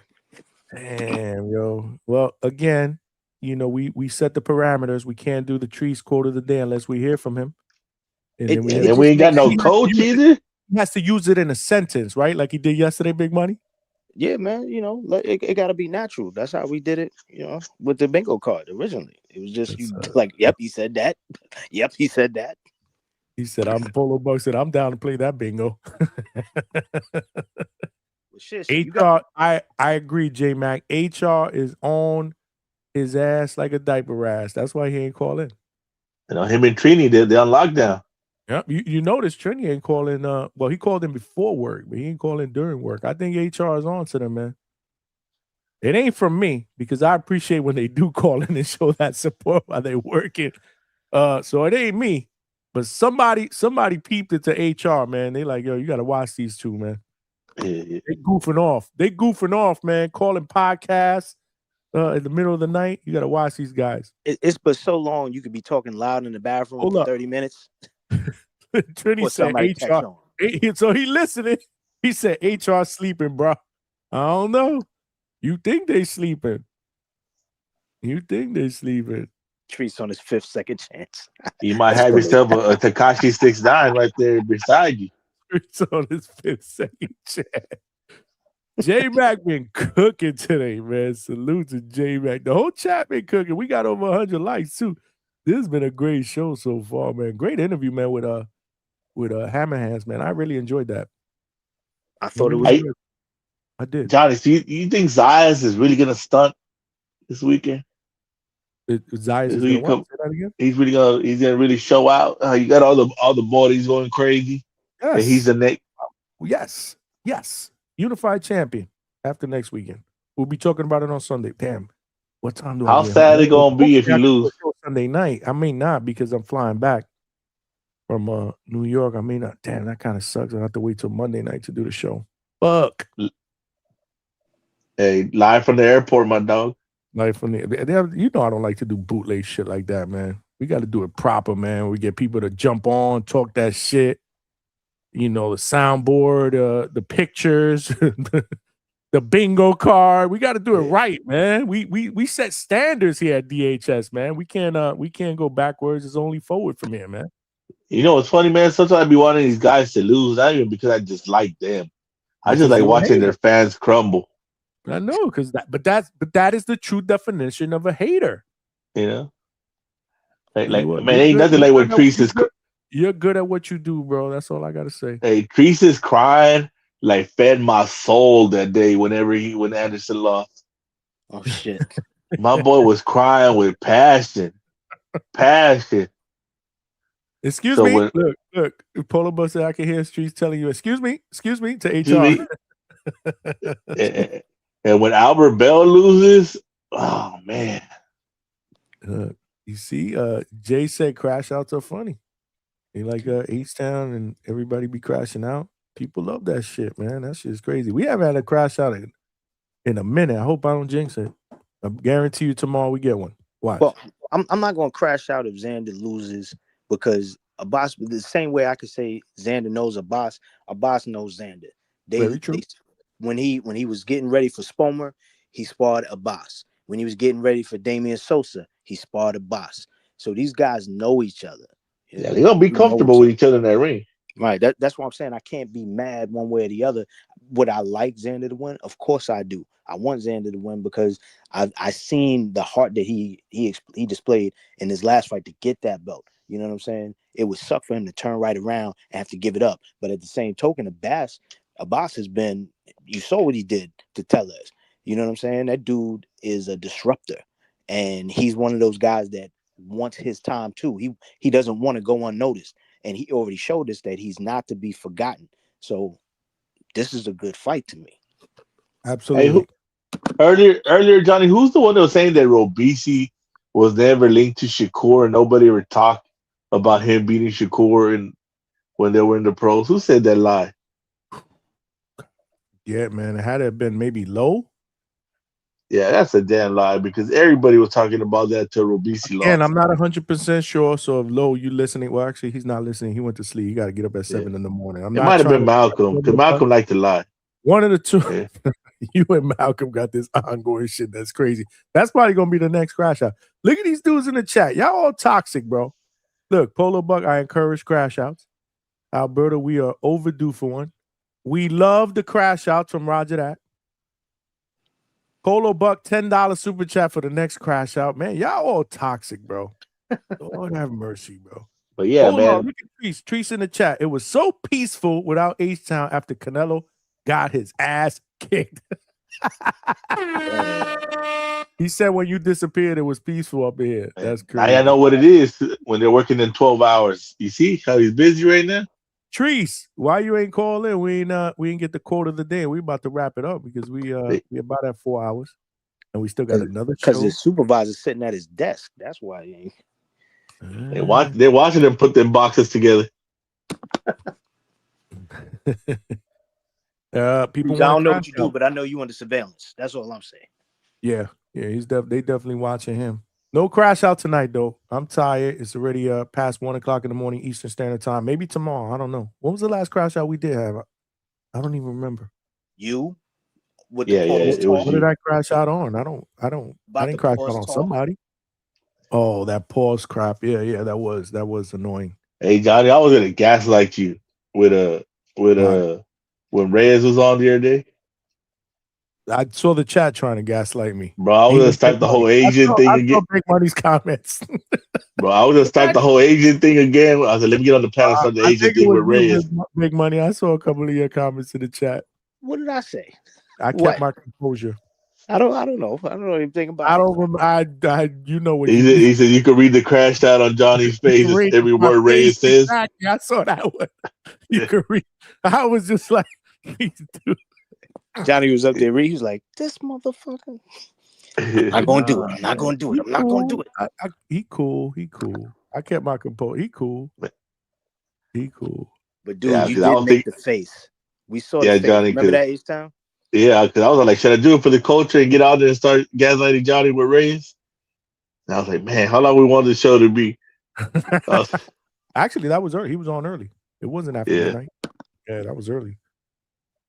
Damn, yo. Well, again, we set the parameters. We can't do the Trees quote of the day unless we hear from him. And then we ain't got no coach either. He has to use it in a sentence, right? Like he did yesterday, Big Money. Yeah, man, it got to be natural. That's how we did it, with the bingo card originally. It was just yep, he said that. Yep, he said that. He said, I'm Polo Buck said, I'm down to play that bingo. Shit, HR, I agree, J Mac. HR is on his ass like a diaper rash. That's why he ain't calling. Him and Trini, they're on lockdown. Yep, you notice Trini ain't calling. Well, he called in before work, but he ain't calling during work. I think HR is on to them, man. It ain't from me because I appreciate when they do call in and show that support while they working. So it ain't me, but somebody peeped it to HR, man. They like, yo, you got to watch these two, man. Yeah. They goofing off. They goofing off, man. Calling podcasts, in the middle of the night. You got to watch these guys. It's but so long you could be talking loud in the bathroom Hold for up. 30 minutes. Trini Or said somebody text HR. on. So he listening. He said HR sleeping, bro. I don't know. You think they sleeping? You think they sleeping? Treats on his 5th second chance. You might have yourself a Tekashi 6ix9ine right there beside you. Treats on his 5th second chance. J Mac been cooking today, man. Salute to J Mac. The whole chat been cooking. We got over 100 likes too. This has been a great show so far, man. Great interview, man, with Hammer Hands, man. I really enjoyed that. I thought it was good. I did. Johnny, do you think Zayas is really gonna stunt this weekend? Zayas is gonna what? Say that again? He's gonna really show out. You got all the bodies going crazy. Yes. And he's the next. Yes. Unified champion after next weekend. We'll be talking about it on Sunday. Damn. What time do I How get sad home? it gonna be if you lose? Sunday night. I may not because I'm flying back from New York. I may not. Damn, that kind of sucks. I have to wait till Monday night to do the show. Fuck. Hey, live from the airport, my dog. Live from the. You know I don't like to do bootleg shit like that, man. We got to do it proper, man. We get people to jump on, talk that shit. You know, the soundboard, the pictures, the bingo card. We got to do it right, man. We set standards here at DHS, man. We can't go backwards. It's only forward from here, man. You know what's funny, man? Sometimes I be wanting these guys to lose, not even because I just like them. I just like watching their fans crumble. I know, but that is the true definition of a hater. You know, man, ain't nothing like when Kreese is. You're good at what you do, bro. That's all I gotta say. Hey, Kreese is crying like fed my soul that day when Anderson lost. Oh shit! My boy was crying with passion. Excuse me. Look. Polo Bus said I can hear Streets telling you, excuse me, to HR. And when Albert Bell loses, oh man. You see, Jay said crash outs are funny. They like H-Town and everybody be crashing out. People love that shit, man. That shit is crazy. We haven't had a crash out in a minute. I hope I don't jinx it. I guarantee you tomorrow we get one. Watch. Well, I'm not going to crash out if Xander loses because Abbas, the same way I could say Xander knows Abbas knows Xander. Very true. When he was getting ready for Spomer, he sparred Abbas. When he was getting ready for Damian Sosa, he sparred Abbas. So these guys know each other. Yeah, they're gonna be comfortable with each other in that ring. Right. That's what I'm saying. I can't be mad one way or the other. Would I like Xander to win? Of course I do. I want Xander to win because I seen the heart that he displayed in his last fight to get that belt. You know what I'm saying? It would suck for him to turn right around and have to give it up. But at the same token, Abbas has been, you saw what he did to Tellez. You know what I'm saying? That dude is a disruptor. And he's one of those guys that wants his time too. He doesn't want to go unnoticed. And he already showed us that he's not to be forgotten. So this is a good fight to me. Absolutely. Hey, earlier, Johnny, who's the one that was saying that Robisi was never linked to Shakur and nobody ever talked about him beating Shakur when they were in the pros? Who said that lie? Yeah, man. It had to have been maybe Low. Yeah, that's a damn lie because everybody was talking about that till Robisi lost. And I'm not 100% sure. So if Low, you listening? Well, actually, he's not listening. He went to sleep. He got to get up at 7 in the morning. It might have been Malcolm because Malcolm liked to lie. One of the two. Yeah. You and Malcolm got this ongoing shit. That's crazy. That's probably going to be the next crash out. Look at these dudes in the chat. Y'all all toxic, bro. Look, Polo Buck, I encourage crash outs. Alberta, we are overdue for one. We love the crash outs from Roger that. Polo Buck, $10 super chat for the next crash out. Man, y'all all toxic, bro. Lord have mercy, bro. But yeah, Hold man. on, look at Treese in the chat. It was so peaceful without H-Town after Canelo got his ass kicked. He said when you disappeared, it was peaceful up here. That's crazy. I know what it is when they're working in 12 hours. You see how he's busy right now? Treese, why you ain't call in? We ain't get the quote of the day. We about to wrap it up because we about at 4 hours and we still got another show. Because the supervisor's sitting at his desk. That's why he ain't. They're watching them put them boxes together. People I don't know what you do, but I know you under surveillance. That's all I'm saying. Yeah, he's they definitely watching him. No crash out tonight though. I'm tired. It's already past 1 o'clock in the morning Eastern Standard Time. Maybe tomorrow. I don't know. When was the last crash out we did have? I don't even remember. You with Yeah, the pause it was talk. What did I crash out on? I About didn't the crash pause out on talk. somebody. Oh, that pause crap. Yeah, that was annoying. Hey Johnny, I was gonna gaslight you with when Reyes was on the other day. I saw the chat trying to gaslight me. Bro, I was gonna start the whole Asian thing I again. saw Big Money's comments. Bro, I was gonna start the whole Asian thing again. I said, let me get on the panel and start the I Asian think it thing was with Reyes. you, Big Money. I saw a couple of your comments in the chat. What did I say? I kept my composure. I don't know. I don't know anything about I it. don't remember. You know what He said you could read the crash out on Johnny's face. It's every word Reyes says. Exactly. I saw that one. You could read. I was just like, Johnny was up there. He was like, "This motherfucker." I'm not gonna do it. I'm not gonna do it. I'm not gonna do it. He cool. I kept my composure. He cool. But dude, you did make the face. We saw the face. Johnny, Remember that H-Town? Yeah, because I was like, should I do it for the culture and get out there and start gaslighting Johnny with Reyes? And I was like, man, how long we want the show to be? Actually, that was early. He was on early. It wasn't after midnight. Yeah, that was early.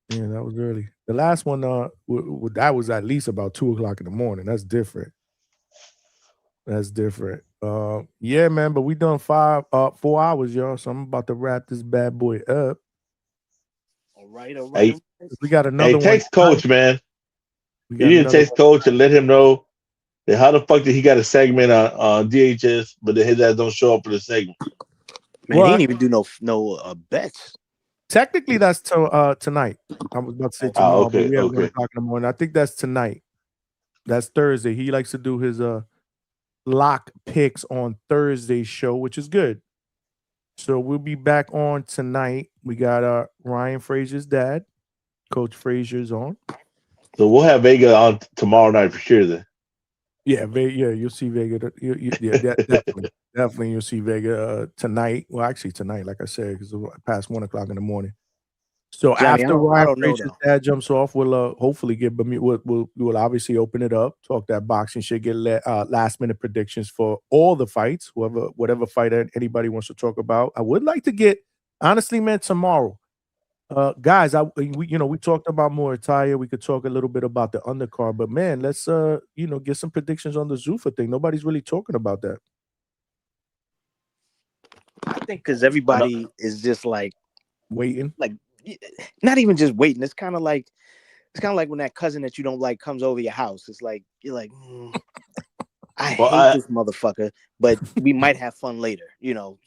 Yeah, that was early. The last one, that was at least about 2 o'clock in the morning. That's different. Yeah, man. But we done 4 hours, y'all. So I'm about to wrap this bad boy up. All right. Hey, we got another one. Text Coach, man. You need to text Coach and let him know that how the fuck did he got a segment on DHS, but then his ass don't show up for the segment. Man, he didn't even do no bets. Technically, that's tonight. I was about to say tomorrow, okay, but we have okay. 1 o'clock in the morning. I think that's tonight. That's Thursday. He likes to do his lock picks on Thursday's show, which is good. So we'll be back on tonight. We got Ryan Frazier's dad, Coach Frazier's on. So we'll have Vega on tomorrow night for sure then. Yeah, you'll see Vega. Definitely you'll see Vega tonight. Well, actually tonight, like I said, because it's past 1 o'clock in the morning. So Johnny, after Ryan Frazier's know, dad jumps off, we'll hopefully get we'll obviously open it up, talk that boxing shit, get last minute predictions for all the fights, whatever fight anybody wants to talk about. I would like to get, honestly, man, tomorrow. Guys, we talked about Muay Thai. We could talk a little bit about the undercard, but man, let's get some predictions on the Zuffa thing. Nobody's really talking about that. I think because everybody is just like waiting, like not even just waiting. It's kind of like when that cousin that you don't like comes over your house. It's like you're like, I hate this motherfucker, but we might have fun later. Who knows?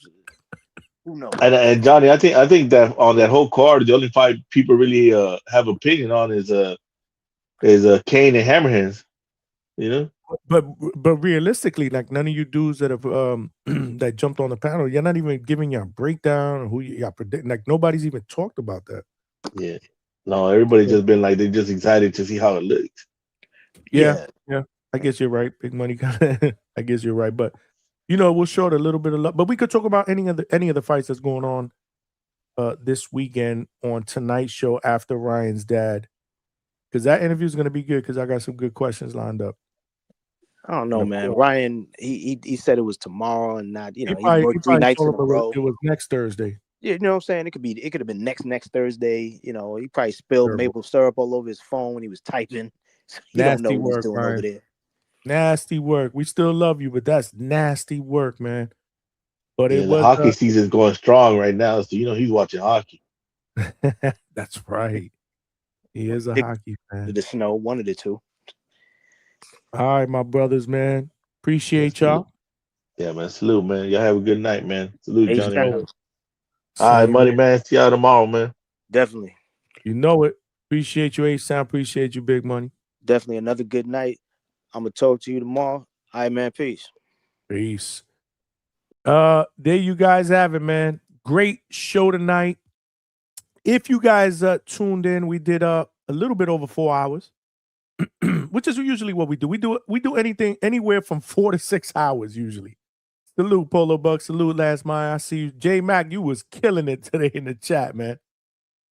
And Johnny, I think that on that whole card, the only fight people really have opinion on is Kane and Hammer Hands. But realistically, like none of you dudes that have that jumped on the panel, you're not even giving your breakdown or who you got predicting. Like nobody's even talked about that. Yeah. No, everybody's just been like they're just excited to see how it looks. Yeah. I guess you're right. Big money. I guess you're right. But we'll show it a little bit of luck. But we could talk about any of the fights that's going on this weekend on tonight's show after Ryan's dad. Because that interview is going to be good because I got some good questions lined up. I don't know, man. Ryan, he said it was tomorrow and not, he worked 3 nights in a row. It was next Thursday. Yeah, you know what I'm saying? It could have been next Thursday. He probably spilled maple syrup all over his phone when he was typing. So he don't know what he's doing over there. Nasty work. We still love you, but that's nasty work, man. But it was the hockey season's going strong right now, so he's watching hockey. That's right. He is a hockey fan. The snow, one of the two. All right, my brothers, man. Appreciate y'all. Yeah, man. Salute, man. Y'all have a good night, man. Salute, Johnny. All right, Money Man. See y'all tomorrow, man. Definitely. You know it. Appreciate you, A-Sound. Appreciate you, Big Money. Definitely another good night. I'm going to talk to you tomorrow. All right, man. Peace. Peace. There you guys have it, man. Great show tonight. If you guys tuned in, we did a little bit over 4 hours. Which is usually what we do. We do anything anywhere from 4 to 6 hours usually. Salute, Polo Buck. Salute, Last Mile. I see you. J Mac, you was killing it today in the chat, man.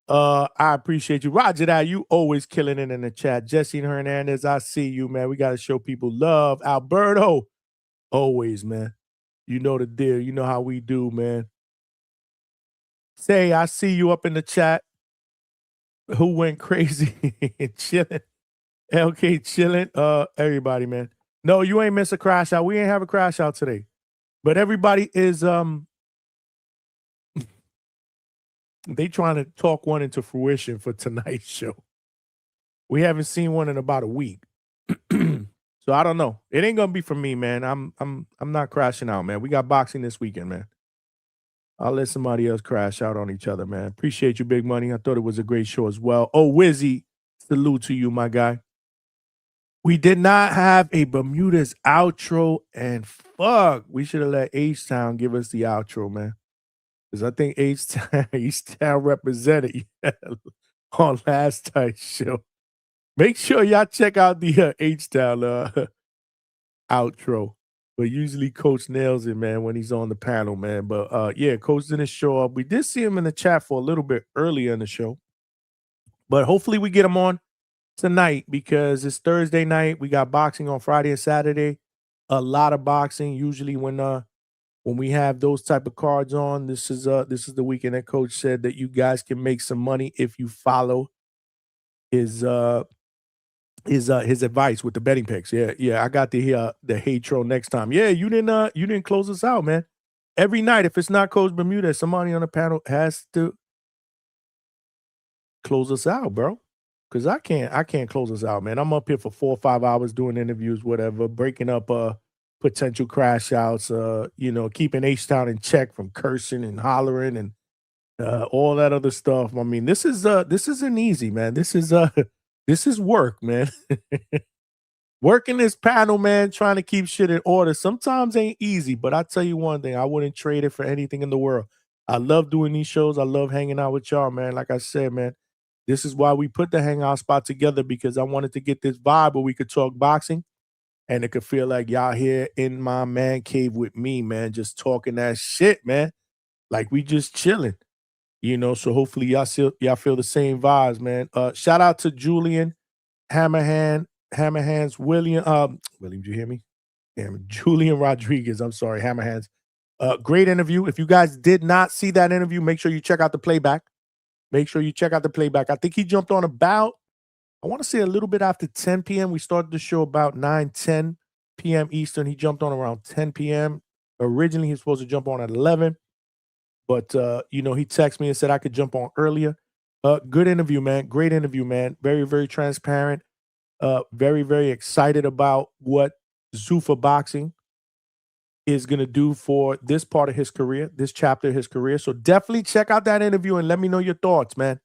I appreciate you. Roger that. You always killing it in the chat. Jesse Hernandez, I see you, man. We got to show people love. Alberto, always, man. You know the deal. You know how we do, man. Say, I see you up in the chat. Who went crazy? Chilling. LK chilling. Everybody, man. No, you ain't miss a crash out. We ain't have a crash out today. But everybody is they trying to talk one into fruition for tonight's show. We haven't seen one in about a week. So I don't know. It ain't gonna be for me, man. I'm not crashing out, man. We got boxing this weekend, man. I'll let somebody else crash out on each other, man. Appreciate you, Big Money. I thought it was a great show as well. Oh, Wizzy, salute to you, my guy. We did not have a Bermuda's outro, and fuck, we should have let H-Town give us the outro, man. Because I think H-Town represented on last night's show. Make sure y'all check out the H-Town outro. But usually Coach nails it, man, when he's on the panel, man. But yeah, Coach didn't show up. We did see him in the chat for a little bit earlier in the show. But hopefully we get him on tonight because it's Thursday night. We got boxing on Friday and Saturday. A lot of boxing. Usually when we have those type of cards on, this is the weekend that Coach said that you guys can make some money if you follow his advice with the betting picks. Yeah, I got the hatro next time. Yeah, you didn't close us out, man. Every night, if it's not Coach Bermuda, somebody on the panel has to close us out, bro. Because I can't close us out, man. I'm up here for 4 or 5 hours doing interviews, whatever, breaking up potential crash outs, keeping H-Town in check from cursing and hollering and all that other stuff. I mean, this isn't easy, man. This is work, man. Working this panel, man, trying to keep shit in order sometimes ain't easy, but I tell you one thing, I wouldn't trade it for anything in the world. I love doing these shows. I love hanging out with y'all, man. Like I said, man, this is why we put the hangout spot together, because I wanted to get this vibe where we could talk boxing and it could feel like y'all here in my man cave with me, man, just talking that shit, man. Like we just chilling. So hopefully y'all feel the same vibes, man. Shout out to Julian Hammer Hands William, did you hear me? Damn, Julian Rodriguez. I'm sorry, Hammer Hands. Great interview. If you guys did not see that interview, make sure you check out the playback. I think he jumped on about, I want to say a little bit after 10 p.m. We started the show about 9-10 p.m. Eastern. He jumped on around 10 p.m. Originally, he was supposed to jump on at 11. But, he texted me and said I could jump on earlier. Good interview, man. Great interview, man. Very, very transparent. Very, very excited about what Zuffa Boxing is going to do for this part of his career, this chapter of his career. So definitely check out that interview and let me know your thoughts, man.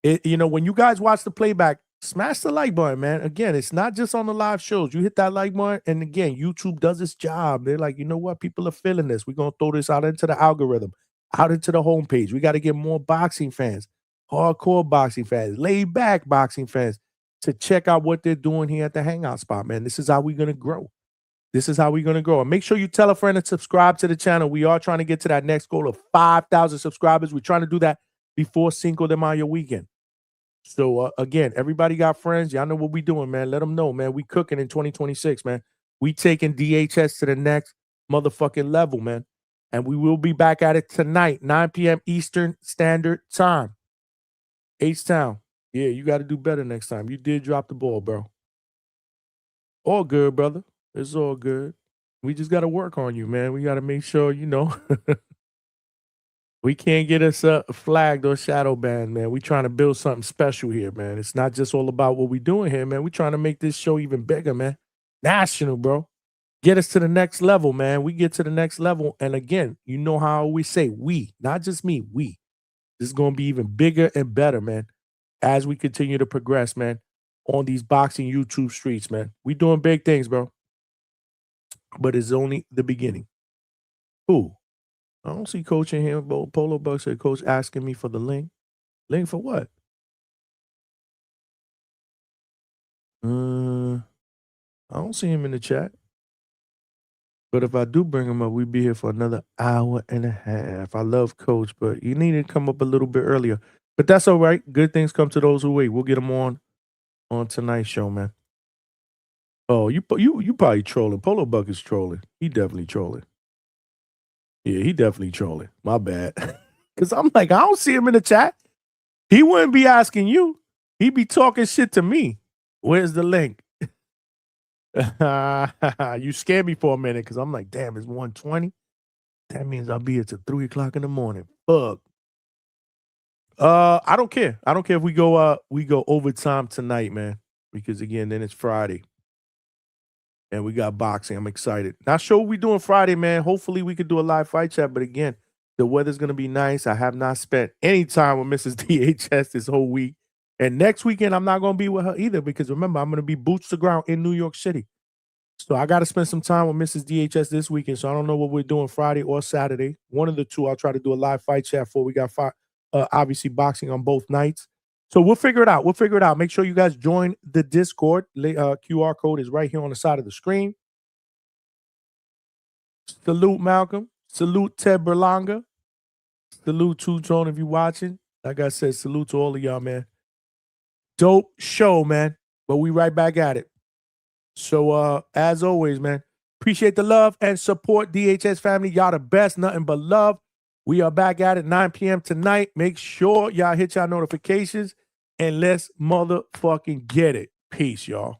When you guys watch the playback, smash the like button, man. Again, it's not just on the live shows. You hit that like button, and again, YouTube does its job. They're like, you know what? People are feeling this. We're going to throw this out into the algorithm, out into the homepage. We got to get more boxing fans, hardcore boxing fans, laid back boxing fans to check out what they're doing here at the Hangout spot, man. This is how we're going to grow. And make sure you tell a friend and subscribe to the channel. We are trying to get to that next goal of 5,000 subscribers. We're trying to do that before Cinco de Mayo weekend. So, again, everybody got friends. Y'all know what we doing, man. Let them know, man. We cooking in 2026, man. We taking DHS to the next motherfucking level, man. And we will be back at it tonight, 9 p.m. Eastern Standard Time. H-Town. Yeah, you got to do better next time. You did drop the ball, bro. All good, brother. It's all good. We just got to work on you, man. We got to make sure, we can't get us flagged or shadow banned, man. We trying to build something special here, man. It's not just all about what we doing here, man. We trying to make this show even bigger, man. National, bro. Get us to the next level, man. We get to the next level. And again, you know how I always say, we, not just me, we. This is going to be even bigger and better, man, as we continue to progress, man, on these boxing YouTube streets, man. We doing big things, bro. But it's only the beginning. Who? I don't see Coach in here. Polo Buck said, Coach asking me for the link. Link for what? I don't see him in the chat. But if I do bring him up, we'd be here for another hour and a half. I love Coach, but you need to come up a little bit earlier. But that's all right. Good things come to those who wait. We'll get them on tonight's show, man. Oh, you probably trolling. Polo Buck is trolling. He definitely trolling. Yeah, he definitely trolling. My bad. Because I'm like, I don't see him in the chat. He wouldn't be asking you. He'd be talking shit to me. Where's the link? You scared me for a minute because I'm like, damn, it's 1:20. That means I'll be here till 3 o'clock in the morning. Fuck. I don't care. I don't care if we go overtime tonight, man. Because again, then it's Friday. And we got boxing. I'm excited. Not sure what we're doing Friday, man. Hopefully we could do a live fight chat. But again, the weather's going to be nice. I have not spent any time with Mrs. DHS this whole week. And next weekend, I'm not going to be with her either. Because remember, I'm going to be boots to ground in New York City. So I got to spend some time with Mrs. DHS this weekend. So I don't know what we're doing Friday or Saturday. One of the two, I'll try to do a live fight chat for. We got obviously boxing on both nights. So we'll figure it out. Make sure you guys join the Discord. QR code is right here on the side of the screen. Salute Malcolm. Salute Ted Berlanga. Salute Two-Tone if you're watching. Like I said, salute to all of y'all, man. Dope show, man. But we right back at it. So as always, man, appreciate the love and support, DHS family. Y'all the best, nothing but love. We are back at it 9 p.m. tonight. Make sure y'all hit y'all notifications and let's motherfucking get it. Peace, y'all.